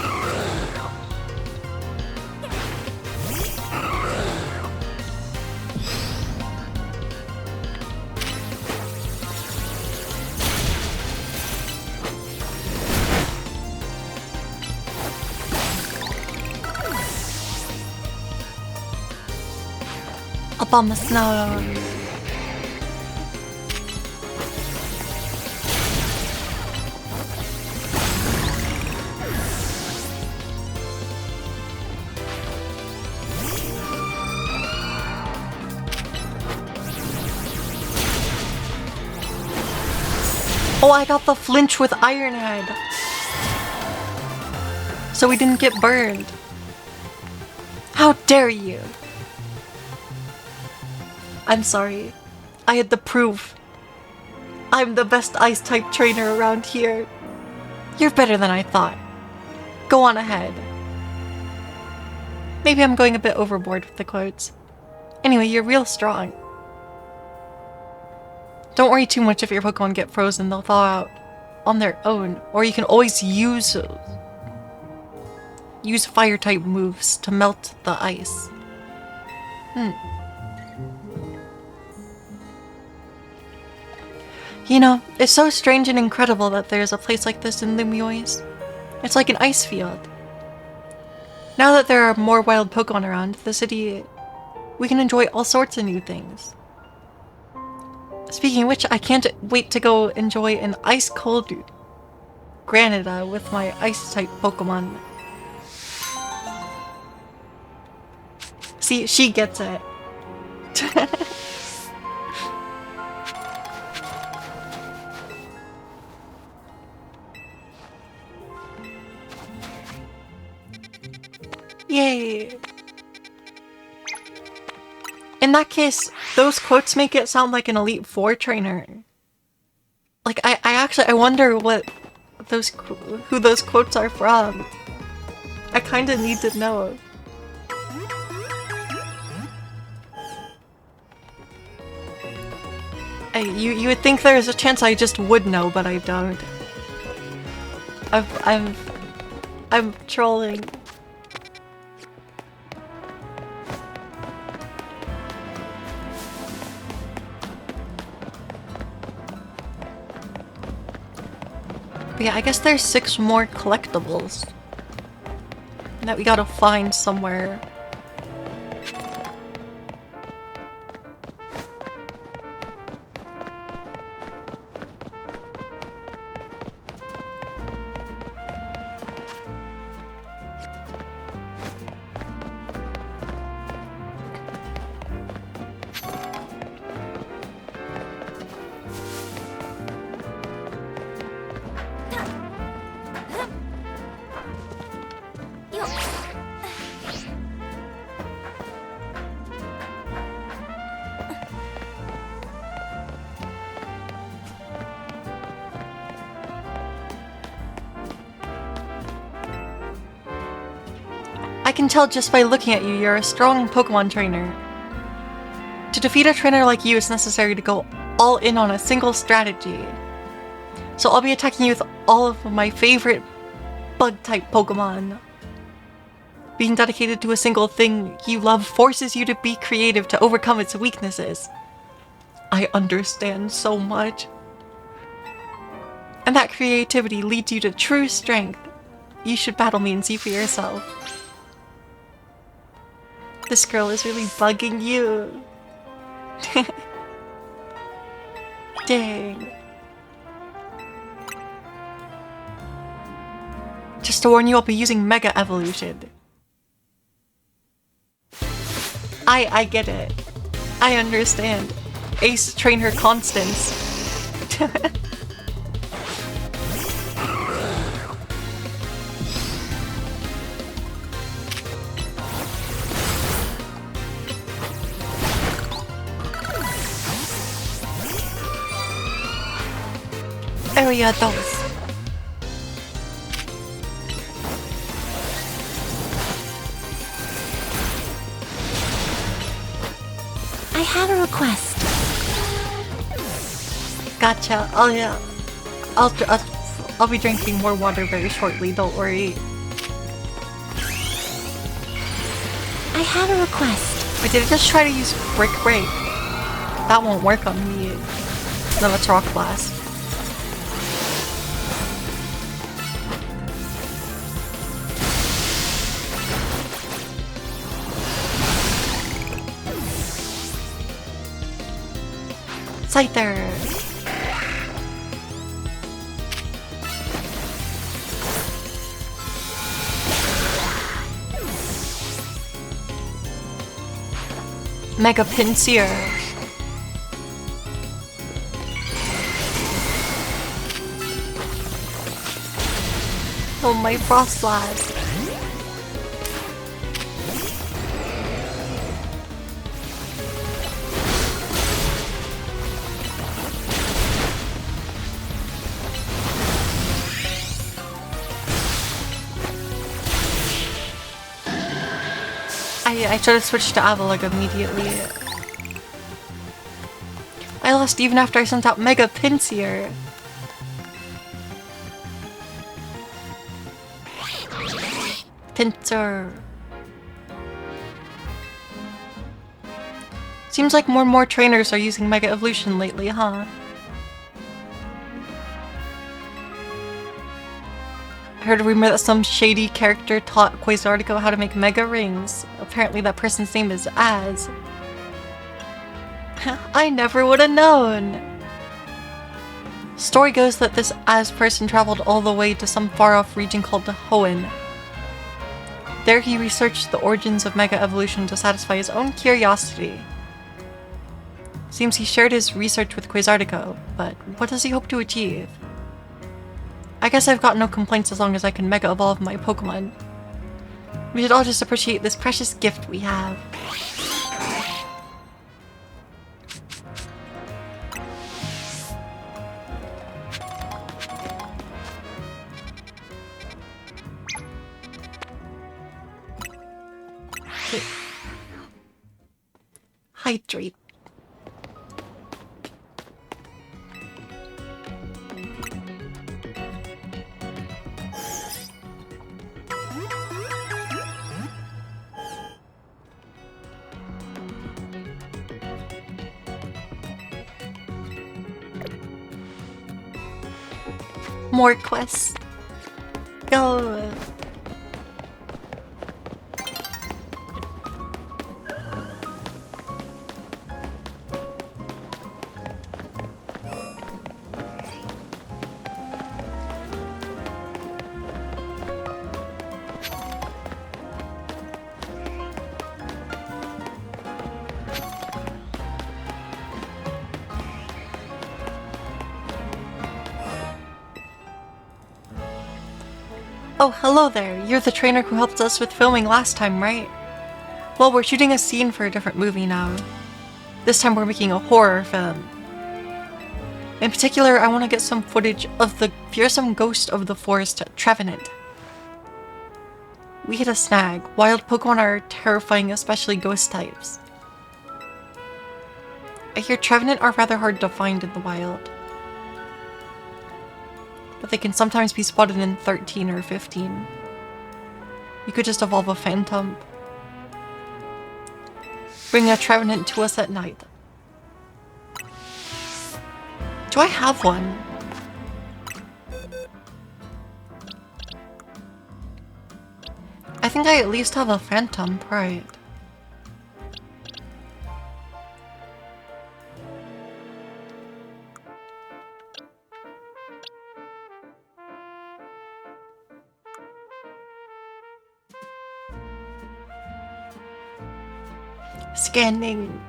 Speaker 1: Up on the snow. Oh, I got the flinch with Ironhead. So we didn't get burned. How dare you? I'm sorry. I had the proof. I'm the best ice-type trainer around here. You're better than I thought. Go on ahead. Maybe I'm going a bit overboard with the quotes. Anyway, you're real strong. Don't worry too much if your Pokemon get frozen, they'll thaw out on their own. Or you can always use fire-type moves to melt the ice. You know, it's so strange and incredible that there's a place like this in Lumiois. It's like an ice field. Now that there are more wild Pokemon around the city, we can enjoy all sorts of new things. Speaking of which, I can't wait to go enjoy an ice-cold Granada with my ice-type Pokemon. See, she gets it. Yay! In that case, those quotes make it sound like an Elite Four trainer. Like, I wonder what who those quotes are from. I kinda need to know. You would think there's a chance I just would know, but I don't. I'm trolling. But yeah, I guess there's 6 more collectibles that we gotta find somewhere. I can tell just by looking at you, you're a strong Pokemon trainer. To defeat a trainer like you, it's necessary to go all in on a single strategy. So I'll be attacking you with all of my favorite bug-type Pokemon. Being dedicated to a single thing you love forces you to be creative to overcome its weaknesses. I understand so much. And that creativity leads you to true strength. You should battle me and see for yourself. This girl is really bugging you. Dang. Just to warn you, I'll be using Mega Evolution. I get it. I understand. Ace Trainer Constance. Area those.
Speaker 3: I have a request.
Speaker 1: Gotcha. Oh yeah. I'll I'll be drinking more water very shortly, don't worry.
Speaker 3: I have a request.
Speaker 1: Wait, did I just try to use Brick Break? That won't work on me. No, that's Rock Blast. Scyther! Mega Pinsir. Oh, my Frost Blast. I tried to switch to Avalag immediately. I lost even after I sent out Mega Pinsir. Pinsir. Seems like more and more trainers are using Mega Evolution lately, huh? I heard a rumor that some shady character taught Quasartico how to make Mega Rings. Apparently that person's name is Az. I never would have known! Story goes that this Az person traveled all the way to some far-off region called Hoenn. There he researched the origins of Mega Evolution to satisfy his own curiosity. Seems he shared his research with Quasartico, but what does he hope to achieve? I guess I've got no complaints as long as I can Mega Evolve my Pokemon. We should all just appreciate this precious gift we have. Okay. Hydrate. More quests. Go. Oh, hello there. You're the trainer who helped us with filming last time, right? Well, we're shooting a scene for a different movie now. This time we're making a horror film. In particular, I want to get some footage of the fearsome ghost of the forest, Trevenant. We hit a snag. Wild Pokemon are terrifying, especially ghost types. I hear Trevenant are rather hard to find in the wild. But they can sometimes be spotted in 13 or 15. You could just evolve a Phantom. Bring a Trevenant to us at night. Do I have one? I think I at least have a Phantom, right? Scanning.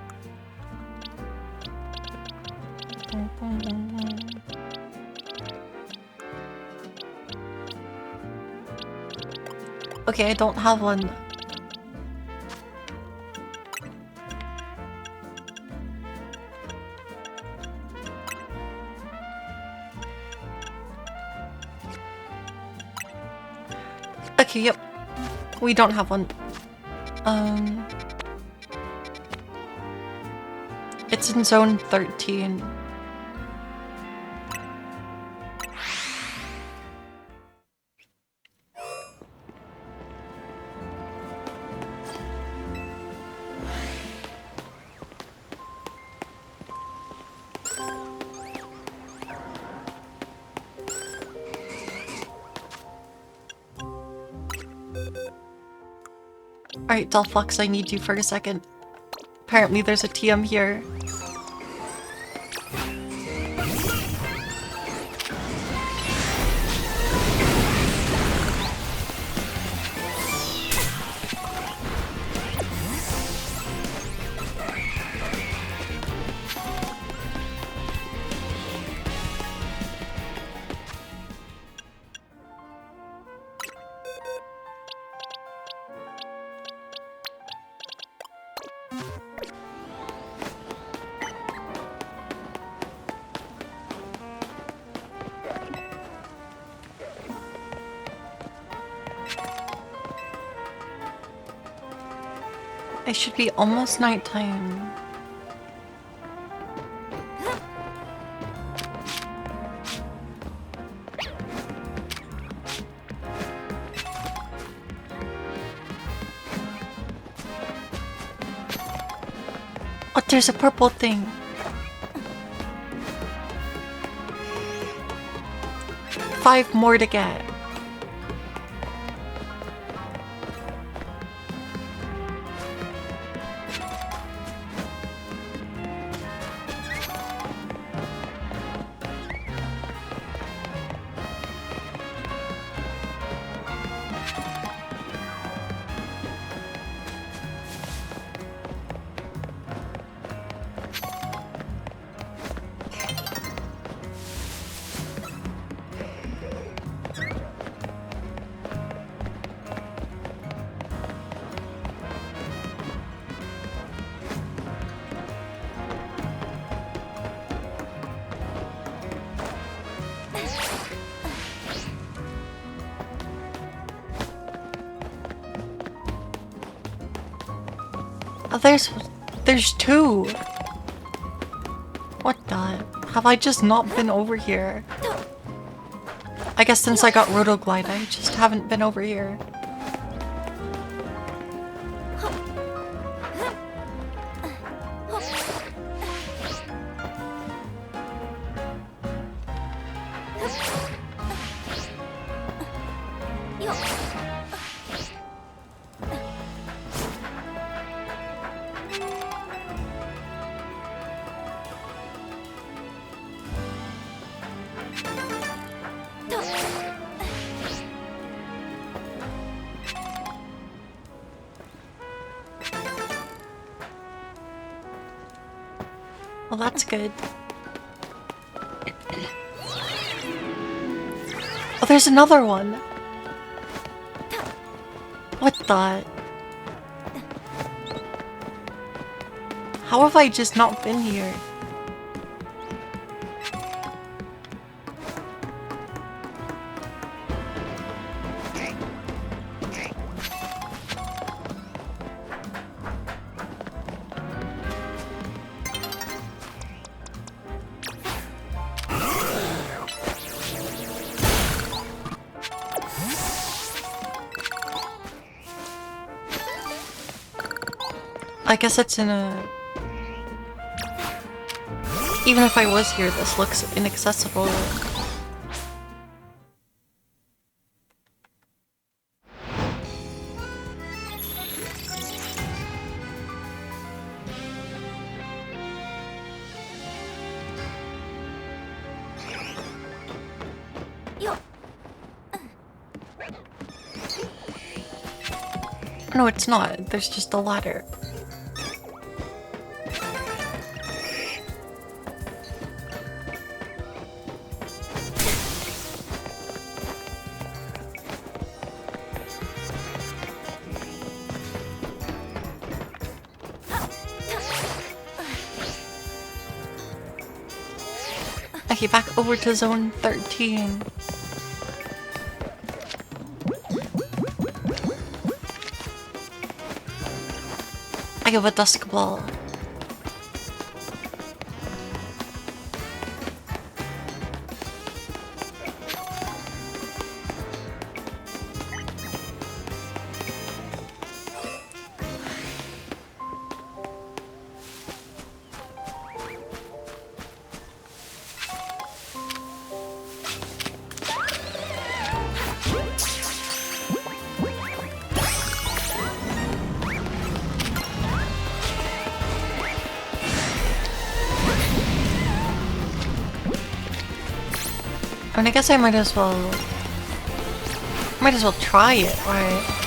Speaker 1: Okay, I don't have one. Okay, yep. We don't have one. It's in zone 13. Alright, Delphux, I need you for a second. Apparently there's a TM here. It should be almost nighttime. Oh, there's a purple thing. Five more to get. Oh, there's two. What the? Have I just not been over here? I guess since I got Rotoglide, I just haven't been over here. Well, that's good. Oh, there's another one. What the? How have I just not been here? I guess it's in a... Even if I was here, this looks inaccessible. No, it's not. There's just a ladder. Okay, back over to zone 13. I have a dusk ball. I mean, I guess I might as well try it, right?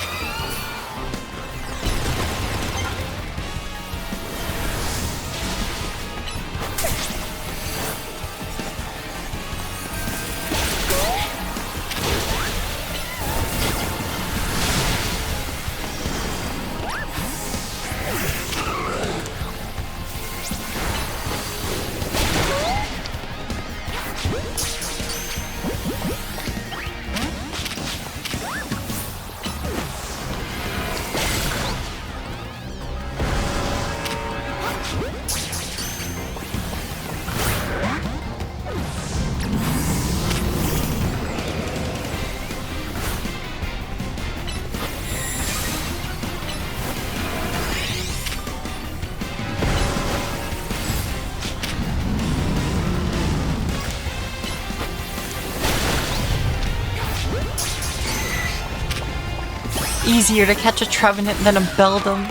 Speaker 1: Easier to catch a Trevenant than a Beldum.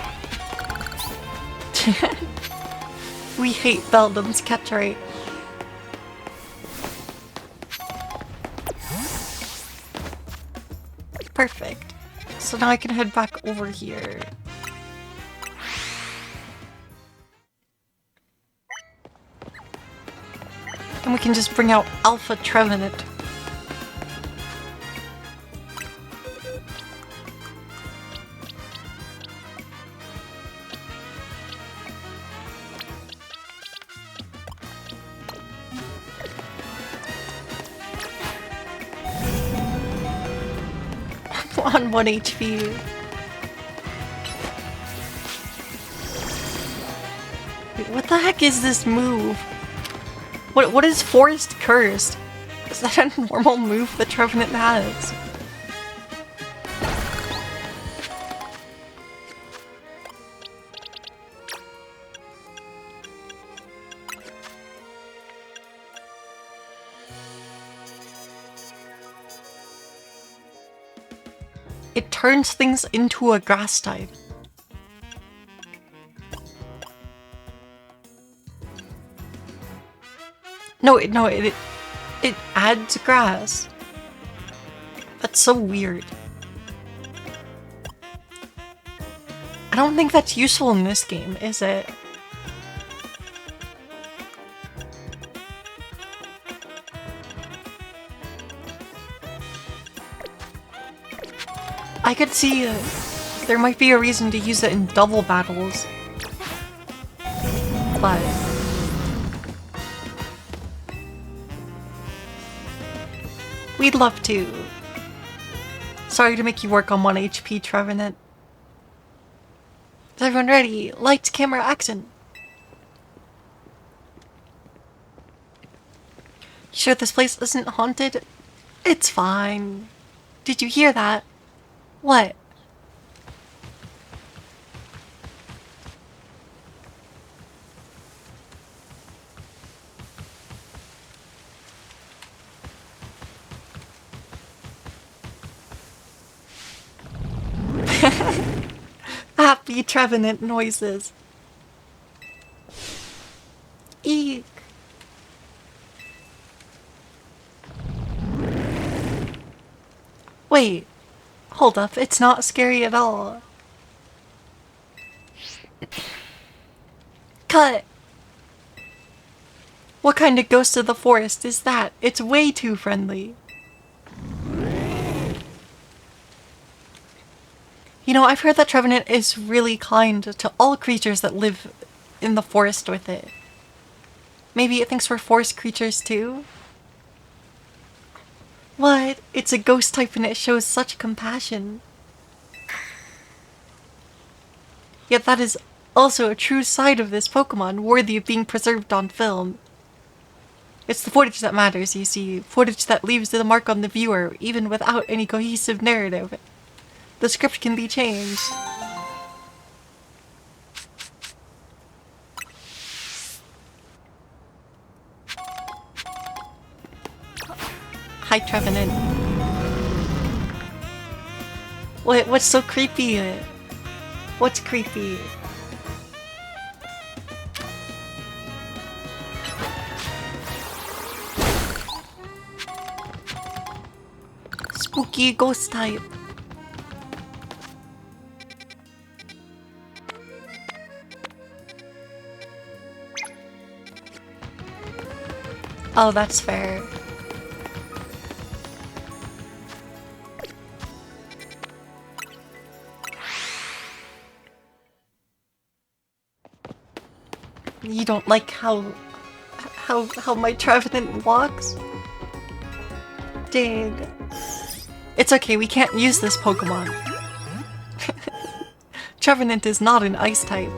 Speaker 1: We hate Beldum's catch rate. Perfect. So now I can head back over here. And we can just bring out Alpha Trevenant. On 1 HP. Wait, what the heck is this move? What is Forest Cursed? Is that a normal move that Trevenant has? It turns things into a grass type. No, it adds grass. That's so weird. I don't think that's useful in this game, is it? I could see there might be a reason to use it in double battles, but we'd love to. Sorry to make you work on 1 HP, Trevenant. Is everyone ready? Lights, camera, action! You sure this place isn't haunted? It's fine. Did you hear that? What? Happy Trevenant noises. Eek. Wait. Hold up, it's not scary at all. Cut! What kind of ghost of the forest is that? It's way too friendly. You know, I've heard that Trevenant is really kind to all creatures that live in the forest with it. Maybe it thinks we're forest creatures too? What? It's a ghost type and it shows such compassion. Yet that is also a true side of this Pokemon, worthy of being preserved on film. It's the footage that matters, you see. Footage that leaves the mark on the viewer, even without any cohesive narrative. The script can be changed. Hi, Trevenant. What's so creepy? What's creepy? spooky ghost type. Oh, that's fair. You don't like how my Trevenant walks? Dang. It's okay, we can't use this Pokemon. Trevenant is not an ice type.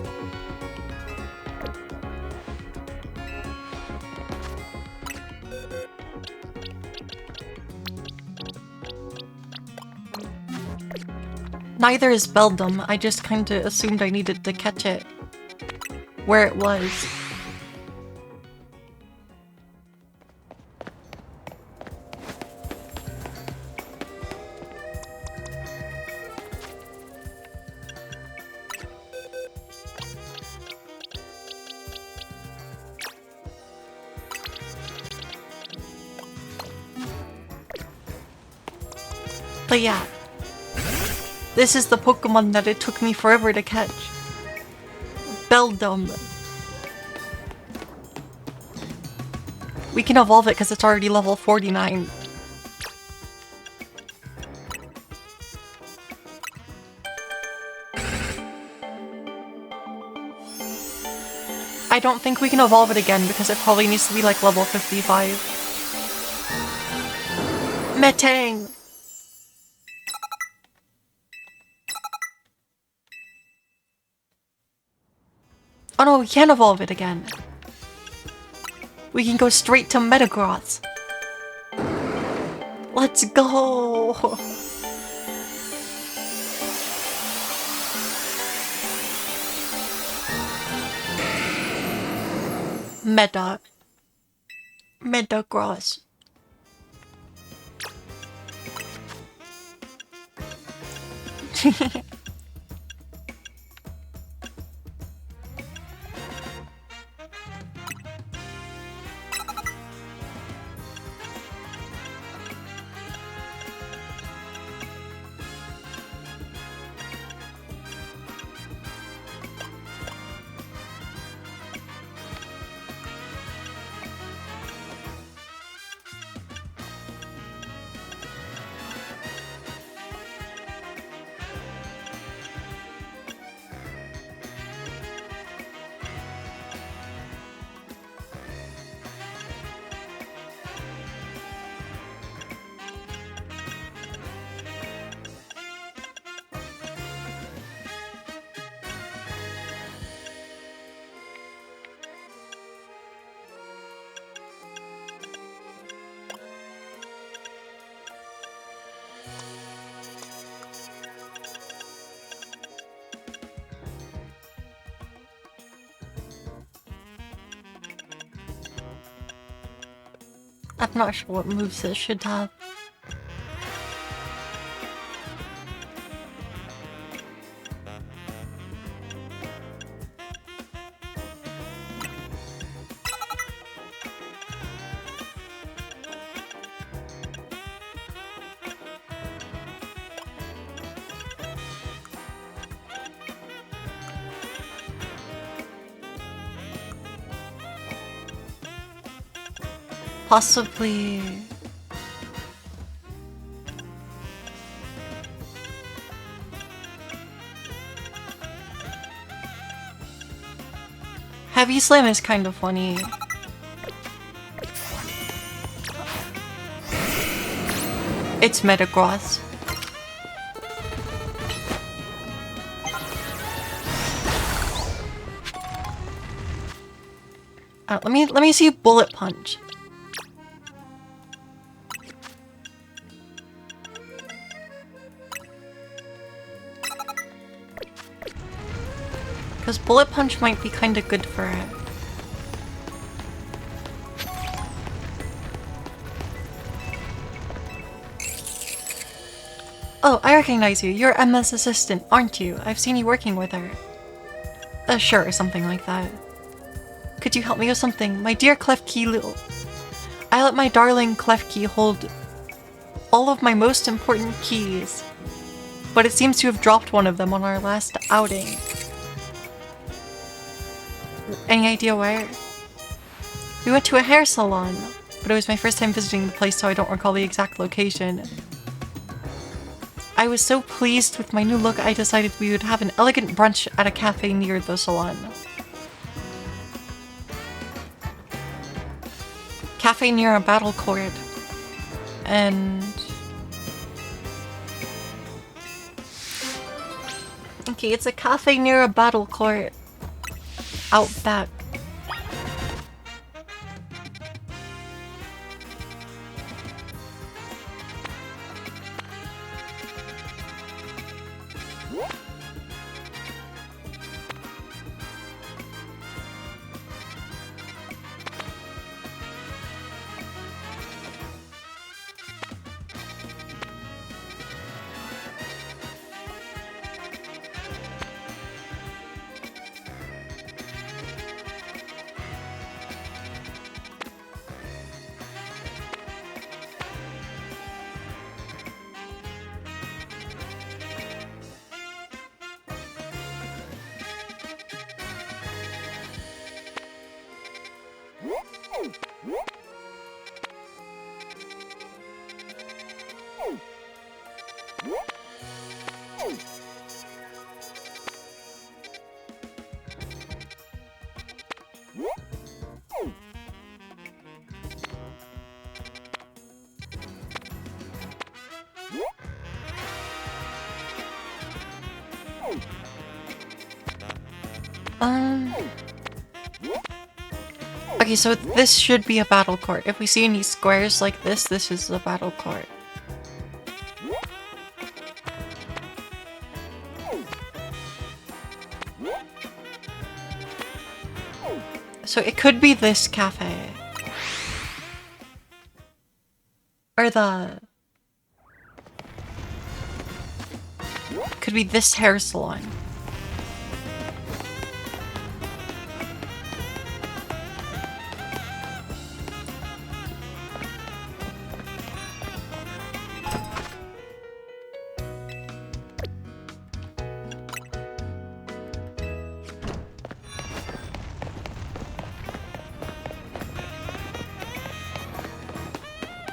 Speaker 1: Neither is Beldum. I just kinda assumed I needed to catch it where it was. But yeah, this is the Pokemon that it took me forever to catch. Beldum. We can evolve it because it's already level 49. I don't think we can evolve it again because it probably needs to be like level 55. Metang! Oh no, we can't evolve it again. We can go straight to Metagross. Let's go! Metagross. I'm not sure what moves it should have. Possibly... Heavy Slam is kind of funny. It's Metagross. Let me see Bullet Punch. Because Bullet Punch might be kind of good for it. Oh, I recognize you. You're Emma's assistant, aren't you? I've seen you working with her. Sure, something like that. Could you help me with something? My dear Klefki little... I let my darling Klefki hold all of my most important keys. But it seems to have dropped one of them on our last outing. Any idea where? We went to a hair salon, but it was my first time visiting the place, so I don't recall the exact location. I was so pleased with my new look, I decided we would have an elegant brunch at a cafe near the salon. Cafe near a battle court. And... okay, it's a cafe near a battle court. Out back. Okay, so this should be a battle court. If we see any squares like this, this is the battle court. So it could be this cafe. Or the... could be this hair salon.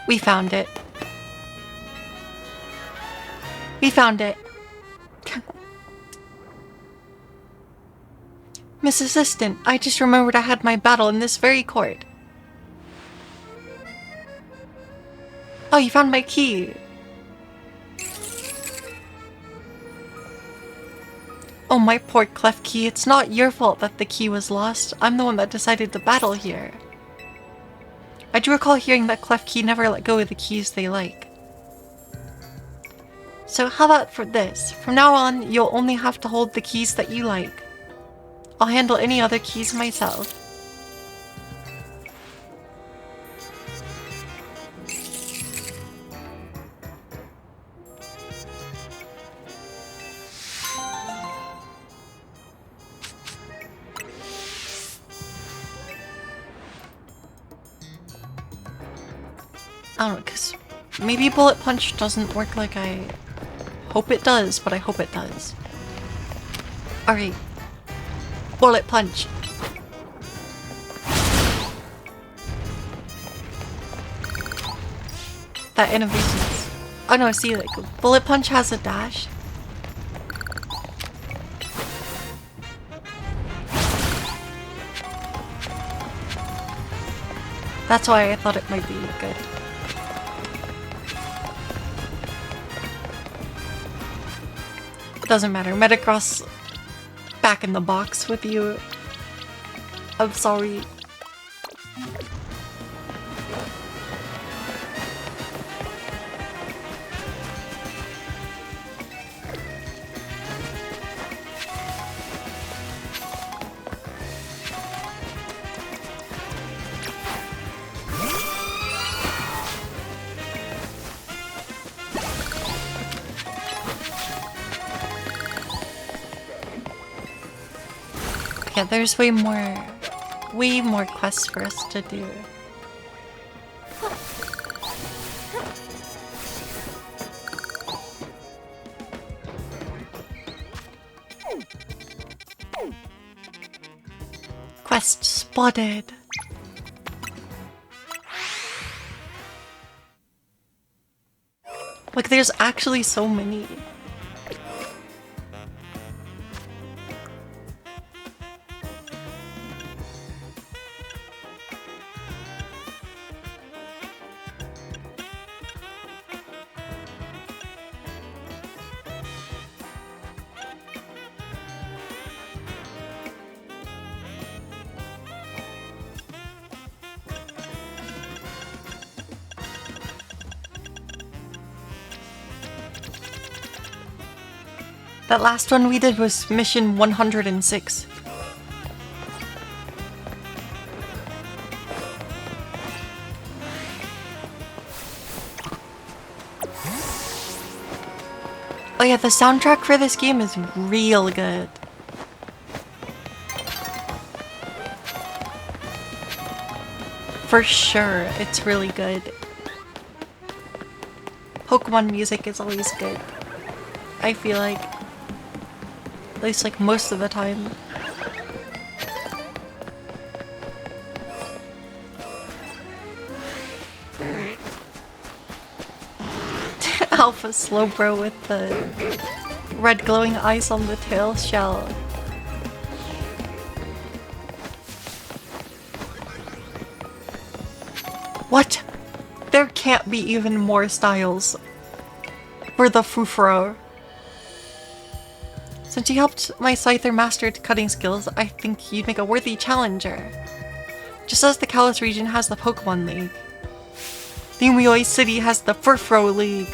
Speaker 1: We found it. We found it. Miss Assistant, I just remembered I had my battle in this very court. Oh, you found my key. Oh, my poor cleft key. It's not your fault that the key was lost. I'm the one that decided to battle here. I do recall hearing that Clef Key never let go of the keys they like. So how about for this? From now on, you'll only have to hold the keys that you like. I'll handle any other keys myself. I don't know, because maybe Bullet Punch doesn't work like I hope it does, but I hope it does. Alright. Bullet Punch. That innovation is... oh no, see, like, Bullet Punch has a dash. That's why I thought it might be good. It doesn't matter. Metacross back in the box with you. I'm sorry. Yeah, there's way more quests for us to do. Quest spotted. Like, there's actually so many. That last one we did was mission 106. Oh yeah, the soundtrack for this game is real good. For sure, it's really good. Pokemon music is always good. I feel like. At least like most of the time. Alpha Slowbro with the red glowing eyes on the tail shell. What? There can't be even more styles for the Fufro. Since you helped my Scyther master cutting skills, I think you'd make a worthy challenger. Just as the Kalos region has the Pokemon League, the Umeoi City has the Furfro League.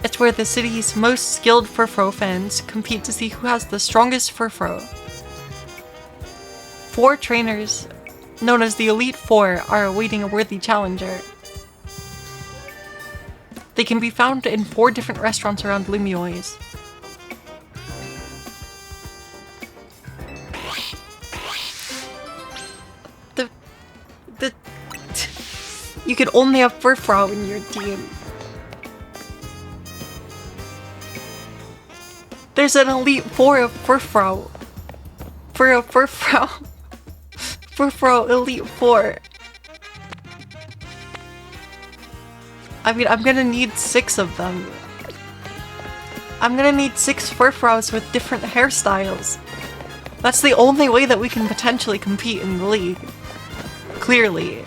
Speaker 1: It's where the city's most skilled Furfro fans compete to see who has the strongest Furfro. 4 trainers, known as the Elite Four, are awaiting a worthy challenger. They can be found in 4 different restaurants around Lumeois. You could only have Furfrou in your team. There's an Elite Four of Furfrou. For a Furfrou. Furfrou Elite Four. I mean, I'm gonna need 6 of them. I'm gonna need 6 Furfrous with different hairstyles. That's the only way that we can potentially compete in the league. Clearly.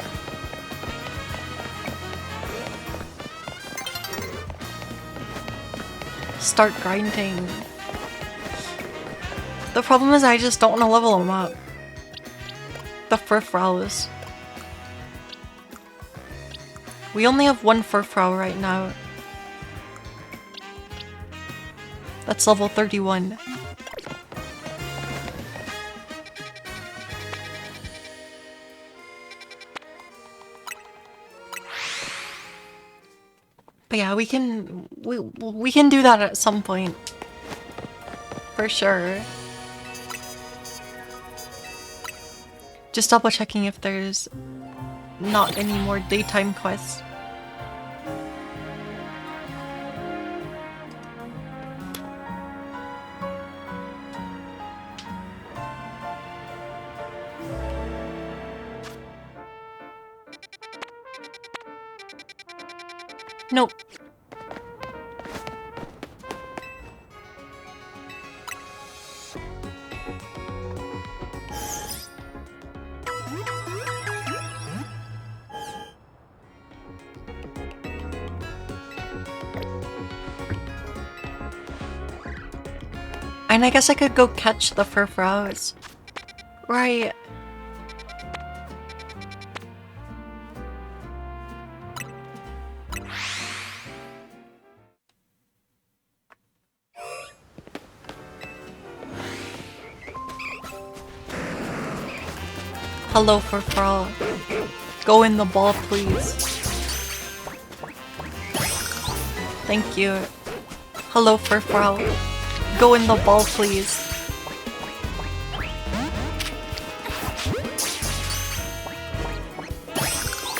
Speaker 1: Start grinding. The problem is I just don't want to level them up. The Furfrous. We only have 1 Furfrou right now. That's level 31. But yeah, we can do that at some point. For sure. Just double checking if there's not any more daytime quests. Nope. And I guess I could go catch the Furfrous. Right. Hello, Furfrou. Go in the ball, please. Thank you. Hello, Furfrou. Go in the ball, please.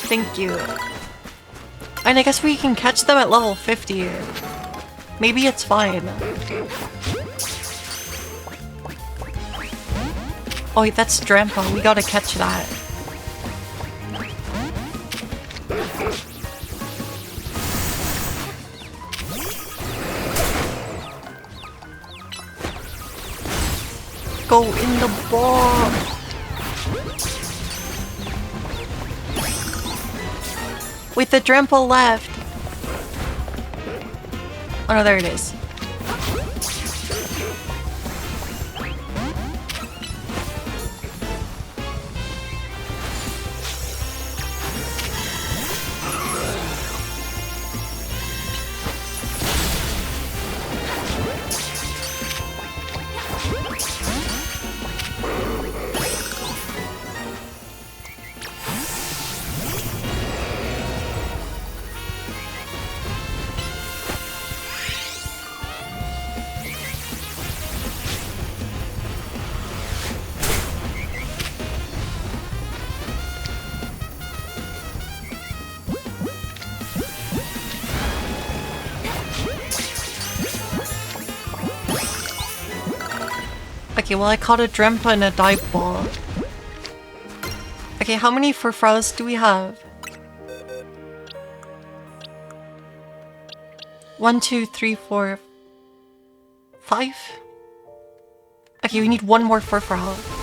Speaker 1: Thank you. And I guess we can catch them at level 50. Maybe it's fine. Oh, wait, that's Drampa. We gotta catch that. Go in the ball. Wait, the Drampa left. Oh no, there it is. Okay, well I caught a Drempa and a dive ball. Okay, how many Furfrows do we have? 1, 2, 3, 4, 5? Okay, we need one more Furfrou.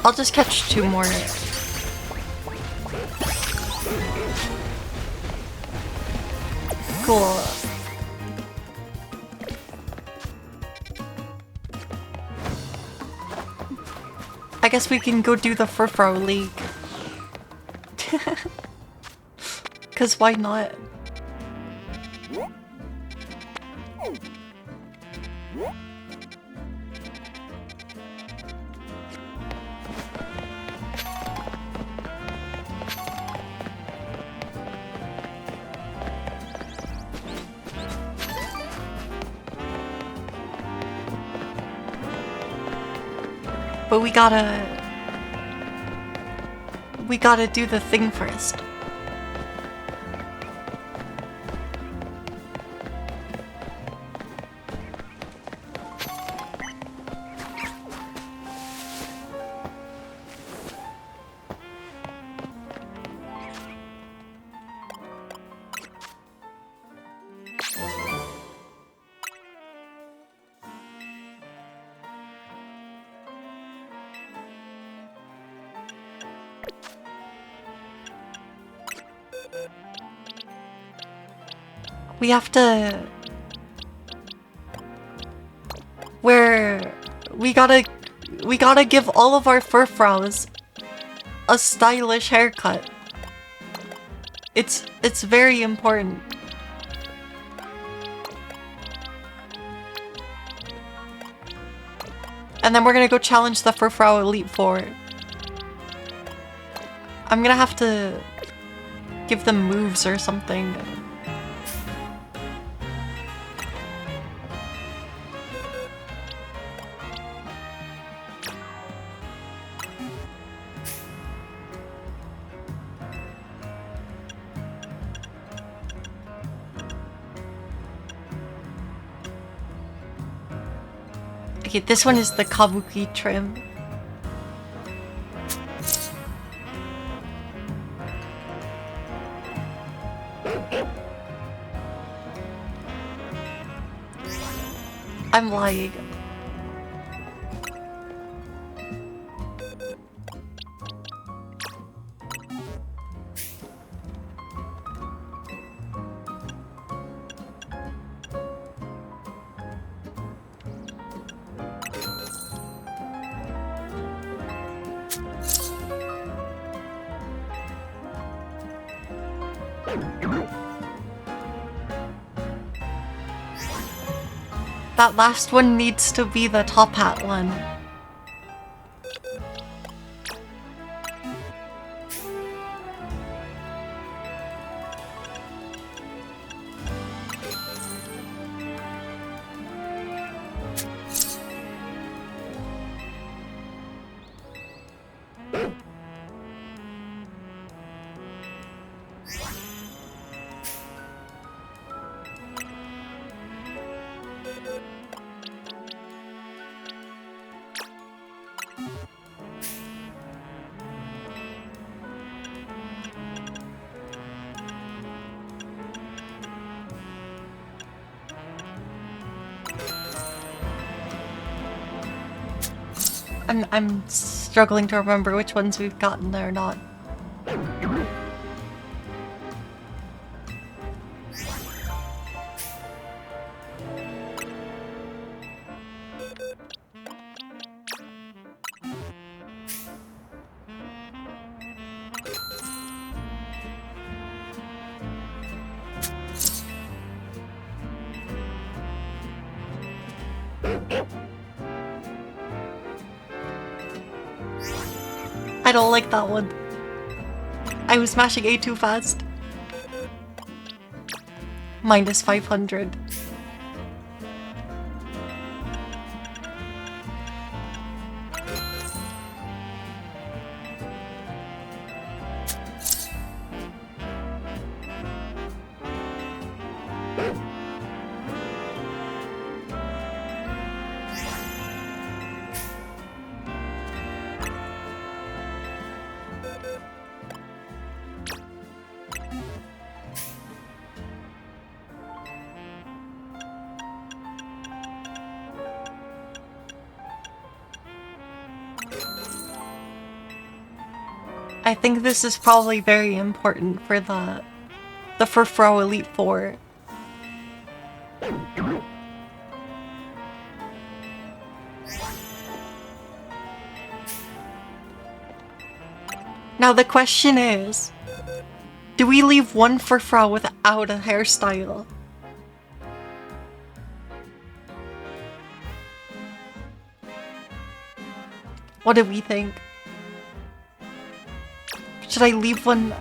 Speaker 1: I'll just catch 2 more. Cool. I guess we can go do the Furfrou League. 'Cause why not? But we gotta do the thing first. We have to... We gotta give all of our Furfrows a stylish haircut. It's very important. And then we're gonna go challenge the Furfrou Elite Four. I'm gonna have to give them moves or something. Okay, this one is the Kabuki trim. I'm lying. That last one needs to be the top hat one. I'm struggling to remember which ones we've gotten there or not. I don't like that one. I was smashing A too fast. Minus 500. I think this is probably very important for the Furfrou Elite Four. Now the question is, do we leave one Furfrou without a hairstyle? What do we think? Should I leave one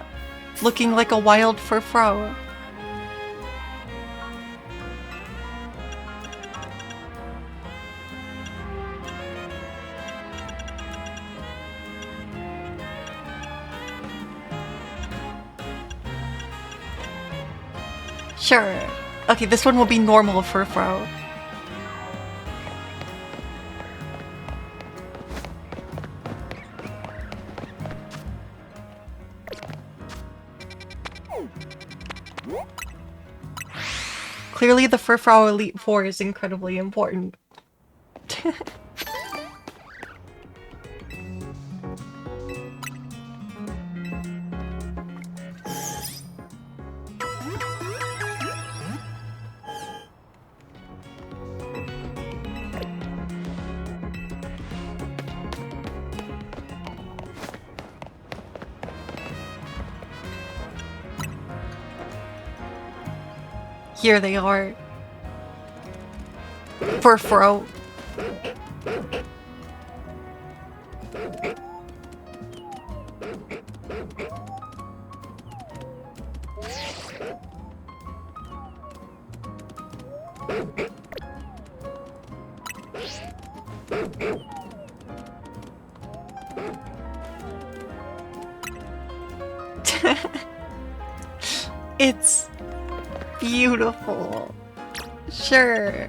Speaker 1: looking like a wild Furfrou? Sure. Okay, this one will be normal Furfrou. Clearly the Furfrou Elite Four is incredibly important. Here they are. Furfrou. It's beautiful. Sure.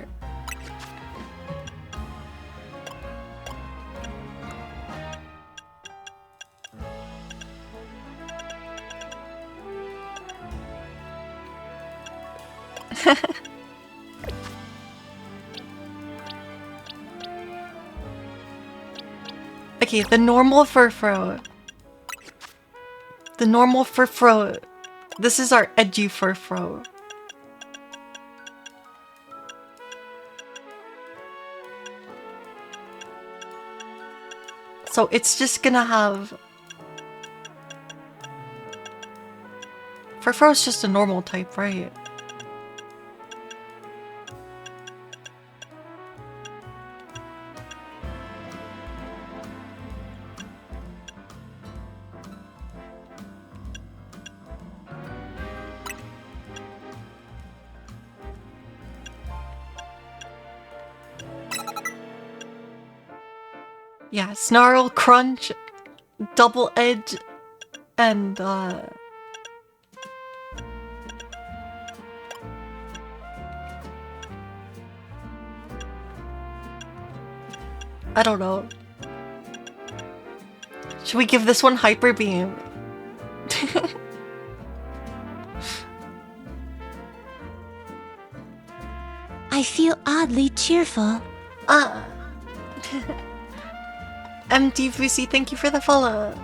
Speaker 1: Okay, the normal Furfrou. The normal Furfrou. This is our edgy Furfrou. So it's just gonna have... Furfrou is just a normal type, right? Yeah, Snarl, Crunch, Double Edge, and I don't know. Should we give this one Hyper Beam?
Speaker 3: I feel oddly cheerful.
Speaker 1: MD Fusi, thank you for the follow.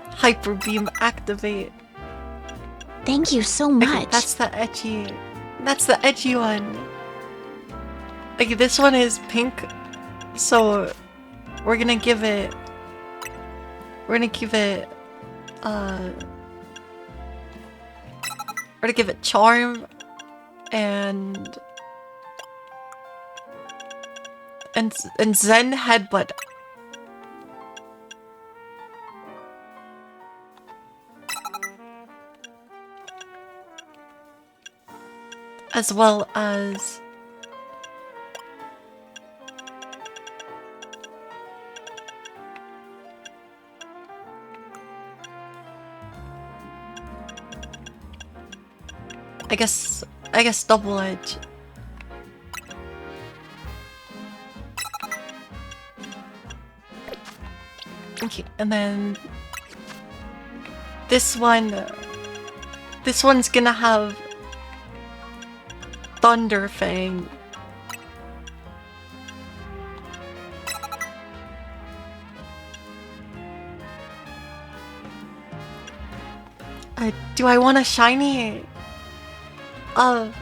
Speaker 1: Hyper Beam activate.
Speaker 3: Thank you so
Speaker 1: Okay,
Speaker 3: much.
Speaker 1: that's the edgy. That's the edgy one. Okay, this one is pink, so we're gonna give it. We're gonna give it. We're gonna give it charm, and Zen headbutt. As well as I guess double edge. Okay, and then this one's gonna have Thunder Fang. Do I want a shiny of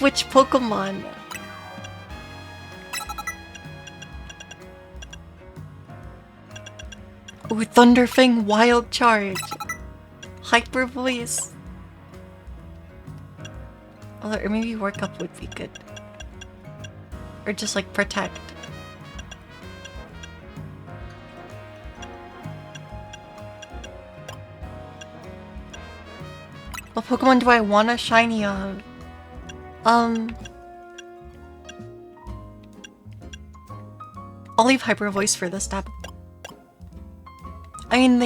Speaker 1: which Pokemon? Ooh, Thunderfang Wild Charge. Hyper Voice. Or maybe Work Up would be good. Or just like Protect. What Pokemon do I want a shiny of? I'll leave Hyper Voice for this step. I mean,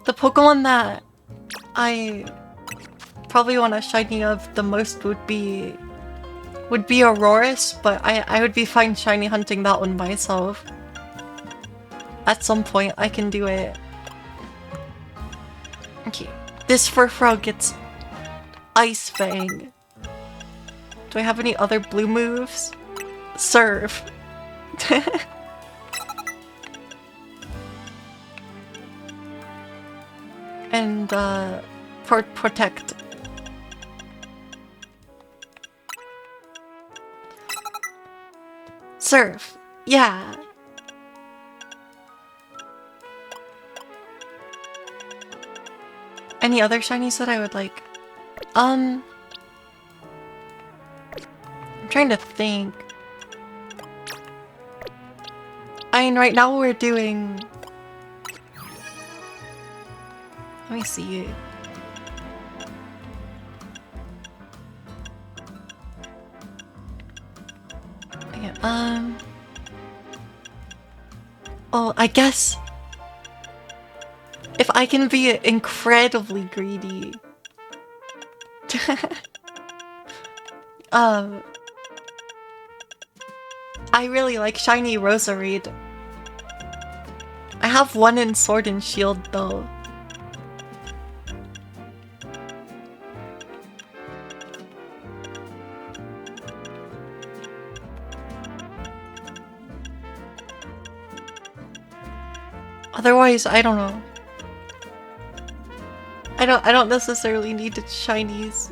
Speaker 1: the Pokemon that I probably want a shiny of the most would be Aurorus, but I would be fine shiny hunting that one myself. At some point, I can do it. Okay, this Furfrou gets Ice Fang. Do I have any other blue moves? Surf. And Protect. Surf. Yeah. Any other shinies that I would like? I'm trying to think. I mean, right now we're doing... Let me see. Yeah, oh, I guess if I can be incredibly greedy, I really like shiny Roserade. I have one in Sword and Shield though. Otherwise, I don't know. I don't necessarily need shinies,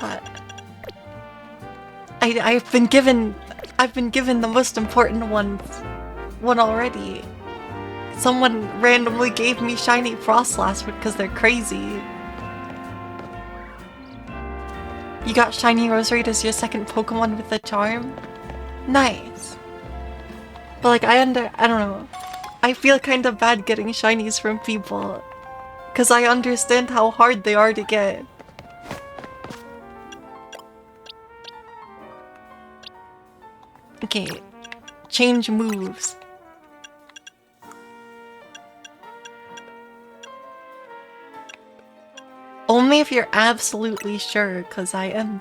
Speaker 1: but I've been given the most important one already. Someone randomly gave me shiny Frostlass because they're crazy. You got shiny Roserade as your second Pokemon with the charm? Nice. But like I don't know. I feel kind of bad getting shinies from people, because I understand how hard they are to get. Okay, change moves. Only if you're absolutely sure, because I am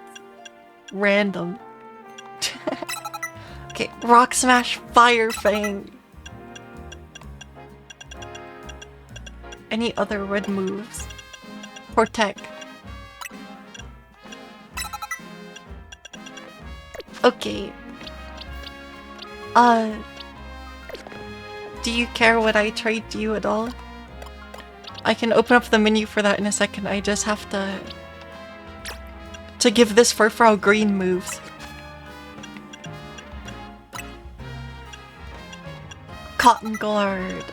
Speaker 1: random. Okay, Rock Smash, Fire Fang. Any other red moves? Protect. Okay. Do you care what I trade you at all? I can open up the menu for that in a second. I just have to give this Furfrou green moves. Cotton Guard.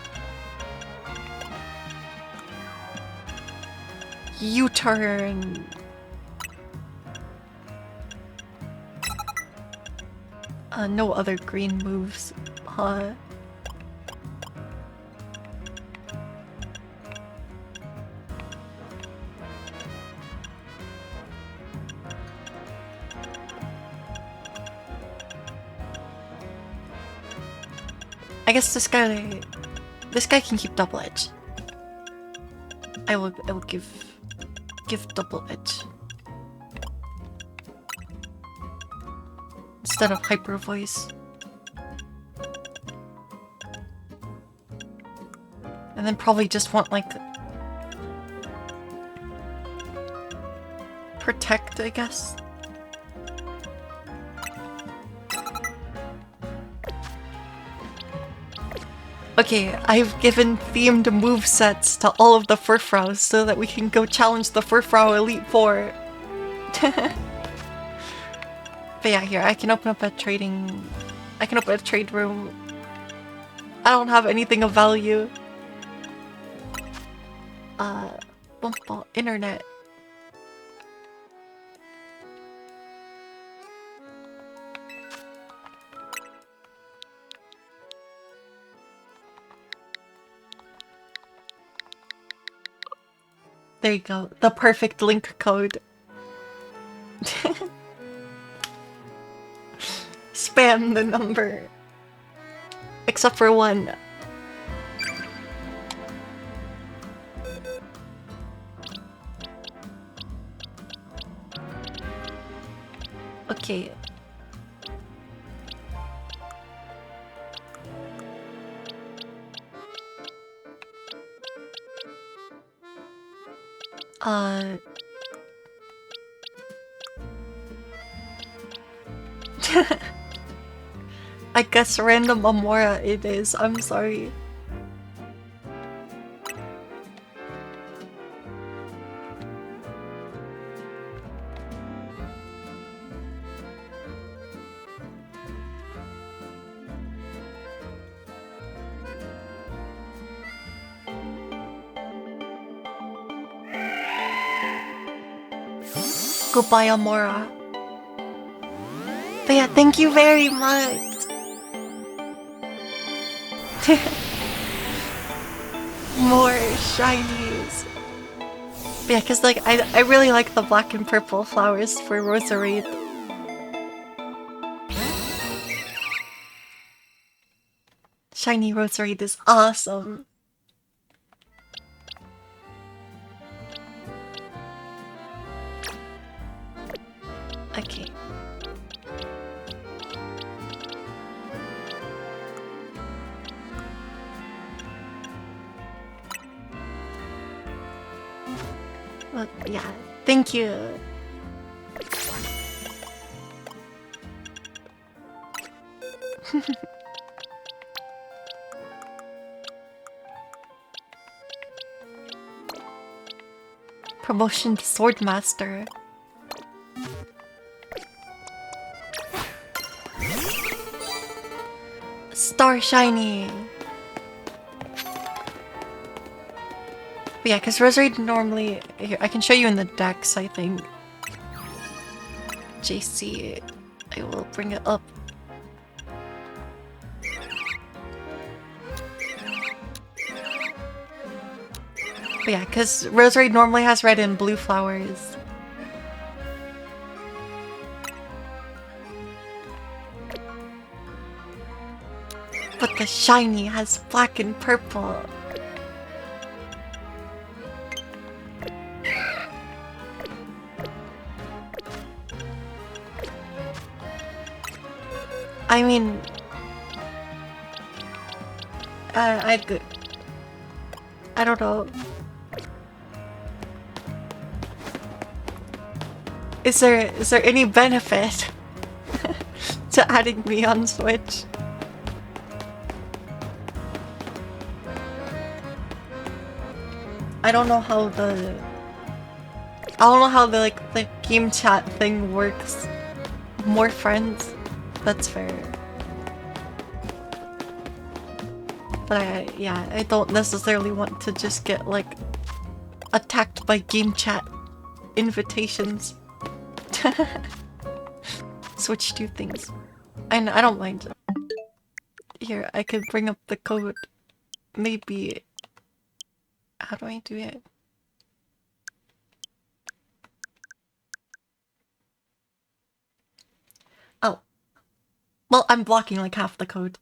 Speaker 1: U-turn. No other green moves. Huh. I guess this guy can keep double edge. I will give double edge instead of hyper voice. And then probably just want like protect, I guess. Okay, I've given themed movesets to all of the Furfrous so that we can go challenge the Furfrou Elite Four. But yeah, here, I can open up a trade room. I don't have anything of value. Internet. There you go. The perfect link code. Spam the number. Except for one. Okay. I guess random Amora it is. I'm sorry. Goodbye, Amora. But yeah, thank you very much. More shinies. But yeah, cause like I really like the black and purple flowers for Roserade. Shiny Roserade is awesome. Okay. Well, yeah, thank you. Promotion to Swordmaster. Star Shiny. But yeah, because Roserade normally... Here, I can show you in the decks, I think. JC, I will bring it up. But yeah, because Roserade normally has red and blue flowers. But the shiny has black and purple. I mean... I don't know. Is there any benefit? to adding me on Switch. I don't know how the like the game chat thing works. More friends? That's fair. But I don't necessarily want to just get like attacked by game chat invitations. Switch to things. And I don't mind. Here, I could bring up the code. Maybe. How do I do it? Oh. Well, I'm blocking like half the code.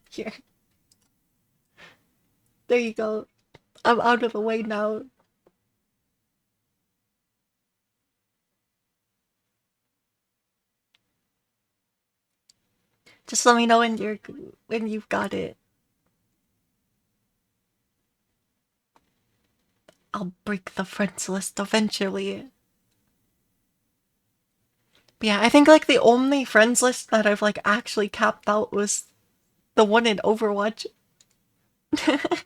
Speaker 1: Here. There you go. I'm out of the way now. Just let me know when you've got it. I'll break the friends list eventually. But yeah, I think like the only friends list that I've like actually capped out was the one in Overwatch. But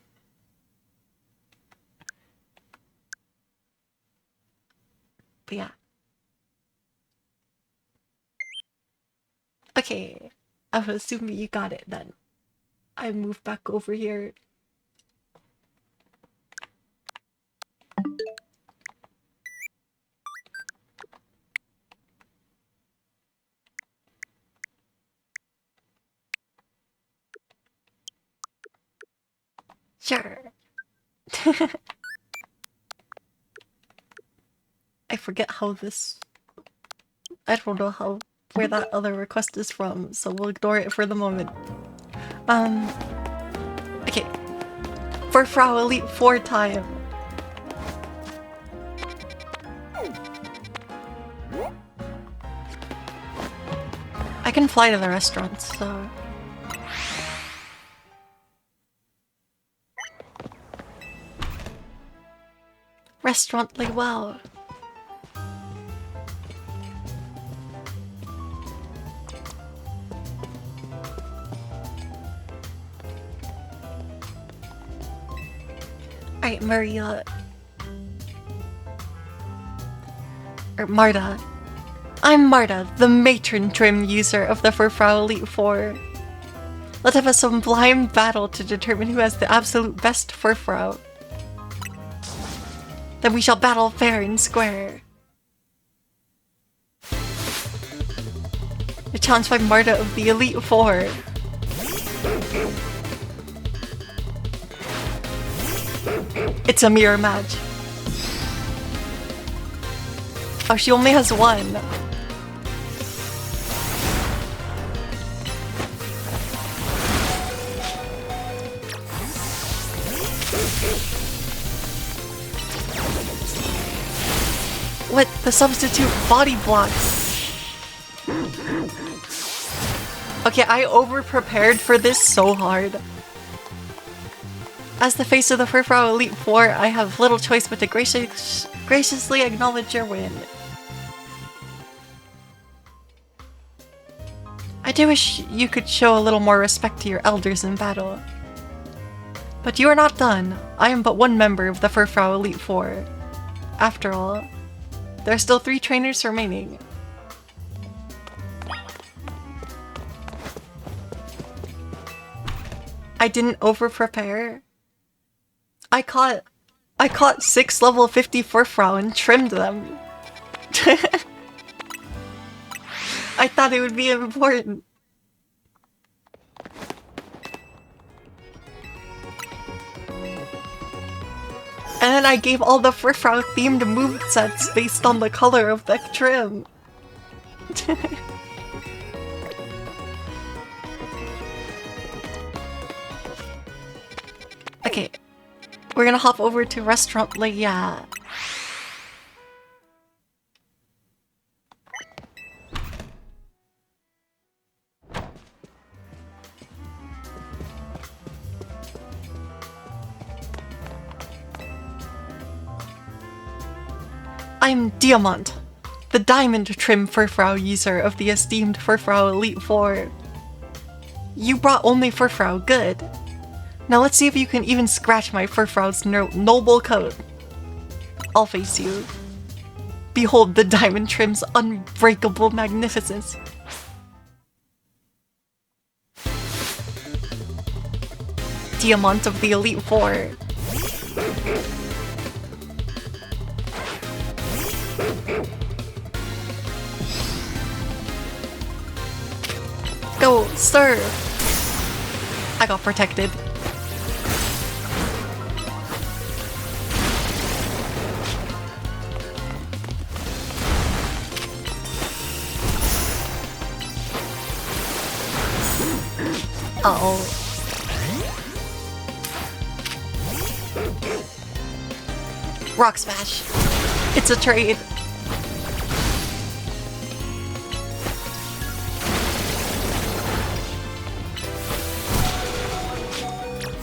Speaker 1: yeah. Okay. I'm assuming you got it then. I move back over here. Sure. I forget how this... I don't know where that other request is from, so we'll ignore it for the moment. Okay. For Frau Elite 4 time. I can fly to the restaurant, so... Restaurant like wow. Alright, Maria. Or Marta. I'm Marta, the matron trim user of the Frau Elite 4. Let's have a sublime battle to determine who has the absolute best Frau. Then we shall battle fair and square. The challenge by Marta of the Elite 4. It's a mirror match. Oh, she only has one. What? The substitute body blocks. Okay, I over-prepared for this so hard. As the face of the Frau Elite 4, I have little choice but to graciously acknowledge your win. I do wish you could show a little more respect to your elders in battle. But you are not done. I am but one member of the Frau Elite 4. After all, there are still 3 trainers remaining. I didn't over-prepare. I caught 6 level 54 Frau and trimmed them. I thought it would be important. And then I gave all the Frau themed movesets based on the color of the trim. Okay, we're gonna hop over to Restaurant Leia. I'm Diamant. the diamond trim Furfrau user of the esteemed Furfrau Elite Four. You brought only Furfrau, good. Now let's see if you can even scratch my Furfrau's noble coat. I'll face you. Behold the diamond trim's unbreakable magnificence. Diamant of the Elite Four. Go, sir! I got protected. Uh-oh. Rock Smash. It's a trade.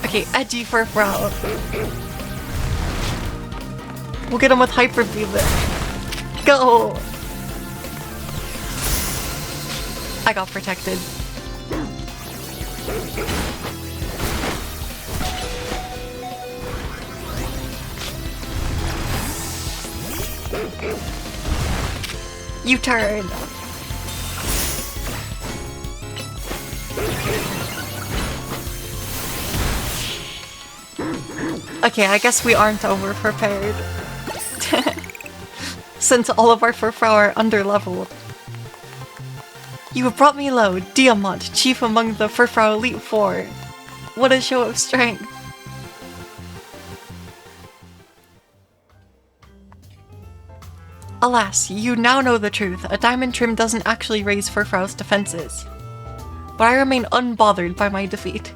Speaker 1: Okay, edgy Furfrau. We'll get him with Hyper Beam. Go! I got protected. U-turn. Okay, I guess we aren't over-prepared. Since all of our Furfrau are under-leveled. You have brought me low, Diamant, chief among the Furfrau Elite Four. What a show of strength. Alas, you now know the truth. A diamond trim doesn't actually raise Furfrau's defenses. But I remain unbothered by my defeat.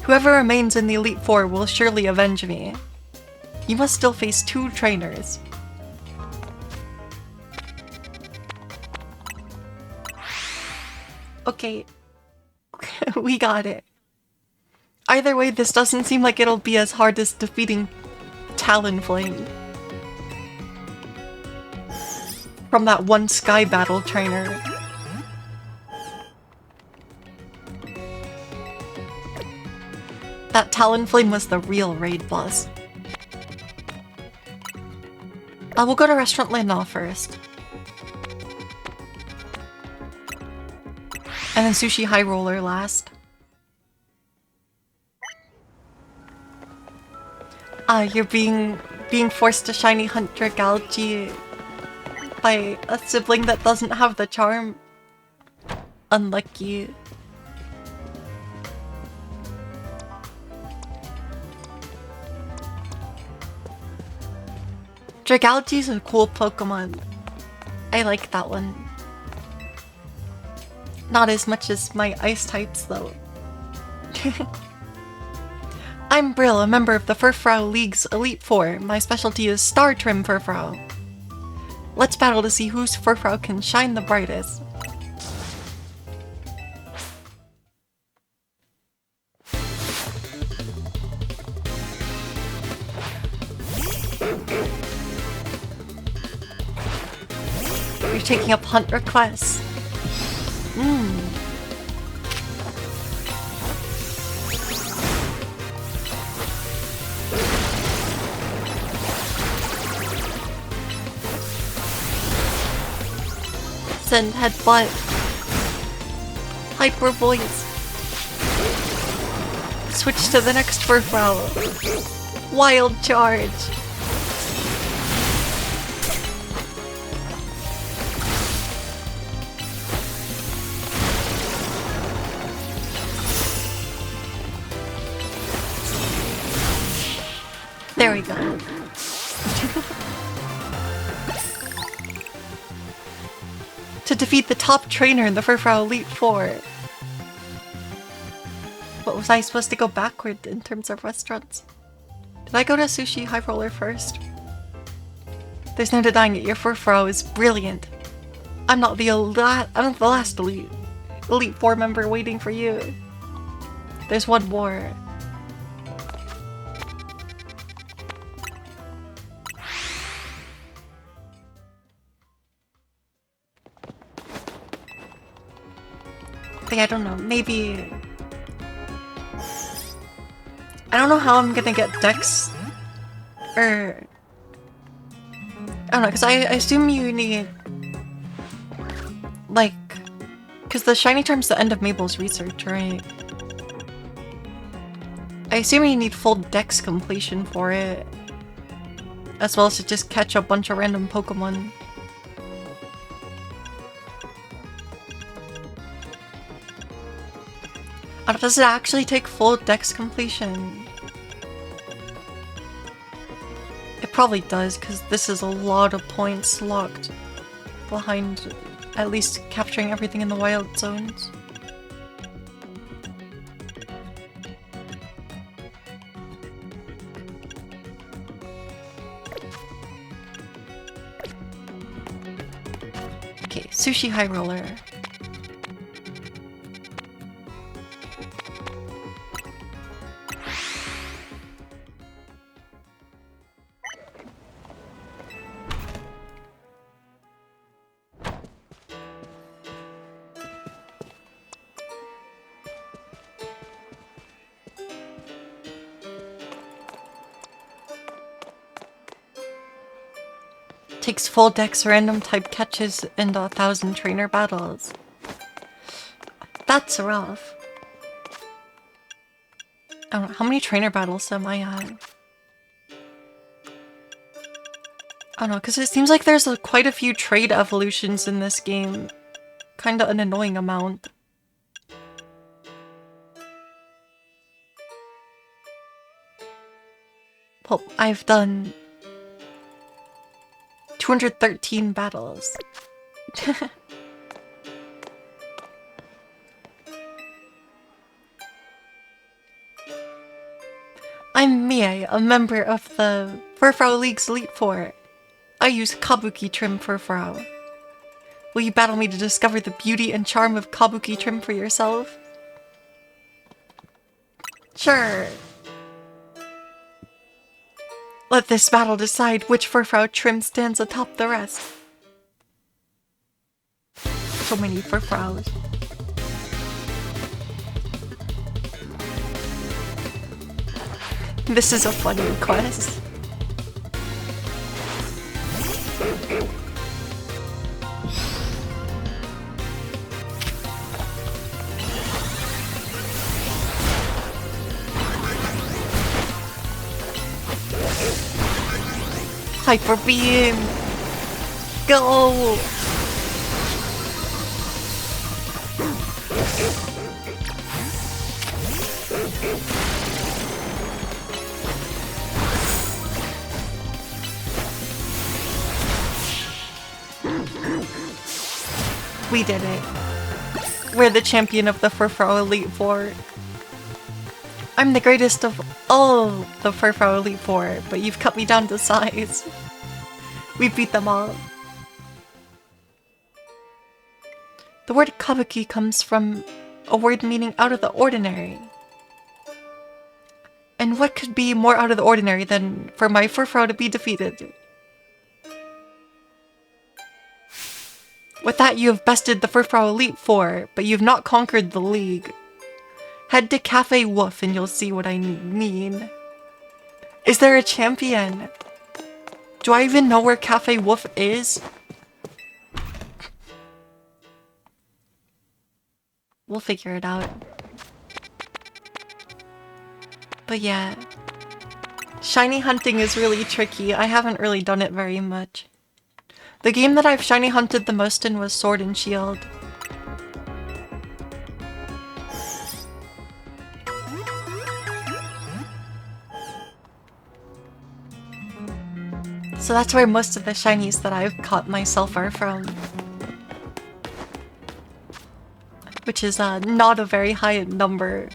Speaker 1: Whoever remains in the Elite Four will surely avenge me. You must still face 2 trainers. Okay. We got it. Either way, this doesn't seem like it'll be as hard as defeating Talonflame. From that one Sky Battle trainer. That Talonflame was the real raid boss. We'll go to Restaurant Lindau first. And then Sushi High Roller last. You're being forced to shiny hunt Dragalge by a sibling that doesn't have the charm. Unlucky. Dragalge's a cool Pokemon. I like that one. Not as much as my ice types, though. I'm Brill, a member of the Furfrau League's Elite Four. My specialty is Star Trim Furfrau. Let's battle to see whose Furfrau can shine the brightest. You're taking up hunt requests. Send headbutt. Hyper voice. Switch to the next Furfrau. Wild charge. There we go. To defeat the top trainer in the Furfrau Elite Four. What, was I supposed to go backward in terms of restaurants? Did I go to Sushi High Roller first? There's no denying it, your Furfrau is brilliant. I'm not the last Elite Four member waiting for you. There's one more. yeah, I don't know. Maybe... I don't know how I'm gonna get Dex... Or... I don't know, because I assume you need... Like... Because the shiny charm's the end of Mabel's research, right? I assume you need full Dex completion for it. As well as to just catch a bunch of random Pokemon. Does it actually take full Dex completion? It probably does, because this is a lot of points locked behind at least capturing everything in the wild zones. Okay, Sushi High Roller. Takes full Dex random type catches and 1,000 trainer battles. That's rough. I don't know, how many trainer battles am I at? I don't know, because it seems like there's quite a few trade evolutions in this game. Kinda an annoying amount. Well, I've done 213 battles. I'm Mie, a member of the Furfrau League's Elite Four. I use Kabuki trim Furfrau. Will you battle me to discover the beauty and charm of Kabuki trim for yourself? Sure. Let this battle decide which Furfrau trim stands atop the rest. So many Furfraus. This is a funny quest. Hyper Beam! Go! We did it. We're the champion of the Furfrau Elite Four. I'm the greatest of all the Furfrau Elite Four, but you've cut me down to size. We beat them all. The word kabuki comes from a word meaning out of the ordinary. And what could be more out of the ordinary than for my Furfrau to be defeated? With that, you have bested the Furfrau Elite Four, but you've not conquered the League. Head to Cafe Woof and you'll see what I mean. Is there a champion? Do I even know where Cafe Woof is? We'll figure it out. But yeah. Shiny hunting is really tricky. I haven't really done it very much. The game that I've shiny hunted the most in was Sword and Shield. So that's where most of the shinies that I've caught myself are from. Which is not a very high number.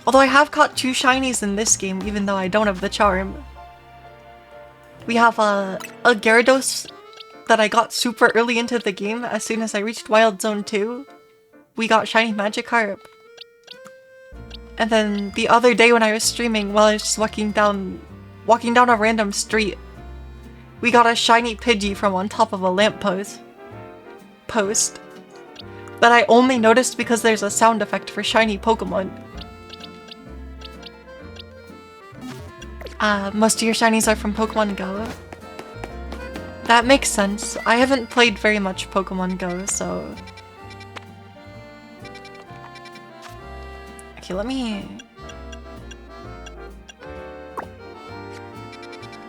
Speaker 1: Although I have caught 2 shinies in this game, even though I don't have the charm. We have a Gyarados that I got super early into the game. As soon as I reached Wild Zone 2, we got shiny Magikarp. And then the other day when I was streaming, while I was just walking down a random street, we got a shiny Pidgey from on top of a lamppost. that I only noticed because there's a sound effect for shiny Pokemon. Most of your shinies are from Pokemon Go. That makes sense. I haven't played very much Pokemon Go, so... Okay, let me...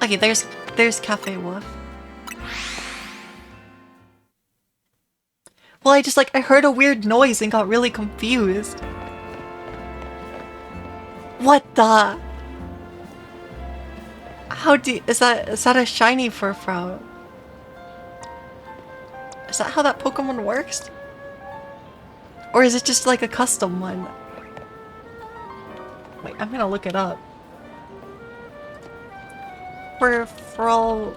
Speaker 1: Okay, there's Cafe Wolf. Well, I heard a weird noise and got really confused. What the? Is that a shiny Furfrou? Is that how that Pokemon works? Or is it just like a custom one? Wait, I'm gonna look it up. Furfrou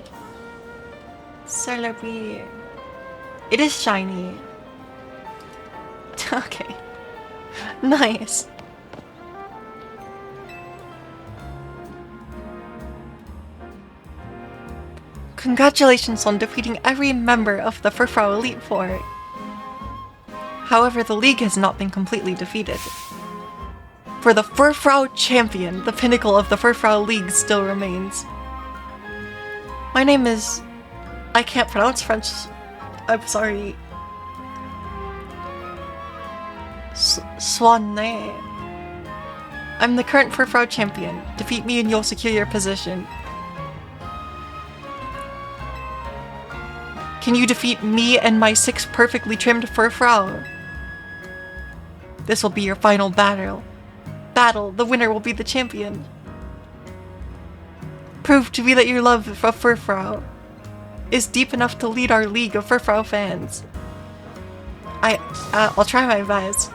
Speaker 1: Celebi. It is shiny. Okay. Nice. Congratulations on defeating every member of the Furfrou Elite Four. However, the league has not been completely defeated. For the Furfrou Champion, the pinnacle of the Furfrou League still remains. My name is... I can't pronounce French. I'm sorry. Swanne. I'm the current Furfrou Champion. Defeat me and you'll secure your position. Can you defeat me and my 6 perfectly trimmed Furfrou? This will be your final battle. The winner will be the champion. Prove to me that your love of Furfrou is deep enough to lead our league of Furfrou fans. I'll try my best.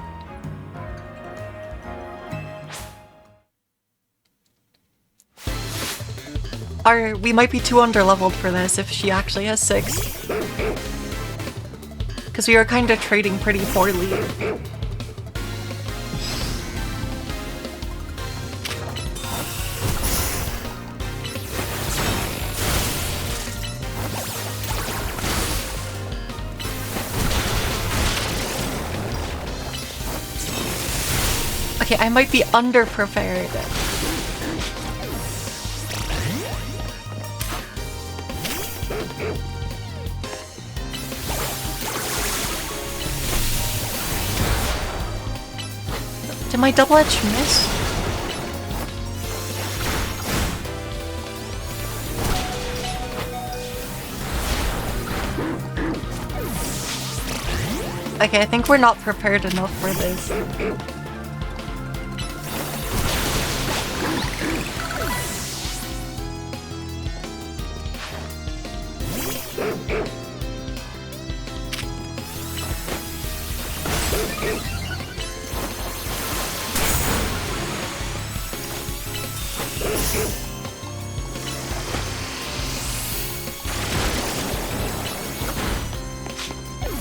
Speaker 1: We might be too underleveled for this if she actually has 6. Because we are kind of trading pretty poorly. Okay, I might be underprepared. Did my double edge miss? Okay, I think we're not prepared enough for this.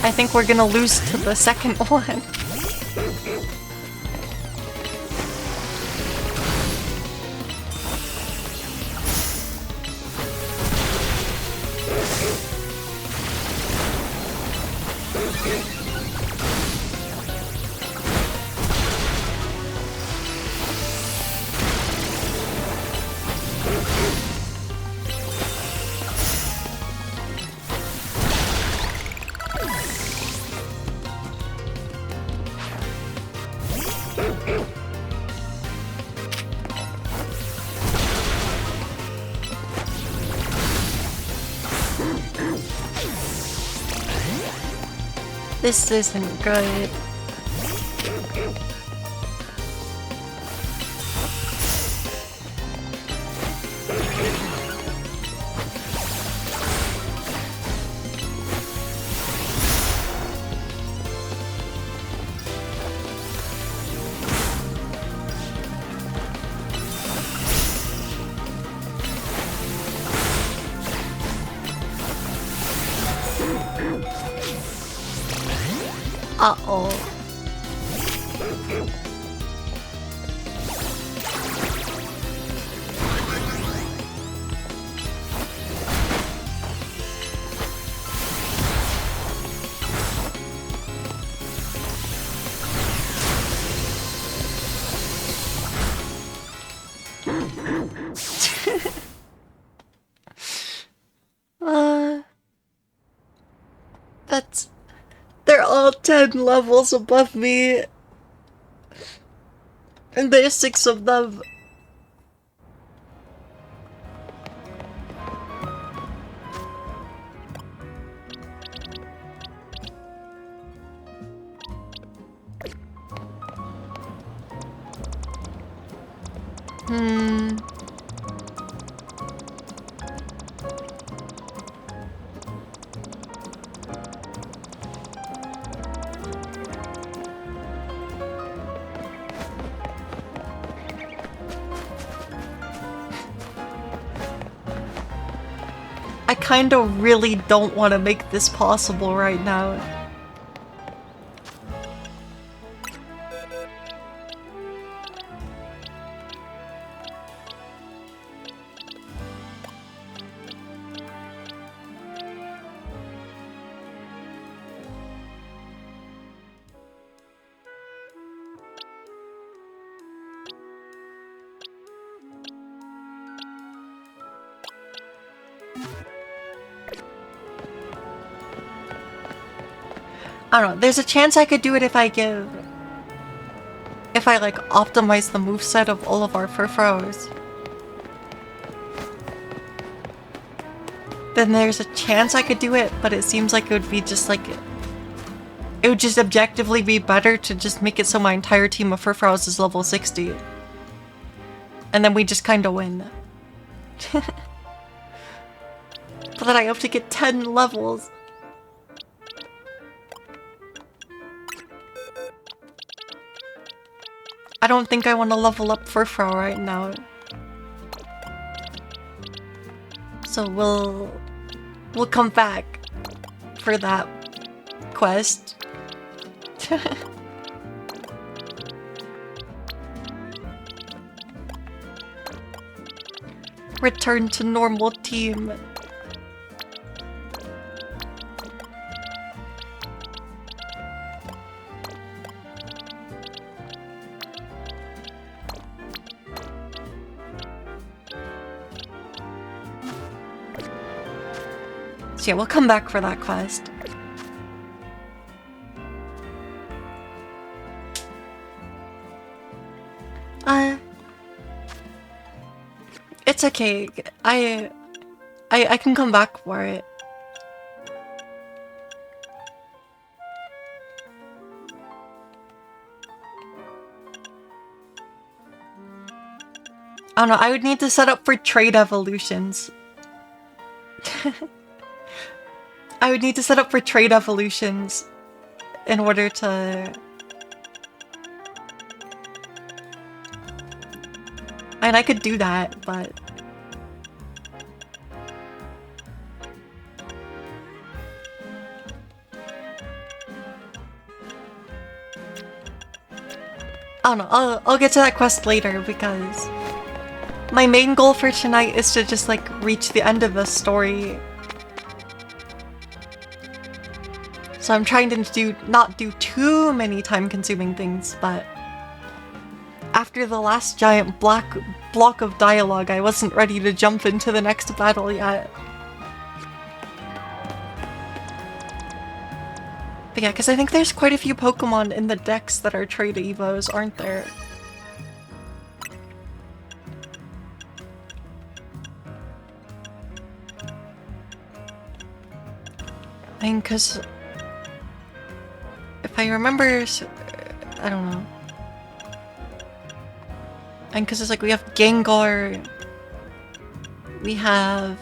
Speaker 1: I think we're gonna lose to the second one. This isn't good. Uh-oh. That's... They're all 10 levels above me. And there's 6 of them. I kinda really don't want to make this possible right now. I don't know, there's a chance I could do it if I like optimize the moveset of all of our furfros. Then there's a chance I could do it, but it seems like it would be just like... It would just objectively be better to just make it so my entire team of furfros is level 60. And then we just kinda win. But then I have to get 10 levels. I don't think I want to level up Furfrou right now. So we'll come back for that quest. Return to normal team. So yeah, we'll come back for that quest. It's okay. I can come back for it. I don't know, I would need to set up for trade evolutions. I would need to set up for trade evolutions in order to... And I could do that, but... I don't know, I'll get to that quest later because... My main goal for tonight is to just like reach the end of the story. So I'm trying to not do too many time-consuming things, but... After the last giant block of dialogue, I wasn't ready to jump into the next battle yet. But yeah, because I think there's quite a few Pokemon in the decks that are trade evos, aren't there? I mean, because... If I remember... I don't know. And because it's like we have Gengar, we have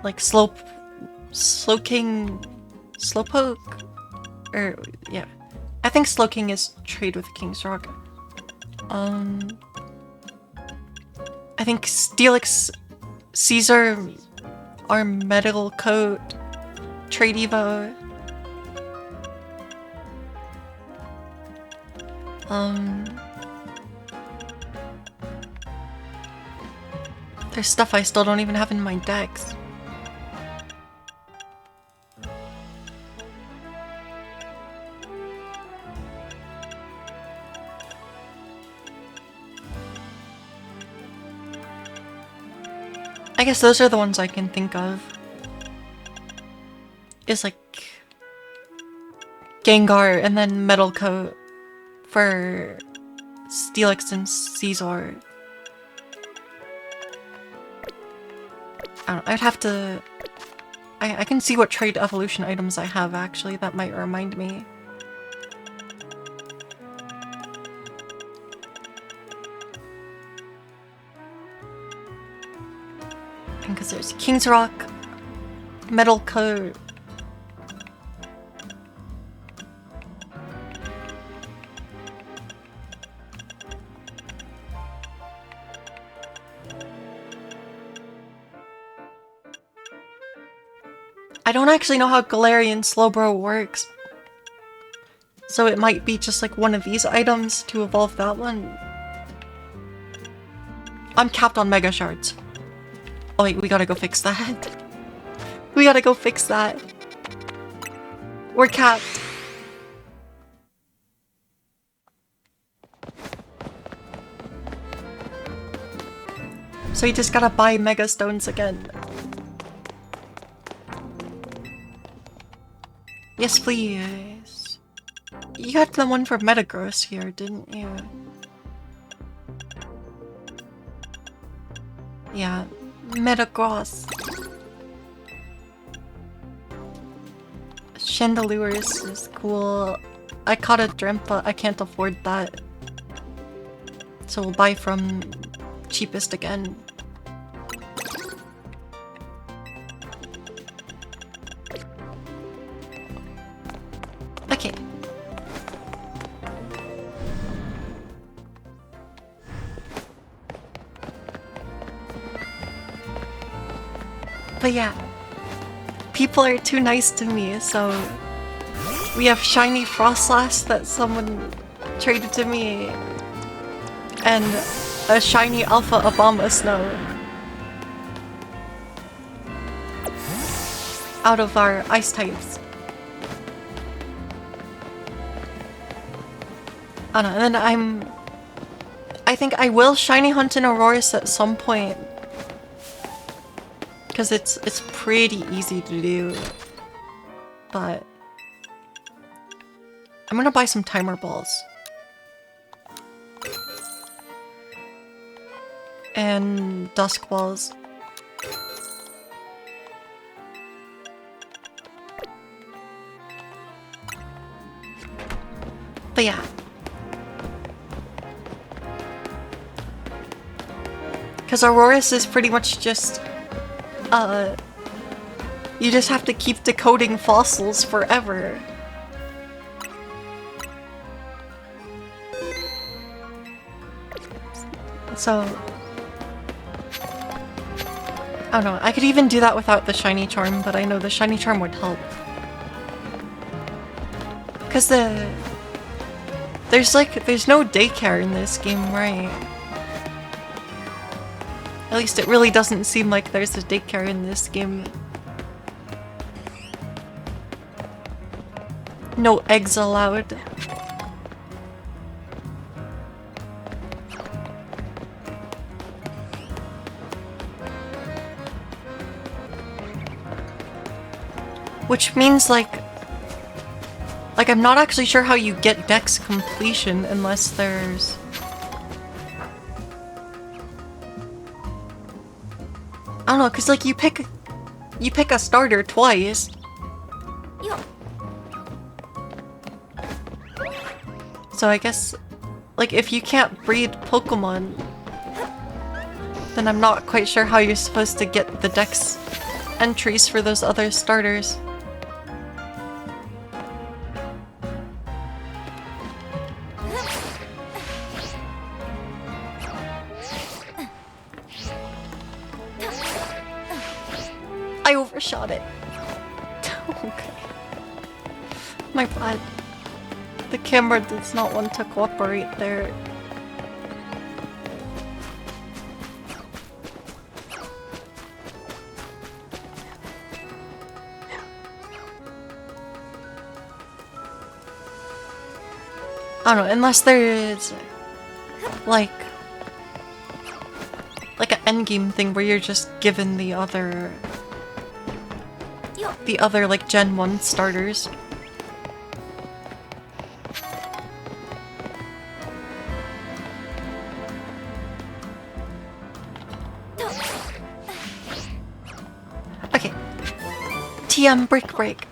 Speaker 1: like Slowpoke, or yeah, I think Slowking is trade with King's Rock. I think Steelix, Caesar, our Medical Coat, trade Evo. There's stuff I still don't even have in my decks. I guess those are the ones I can think of. Is like Gengar and then Metal Coat for Steelix and Caesar. I don't know, I'd have to... I can see what trade evolution items I have, actually. That might remind me. Because there's King's Rock, Metal Coat. I don't actually know how Galarian Slowbro works. So it might be just like one of these items to evolve that one. I'm capped on Mega Shards. Oh wait, we gotta go fix that. We gotta go fix that. We're capped. So you just gotta buy Mega Stones again. Yes, please. You got the one for Metagross here, didn't you? Yeah, Metagross. Chandelures is cool. I caught a Dreamt, but I can't afford that. So we'll buy from cheapest again. Okay. But yeah, people are too nice to me, so we have shiny Frostlass that someone traded to me, and a shiny Alpha Abomasnow out of our ice types. I don't know, and then I think I will shiny hunt an Aurorus at some point. Because it's pretty easy to do. But I'm gonna buy some timer balls. And dusk balls. But yeah. Because Aurorus is pretty much just... you just have to keep decoding fossils forever. So... I don't know, I could even do that without the shiny charm, but I know the shiny charm would help. Because there's no daycare in this game, right? At least it really doesn't seem like there's a daycare in this game. No eggs allowed. Which means like I'm not actually sure how you get Dex completion unless there's... I don't know, cause like you pick a starter twice. So I guess, like, if you can't breed Pokemon, then I'm not quite sure how you're supposed to get the Dex entries for those other starters. I overshot it. Okay. My bad. The camera does not want to cooperate there. I don't know, unless there is like an endgame thing where you're just given the other like Gen 1 starters. TM brick break.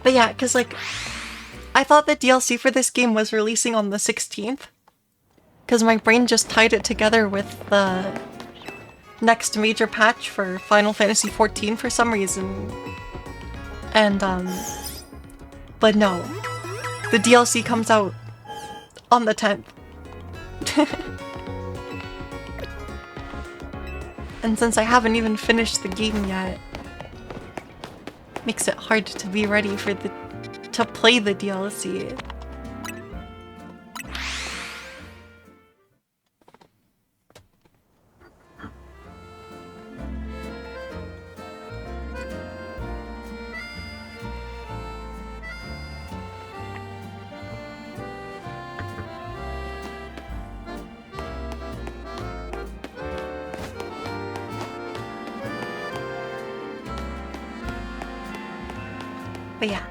Speaker 1: But yeah, because like, I thought the DLC for this game was releasing on the 16th. Because my brain just tied it together with the next major patch for Final Fantasy XIV for some reason. And, but no. The DLC comes out on the 10th. And since I haven't even finished the game yet, makes it hard to be ready for to play the DLC. But yeah.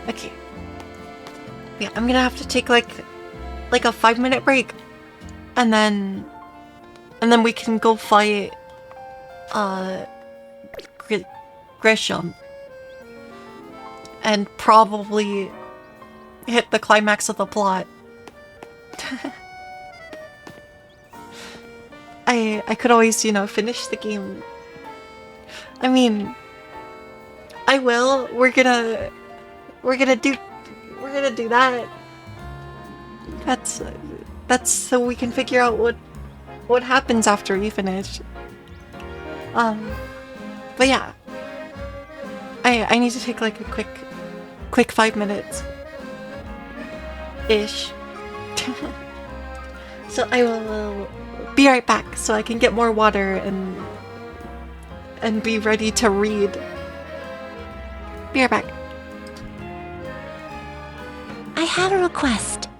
Speaker 1: Okay. Yeah, I'm gonna have to take like a 5-minute break. And then we can go fight Grisham. And probably hit the climax of the plot. I could always, you know, finish the game. I mean, I will. We're gonna do that. That's so we can figure out what happens after we finish. But yeah. I need to take like a quick 5 minutes ish. So I will be right back so I can get more water and be ready to read. Be right back.
Speaker 3: I have a request.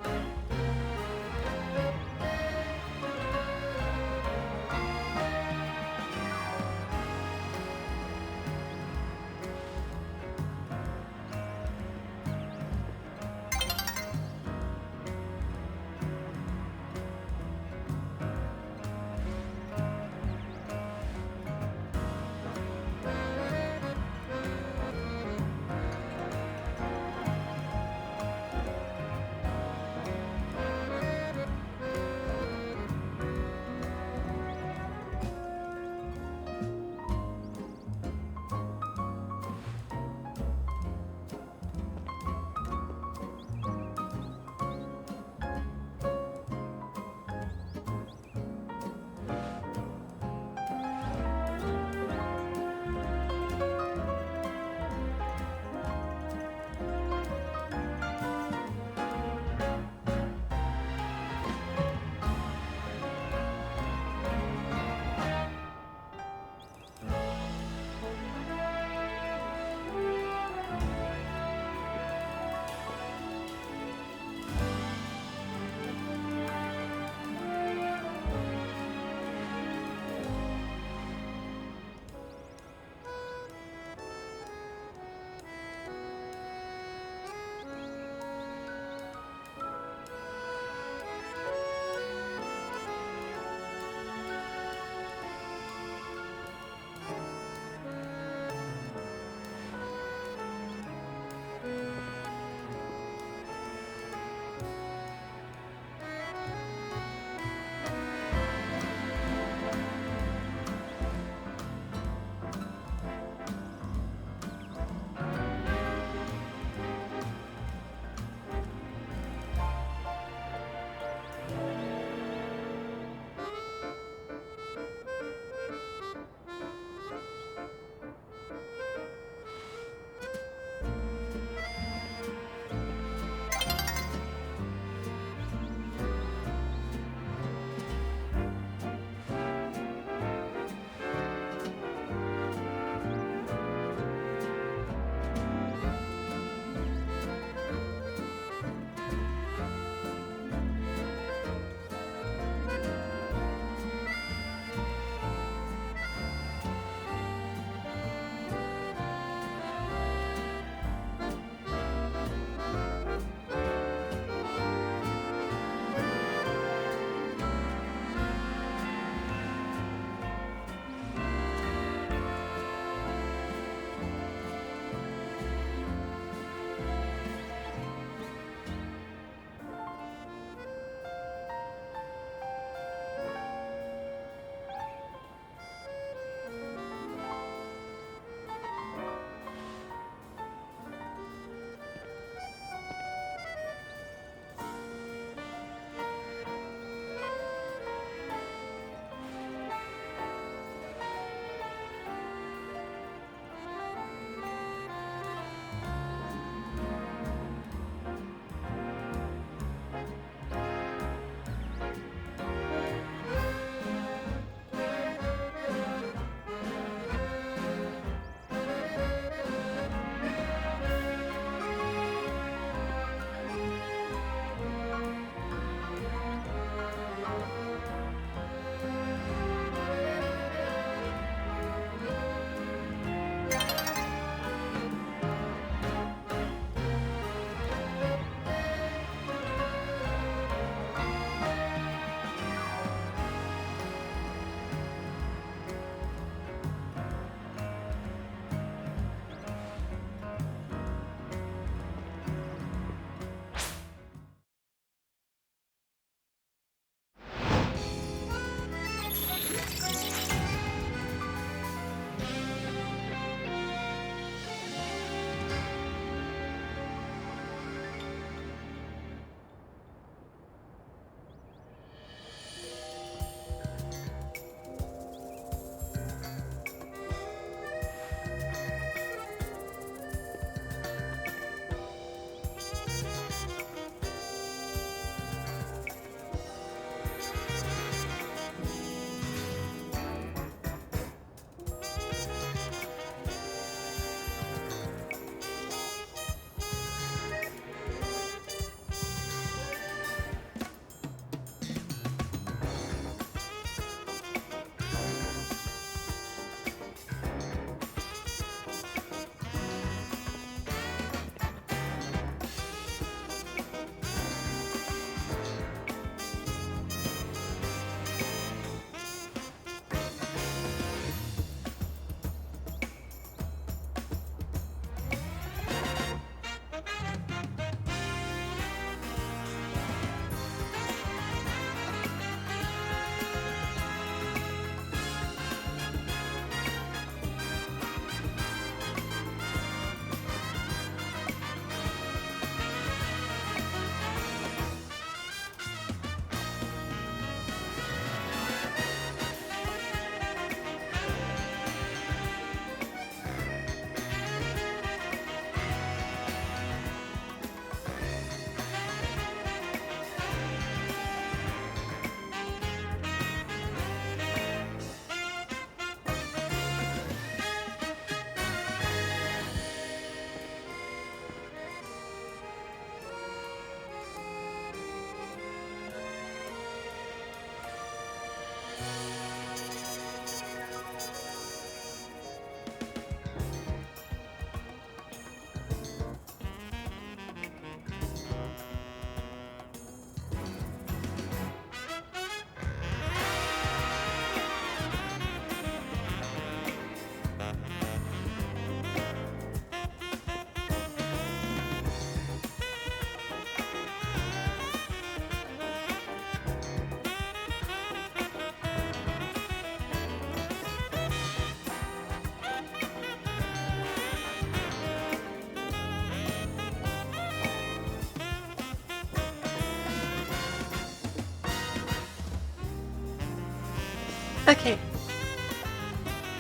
Speaker 1: Okay.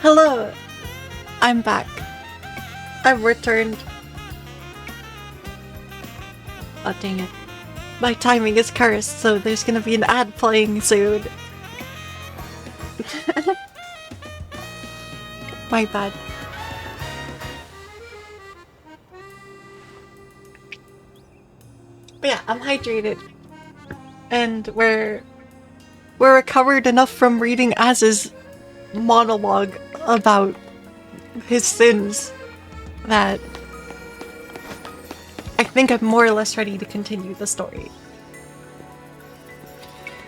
Speaker 1: Hello. I'm back. I've returned. Oh, dang it. My timing is cursed, so there's gonna be an ad playing soon. My bad. But yeah, I'm hydrated. And we're recovered enough from reading Az's monologue about his sins that I think I'm more or less ready to continue the story.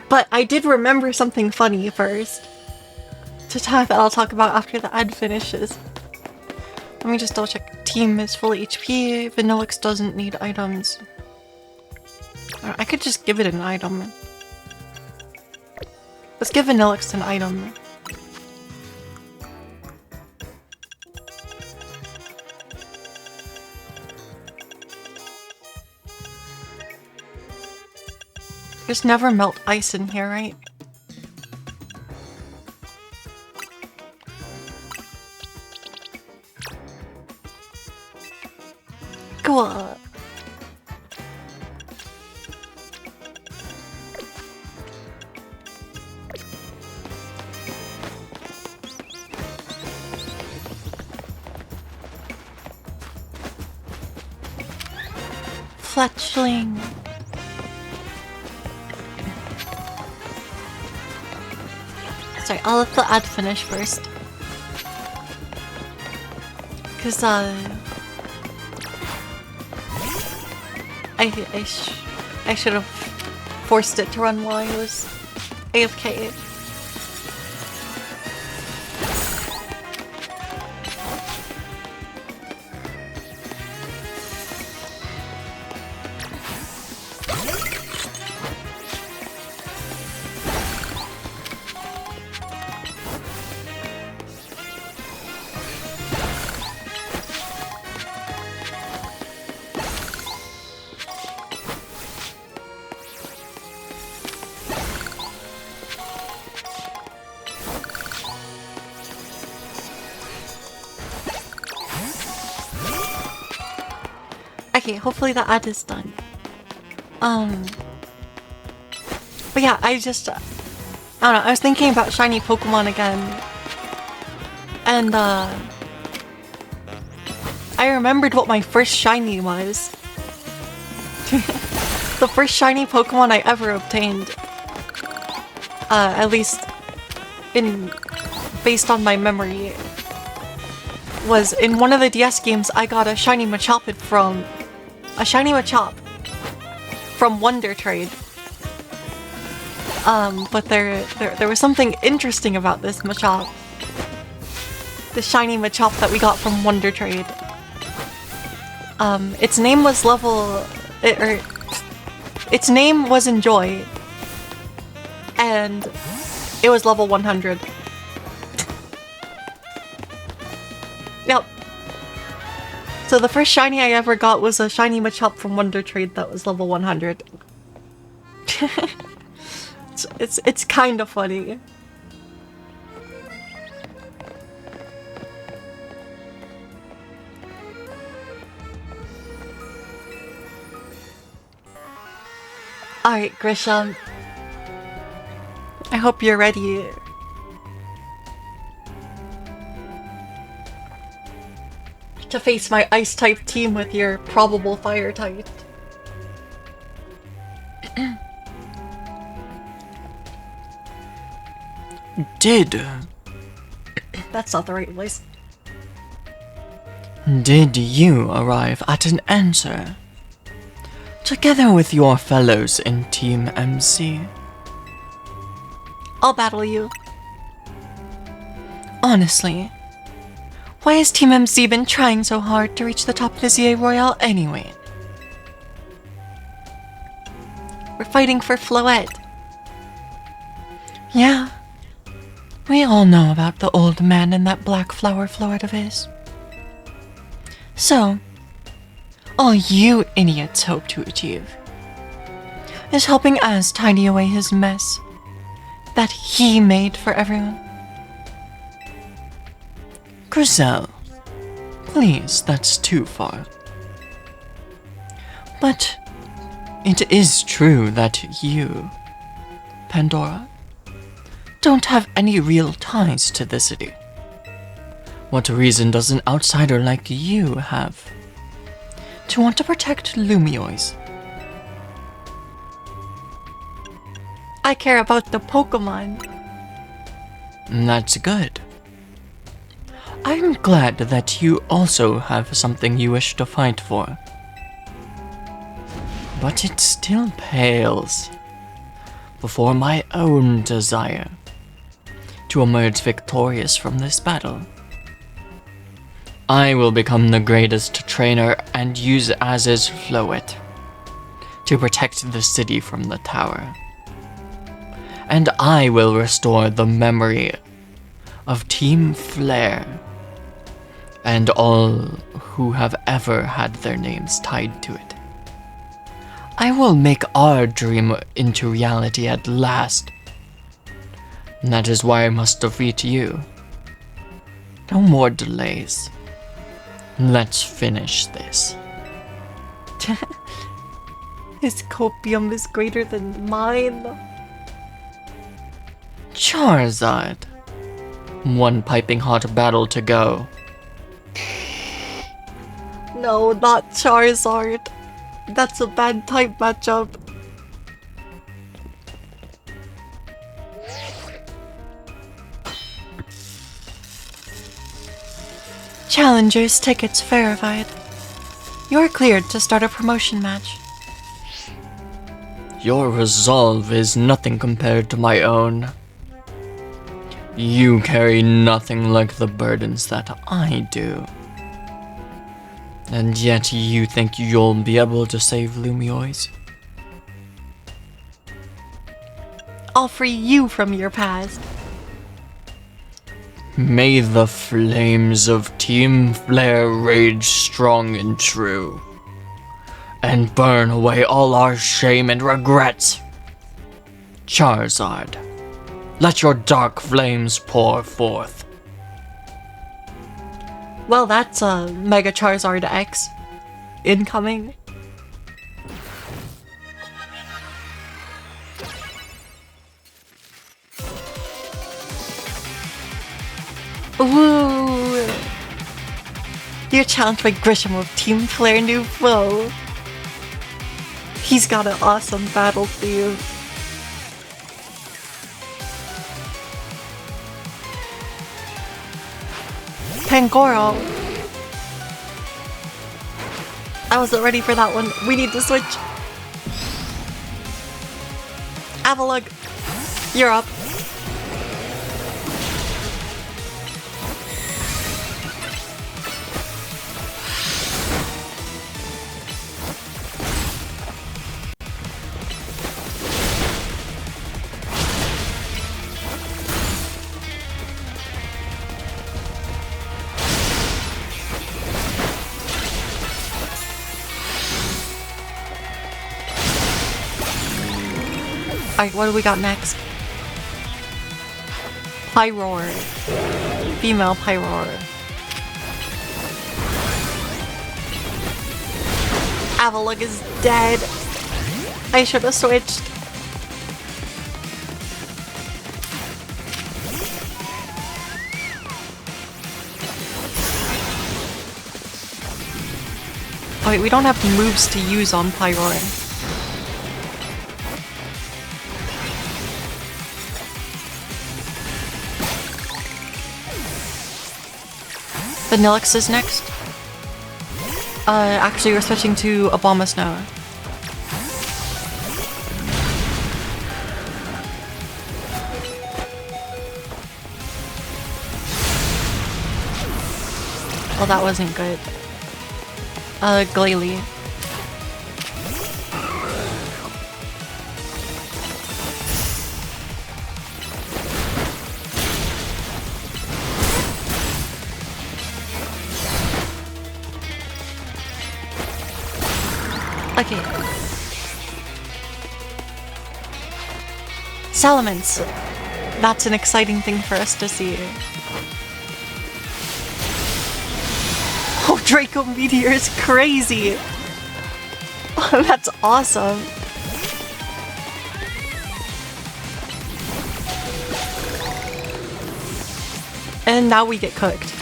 Speaker 1: But I did remember something funny first that I'll talk about after the ad finishes. Let me just double check. Team is full HP. Vanillix doesn't need items. I could just give it an item. Let's give Vanillix an item. Just never melt ice in here, right? Cool. Fletchling. Sorry, I'll let the ad finish first. Cause I should have forced it to run while I was AFK. Okay, hopefully the ad is done. But yeah, I don't know, I was thinking about shiny Pokemon again. And, I remembered what my first shiny was. The first shiny Pokemon I ever obtained. At least based on my memory, was in one of the DS games. I got a shiny Machop from Wonder Trade. But there was something interesting about this Machop. The shiny Machop that we got from Wonder Trade. Its name was its name was Enjoy. And it was level 100. Yep. So the first shiny I ever got was a shiny Machop from Wonder Trade that was level 100. It's kind of funny. Alright, Grisham. I hope you're ready. To face my ice-type team with your probable fire-type. That's not the right voice.
Speaker 2: Did you arrive at an answer? Together with your fellows in Team MC?
Speaker 1: I'll battle you.
Speaker 2: Honestly, why has Team MC been trying so hard to reach the top of the ZA Royale anyway?
Speaker 1: We're fighting for Floette.
Speaker 2: Yeah. We all know about the old man and that black flower floret of his. So, all you idiots hope to achieve is helping Az tidy away his mess that he made for everyone. Grizel, please, that's too far. But it is true that you, Pandora, don't have any real ties to the city. What reason does an outsider like you have to want to protect Lumiois?
Speaker 1: I care about the Pokemon.
Speaker 2: That's good. I'm glad that you also have something you wish to fight for. But it still pales before my own desire to emerge victorious from this battle. I will become the greatest trainer and use Az's Floet to protect the city from the tower. And I will restore the memory of Team Flare and all who have ever had their names tied to it. I will make our dream into reality at last. And that is why I must defeat you. No more delays. Let's finish this.
Speaker 1: His copium is greater than mine.
Speaker 2: Charizard. One piping hot battle to go.
Speaker 1: No, not Charizard. That's a bad type matchup. Challengers tickets verified. You're cleared to start a promotion match.
Speaker 2: Your resolve is nothing compared to my own. You carry nothing like the burdens that I do. And yet you think you'll be able to save Lumiois?
Speaker 1: I'll free you from your past.
Speaker 2: May the flames of Team Flare rage strong and true, and burn away all our shame and regrets. Charizard, let your dark flames pour forth.
Speaker 1: Well, that's a Mega Charizard X. Incoming. Ooh! You're challenged by Grisham of Team Flare New Foe. He's got an awesome battle for you. Pangoro. I wasn't ready for that one. We need to switch. Avalugg, you're up. Alright, what do we got next? Pyroar. Female Pyroar. Avalugg is dead. I should have switched. Oh wait, we don't have moves to use on Pyroar. Vanillix is next. Actually, we're switching to Abomasnow. Oh, that wasn't good. Glalie. Okay. Salamence. That's an exciting thing for us to see. Draco Meteor is crazy! That's awesome! And now we get cooked.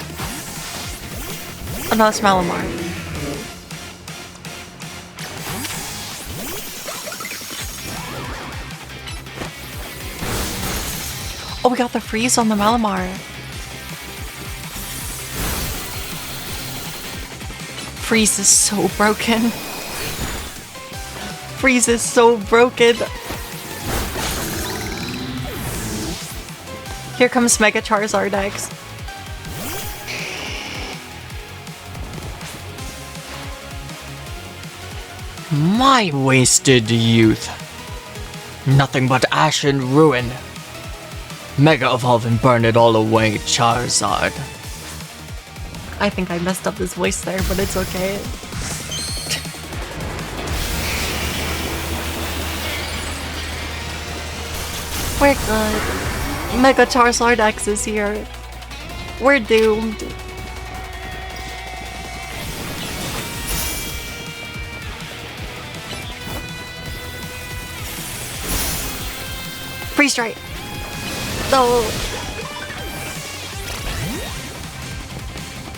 Speaker 1: Another Malamar. Oh, we got the freeze on the Malamar. Freeze is so broken. Freeze is so broken. Here comes Mega Charizard X.
Speaker 2: My wasted youth. Nothing but ash and ruin. Mega Evolve and burn it all away, Charizard.
Speaker 1: I think I messed up his voice there, but it's okay. We're good. Mega Charizard X is here. We're doomed. Freeze Strike. No.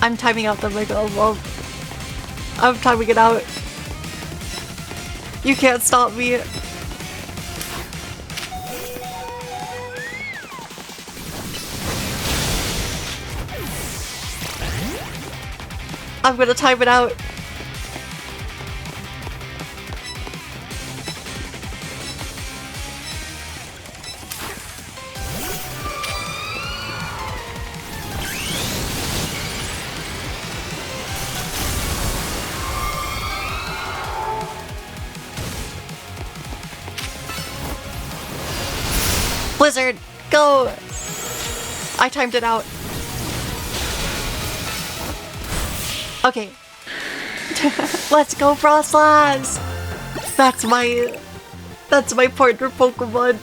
Speaker 1: I'm timing out the Mega Evolve. I'm timing it out. You can't stop me. I'm gonna time it out. Blizzard, go! I timed it out. Okay. Let's go, Frostlass! That's my partner Pokemon.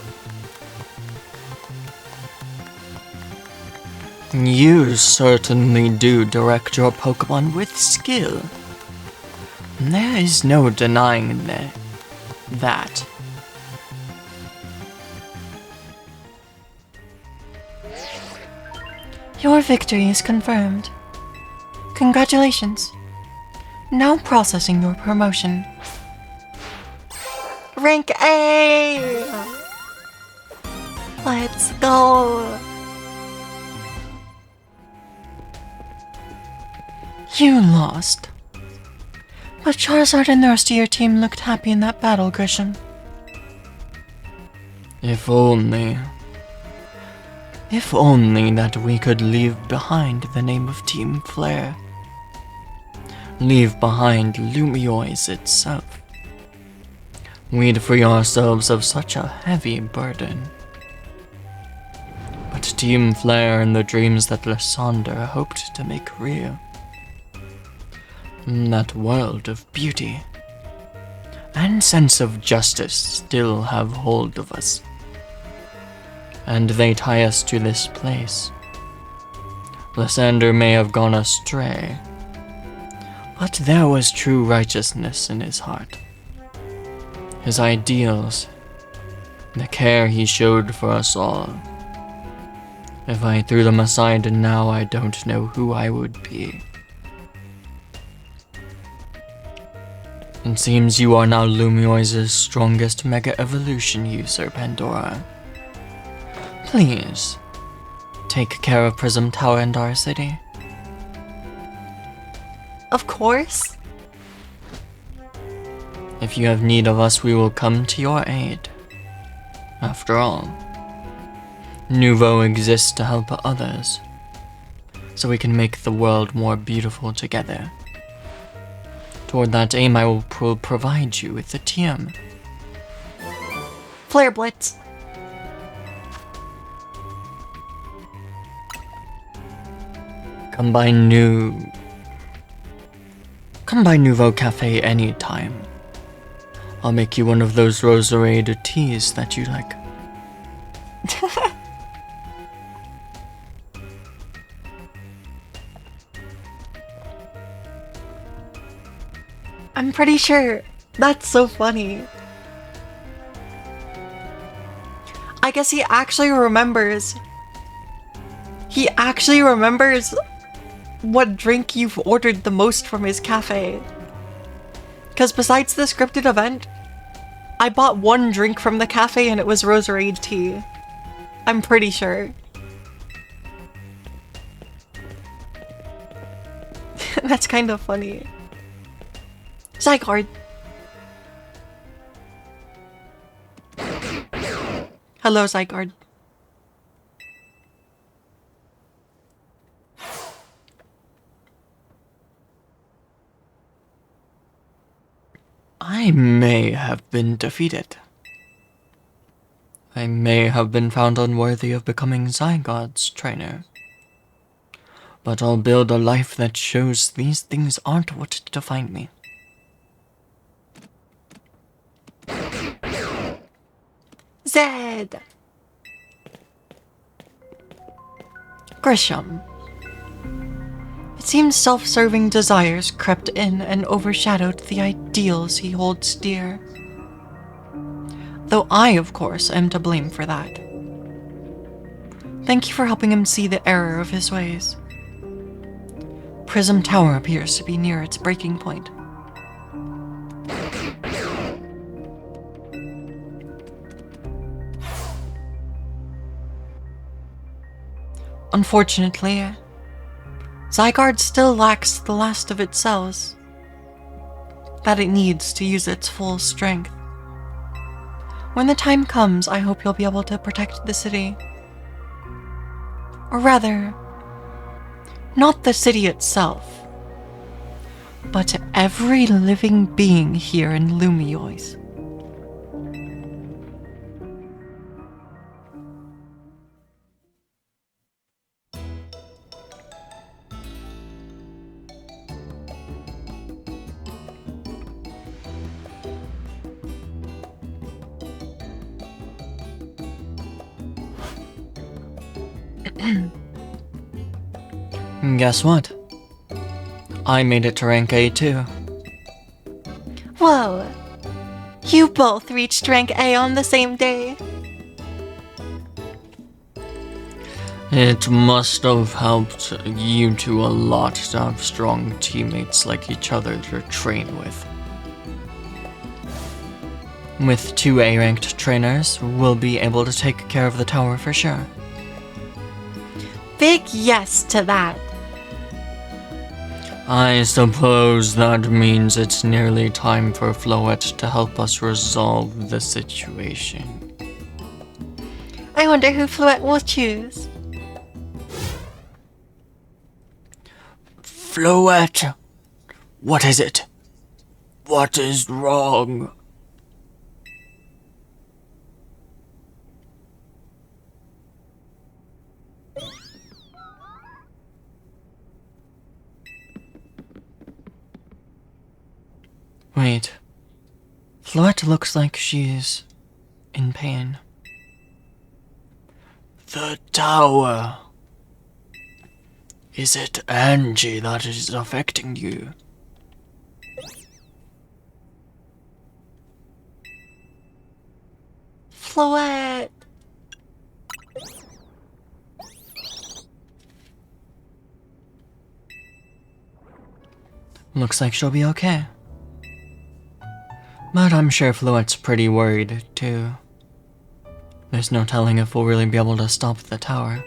Speaker 2: You certainly do direct your Pokemon with skill. There is no denying that.
Speaker 1: Your victory is confirmed. Congratulations. Now processing your promotion. Rank A! Let's go! You lost. But Charizard and the rest of your team looked happy in that battle, Grisham.
Speaker 2: If only. If only that we could leave behind the name of Team Flare. Leave behind Lumioise itself. We'd free ourselves of such a heavy burden. But Team Flare and the dreams that Lysander hoped to make real. That world of beauty and sense of justice still have hold of us. And they tie us to this place. Lysander may have gone astray, but there was true righteousness in his heart. His ideals, the care he showed for us all. If I threw them aside now, I don't know who I would be. It seems you are now Lumioise's strongest Mega Evolution user, Pandora. Please, take care of Prism Tower and our city.
Speaker 1: Of course.
Speaker 2: If you have need of us, we will come to your aid. After all, Nouveau exists to help others, so we can make the world more beautiful together. Toward that aim, I will provide you with the TM.
Speaker 1: Flare Blitz.
Speaker 2: Come by Nouveau Cafe anytime. I'll make you one of those Roserade teas that you like.
Speaker 1: I'm pretty sure. That's so funny. I guess he actually remembers. He actually remembers what drink you've ordered the most from his cafe. Because besides the scripted event, I bought one drink from the cafe and it was roserade tea. I'm pretty sure. That's kind of funny. Zygarde. Hello, Zygarde.
Speaker 2: I may have been defeated. I may have been found unworthy of becoming Zygarde's trainer. But I'll build a life that shows these things aren't what defined me.
Speaker 1: Zed. Grisham. It seems self-serving desires crept in and overshadowed the ideals he holds dear. Though I, of course, am to blame for that. Thank you for helping him see the error of his ways. Prism Tower appears to be near its breaking point. Unfortunately, Zygarde still lacks the last of its cells that it needs to use its full strength. When the time comes, I hope you'll be able to protect the city. Or rather, not the city itself, but every living being here in Lumiois.
Speaker 2: Guess what? I made it to rank A too.
Speaker 1: Whoa! You both reached rank A on the same day.
Speaker 2: It must have helped you two a lot to have strong teammates like each other to train with. With 2 A-ranked trainers, we'll be able to take care of the tower for sure.
Speaker 1: Big yes to that.
Speaker 2: I suppose that means it's nearly time for Floette to help us resolve the situation.
Speaker 1: I wonder who Floette will choose.
Speaker 2: Floette! What is it? What is wrong? Wait. Floette looks like she's in pain. The tower. Is it Angie that is affecting you?
Speaker 1: Floette.
Speaker 2: Looks like she'll be okay. But I'm sure Floette's pretty worried, too. There's no telling if we'll really be able to stop the tower.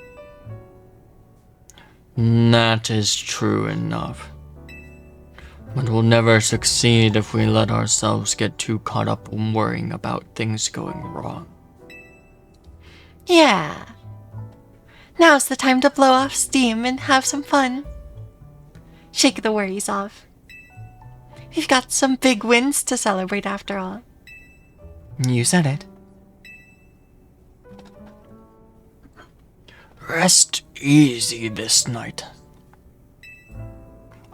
Speaker 2: That is true enough. But we'll never succeed if we let ourselves get too caught up in worrying about things going wrong.
Speaker 1: Yeah. Now's the time to blow off steam and have some fun. Shake the worries off. We've got some big wins to celebrate after all.
Speaker 2: You said it. Rest easy this night.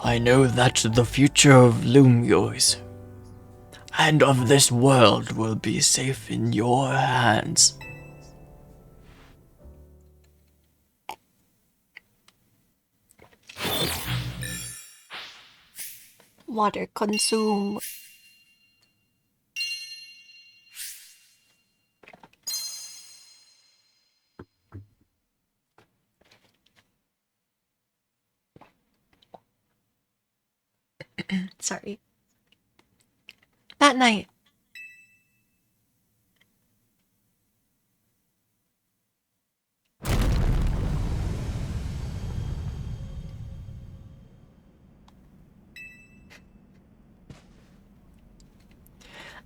Speaker 2: I know that the future of Lumiois and of this world will be safe in your hands.
Speaker 1: Water consume. Sorry. That night.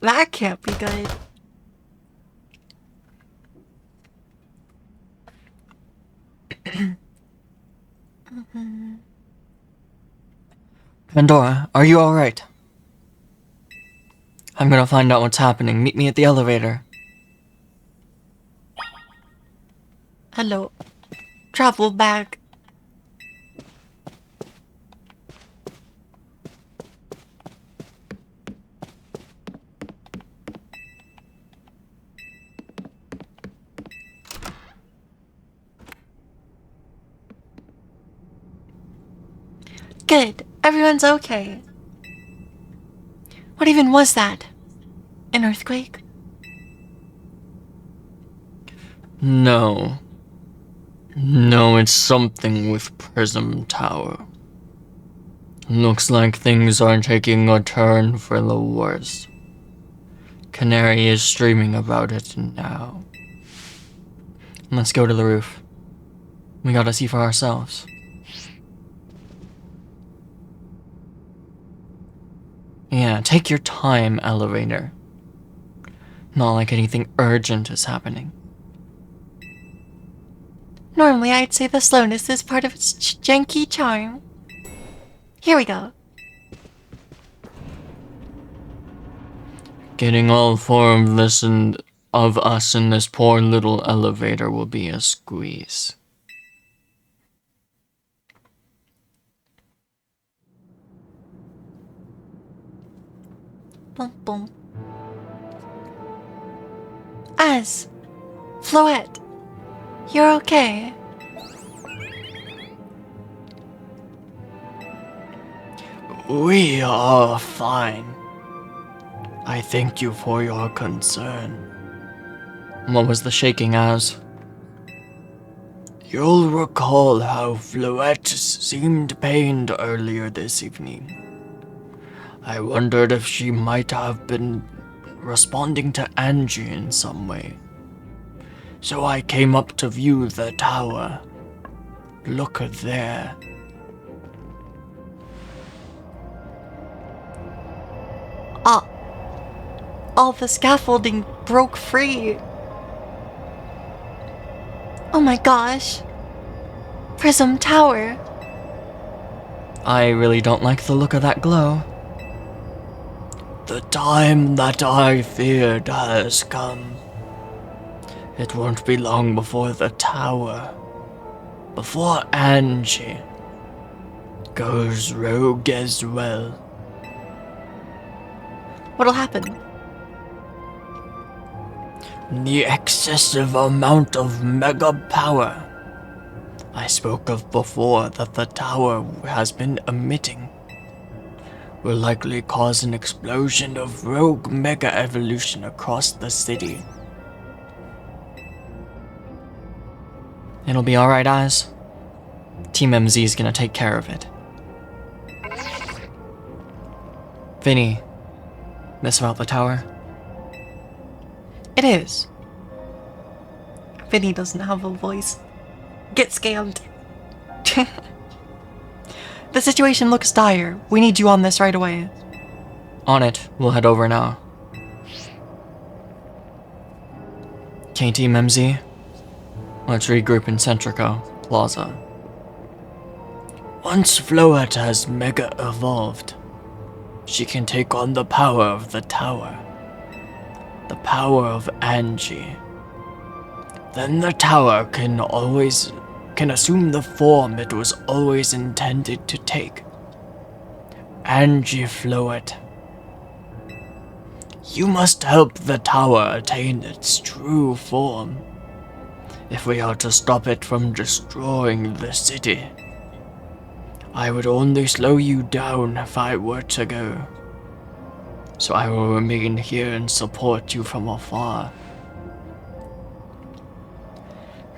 Speaker 1: That can't be good.
Speaker 2: Pandora, are you alright? I'm gonna find out what's happening. Meet me at the elevator.
Speaker 1: Hello. Travel bag. Good. Everyone's okay. What even was that? An earthquake?
Speaker 2: No. No, it's something with Prism Tower. Looks like things are taking a turn for the worse. Canary is streaming about it now. Let's go to the roof. We gotta see for ourselves. Yeah, take your time, elevator. Not like anything urgent is happening.
Speaker 1: Normally, I'd say the slowness is part of its janky charm. Here we go.
Speaker 2: Getting all four of us in this poor little elevator will be a squeeze.
Speaker 1: Boom, boom. Az, Floette, you're okay.
Speaker 2: We are fine. I thank you for your concern. What was the shaking, Az? You'll recall how Floette seemed pained earlier this evening. I wondered if she might have been responding to Angie in some way. So I came up to view the tower. Look there.
Speaker 1: All the scaffolding broke free. Oh my gosh. Prism Tower.
Speaker 2: I really don't like the look of that glow. The time that I feared has come. It won't be long before the tower, before Angie, goes rogue as well.
Speaker 1: What'll happen?
Speaker 2: The excessive amount of mega power I spoke of before that the tower has been emitting will likely cause an explosion of rogue mega evolution across the city. It'll be alright, Az. Team MZ is gonna take care of it. Vinny, this about the tower?
Speaker 1: It is. Vinny doesn't have a voice. Get scammed. The situation looks dire. We need you on this right away.
Speaker 2: On it. We'll head over now. Okay, Team MZ. Let's regroup in Centrico Plaza. Once Floette has mega evolved, she can take on the power of the tower. The power of Angie. Then the tower can assume the form it was always intended to take. Angie Floette. You must help the tower attain its true form, if we are to stop it from destroying the city. I would only slow you down if I were to go. So I will remain here and support you from afar.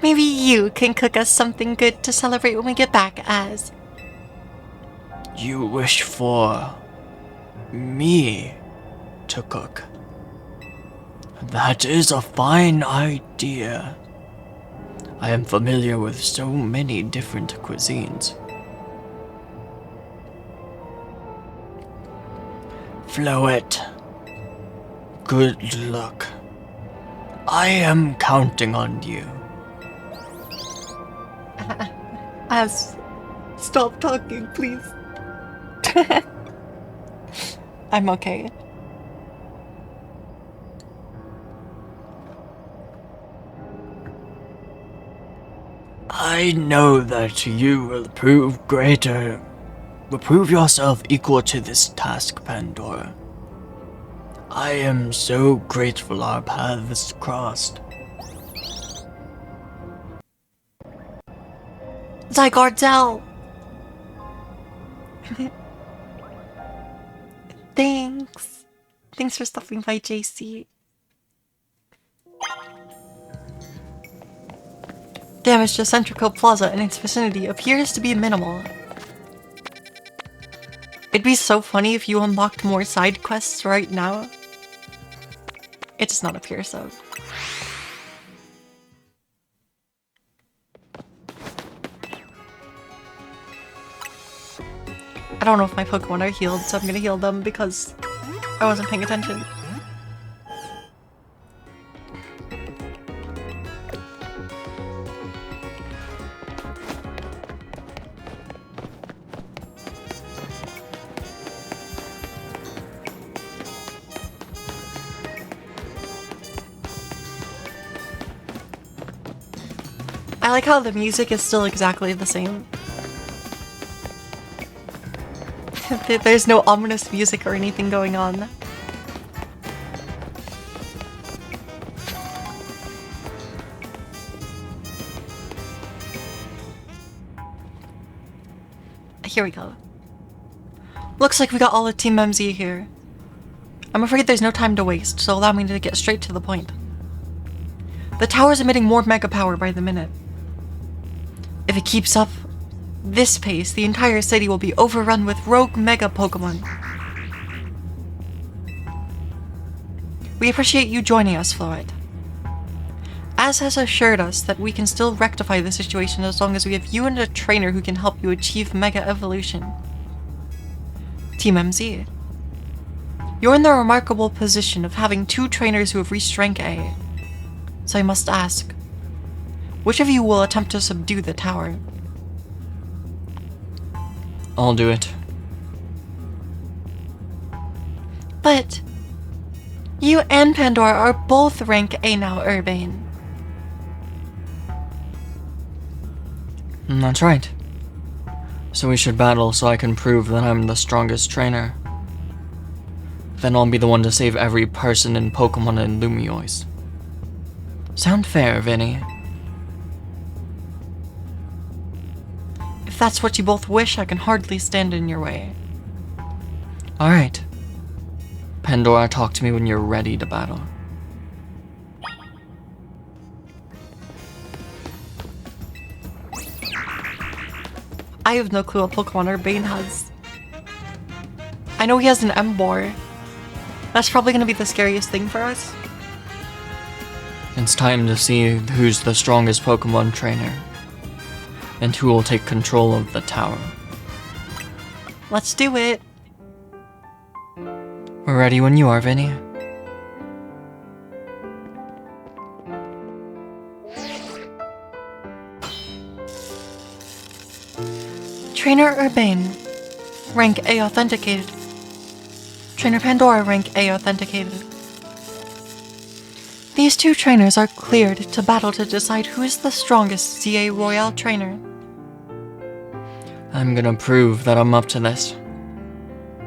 Speaker 1: Maybe you can cook us something good to celebrate when we get back, Az.
Speaker 2: You wish for me to cook. That is a fine idea. I am familiar with so many different cuisines. Floet, good luck. I am counting on you.
Speaker 1: Az, stop talking, please. I'm okay.
Speaker 2: I know that you will prove yourself equal to this task, Pandora. I am so grateful our paths crossed.
Speaker 1: Zygardel! Thanks. Thanks for stopping by, JC. Damage to Centrical Plaza and its vicinity appears to be minimal. It'd be so funny if you unlocked more side quests right now. It does not appear so. I don't know if my Pokemon are healed, so I'm gonna heal them because I wasn't paying attention. I like how the music is still exactly the same. There's no ominous music or anything going on. Here we go. Looks like we got all of Team MZ here. I'm afraid there's no time to waste, so allow me to get straight to the point. The tower's emitting more mega power by the minute. If it keeps up this pace, the entire city will be overrun with rogue mega Pokemon. We appreciate you joining us, Floret. Az has assured us that we can still rectify the situation as long as we have you and a trainer who can help you achieve Mega Evolution. Team MZ. You're in the remarkable position of having 2 trainers who have reached rank A. So I must ask, which of you will attempt to subdue the tower?
Speaker 2: I'll do it.
Speaker 1: But you and Pandora are both rank A now, Urbane.
Speaker 2: That's right. So we should battle so I can prove that I'm the strongest trainer. Then I'll be the one to save every person in Pokemon and Lumiois. Sound fair, Vinny?
Speaker 1: If that's what you both wish, I can hardly stand in your way.
Speaker 2: Alright. Pandora, talk to me when you're ready to battle.
Speaker 1: I have no clue what Pokemon Urbane has. I know he has an Emboar. That's probably going to be the scariest thing for us.
Speaker 2: It's time to see who's the strongest Pokemon trainer. And who will take control of the tower.
Speaker 1: Let's do it.
Speaker 2: We're ready when you are, Vinny.
Speaker 1: Trainer Urbane, rank A authenticated. Trainer Pandora, rank A authenticated. These 2 trainers are cleared to battle to decide who is the strongest CA Royale trainer.
Speaker 2: I'm gonna prove that I'm up to this.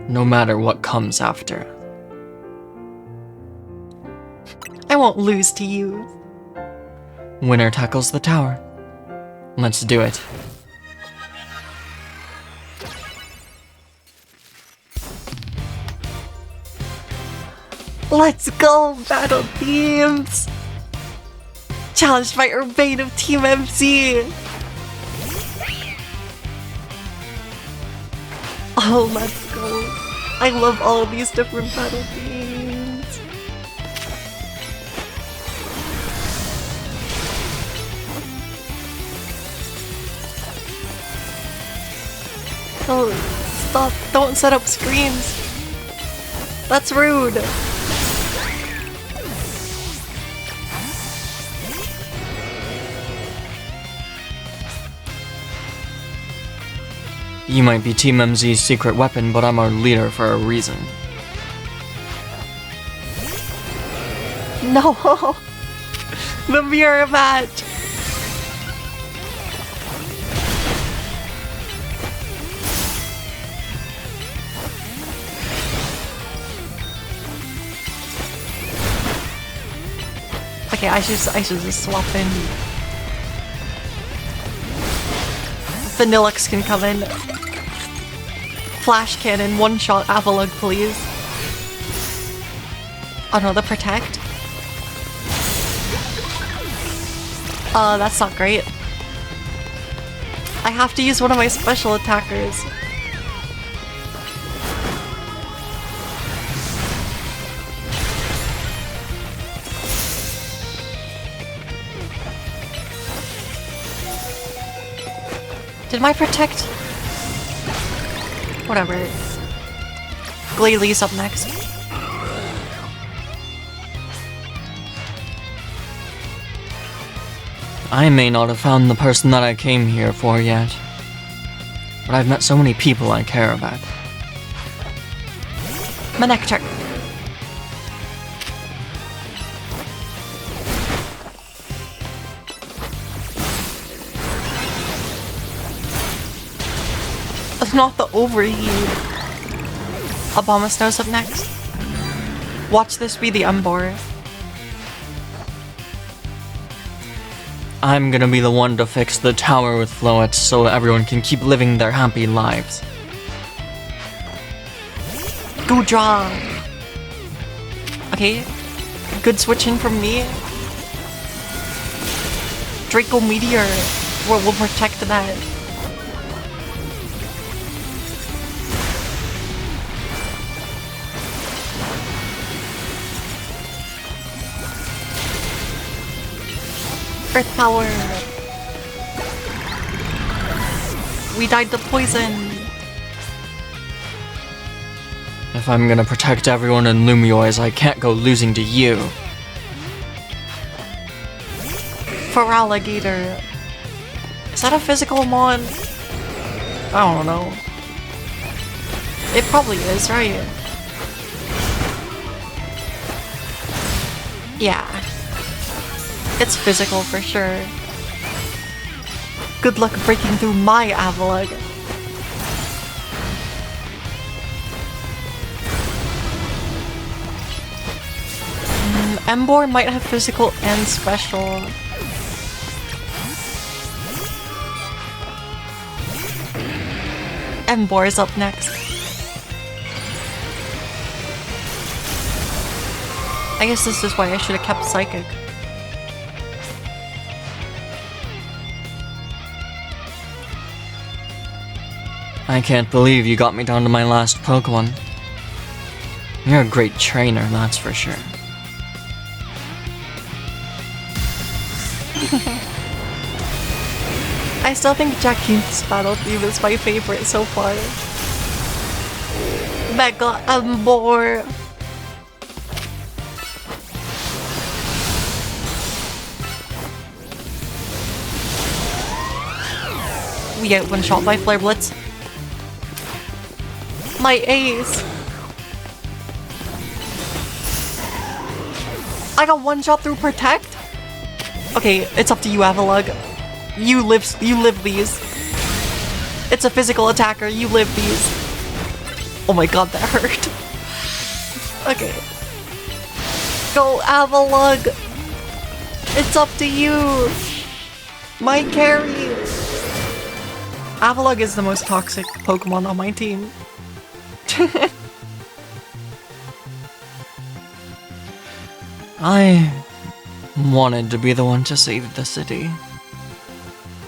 Speaker 2: No matter what comes after.
Speaker 1: I won't lose to you.
Speaker 2: Winner tackles the tower. Let's do it.
Speaker 1: Let's go, battle teams! Challenged by Urbane of Team MC! Oh, let's go. I love all of these different battle themes. Oh, stop. Don't set up screens. That's rude.
Speaker 2: You might be Team MZ's secret weapon, but I'm our leader for a reason.
Speaker 1: No! The mirror match! Okay, I should just swap in. Vanillix can come in. Flash cannon, one-shot Avalug, please. Oh no, the protect. That's not great. I have to use one of my special attackers. Did my protect? Whatever. Glalie up next.
Speaker 2: I may not have found the person that I came here for yet, but I've met so many people I care about.
Speaker 1: Manectar. Not the overheat. Abomasnow's up next. Watch this be the Umbor.
Speaker 2: I'm gonna be the one to fix the tower with Floet so everyone can keep living their happy lives.
Speaker 1: Good job. Okay. Good switching from me. Draco Meteor. We'll protect that. Earth power. We died to poison.
Speaker 2: If I'm gonna protect everyone in Lumioids, I can't go losing to you.
Speaker 1: For alligator. Is that a physical mon? I don't know. It probably is, right? Yeah. It's physical for sure. Good luck breaking through my Avalug. Embor might have physical and special. Embor is up next. I guess this is why I should have kept Psychic.
Speaker 2: I can't believe you got me down to my last Pokemon. You're a great trainer, that's for sure.
Speaker 1: I still think Jackie's battle theme is my favorite so far. Mega Embor. We get one shot by Flare Blitz. My ace. I got one shot through Protect. Okay, it's up to you, Avalug. You live these. It's a physical attacker. You live these. Oh my god, that hurt. Okay. Go, Avalug. It's up to you. My carry. Avalug is the most toxic Pokemon on my team.
Speaker 2: I wanted to be the one to save the city.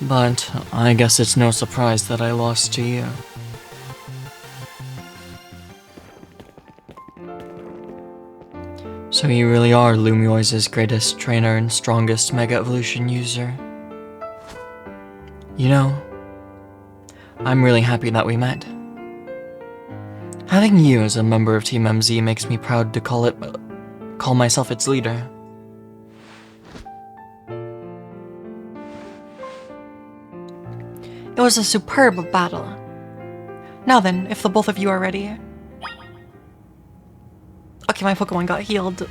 Speaker 2: But I guess it's no surprise that I lost to you. So you really are Lumioise's greatest trainer and strongest Mega Evolution user. You know, I'm really happy that we met. Having you as a member of Team MZ makes me proud to call myself its leader.
Speaker 1: It was a superb battle. Now then, if the both of you are ready. Okay, my Pokemon got healed.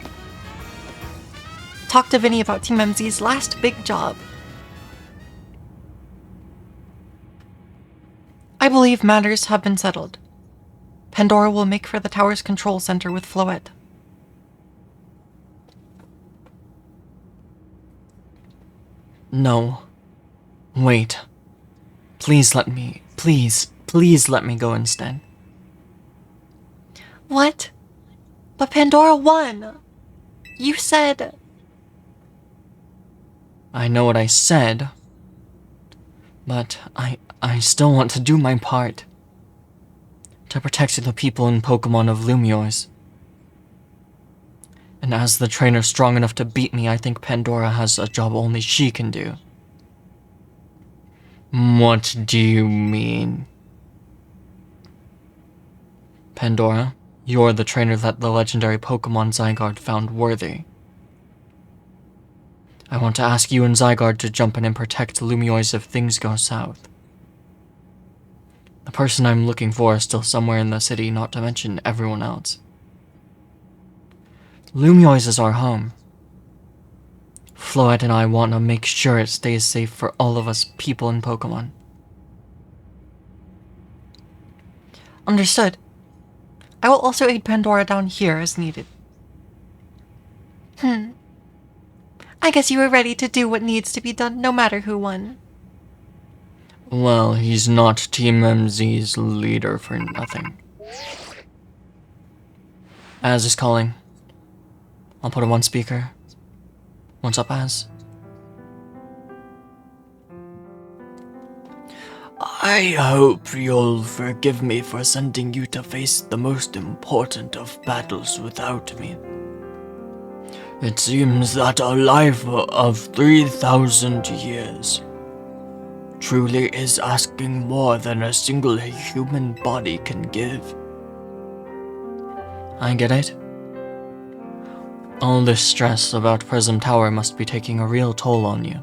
Speaker 1: Talk to Vinny about Team MZ's last big job. I believe matters have been settled. Pandora will make for the tower's control center with Floette.
Speaker 2: No. Wait. Please let me go instead.
Speaker 1: What? But Pandora won! You said...
Speaker 2: I know what I said, but I still want to do my part. To protect the people and Pokemon of Lumioise. And as the trainer strong enough to beat me, I think Pandora has a job only she can do. What do you mean? Pandora, you're the trainer that the legendary Pokemon Zygarde found worthy. I want to ask you and Zygarde to jump in and protect Lumioise if things go south. The person I'm looking for is still somewhere in the city, not to mention everyone else. Lumioise is our home. Floette and I want to make sure it stays safe for all of us people and Pokemon.
Speaker 1: Understood. I will also aid Pandora down here as needed. I guess you were ready to do what needs to be done no matter who won.
Speaker 2: Well, he's not Team MZ's leader for nothing. Az is calling. I'll put him on speaker. What's up, Az? I hope you'll forgive me for sending you to face the most important of battles without me. It seems that a life of 3,000 years truly is asking more than a single human body can give. I get it. All this stress about Prism Tower must be taking a real toll on you.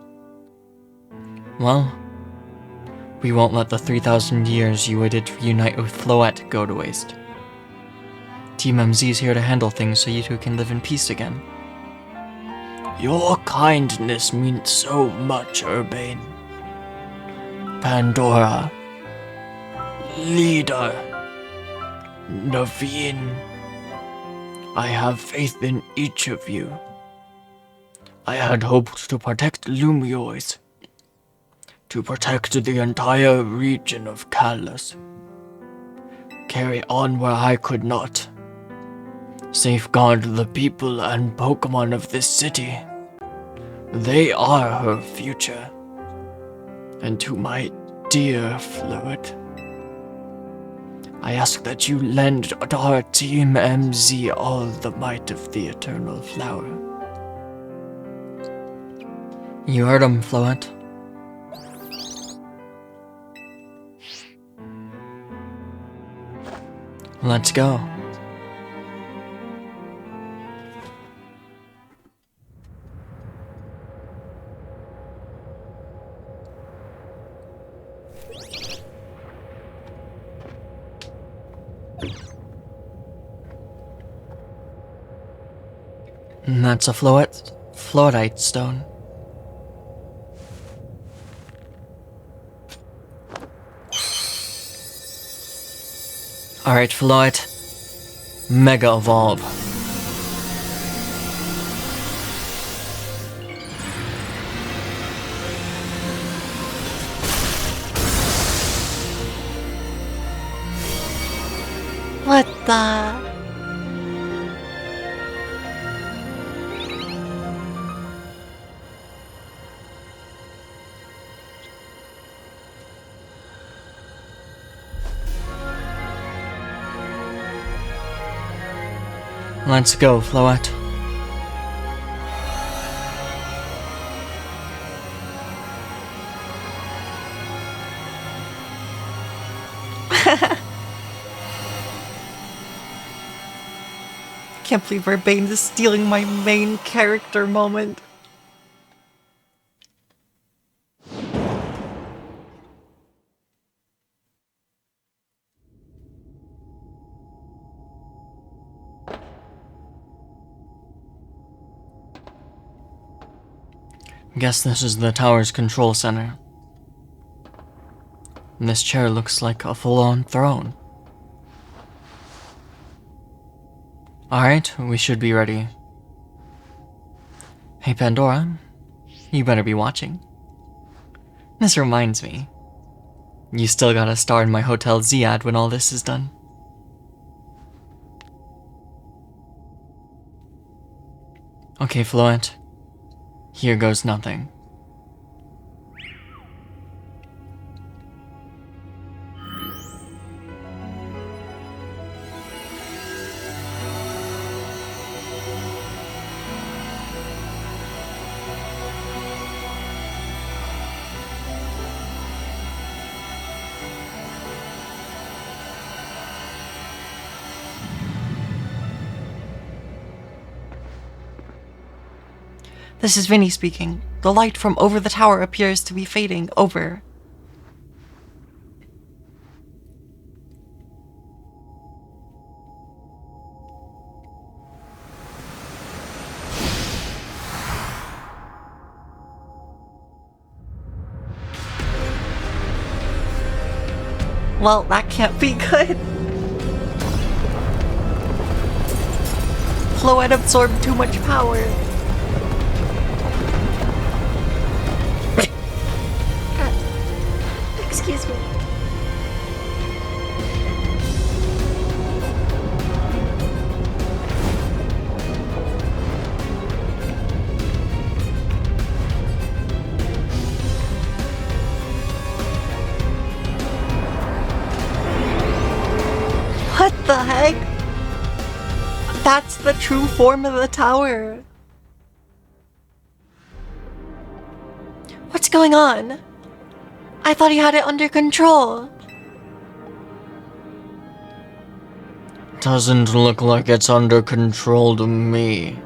Speaker 2: Well, we won't let the 3,000 years you waited to reunite with Floette go to waste. Team MZ's here to handle things so you two can live in peace again. Your kindness means so much, Urbane. Pandora, Leader, Naveen, I have faith in each of you. I had hoped to protect Lumioise, to protect the entire region of Kalos, carry on where I could not, safeguard the people and Pokemon of this city. They are her future. And to my dear Floette, I ask that you lend our Team MZ all the might of the Eternal Flower. You heard him, Floette. Let's go. That's a Floetite stone. Alright, Floette. Mega Evolve.
Speaker 1: What the...
Speaker 2: Let's go, Floette.
Speaker 1: Can't believe Urbane is stealing my main character moment.
Speaker 2: Guess this is the tower's control center. And this chair looks like a full-on throne. Alright, we should be ready. Hey Pandora, you better be watching. This reminds me. You still gotta star in my Hotel Z ad when all this is done. Okay, Floette. Here goes nothing.
Speaker 1: This is Vinny speaking. The light from over the tower appears to be fading. Over. Well, that can't be good. Floette absorbed too much power.
Speaker 3: Excuse me.
Speaker 1: What the heck? That's the true form of the tower. What's going on? I thought he had it under control.
Speaker 2: Doesn't look like it's under control to me.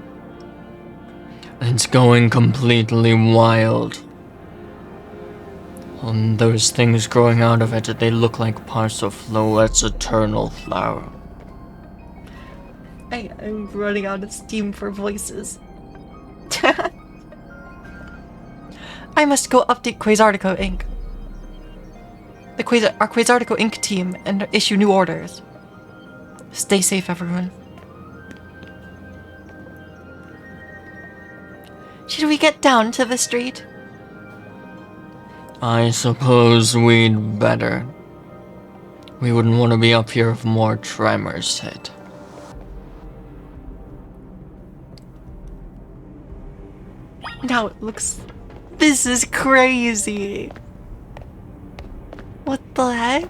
Speaker 2: It's going completely wild. And those things growing out of it, they look like parts of Floette's eternal flower.
Speaker 1: I'm running out of steam for voices. I must go update Quasartico Inc. Our Quasartico Inc. team and issue new orders. Stay safe, everyone. Should we get down to the street?
Speaker 2: I suppose we'd better. We wouldn't want to be up here if more tremors hit.
Speaker 1: Now it looks... This is crazy. What the heck?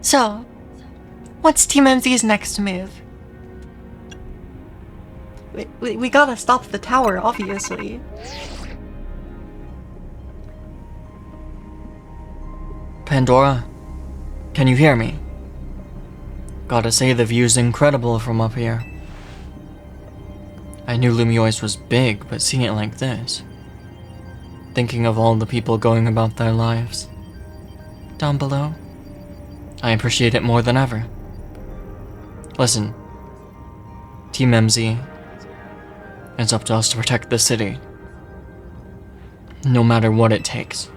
Speaker 1: So, what's Team MZ's next move? We gotta stop the tower, obviously.
Speaker 2: Pandora, can you hear me? Gotta say the view's incredible from up here. I knew Lumiois was big, but seeing it like this... Thinking of all the people going about their lives down below, I appreciate it more than ever. Listen, Team MZ, it's up to us to protect the city. No matter what it takes.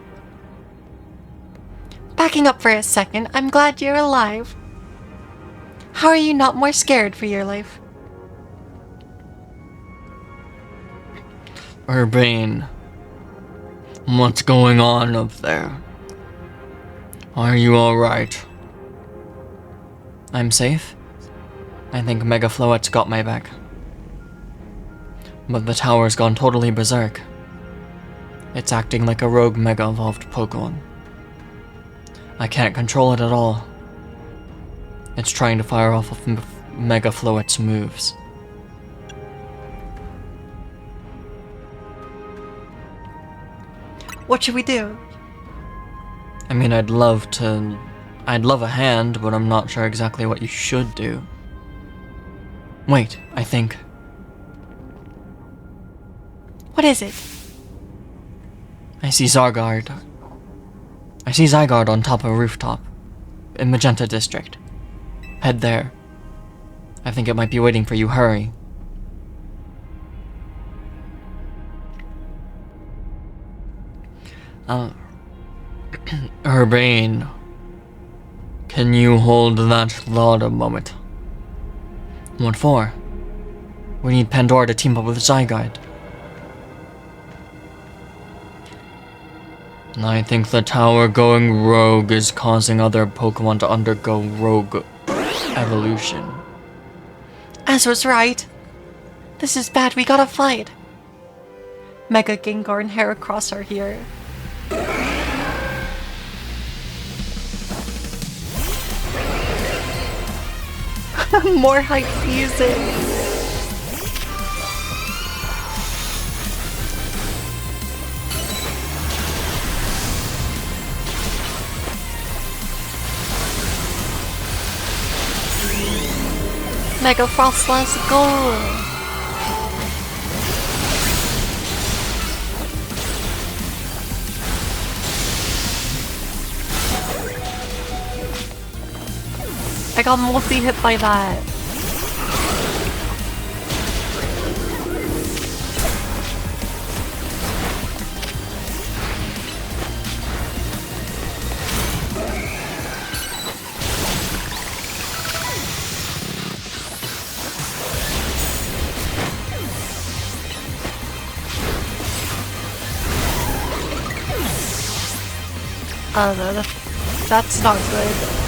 Speaker 1: Backing up for a second, I'm glad you're alive. How are you not more scared for your life?
Speaker 2: Urbane, what's going on up there? Are you alright? I'm safe? I think Mega Floet's got my back. But the tower's gone totally berserk. It's acting like a rogue Mega Evolved Pokemon. I can't control it at all. It's trying to fire off of Mega Floet's moves.
Speaker 1: What should we do?
Speaker 2: I mean, I'd love a hand, but I'm not sure exactly what you should do. Wait, I think.
Speaker 1: What is it?
Speaker 2: I see Zygarde on top of a rooftop. In Magenta District. Head there. I think it might be waiting for you. Hurry. Urbane. Can you hold that thought a moment? What for? We need Pandora to team up with Zygarde. I think the tower going rogue is causing other Pokemon to undergo rogue evolution.
Speaker 1: Az was right. This is bad, we gotta fight. Mega Gengar and Heracross are here. More hype music. Mega Frost, let's go! I got multi-hit by that. That's not good.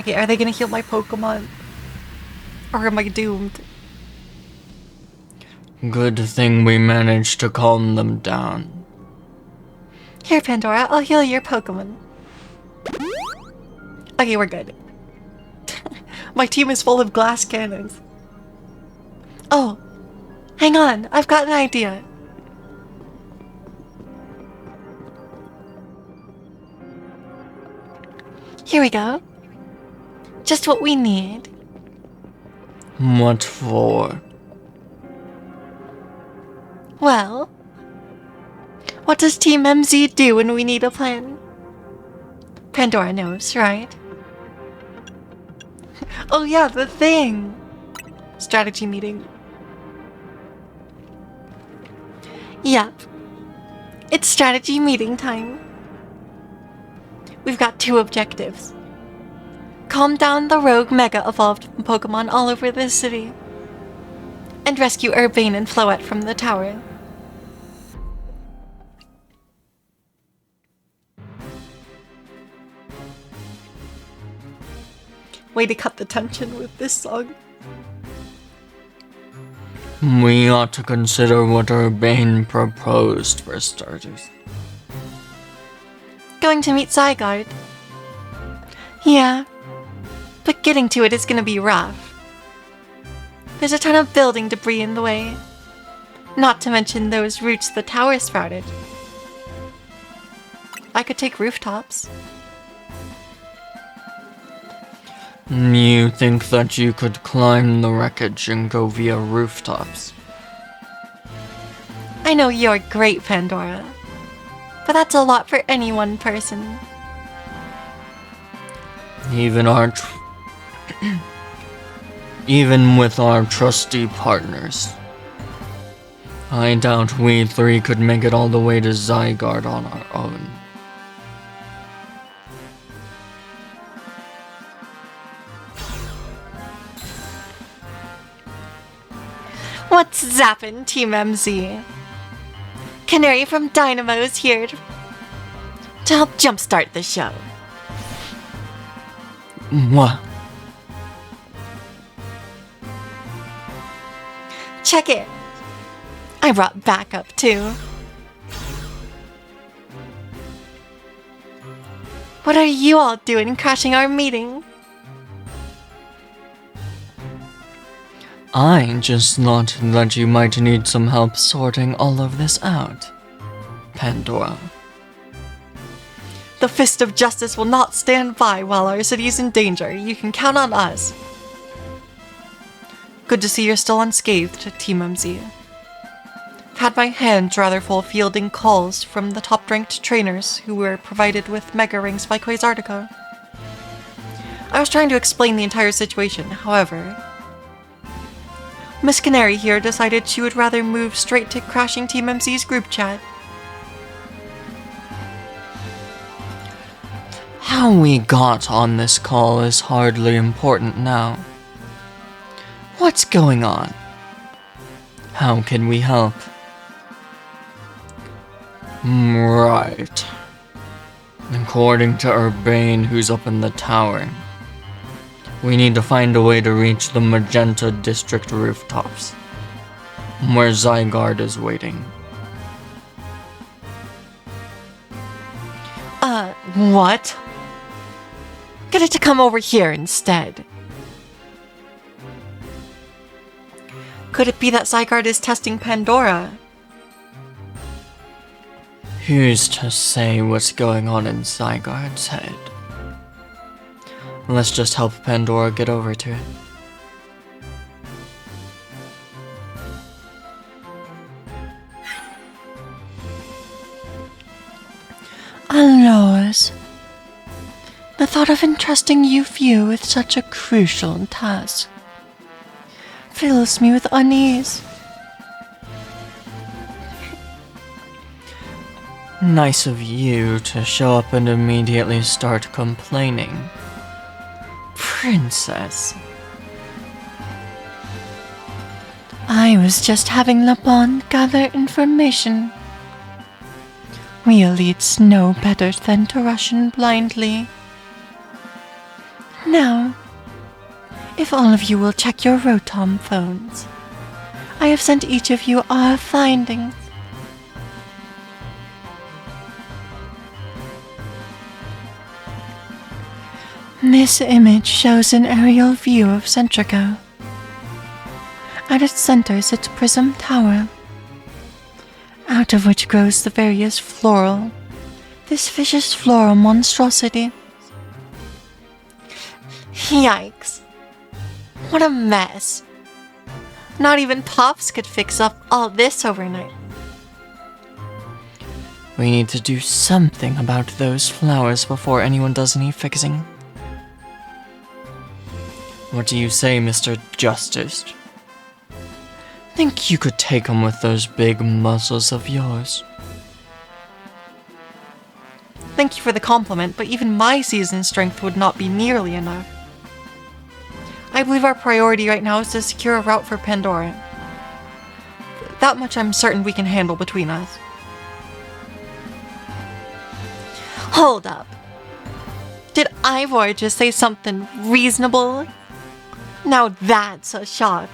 Speaker 1: Okay, are they gonna heal my Pokemon? Or am I doomed?
Speaker 2: Good thing we managed to calm them down.
Speaker 1: Here, Pandora, I'll heal your Pokemon. Okay, we're good. My team is full of glass cannons. Oh, hang on, I've got an idea. Here we go. Just what we need.
Speaker 2: What for?
Speaker 1: Well, what does Team MZ do when we need a plan? Pandora knows, right? Oh yeah, the thing! Strategy meeting. Yep. It's strategy meeting time. We've got two objectives. Calm down the rogue Mega Evolved Pokemon all over this city. And rescue Urbane and Floette from the tower. Way to cut the tension with this song.
Speaker 2: We ought to consider what Urbane proposed for starters.
Speaker 1: Going to meet Zygarde. Yeah. But getting to it is gonna be rough. There's a ton of building debris in the way. Not to mention those roots the tower sprouted. I could take rooftops.
Speaker 2: You think that you could climb the wreckage and go via rooftops?
Speaker 1: I know you're great, Pandora. But that's a lot for any one person.
Speaker 2: Even with our trusty partners, I doubt we three could make it all the way to Zygarde on our own.
Speaker 1: What's zappin', Team MZ? Canary from Dynamo's here to help jumpstart the show.
Speaker 2: What?
Speaker 1: Check it. I brought backup too. What are you all doing crashing our meeting?
Speaker 2: I just thought that you might need some help sorting all of this out, Pandora.
Speaker 1: The Fist of Justice will not stand by while our city is in danger. You can count on us. Good to see you're still unscathed, Team MZ. I've had my hands rather full fielding calls from the top-ranked trainers who were provided with Mega Rings by Quasartico. I was trying to explain the entire situation, however, Miss Canary here decided she would rather move straight to crashing Team MC's group chat.
Speaker 2: How we got on this call is hardly important now. What's going on? How can we help? Right. According to Urbane, who's up in the tower, we need to find a way to reach the Magenta District rooftops, where Zygarde is waiting.
Speaker 1: What? Get it to come over here instead. Could it be that Zygarde is testing Pandora?
Speaker 2: Who's to say what's going on in Zygarde's head? Let's just help Pandora get over to it.
Speaker 3: Alois, the thought of entrusting you few with such a crucial task fills me with unease.
Speaker 2: Nice of you to show up and immediately start complaining. Princess.
Speaker 3: I was just having Lapon gather information. We elites know better than to rush in blindly. Now, if all of you will check your Rotom phones, I have sent each of you our findings. This image shows an aerial view of Centrico. At its center sits Prism Tower, out of which grows the various this vicious floral monstrosity.
Speaker 1: Yikes. What a mess. Not even Pops could fix up all this overnight.
Speaker 2: We need to do something about those flowers before anyone does any fixing. What do you say, Mr. Justice? Think you could take him with those big muscles of yours?
Speaker 1: Thank you for the compliment, but even my season strength would not be nearly enough. I believe our priority right now is to secure a route for Pandora. That much I'm certain we can handle between us. Hold up. Did Ivor just say something reasonable? Now that's a shock.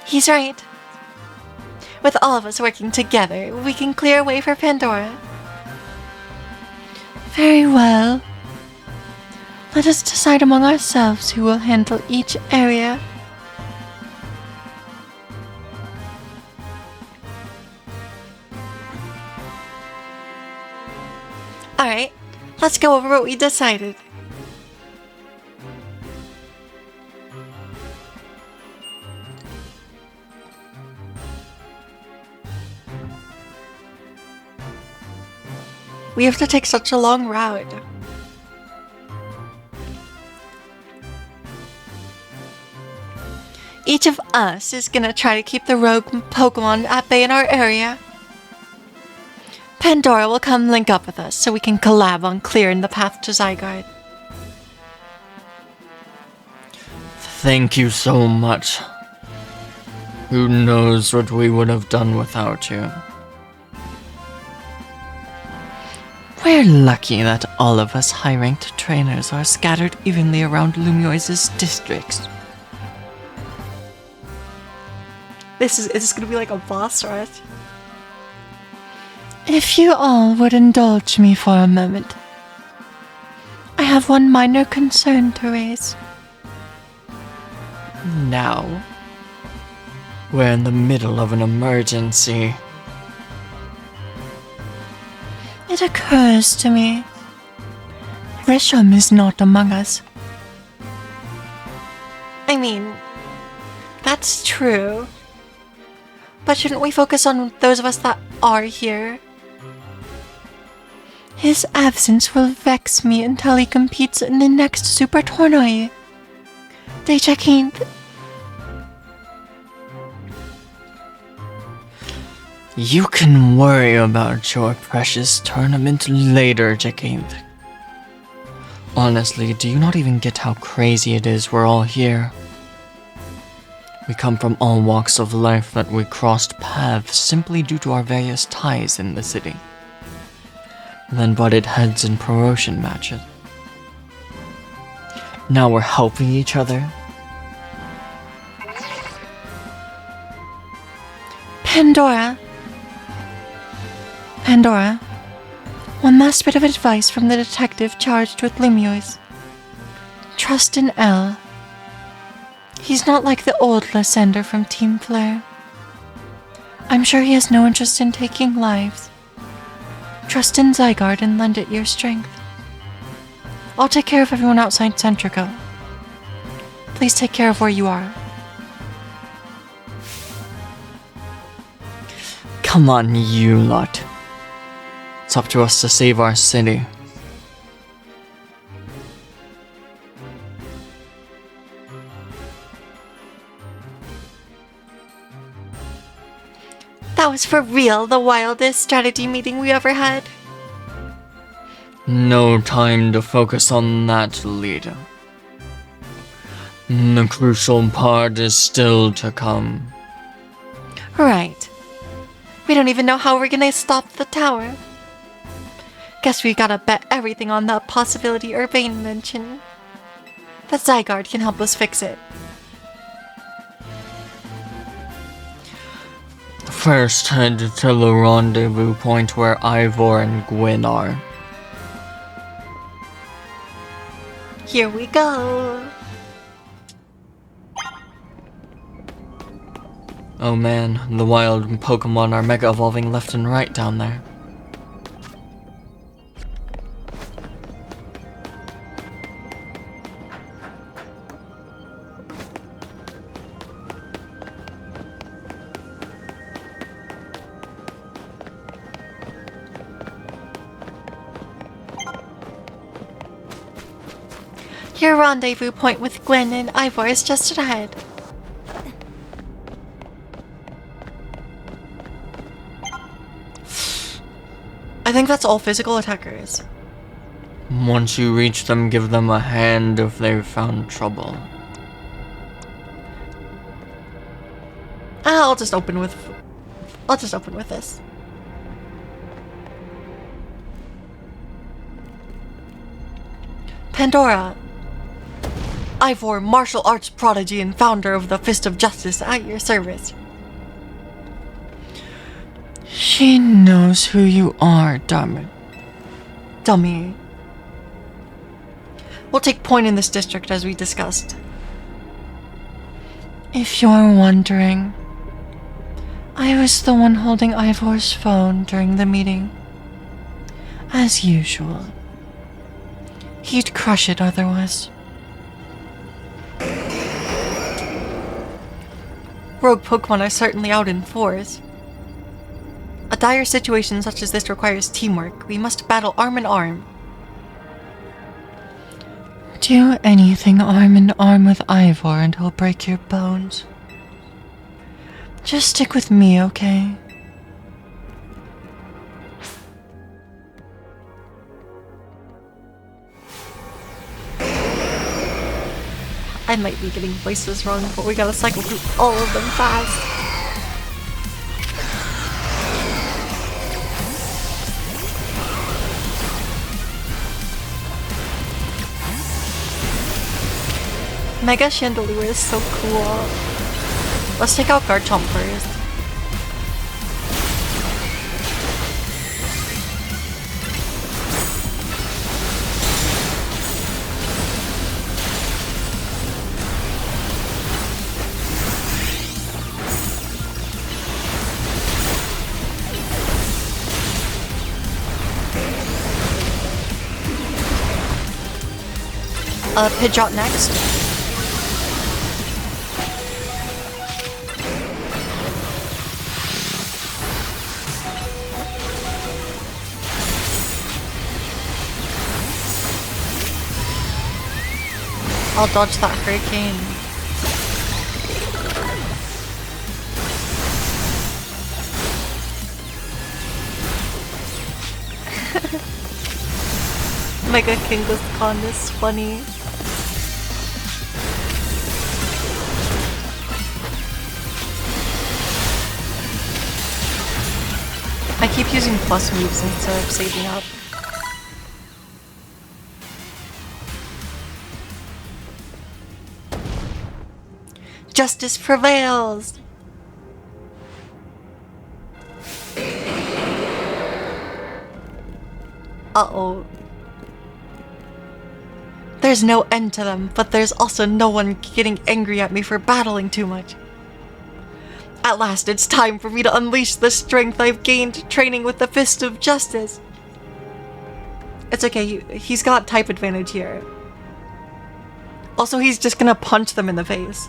Speaker 1: He's right. With all of us working together, we can clear a way for Pandora.
Speaker 3: Very well. Let us decide among ourselves who will handle each area.
Speaker 1: Alright, let's go over what we decided. We have to take such a long route. Each of us is gonna try to keep the rogue Pokemon at bay in our area. Pandora will come link up with us so we can collab on clearing the path to Zygarde.
Speaker 2: Thank you so much. Who knows what we would have done without you?
Speaker 3: We're lucky that all of us high-ranked trainers are scattered evenly around Lumioise's districts.
Speaker 1: Is this gonna be like a boss rush?
Speaker 3: If you all would indulge me for a moment, I have one minor concern to raise.
Speaker 2: Now, we're in the middle of an emergency.
Speaker 3: It occurs to me, Grisham is not among us.
Speaker 1: I mean, that's true. But shouldn't we focus on those of us that are here?
Speaker 3: His absence will vex me until he competes in the next Super Tournoi. Jacinth.
Speaker 2: You can worry about your precious tournament later, Jacinth. Honestly, do you not even get how crazy it is we're all here? We come from all walks of life that we crossed paths simply due to our various ties in the city. Then butted heads in promotion matches. Now we're helping each other.
Speaker 3: Pandora, one last bit of advice from the detective charged with Lumioise. Trust in L. He's not like the old Lysander from Team Flare. I'm sure he has no interest in taking lives. Trust in Zygarde and lend it your strength. I'll take care of everyone outside Centrico. Please take care of where you are.
Speaker 2: Come on, you lot. It's up to us to save our city.
Speaker 1: That was for real the wildest strategy meeting we ever had.
Speaker 2: No time to focus on that, leader. The crucial part is still to come.
Speaker 1: Right. We don't even know how we're gonna stop the tower. Guess we gotta bet everything on that possibility Urbane mentioned. That Zygarde can help us fix it.
Speaker 2: First, head to the rendezvous point where Ivor and Gwyn are.
Speaker 1: Here we go.
Speaker 2: Oh man, the wild Pokemon are mega evolving left and right down there.
Speaker 1: Your rendezvous point with Gwyn and Ivor is just ahead. I think that's all physical attackers.
Speaker 2: Once you reach them, give them a hand if they've found trouble.
Speaker 1: I'll just open with this. Pandora. Ivor, martial arts prodigy and founder of the Fist of Justice, at your service.
Speaker 3: She knows who you are, damn it.
Speaker 1: Dummy. We'll take point in this district as we discussed.
Speaker 3: If you're wondering, I was the one holding Ivor's phone during the meeting. As usual. He'd crush it otherwise.
Speaker 1: Rogue Pokemon are certainly out in force. A dire situation such as this requires teamwork. We must battle arm in arm.
Speaker 3: Do anything arm in arm with Ivor and he'll break your bones. Just stick with me, okay?
Speaker 1: I might be getting voices wrong, but we gotta cycle through all of them fast. Mega Chandelier is so cool. Let's take out Garchomp first. Pidgeot next. I'll dodge that hurricane. Mega Kangaskhan is funny. I keep using plus moves instead of saving up. Justice prevails! Uh-oh. There's no end to them, but there's also no one getting angry at me for battling too much. At last, it's time for me to unleash the strength I've gained training with the Fist of Justice. It's okay, he's got type advantage here. Also, he's just gonna punch them in the face.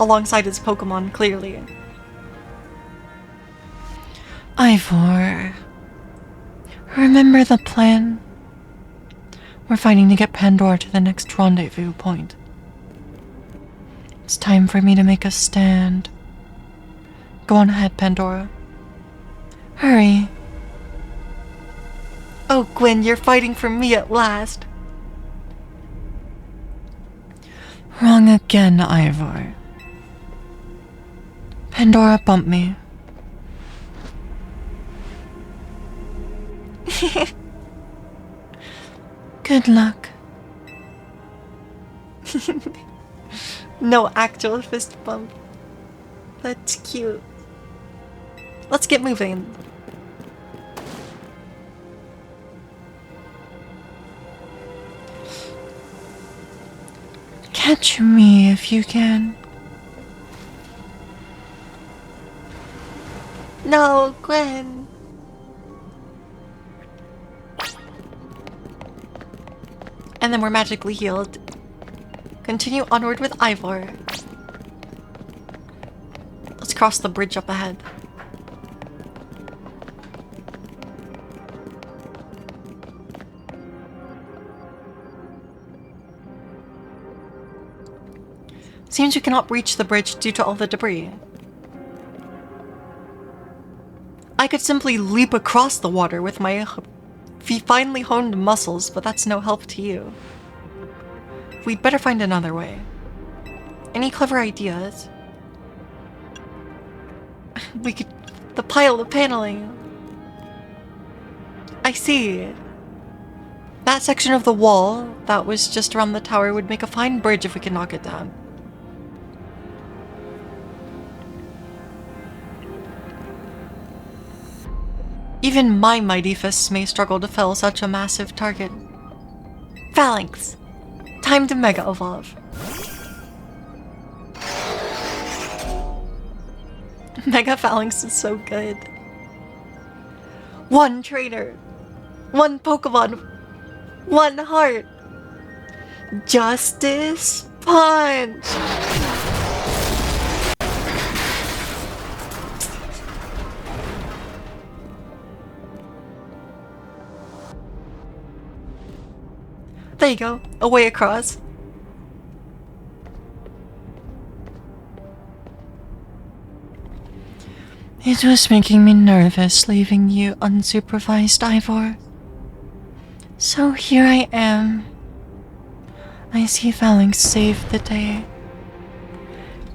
Speaker 1: Alongside his Pokemon, clearly.
Speaker 3: Ivor, remember the plan? We're fighting to get Pandora to the next rendezvous point. It's time for me to make a stand. Go on ahead, Pandora. Hurry.
Speaker 1: Oh, Gwen, you're fighting for me at last.
Speaker 3: Wrong again, Ivor. Pandora bumped me. Good luck.
Speaker 1: No actual fist bump. That's cute. Let's get moving.
Speaker 3: Catch me if you can.
Speaker 1: No, Gwen. And then we're magically healed. Continue onward with Ivor. Let's cross the bridge up ahead. Seems you cannot reach the bridge due to all the debris. I could simply leap across the water with my finely honed muscles, but that's no help to you. We'd better find another way. Any clever ideas? We could... the pile of paneling. I see. That section of the wall that was just around the tower would make a fine bridge if we could knock it down. Even my mighty fists may struggle to fell such a massive target. Phalanx! Time to Mega Evolve. Mega Phalanx is so good. One trainer. One Pokemon. One heart. Justice Punch! There you go. Away across.
Speaker 3: It was making me nervous leaving you unsupervised, Ivor. So here I am. I see Phalanx saved the day.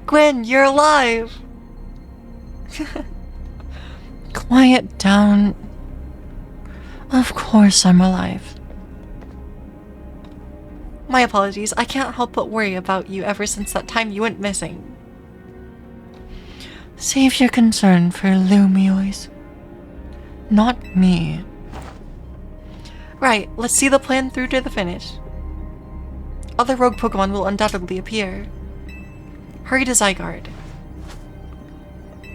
Speaker 1: Gwen, you're alive!
Speaker 3: Quiet down. Of course I'm alive.
Speaker 1: My apologies, I can't help but worry about you ever since that time you went missing.
Speaker 3: Save your concern for Lumiois. Not me.
Speaker 1: Right, let's see the plan through to the finish. Other rogue Pokemon will undoubtedly appear. Hurry to Zygarde.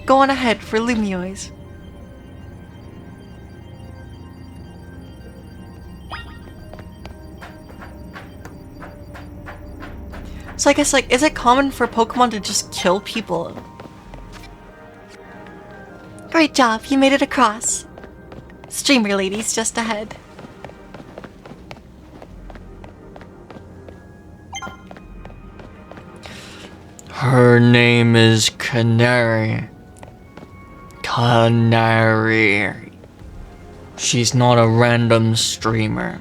Speaker 1: Go on ahead for Lumiois. So I guess, like, is it common for Pokemon to just kill people? Great job, you made it across. Streamer ladies just ahead.
Speaker 2: Her name is Canary. Canary. She's not a random streamer.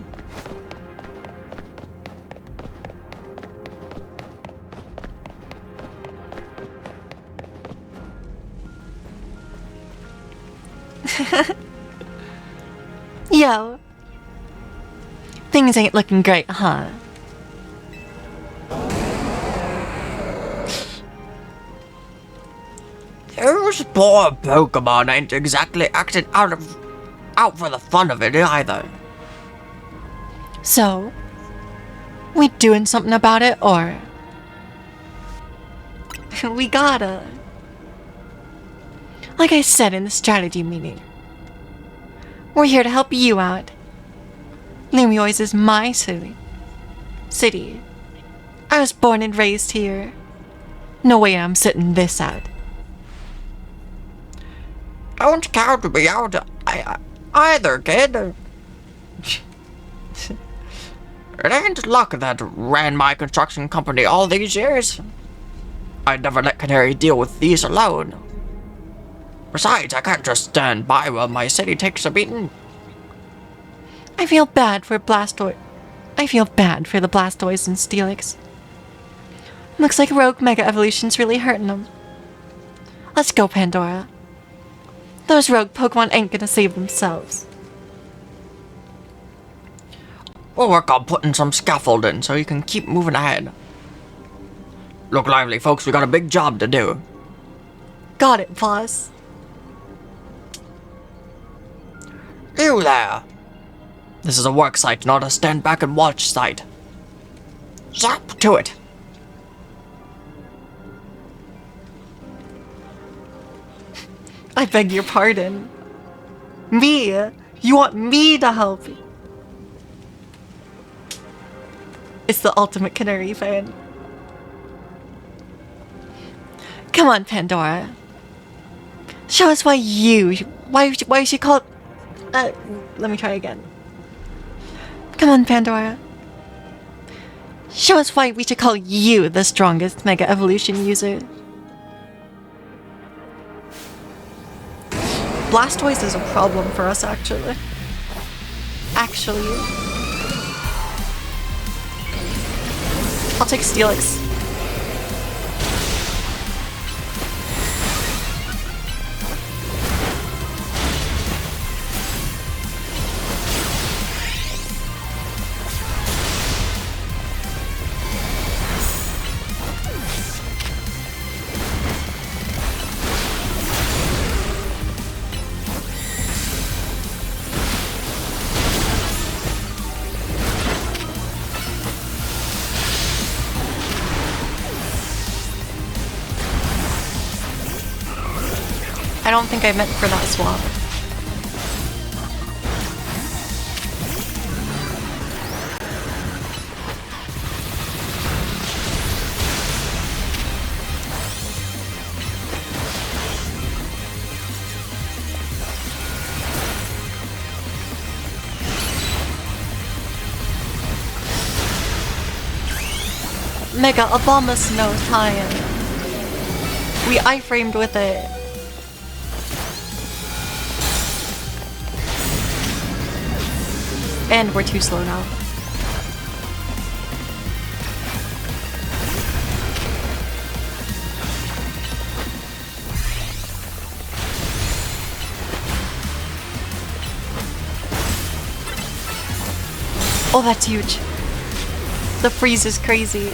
Speaker 1: Yo. Things ain't looking great, huh?
Speaker 2: Those poor Pokemon ain't exactly acting out for the fun of it either.
Speaker 1: So, we doing something about it, or? We gotta. Like I said in the strategy meeting, we're here to help you out. Lumiois is my city. I was born and raised here. No way I'm sitting this out.
Speaker 2: Don't count me out either, kid. It ain't luck that ran my construction company all these years. I'd never let Canary deal with these alone. Besides, I can't just stand by while my city takes a beating.
Speaker 1: I feel bad for the Blastoise and Steelix. Looks like Rogue Mega Evolution's really hurting them. Let's go, Pandora. Those rogue Pokemon ain't gonna save themselves.
Speaker 2: We'll work on putting some scaffolding so you can keep moving ahead. Look lively, folks, we got a big job to do.
Speaker 1: Got it, boss.
Speaker 2: You there! This is a work site, not a stand back and watch site. Zap to it!
Speaker 1: I beg your pardon. Me? You want me to help you? It's the ultimate Canary fan. Come on, Pandora. Show us why you should call it... let me try again. Come on, Pandora. Show us why we should call you the strongest Mega Evolution user. Blastoise is a problem for us, actually. I'll take Steelix. I don't think I meant for that swap. Mega Obama Snow tie-in. We iframed with it. And we're too slow now. Oh, that's huge. The freeze is crazy.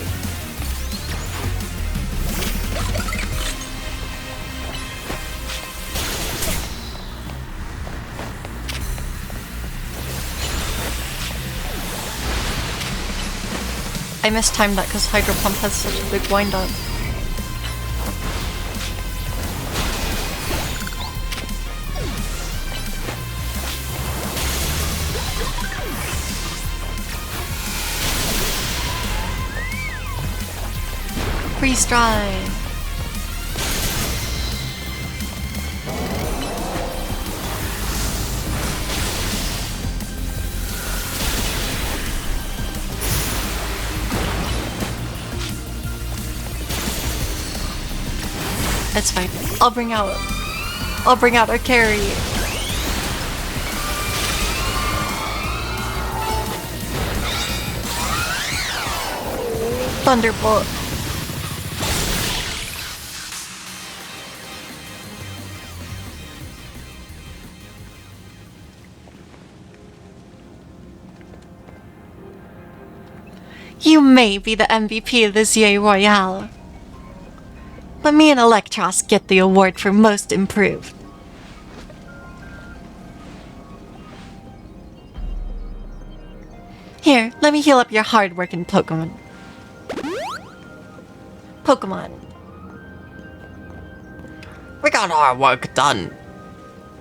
Speaker 1: I mistimed that because Hydro Pump has such a big wind up. Freeze drive. It's fine. I'll bring out a carry. Thunderbolt. You may be the MVP of this Yay Royale, but me and Electros get the award for most improved. Here, let me heal up your hard-working Pokemon.
Speaker 2: We got our work done.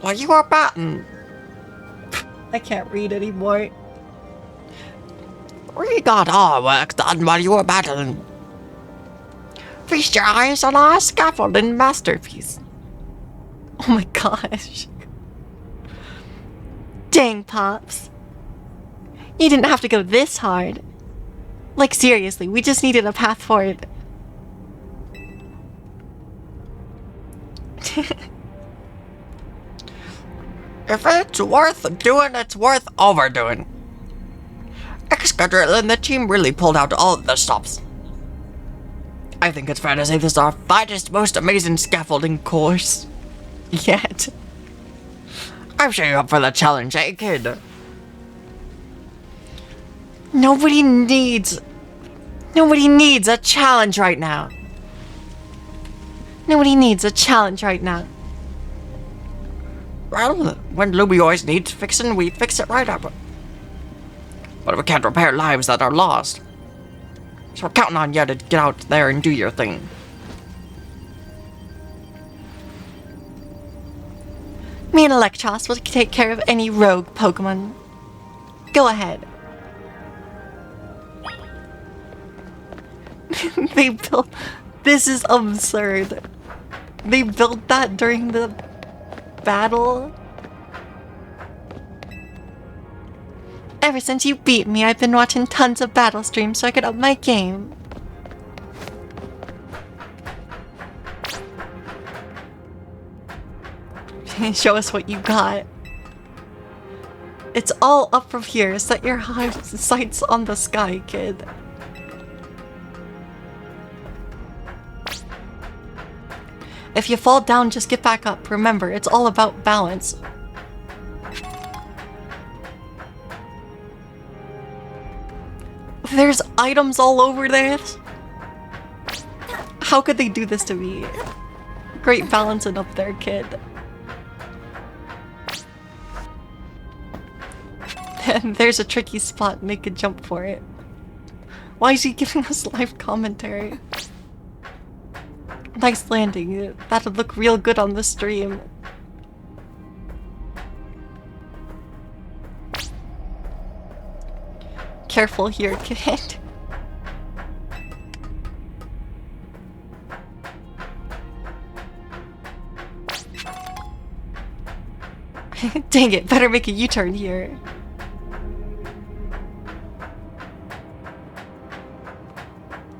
Speaker 2: While you were batting.
Speaker 1: I can't read anymore.
Speaker 2: We got our work done while you were battling. Feast your eyes on our scaffolding masterpiece.
Speaker 1: Oh my gosh. Dang, Pops. You didn't have to go this hard. Like, seriously, we just needed a path forward.
Speaker 2: If it's worth doing, it's worth overdoing. Excadrill and the team really pulled out all of the stops. I think it's fair to say this is our finest, most amazing scaffolding course yet. I'm sure you're up for the challenge, eh, kid?
Speaker 1: Nobody needs a challenge right now. Nobody needs a challenge right now.
Speaker 2: Well, when Luby always needs fixing, we fix it right up. But we can't repair lives that are lost. So we're counting on you to get out there and do your thing.
Speaker 1: Me and Electros will take care of any rogue Pokemon. Go ahead. They built... This is absurd. They built that during the battle. Ever since you beat me, I've been watching tons of battle streams so I could up my game. Show us what you got. It's all up from here. Set your sights on the sky, kid. If you fall down, just get back up. Remember, it's all about balance. There's items all over this. How could they do this to me? Great balancing up there, kid. And there's a tricky spot, make a jump for it. Why is he giving us live commentary? Nice landing. That'll look real good on the stream. Careful here, kid. Dang it, better make a U-turn here.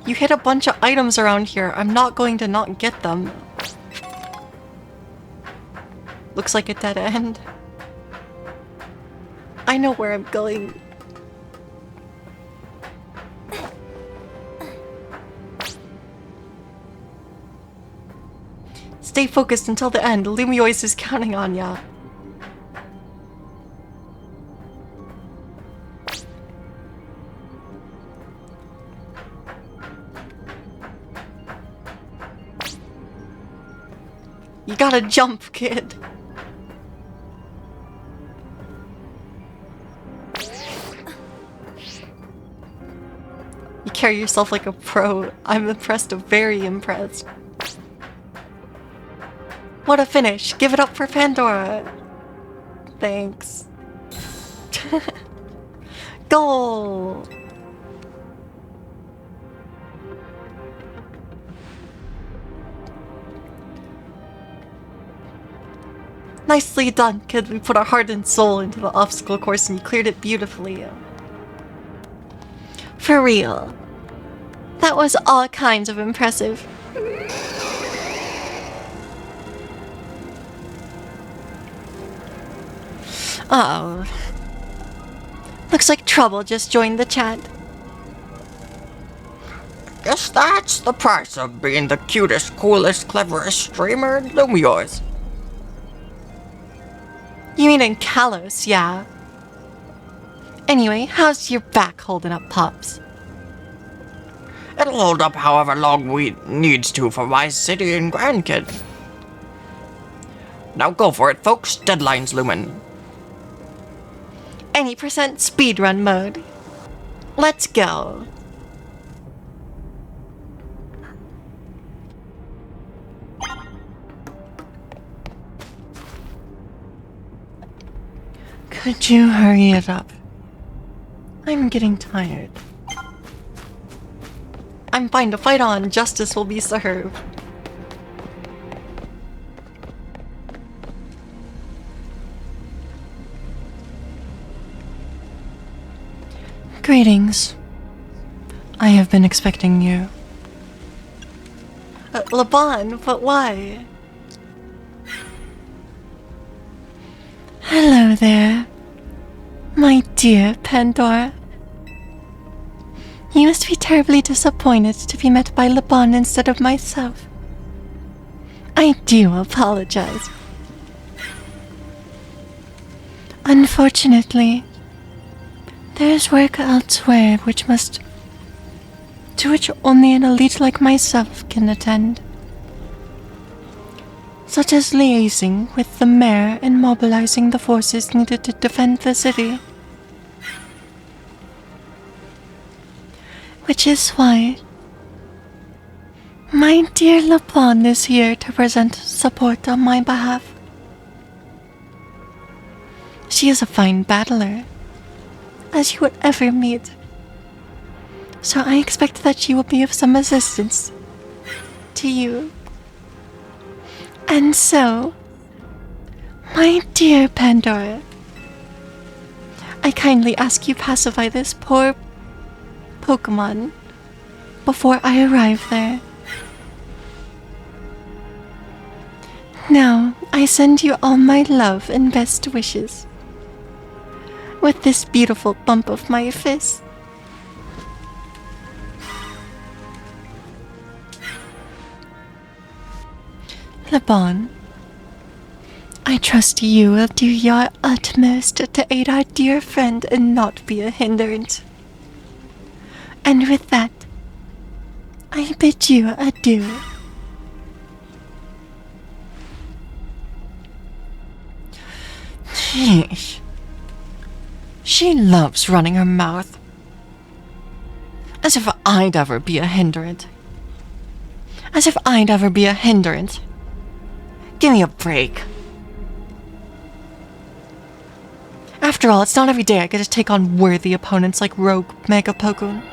Speaker 1: You hit a bunch of items around here. I'm not going to not get them. Looks like a dead end. I know where I'm going. Stay focused until the end. Lumioise is counting on ya. You gotta jump, kid. You carry yourself like a pro. I'm impressed, very impressed. What a finish. Give it up for Pandora. Thanks. Goal. Nicely done, kid. We put our heart and soul into the obstacle course and you cleared it beautifully. For real. That was all kinds of impressive. Uh-oh. Looks like Trouble just joined the chat.
Speaker 2: Guess that's the price of being the cutest, coolest, cleverest streamer in Lumioise.
Speaker 1: You mean in Kalos, yeah. Anyway, how's your back holding up, Pops?
Speaker 2: It'll hold up however long we needs to for my city and grandkid. Now go for it, folks. Deadline's looming.
Speaker 1: Any % speedrun mode. Let's go. Could you hurry it up? I'm getting tired. I'm fine to fight on. Justice will be served. Greetings. I have been expecting you. Laban, but why?
Speaker 3: Hello there, my dear Pandora. You must be terribly disappointed to be met by Laban instead of myself. I do apologize. Unfortunately, there is work elsewhere to which only an elite like myself can attend. Such as liaising with the mayor and mobilizing the forces needed to defend the city. Which is why my dear Laban is here to present support on my behalf. She is a fine battler, as you would ever meet, so I expect that she will be of some assistance to you. And so, my dear Pandora, I kindly ask you pacify this poor Pokemon before I arrive there. Now, I send you all my love and best wishes with this beautiful bump of my fist. Laban, I trust you will do your utmost to aid our dear friend and not be a hindrance. And with that, I bid you adieu.
Speaker 1: Sheesh. She loves running her mouth. As if I'd ever be a hindrance. As if I'd ever be a hindrance. Give me a break. After all, it's not every day I get to take on worthy opponents like Rogue Mega Pokemon.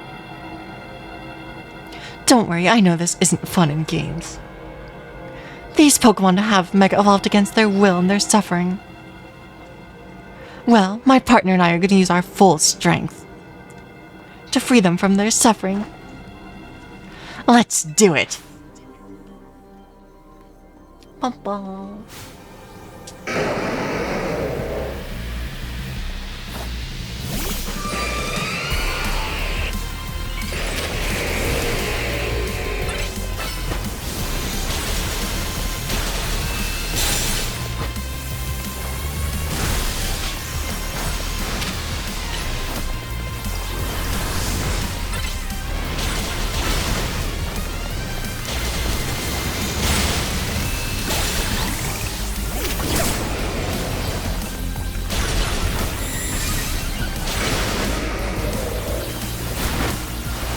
Speaker 1: Don't worry, I know this isn't fun in games. These Pokemon have Mega Evolved against their will and their suffering. Well, my partner and I are going to use our full strength to free them from their suffering.
Speaker 3: Let's do it.
Speaker 1: Bum, bum.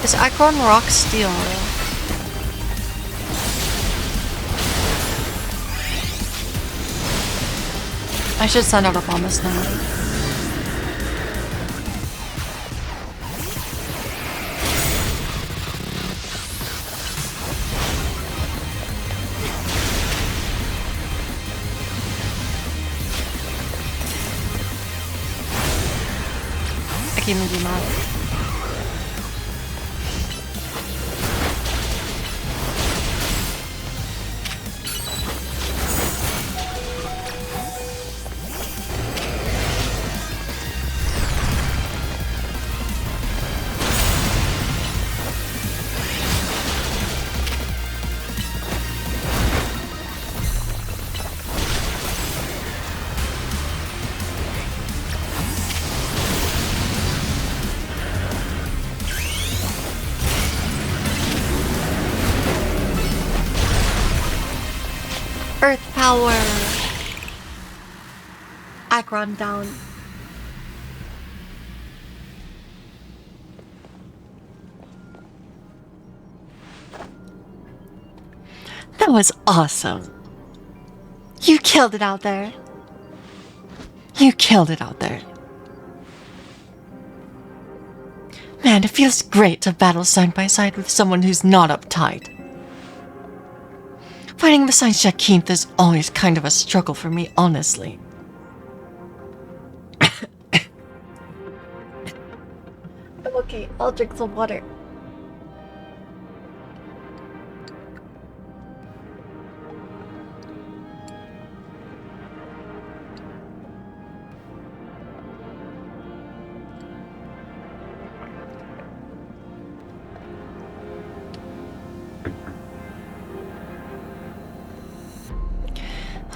Speaker 1: Is Akron rock steel? I should send out a promise now. I can't even do that. Earth power! Akron down.
Speaker 3: That was awesome. You killed it out there. You killed it out there. Man, it feels great to battle side by side with someone who's not uptight. Fighting beside Jacinth is always kind of a struggle for me, honestly.
Speaker 1: I'm okay, I'll drink some water.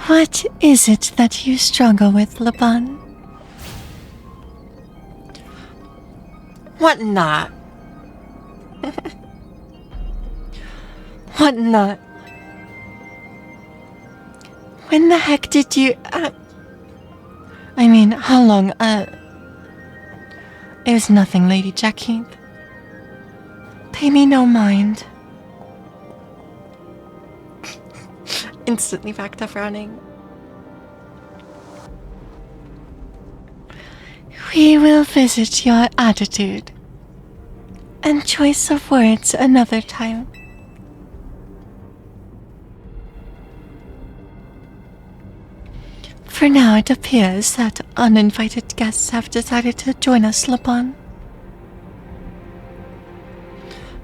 Speaker 3: What is it that you struggle with, Laban?
Speaker 1: What not?
Speaker 3: What not? When the heck did you... I mean, how long, It was nothing, Lady Jacinth. Pay me no mind.
Speaker 1: Instantly back to frowning.
Speaker 3: We will visit your attitude and choice of words another time. For now, it appears that uninvited guests have decided to join us, Laban.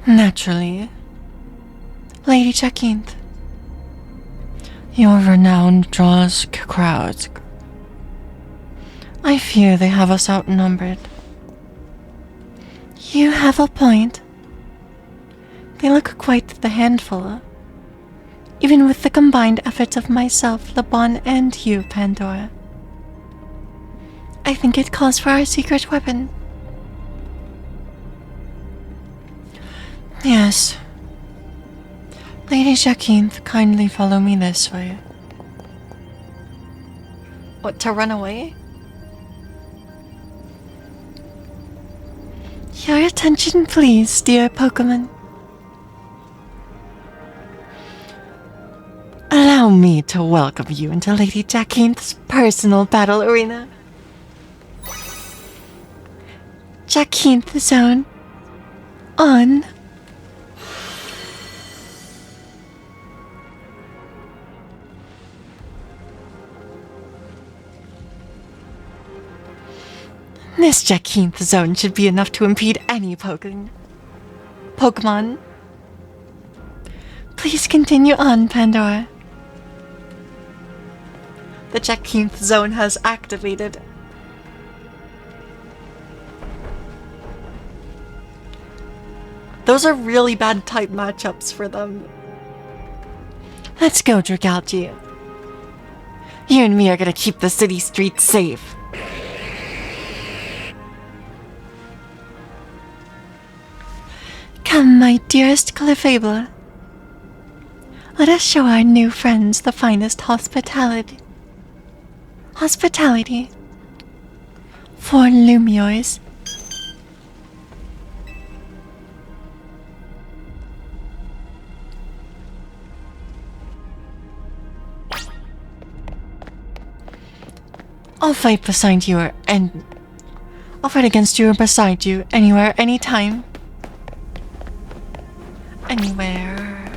Speaker 3: Naturally. Lady Jacinth, your renown draws crowds. I fear they have us outnumbered. You have a point. They look quite the handful. Even with the combined efforts of myself, Laban, and you, Pandora. I think it calls for our secret weapon. Yes. Lady Jacinth, kindly follow me this way.
Speaker 1: What, to run away?
Speaker 3: Your attention, please, dear Pokemon. Allow me to welcome you into Lady Jacinth's personal battle arena. Jacinth Zone. On. This Jacinth Zone should be enough to impede any Pokemon. Please continue on, Pandora.
Speaker 1: The 15th zone has activated. Those are really bad type matchups for them.
Speaker 3: Let's go, Dragalge. You and me are gonna keep the city streets safe. Come, my dearest Clefable. Let us show our new friends the finest hospitality. Hospitality. For Lumiors. I'll fight beside you I'll fight against you or beside you, anywhere, anytime.
Speaker 1: Anywhere.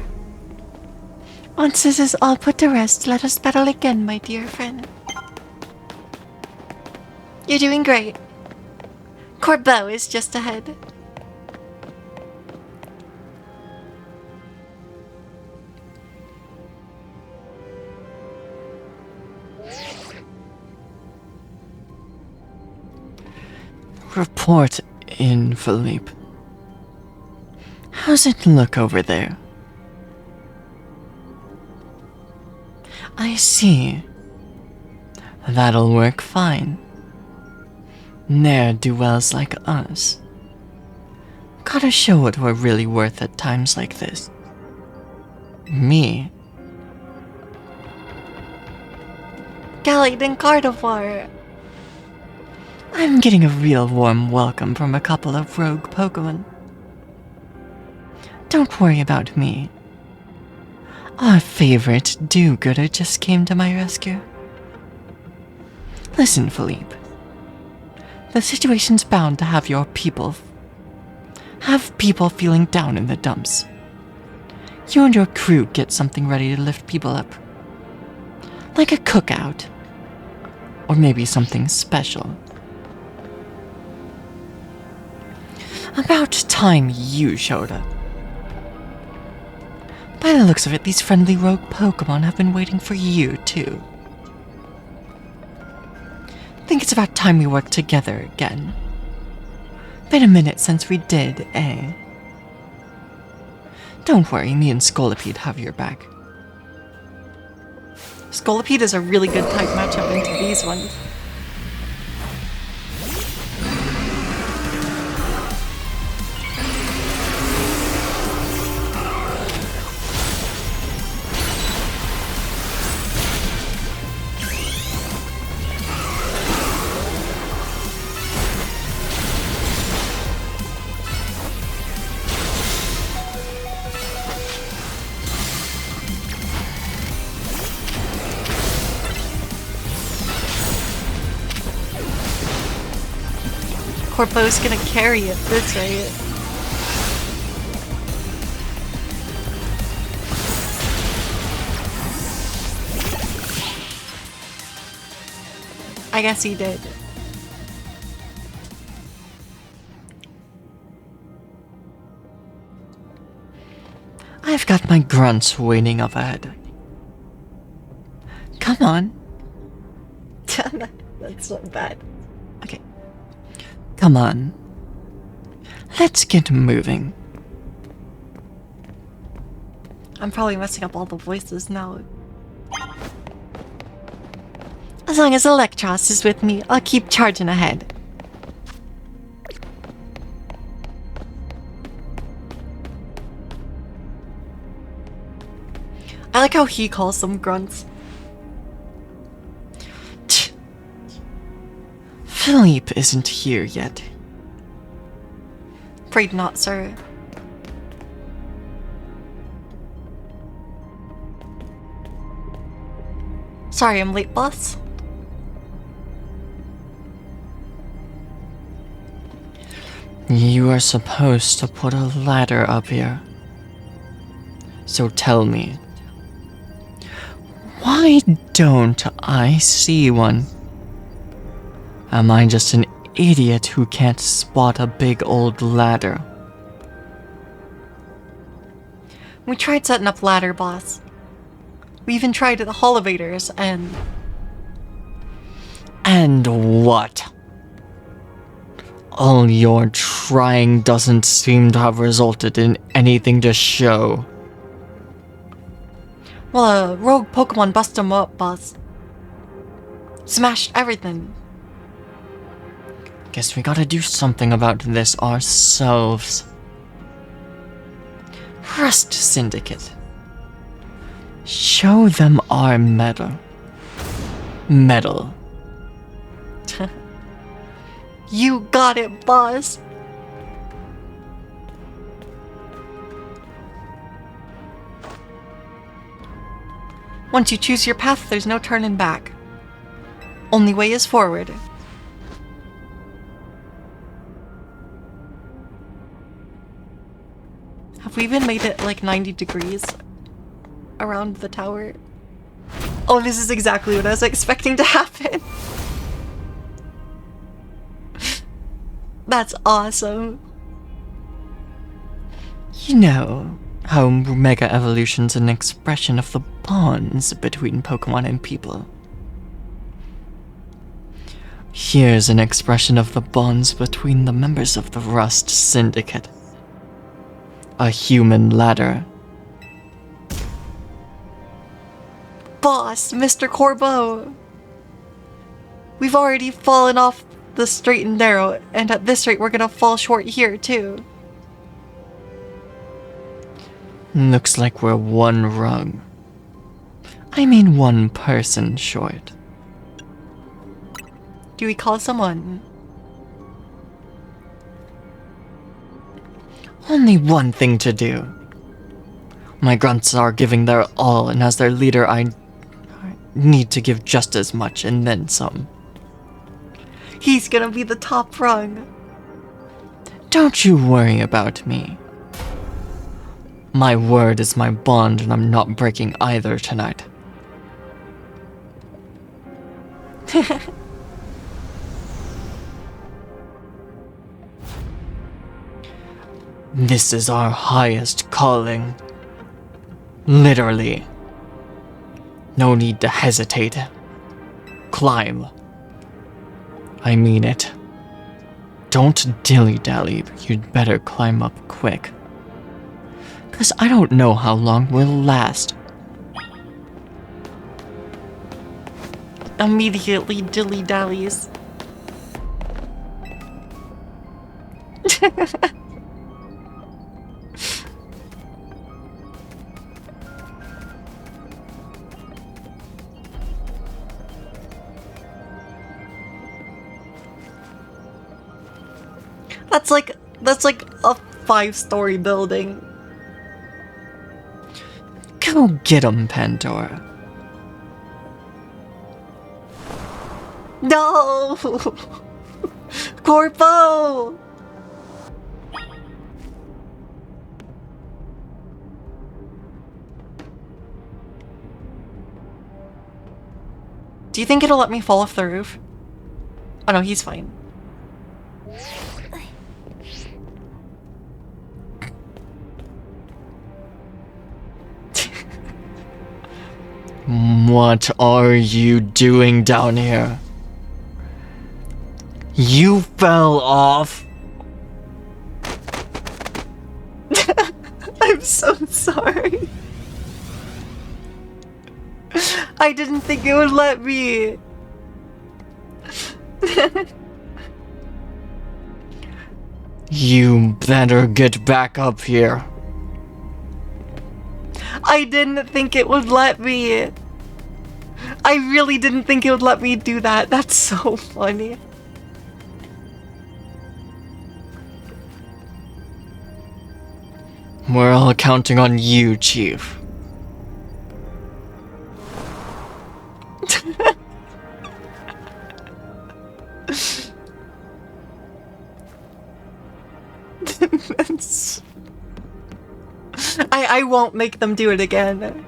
Speaker 3: Once this is all put to rest, let us battle again, my dear friend.
Speaker 1: You're doing great. Corbeau is just ahead.
Speaker 2: Report in, Philippe. How's it look over there? I see. That'll work fine. Ne'er-do-wells like us. Gotta show what we're really worth at times like this. Me.
Speaker 1: Gallied and Gardevoir.
Speaker 2: I'm getting a real warm welcome from a couple of rogue Pokemon. Don't worry about me. Our favorite do-gooder just came to my rescue. Listen, Philippe. The situation's bound to have people feeling down in the dumps. You and your crew get something ready to lift people up. Like a cookout. Or maybe something special. About time you showed up. By the looks of it, these friendly rogue Pokemon have been waiting for you, too. Think it's about time we work together again. Been a minute since we did, eh? Don't worry, me and Scolipede have your back.
Speaker 1: Scolipede is a really good type matchup into these ones. Corpo's gonna carry it this rate. I guess he did.
Speaker 2: I've got my grunts waiting up ahead. Come on.
Speaker 1: That's not bad.
Speaker 2: Okay. Come on. Let's get moving.
Speaker 1: I'm probably messing up all the voices now.
Speaker 3: As long as Electros is with me, I'll keep charging ahead.
Speaker 1: I like how he calls them grunts.
Speaker 2: Philippe isn't here yet.
Speaker 1: Afraid not, sir. Sorry, I'm late, boss.
Speaker 2: You are supposed to put a ladder up here. So tell me, why don't I see one? Am I just an idiot who can't spot a big old ladder?
Speaker 1: We tried setting up ladder, boss. We even tried the elevators, and...
Speaker 2: And what? All your trying doesn't seem to have resulted in anything to show.
Speaker 1: Well, a rogue Pokemon busted them up, boss. Smashed everything.
Speaker 2: Guess we gotta do something about this ourselves. Rust Syndicate. Show them our metal. Metal.
Speaker 1: You got it, boss. Once you choose your path, there's no turning back. Only way is forward. Have we even made it like 90 degrees around the tower? Oh, this is exactly what I was expecting to happen. That's awesome.
Speaker 2: You know how Mega Evolution's an expression of the bonds between Pokemon and people. Here's an expression of the bonds between the members of the Rust Syndicate. A human ladder.
Speaker 1: Boss, Mr. Corbeau. We've already fallen off the straight and narrow, and at this rate we're gonna fall short here too.
Speaker 2: Looks like we're one rung. I mean one person short.
Speaker 1: Do we call someone?
Speaker 2: Only one thing to do. My grunts are giving their all, and as their leader I need to give just as much and then some.
Speaker 1: He's gonna be the top rung.
Speaker 2: Don't you worry about me. My word is my bond, and I'm not breaking either tonight. This is our highest calling. Literally. No need to hesitate. Climb. I mean it. Don't dilly-dally, you'd better climb up quick. 'Cause I don't know how long we'll last.
Speaker 1: Immediately dilly-dallies. That's like a 5-story building.
Speaker 2: Go get 'em, Pandora.
Speaker 1: No! Corpo! Do you think it'll let me fall off the roof? Oh no, he's fine.
Speaker 2: What are you doing down here? You fell off?
Speaker 1: I'm so sorry. I didn't think it would let me.
Speaker 2: You better get back up here.
Speaker 1: I didn't think it would let me. I really didn't think it would let me do that. That's so funny.
Speaker 2: We're all counting on you, Chief.
Speaker 1: That's... I won't make them do it again.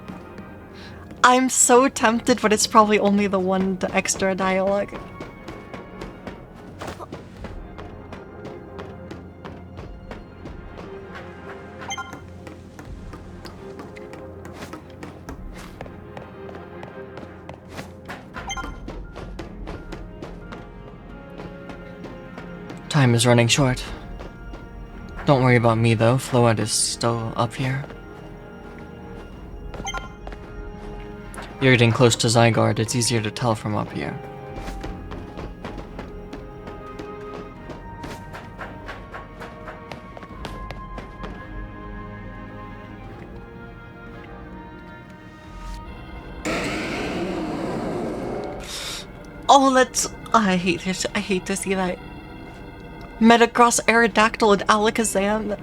Speaker 1: I'm so tempted, but it's probably only the one extra dialogue.
Speaker 2: Time is running short. Don't worry about me though, Floette is still up here. You're getting close to Zygarde, it's easier to tell from up here.
Speaker 1: Oh, let's... I hate to see that. Metagross, Aerodactyl, and Alakazam.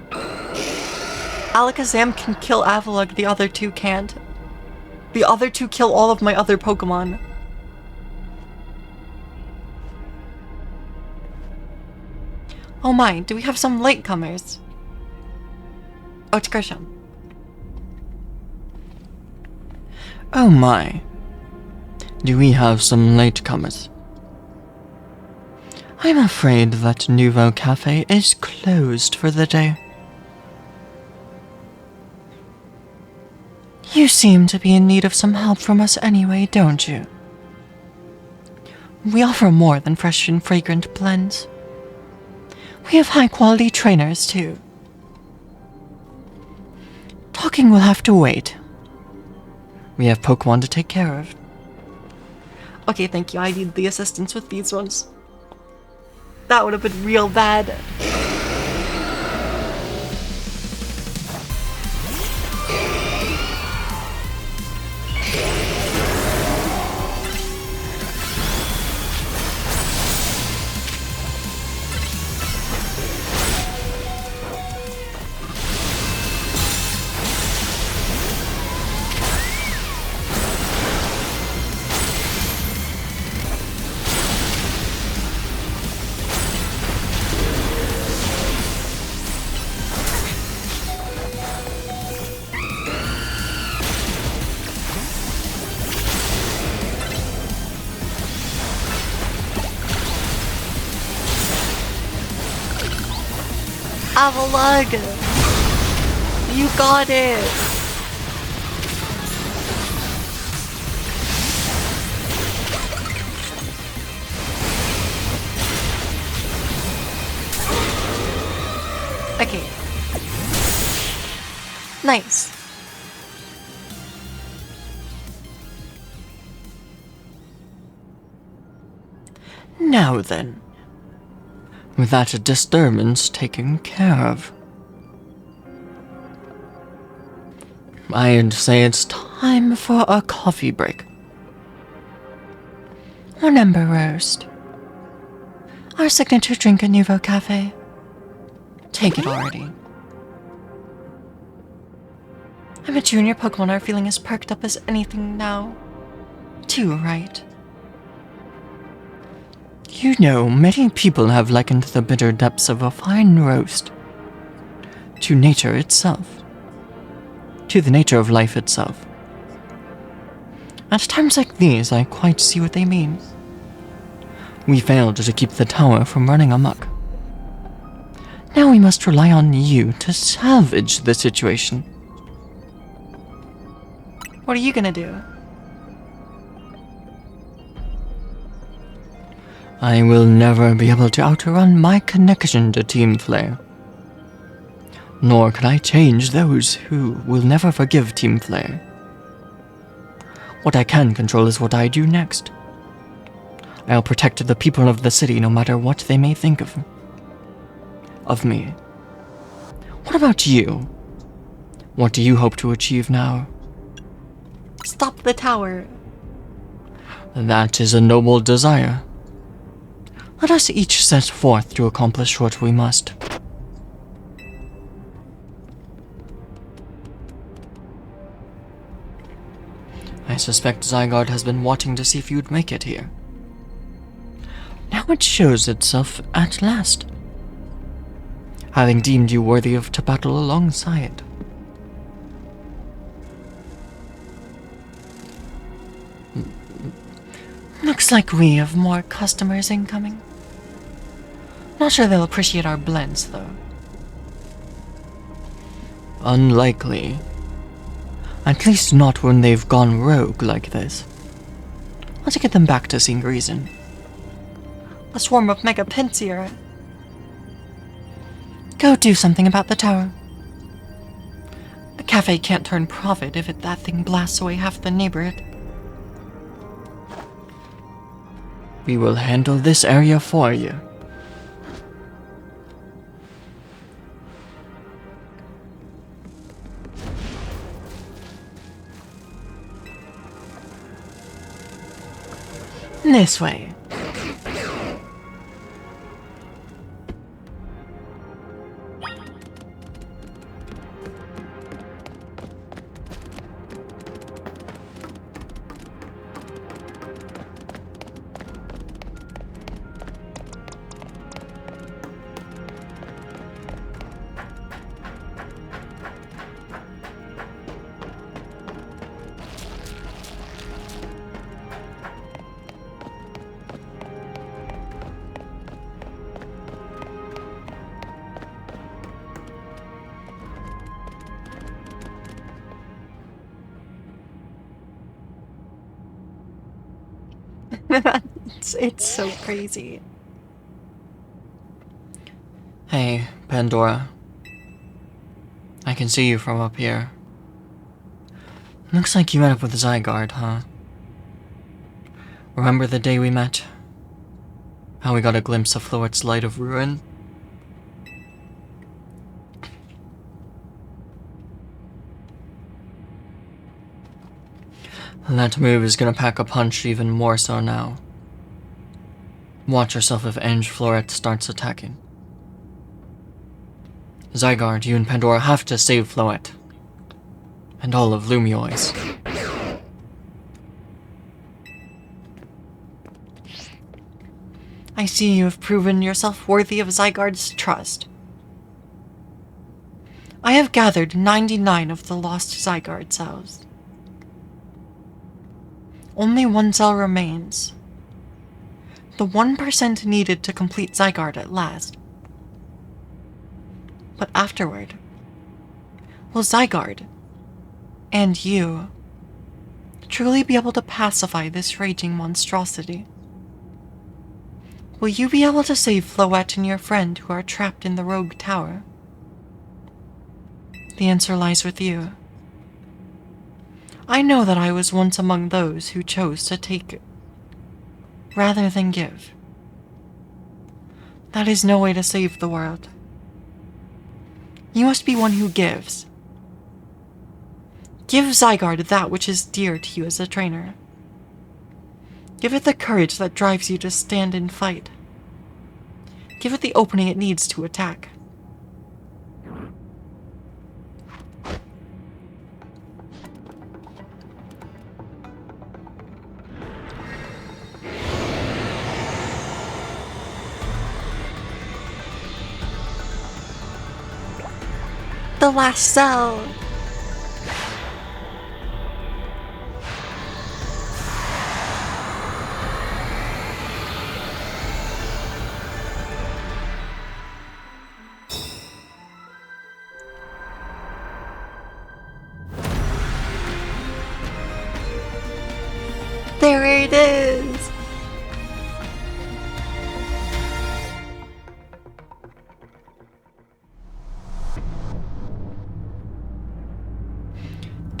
Speaker 1: Alakazam can kill Avalugg, the other two can't. The other two kill all of my other Pokemon. Oh my, do we have some latecomers? Oh, it's Grisham.
Speaker 2: Oh my. Do we have some latecomers? I'm afraid that Nouveau Cafe is closed for the day.
Speaker 3: You seem to be in need of some help from us anyway, don't you? We offer more than fresh and fragrant blends. We have high-quality trainers, too. Talking will have to wait.
Speaker 2: We have Pokemon to take care of.
Speaker 1: Okay, thank you. I need the assistance with these ones. That would have been real bad. Avalugg! You got it! Okay. Nice.
Speaker 2: Now then. With that disturbance taken care of, I'd say it's time for a coffee break.
Speaker 3: Or Ember Roast. Our signature drink at Nouveau Cafe.
Speaker 2: Take it already.
Speaker 1: I'm a junior Pokemon. Our feeling as perked up as anything now. Too, right?
Speaker 2: You know, many people have likened the bitter depths of a fine roast to nature itself, to the nature of life itself. At times like these, I quite see what they mean. We failed to keep the tower from running amok. Now we must rely on you to salvage the situation.
Speaker 1: What are you gonna do?
Speaker 2: I will never be able to outrun my connection to Team Flare. Nor can I change those who will never forgive Team Flare. What I can control is what I do next. I'll protect the people of the city no matter what they may think of me. What about you? What do you hope to achieve now?
Speaker 1: Stop the tower.
Speaker 2: That is a noble desire. Let us each set forth to accomplish what we must. I suspect Zygarde has been watching to see if you'd make it here. Now it shows itself at last, having deemed you worthy of to battle alongside.
Speaker 3: Looks like we have more customers incoming. Not sure they'll appreciate our blends, though.
Speaker 2: Unlikely. At least not when they've gone rogue like this. Let's get them back to seeing reason.
Speaker 1: A swarm of Mega Pinsir.
Speaker 3: Go do something about the tower.
Speaker 1: A cafe can't turn profit if that thing blasts away half the neighborhood.
Speaker 2: We will handle this area for you.
Speaker 1: This way. It's so crazy.
Speaker 2: Hey, Pandora. I can see you from up here. Looks like you met up with Zygarde, huh? Remember the day we met? How we got a glimpse of Floet's Light of Ruin? That move is gonna pack a punch even more so now. Watch yourself if Ange Floret starts attacking. Zygarde, you and Pandora have to save Floet. And all of Lumiois.
Speaker 1: I see you have proven yourself worthy of Zygarde's trust. I have gathered 99 of the lost Zygarde cells. Only one cell remains. The 1% needed to complete Zygarde at last. But afterward, will Zygarde, and you, truly be able to pacify this raging monstrosity? Will you be able to save Floet and your friend who are trapped in the rogue tower? The answer lies with you. I know that I was once among those who chose to take rather than give. That is no way to save the world. You must be one who gives. Give Zygarde that which is dear to you as a trainer. Give it the courage that drives you to stand and fight. Give it the opening it needs to attack. The last cell! There it is!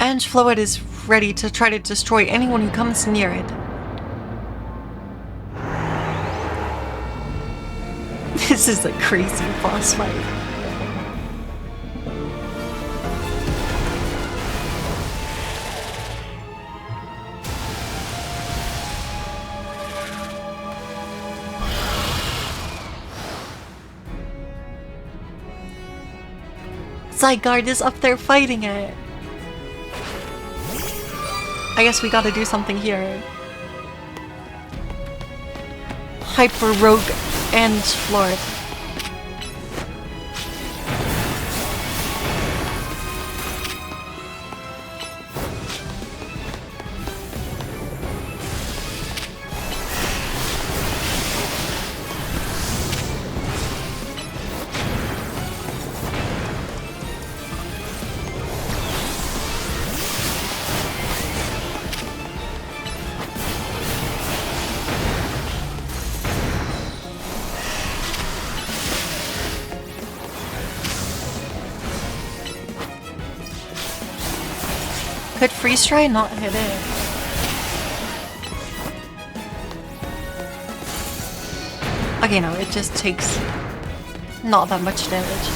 Speaker 1: Ange Floet is ready to try to destroy anyone who comes near it. This is a crazy boss fight. Zygarde is up there fighting it. I guess we gotta do something here. Hyper Rogue and Floret. Could freeze try not hit it? Okay, no, it just takes not that much damage.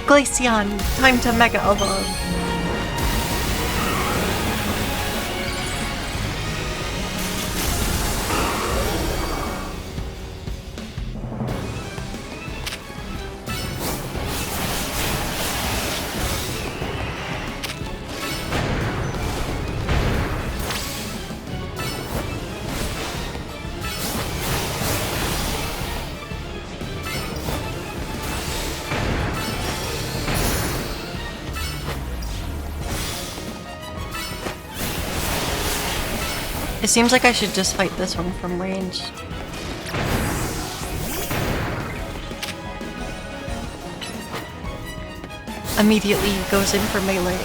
Speaker 1: Glaceon, time to Mega Evolve. It seems like I should just fight this one from range. Immediately goes in for melee.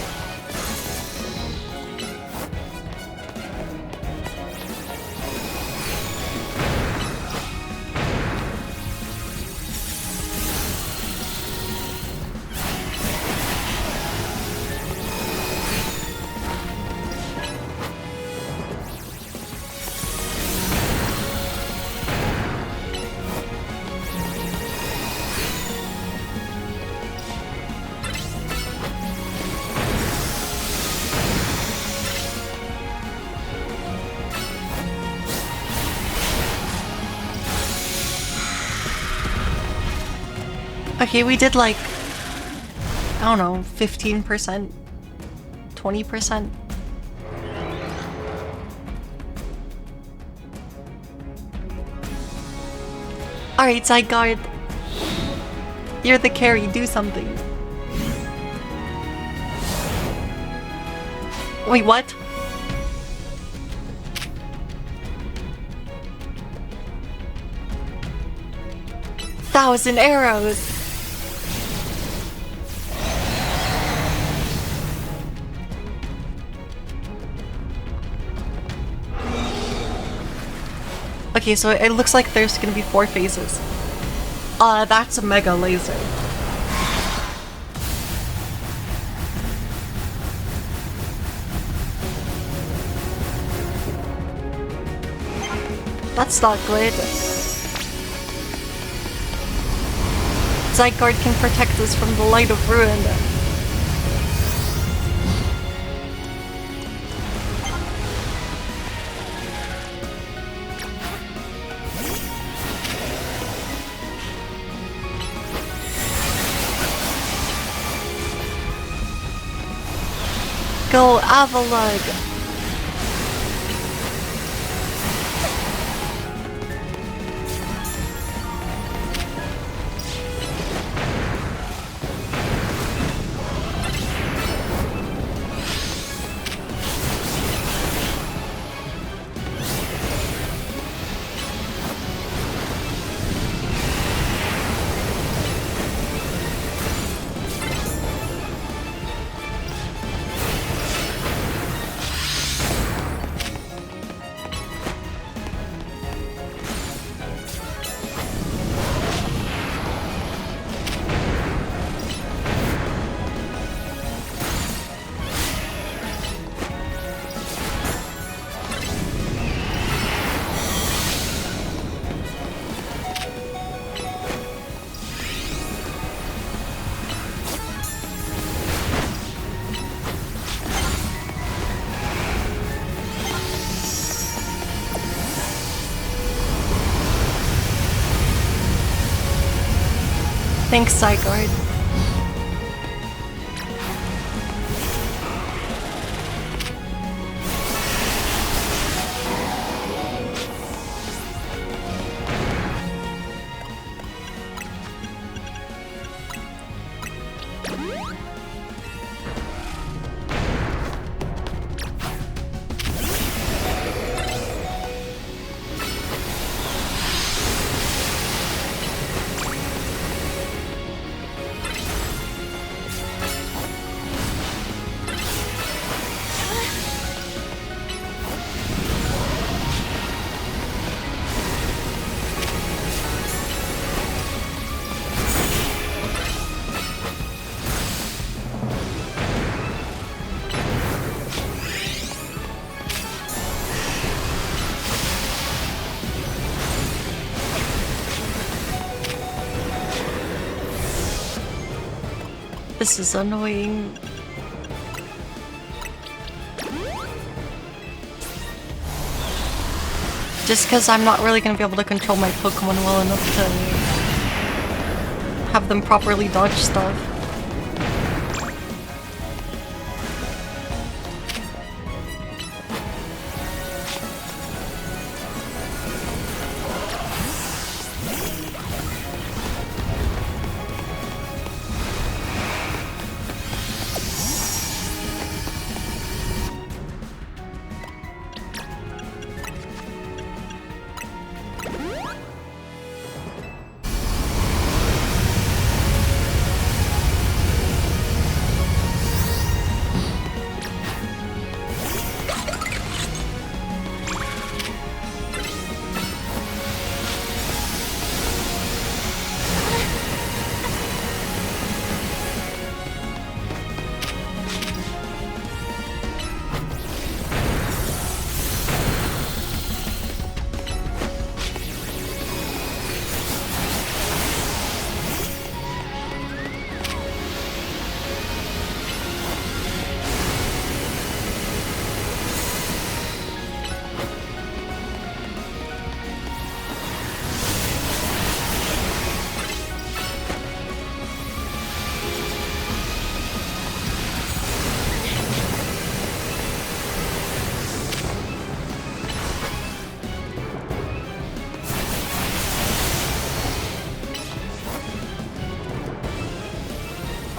Speaker 1: Okay, we did like, I don't know, 15%, 20%. Alright, Zygarde. You're the carry, do something. Wait, what? Thousand arrows! Okay, so it looks like there's gonna be 4 phases. That's a Mega Laser. That's not good. Zygarde can protect us from the Light of Ruin. Go Avalugg! Thanks, Zygarde. This is annoying. Just because I'm not really going to be able to control my Pokemon well enough to have them properly dodge stuff.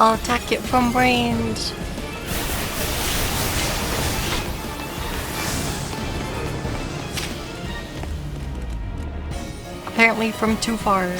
Speaker 1: I'll attack it from range. Apparently from too far.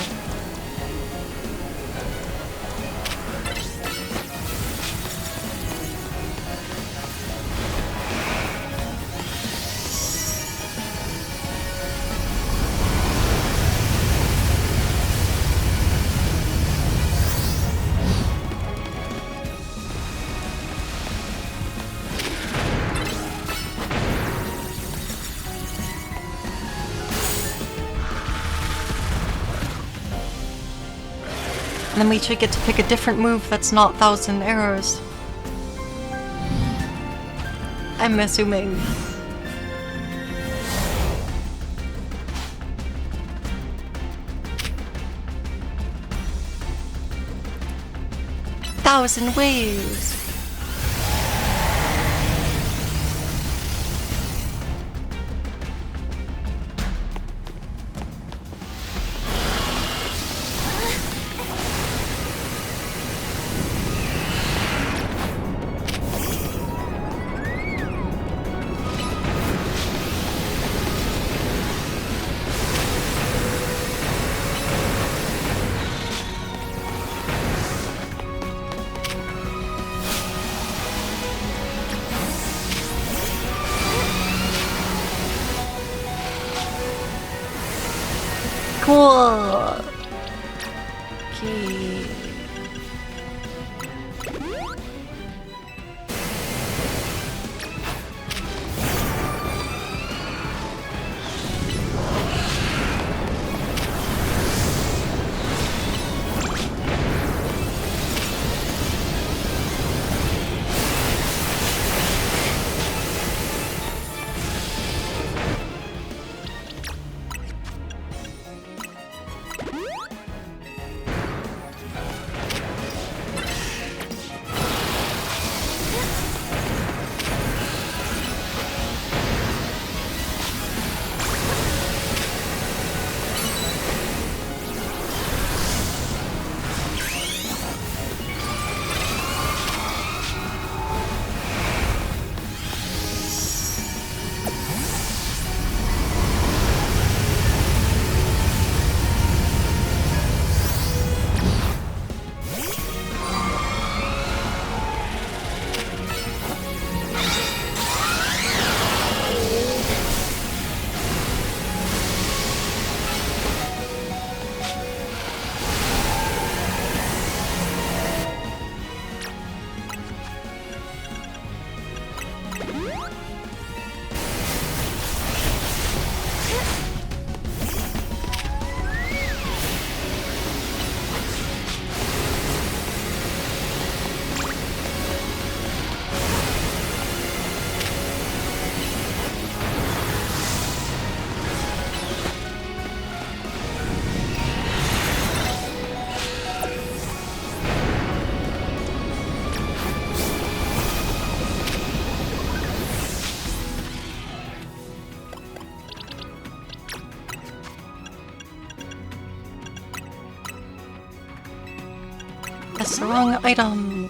Speaker 1: And then we should get to pick a different move that's not 1,000 arrows. I'm assuming. Thousand waves. Cool. Okay. That's the wrong item.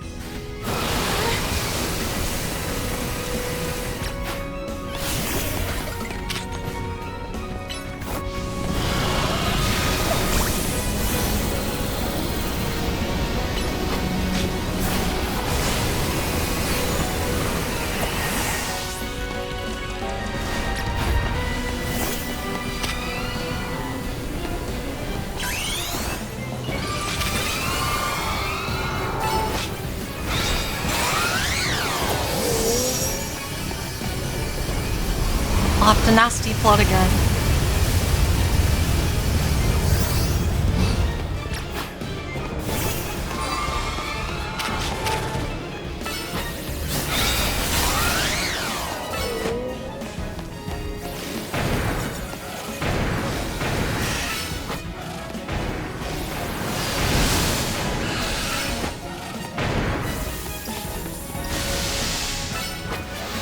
Speaker 1: Off the nasty plot again.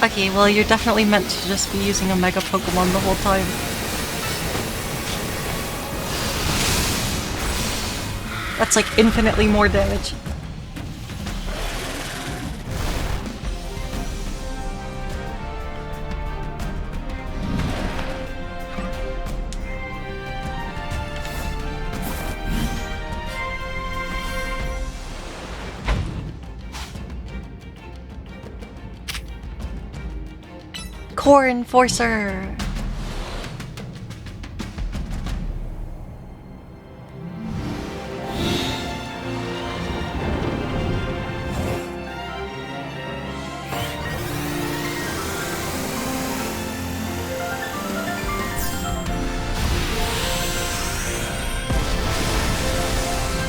Speaker 1: Okay, well, you're definitely meant to just be using a Mega Pokemon the whole time. That's like infinitely more damage. Core Enforcer!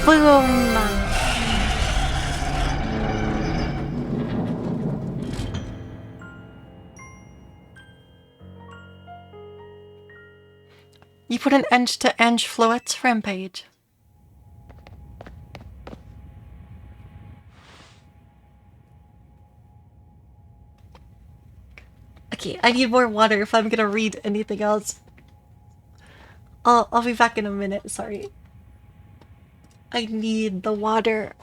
Speaker 1: Boom! You put an end to Ange Floette's rampage. Okay, I need more water if I'm gonna read anything else. I'll be back in a minute, sorry. I need the water.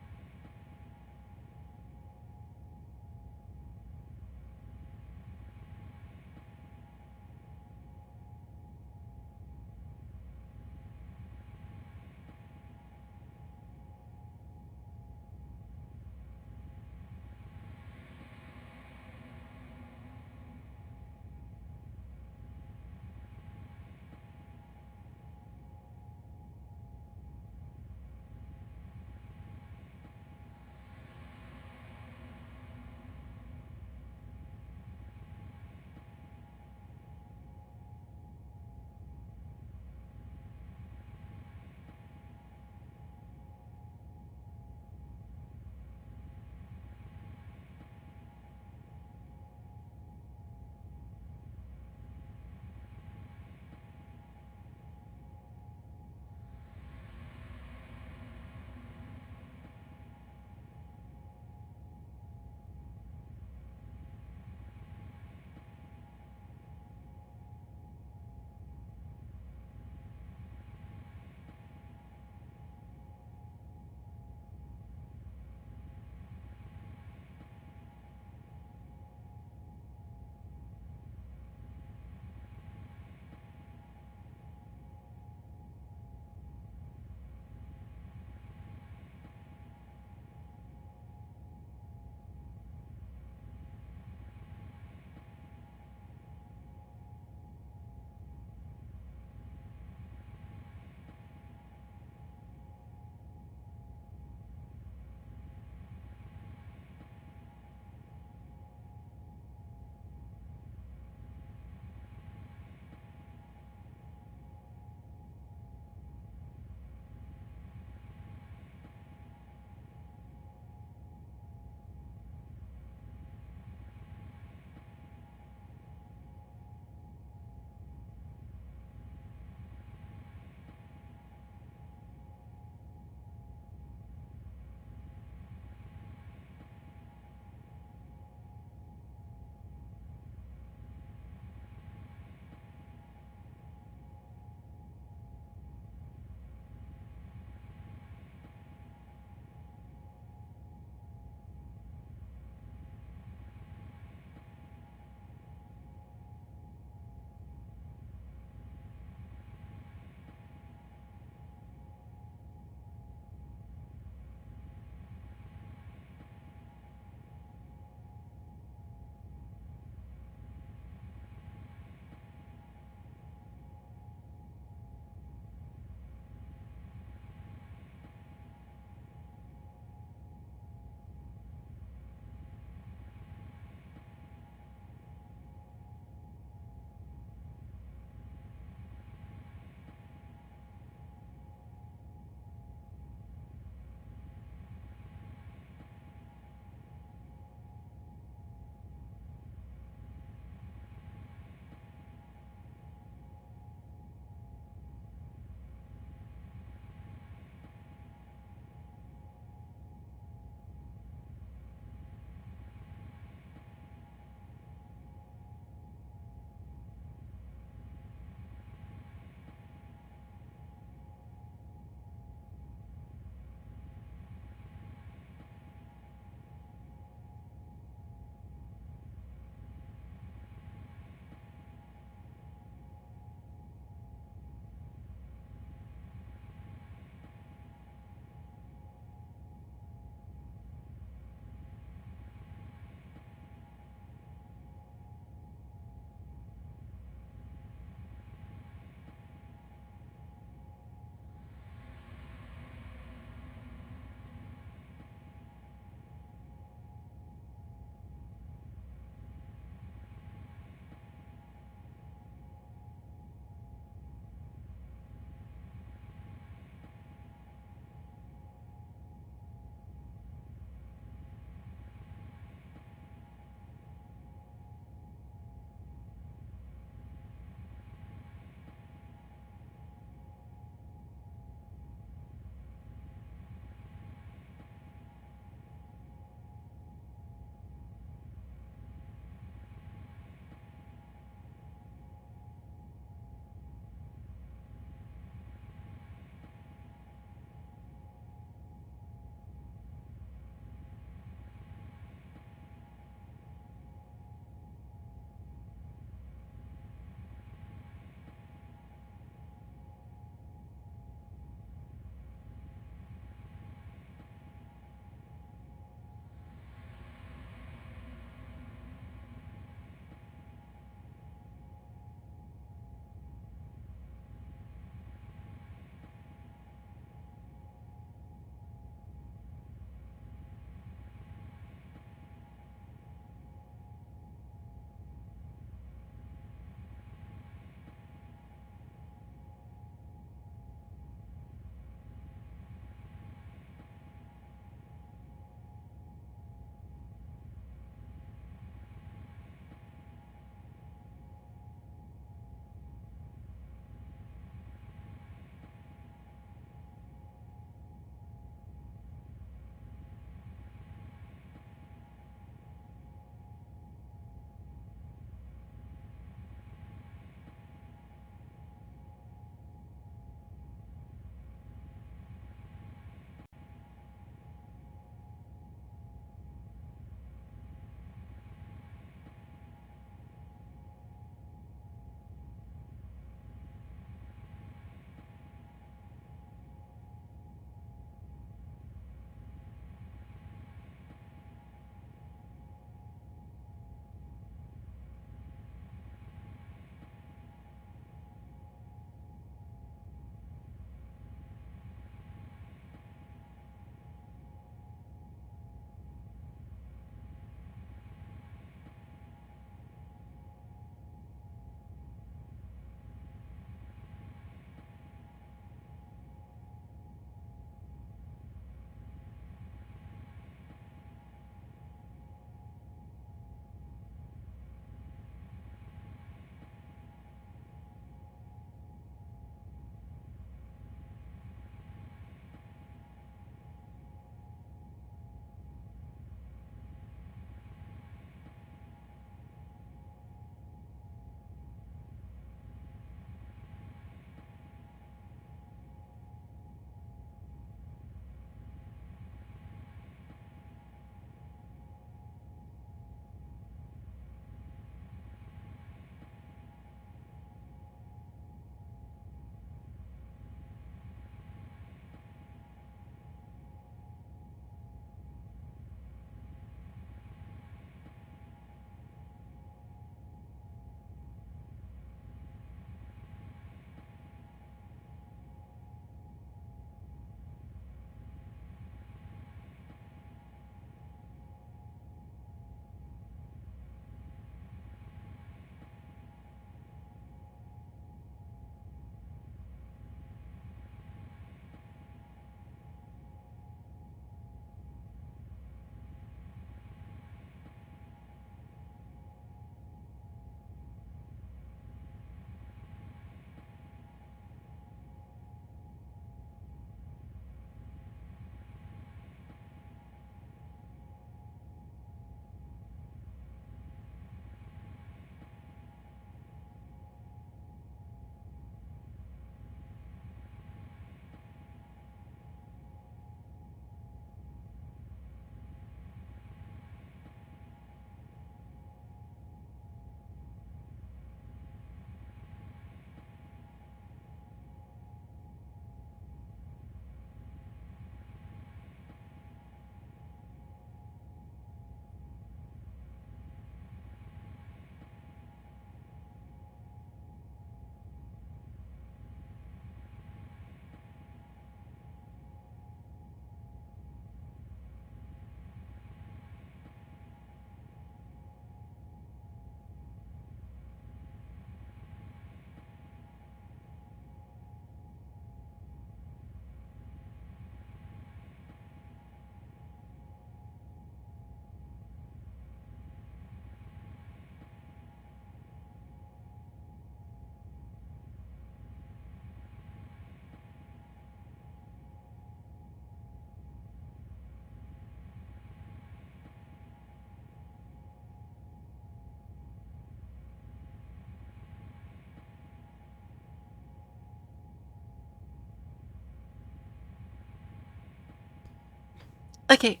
Speaker 1: Okay.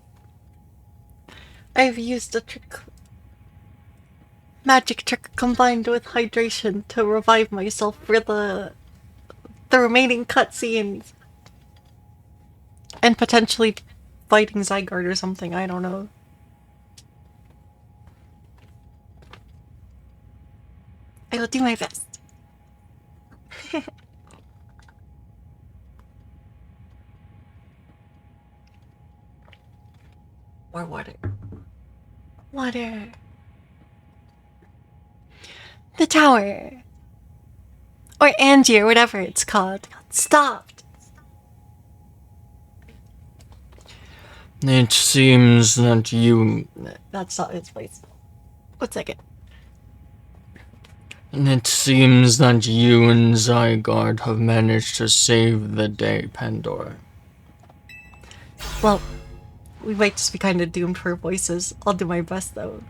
Speaker 1: I've used a trick. Magic trick combined with hydration to revive myself for the remaining cutscenes. And potentially fighting Zygarde or something, I don't know. I will do my best. More water. Water. The tower. Or Angie, or whatever it's called. Stopped.
Speaker 2: It seems that you...
Speaker 1: That's not its place. 1 second.
Speaker 2: It seems that you and Zygarde have managed to save the day, Pandora.
Speaker 1: Well, we might just be kind of doomed for voices. I'll do my best, though.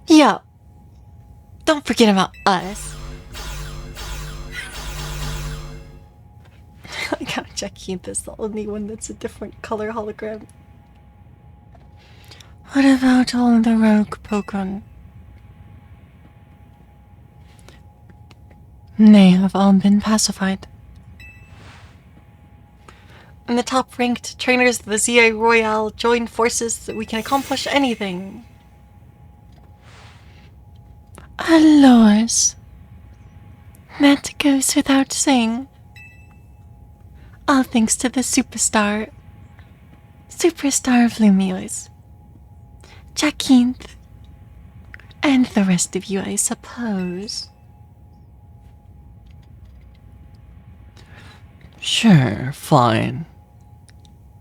Speaker 1: Yo, don't forget about us. I got Jackie. This the only one that's a different color hologram.
Speaker 3: What about all the rogue Pokemon? They have all been pacified.
Speaker 1: And the top-ranked trainers of the ZA Royale join forces so that we can accomplish anything.
Speaker 3: Allures. That goes without saying. All thanks to the superstar of Lumiose, Jacinth, and the rest of you, I suppose.
Speaker 2: Sure, fine.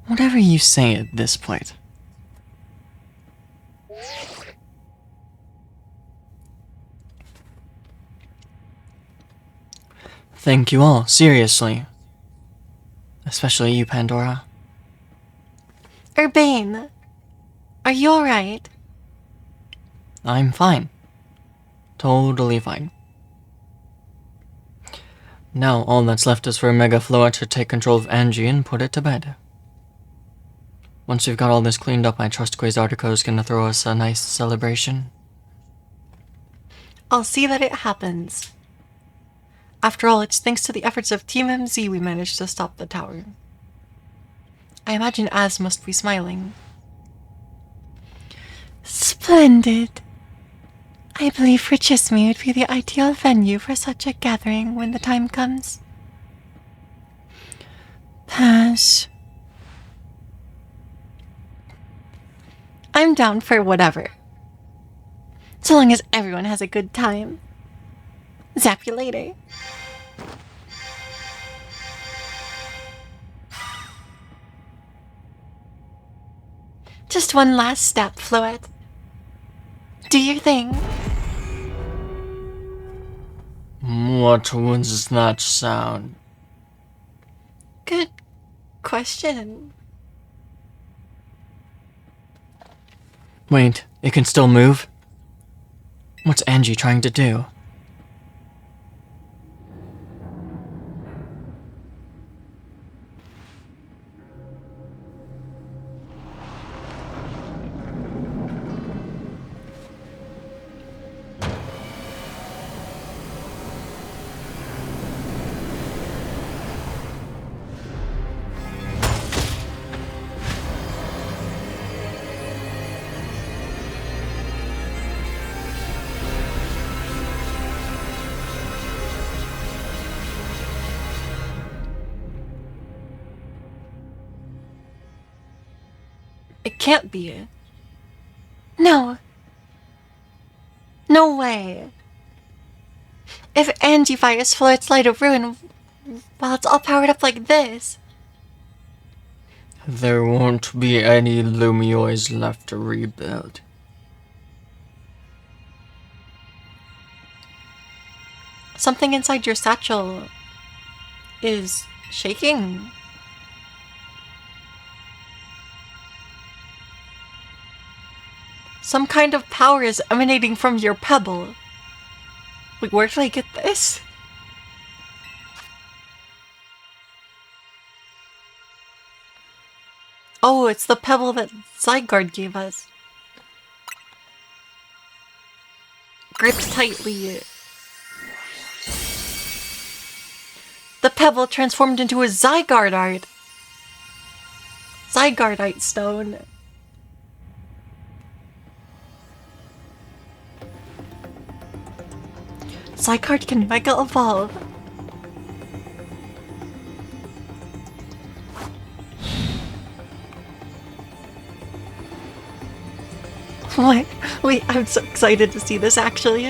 Speaker 2: Whatever you say at this point. Thank you all, seriously. Especially you, Pandora.
Speaker 1: Urbane, are you alright?
Speaker 2: I'm fine. Totally fine. Now all that's left is for Mega Floa to take control of Angie and put it to bed. Once we've got all this cleaned up, I trust Quasartico is gonna throw us a nice celebration.
Speaker 1: I'll see that it happens. After all, it's thanks to the efforts of Team MZ we managed to stop the tower. I imagine Az must be smiling.
Speaker 3: Splendid. I believe Frichisme would be the ideal venue for such a gathering when the time comes. Pass.
Speaker 1: I'm down for whatever. So long as everyone has a good time. Zap you later. Just one last step, Floette. Do your thing.
Speaker 2: What was that sound?
Speaker 1: Good question.
Speaker 2: Wait, it can still move? What's Angie trying to do?
Speaker 1: It can't be. No. No way. If Angie fires Floette's Light of Ruin while it's all powered up like this.
Speaker 2: There won't be any Lumiois left to rebuild.
Speaker 1: Something inside your satchel is shaking. Some kind of power is emanating from your pebble. Wait, where did I get this? Oh, it's the pebble that Zygarde gave us. Gripped tightly. The pebble transformed into a Zygarde Zygardeite stone. Zygarde can Mega Evolve. What? Wait, I'm so excited to see this actually.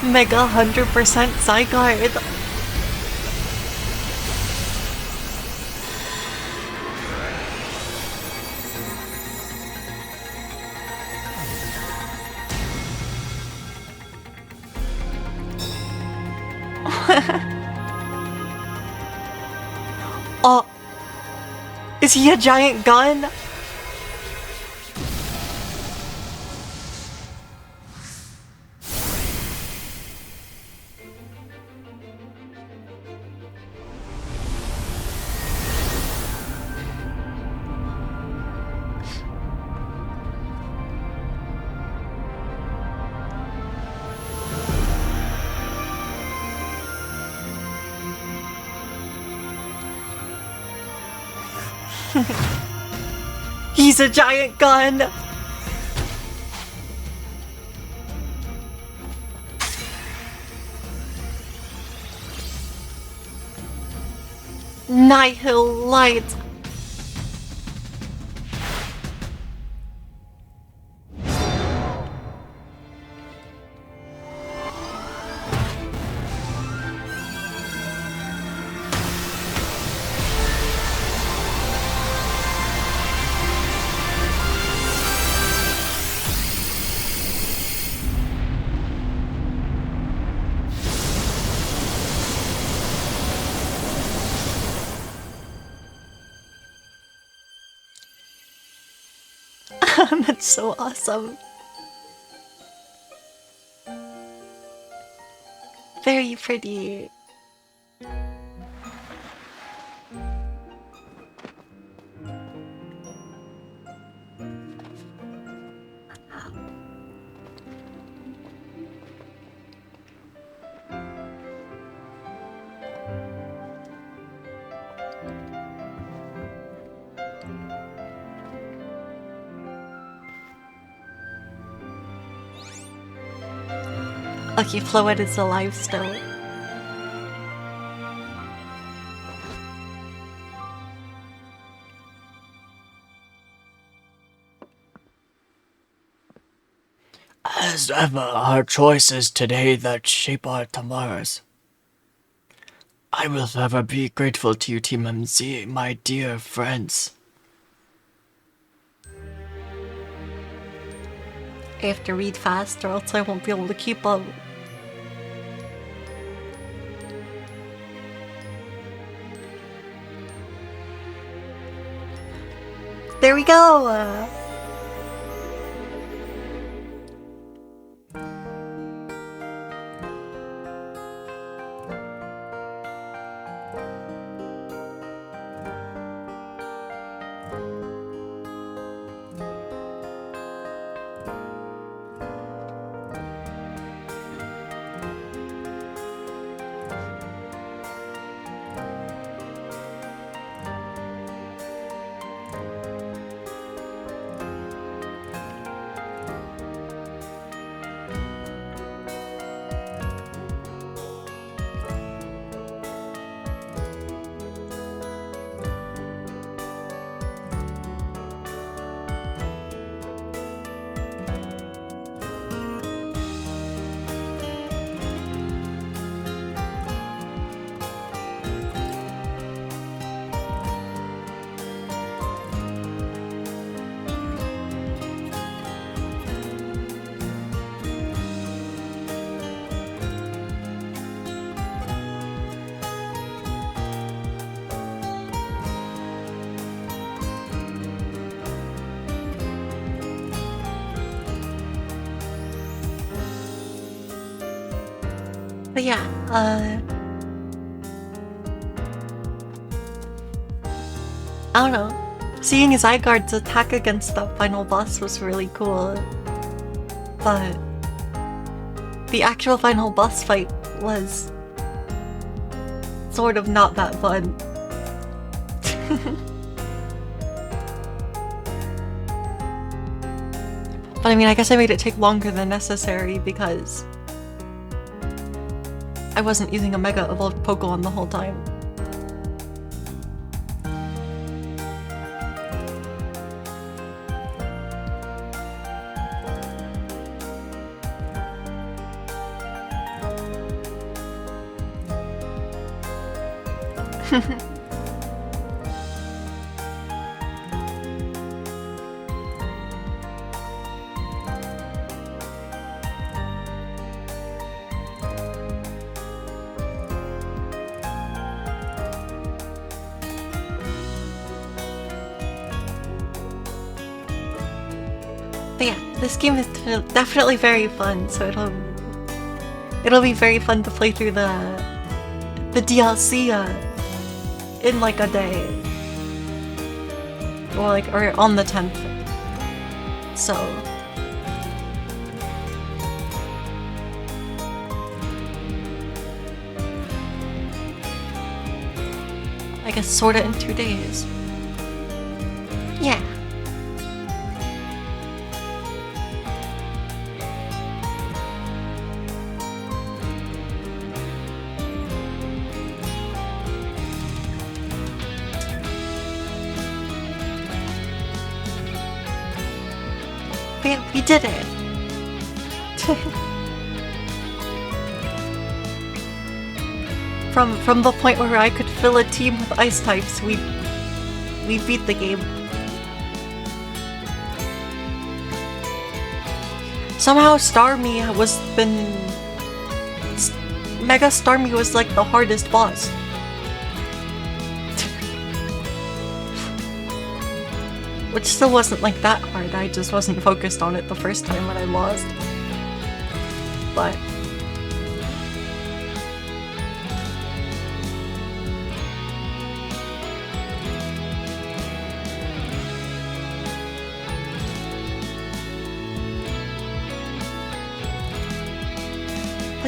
Speaker 1: Mega 100% Zygarde. Oh, is he a giant gun? He's a giant gun! Nihil Light! That's so awesome. Very pretty. Okay, Floette is alive still.
Speaker 2: As ever, our choices today that shape our tomorrows. I will forever be grateful to you, Team MZ, my dear friends.
Speaker 1: I have to read fast or else I won't be able to keep up. There we go! But yeah, I don't know. Seeing Zygarde's attack against that final boss was really cool. But the actual final boss fight was sort of not that fun. But I mean, I guess I made it take longer than necessary because I wasn't using a Mega Evolved Pokemon the whole time. But yeah, this game is definitely very fun, so it'll be very fun to play through the DLC in like a day. Or on the 10th. So I guess sorta in 2 days. Yeah. We did it! From the point where I could fill a team with ice types, we beat the game. Somehow Starmie Mega Starmie was like the hardest boss. Which still wasn't like that hard, I just wasn't focused on it the first time when I lost. But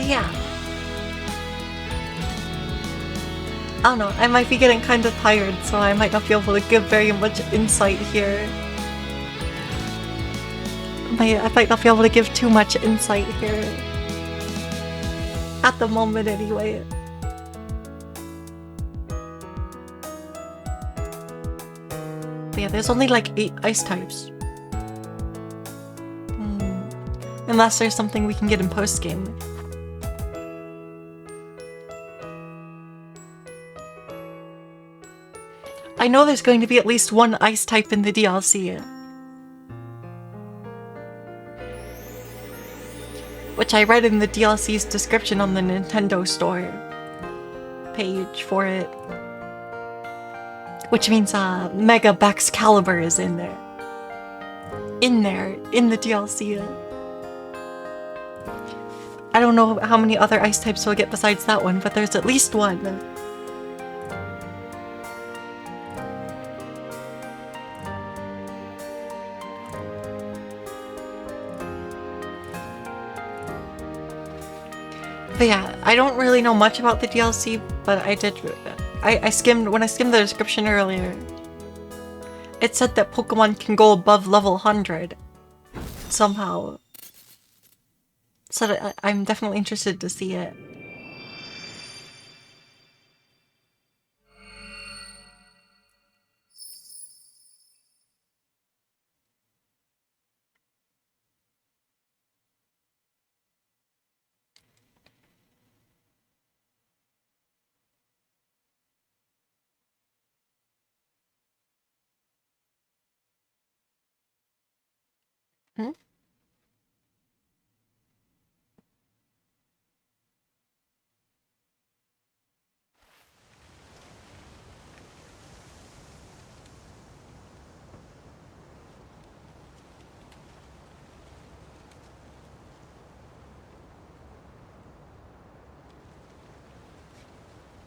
Speaker 1: yeah. I don't know, I might be getting kind of tired, so I might not be able to give very much insight here. I might not be able to give too much insight here. At the moment, anyway. But yeah, there's only like 8 ice types. Unless there's something we can get in post-game. I know there's going to be at least one ice type in the DLC. Which I read in the DLC's description on the Nintendo Store page for it. Which means Mega Baxcalibur is in there. In the DLC. I don't know how many other ice types we'll get besides that one, but there's at least one. But yeah, I don't really know much about the DLC, but I skimmed, when I skimmed the description earlier, it said that Pokemon can go above level 100 somehow. So I'm definitely interested to see it. Hmm?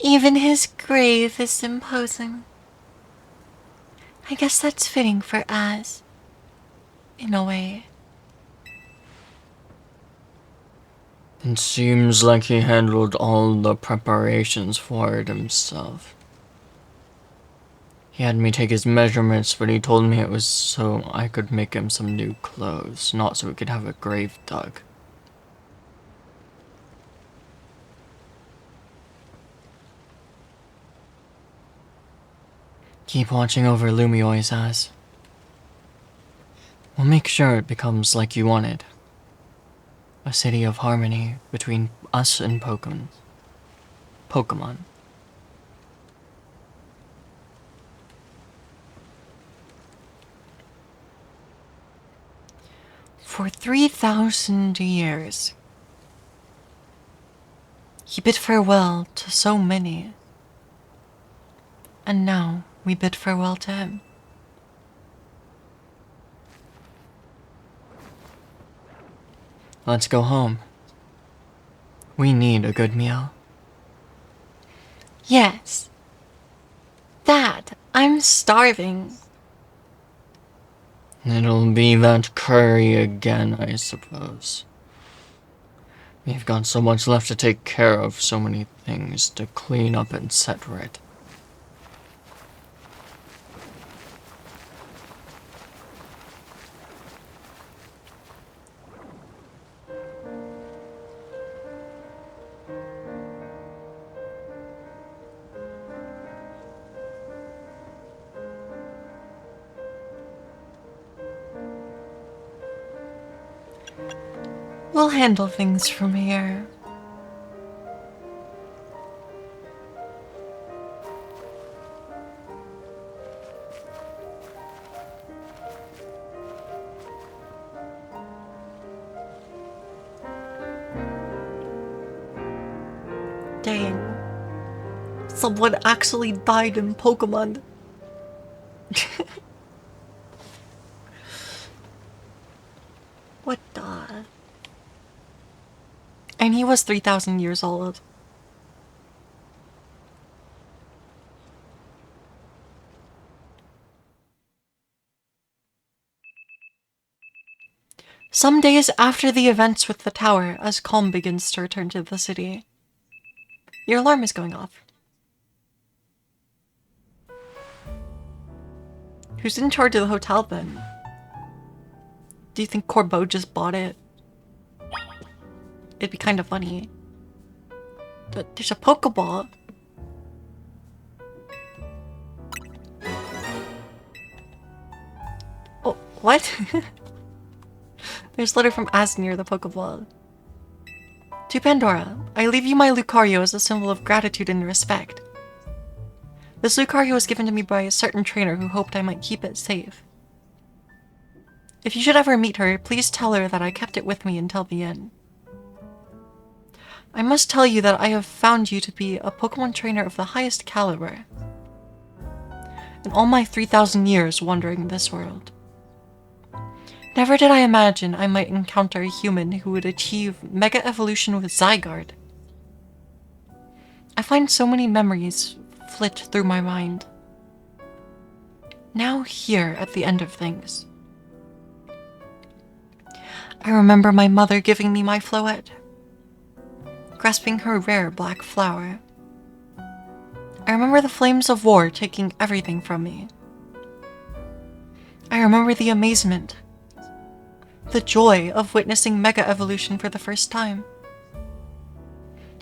Speaker 3: Even his grave is imposing. I guess that's fitting for Az, in a way.
Speaker 2: It seems like he handled all the preparations for it himself. He had me take his measurements, but he told me it was so I could make him some new clothes, not so he could have a grave dug. Keep watching over Lumioi's ass. We'll make sure it becomes like you wanted. A city of harmony between us and Pokemon.
Speaker 1: For 3,000 years, he bid farewell to so many. And now we bid farewell to him.
Speaker 2: Let's go home. We need a good meal.
Speaker 1: Yes. Dad, I'm starving.
Speaker 2: It'll be that curry again, I suppose. We've got so much left to take care of, so many things to clean up and set right.
Speaker 1: We'll handle things from here. Dang. Someone actually died in Pokemon. What the? And he was 3,000 years old. Some days after the events with the tower, as calm begins to return to the city. Your alarm is going off. Who's in charge of the hotel then? Do you think Corbeau just bought it? It'd be kind of funny. But there's a Pokeball. Oh, what? There's a letter from Az near the Pokeball. To Pandora, I leave you my Lucario as a symbol of gratitude and respect. This Lucario was given to me by a certain trainer who hoped I might keep it safe. If you should ever meet her, please tell her that I kept it with me until the end. I must tell you that I have found you to be a Pokemon trainer of the highest caliber. In all my 3,000 years wandering this world, never did I imagine I might encounter a human who would achieve Mega Evolution with Zygarde. I find so many memories flit through my mind. Now here at the end of things. I remember my mother giving me my Floette, grasping her rare black flower. I remember the flames of war taking everything from me. I remember the amazement, the joy of witnessing Mega Evolution for the first time.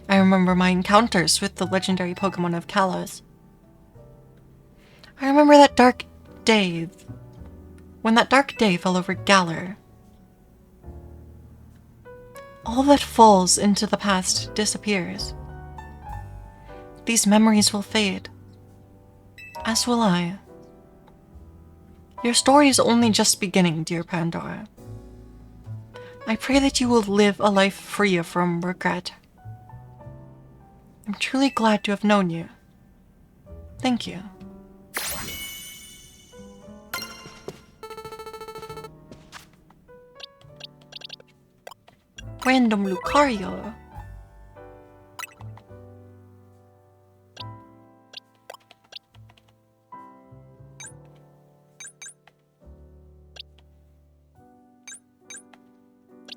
Speaker 1: I remember my encounters with the legendary Pokemon of Kalos. I remember that dark day, when that dark day fell over Galar. All that falls into the past disappears. These memories will fade, as will I. Your story is only just beginning, dear Pandora. I pray that you will live a life free from regret. I'm truly glad to have known you. Thank you. Random Lucario.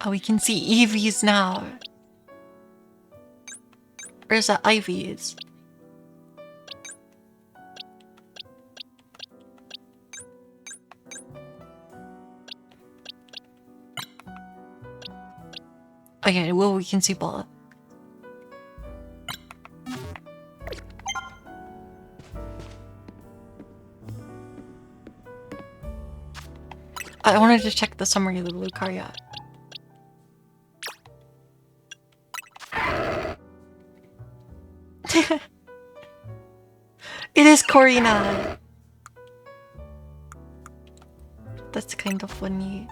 Speaker 1: Oh, we can see Eevees now. Or is that Ivy's? Okay, well, we can see both. I wanted to check the summary of the Lucaria. It is Corina! That's kind of funny.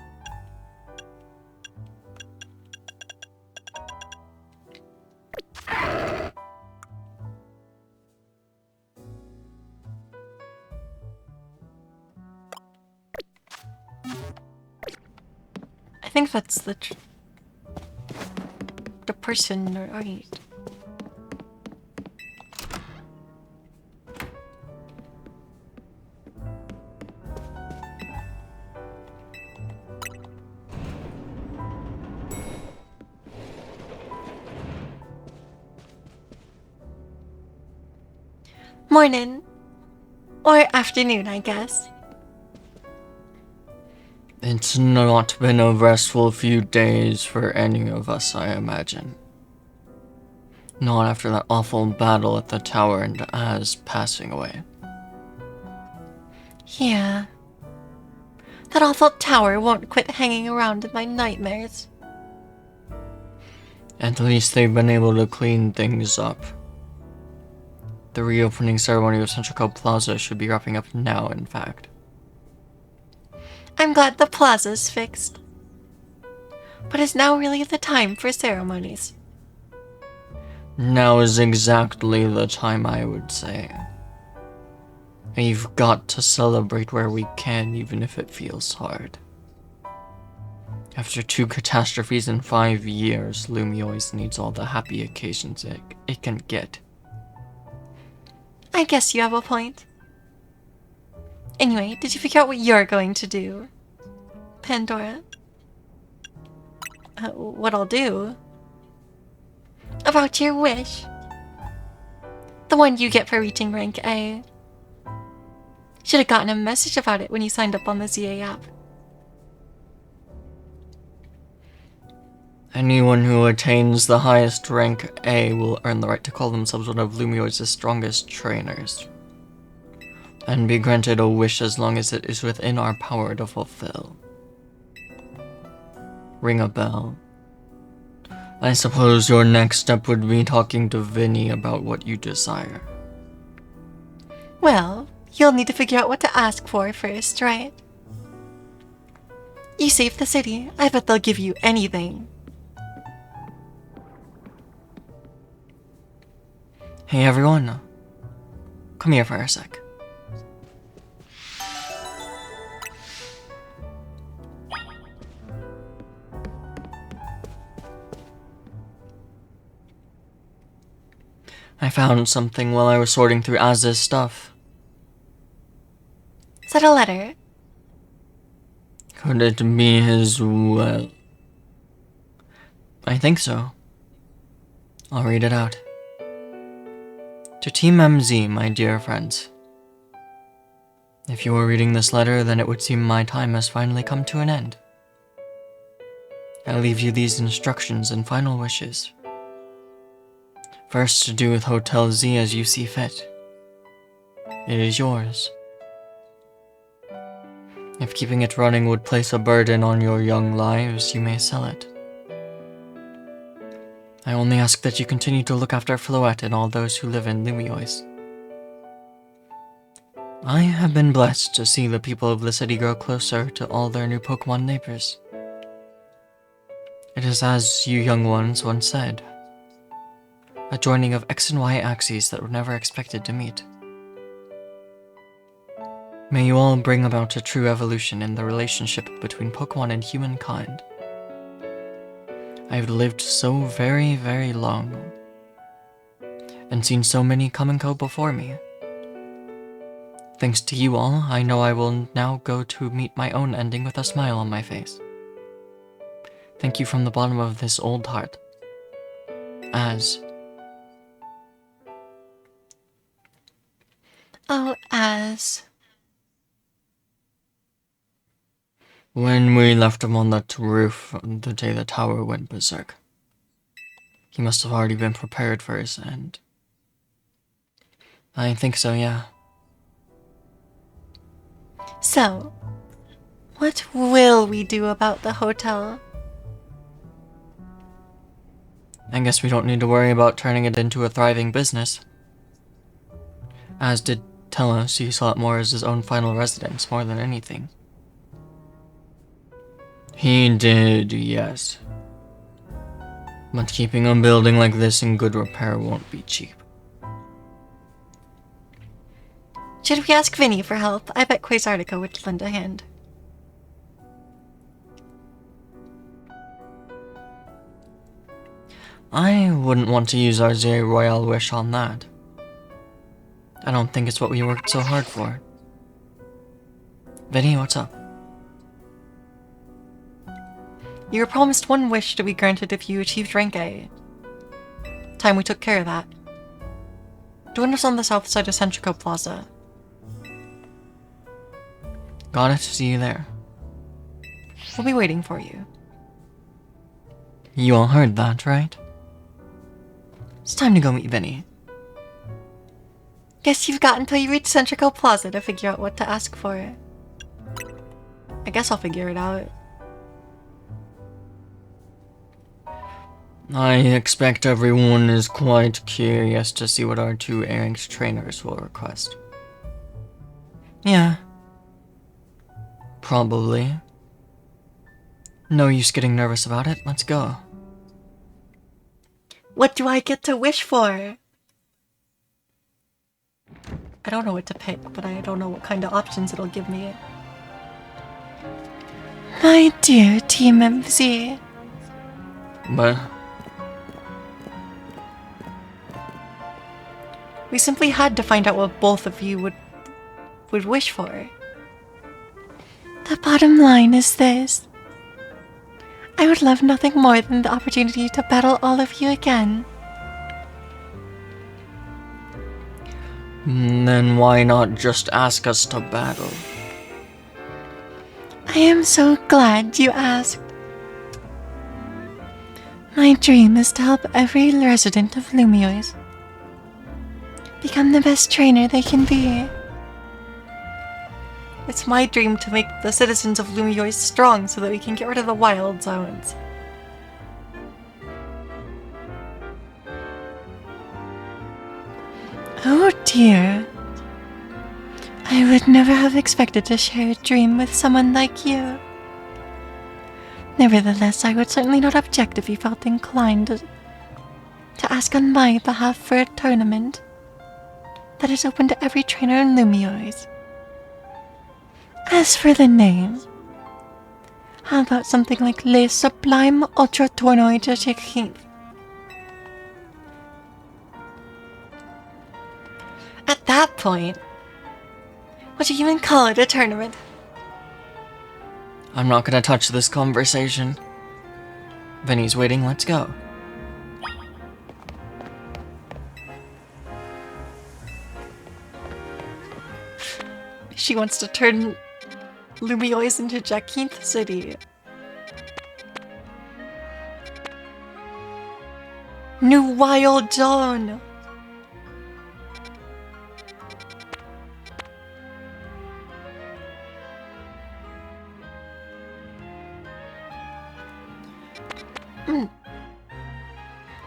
Speaker 1: I think that's the person, right? Morning. Or afternoon, I guess.
Speaker 2: It's not been a restful few days for any of us, I imagine. Not after that awful battle at the tower and Az passing away.
Speaker 1: Yeah. That awful tower won't quit hanging around in my nightmares.
Speaker 2: At least they've been able to clean things up. The reopening ceremony of Central Plaza should be wrapping up now, in fact.
Speaker 1: I'm glad the plaza's fixed. But is now really the time for ceremonies?
Speaker 2: Now is exactly the time, I would say. We've got to celebrate where we can, even if it feels hard. After 2 catastrophes in 5 years, Lumi always needs all the happy occasions it can get.
Speaker 1: I guess you have a point. Anyway, did you figure out what you're going to do? Pandora? What I'll do? About your wish. The one you get for reaching rank A. Should have gotten a message about it when you signed up on the ZA app.
Speaker 2: Anyone who attains the highest rank A will earn the right to call themselves one of Lumio's strongest trainers, and be granted a wish as long as it is within our power to fulfill. Ring a bell. I suppose your next step would be talking to Vinny about what you desire.
Speaker 1: Well, you'll need to figure out what to ask for first, right? You saved the city. I bet they'll give you anything.
Speaker 2: Hey everyone, come here for a sec. I found something while I was sorting through Az's stuff.
Speaker 1: Is that a letter?
Speaker 2: Could it be his will? I think so. I'll read it out. To Team MZ, my dear friends. If you were reading this letter, then it would seem my time has finally come to an end. I leave you these instructions and final wishes. First, to do with Hotel Z as you see fit. It is yours. If keeping it running would place a burden on your young lives, you may sell it. I only ask that you continue to look after Floette and all those who live in Lumiois. I have been blessed to see the people of the city grow closer to all their new Pokemon neighbors. It is as you young ones once said, a joining of X and Y axes that were never expected to meet. May you all bring about a true evolution in the relationship between Pokemon and humankind. I have lived so very, very long, and seen so many come and go before me. Thanks to you all, I know I will now go to meet my own ending with a smile on my face. Thank you from the bottom of this old heart. As
Speaker 1: Oh, as.
Speaker 2: when we left him on that roof the day the tower went berserk, he must have already been prepared for his end. I think so, yeah.
Speaker 1: So, what will we do about the hotel?
Speaker 2: I guess we don't need to worry about turning it into a thriving business. As did tell us he saw it more as his own final residence more than anything. He did, yes. But keeping a building like this in good repair won't be cheap.
Speaker 1: Should we ask Vinny for help? I bet Quasartica would lend a hand.
Speaker 2: I wouldn't want to use our Zeri Royale wish on that. I don't think it's what we worked so hard for. Vinny, what's up?
Speaker 1: You were promised one wish to be granted if you achieved rank A. Time we took care of that. Join us on the south side of Centrico Plaza.
Speaker 2: Got it, see you there.
Speaker 1: We'll be waiting for you.
Speaker 2: You all heard that, right? It's time to go meet Vinny.
Speaker 1: Guess you've got until you reach Centrico Plaza to figure out what to ask for. I guess I'll figure it out.
Speaker 2: I expect everyone is quite curious to see what our two errant trainers will request. Yeah. Probably. No use getting nervous about it, let's go.
Speaker 1: What do I get to wish for? I don't know what to pick, but I don't know what kind of options it'll give me.
Speaker 3: My dear Team MZ.
Speaker 2: But
Speaker 1: We simply had to find out what both of you would wish for.
Speaker 3: The bottom line is this. I would love nothing more than the opportunity to battle all of you again.
Speaker 2: then why not just ask us to battle?
Speaker 3: I am so glad you asked. My dream is to help every resident of Lumiois become the best trainer they can be.
Speaker 1: It's my dream to make the citizens of Lumiois strong so that we can get rid of the wild zones.
Speaker 3: Oh dear. I would never have expected to share a dream with someone like you. Nevertheless, I would certainly not object if you felt inclined to ask on my behalf for a tournament that is open to every trainer in Lumiois. As for the name, how about something like Le Sublime Ultra Tournoi de Chiquin?
Speaker 1: At that point, would you even call it a tournament?
Speaker 2: I'm not gonna touch this conversation. Vinny's waiting, let's go.
Speaker 1: She wants to turn Lumiois into Jacinth City. New Wild Zone!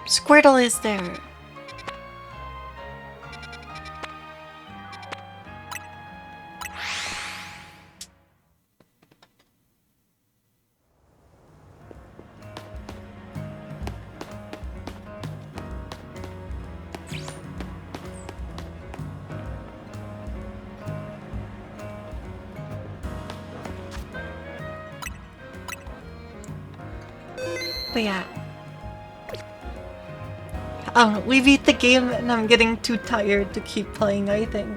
Speaker 1: Squirtle is there. But yeah. We beat the game and I'm getting too tired to keep playing, I think.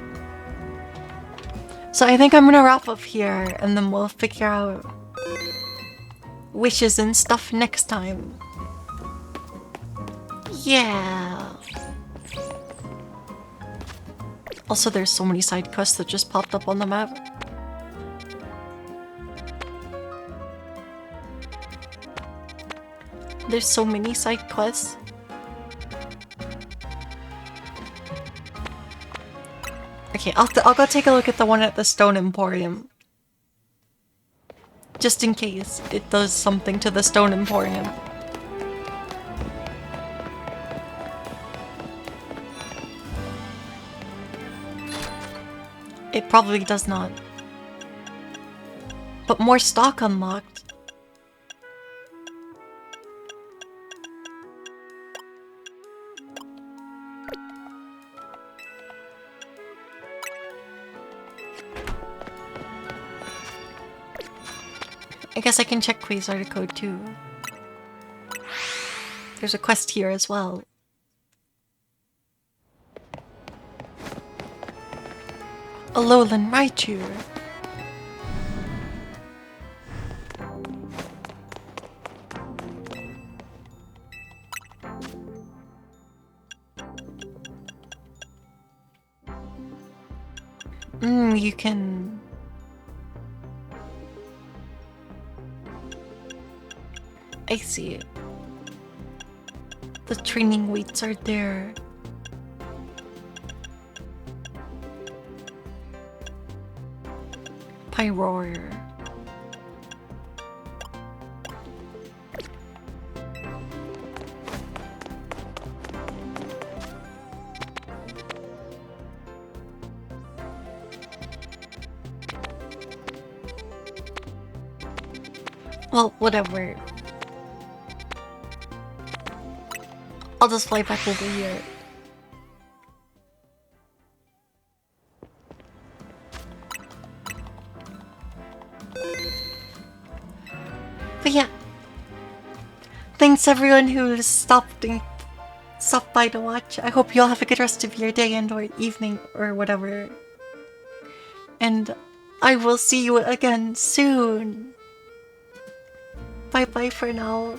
Speaker 1: So I think I'm gonna wrap up here and then we'll figure out wishes and stuff next time. Yeah. Also, there's so many side quests that just popped up on the map. There's so many side quests. Okay, I'll go take a look at the one at the Stone Emporium. Just in case it does something to the Stone Emporium. It probably does not. But more stock unlocked. I guess I can check Quasar code too. There's a quest here as well. A lowland Raichu. You can... I see it. The training weights are there. Pyroar. Well, whatever. I'll just fly back over here. But yeah. Thanks everyone who stopped by to watch. I hope you all have a good rest of your day and or evening or whatever. And I will see you again soon. Bye bye for now.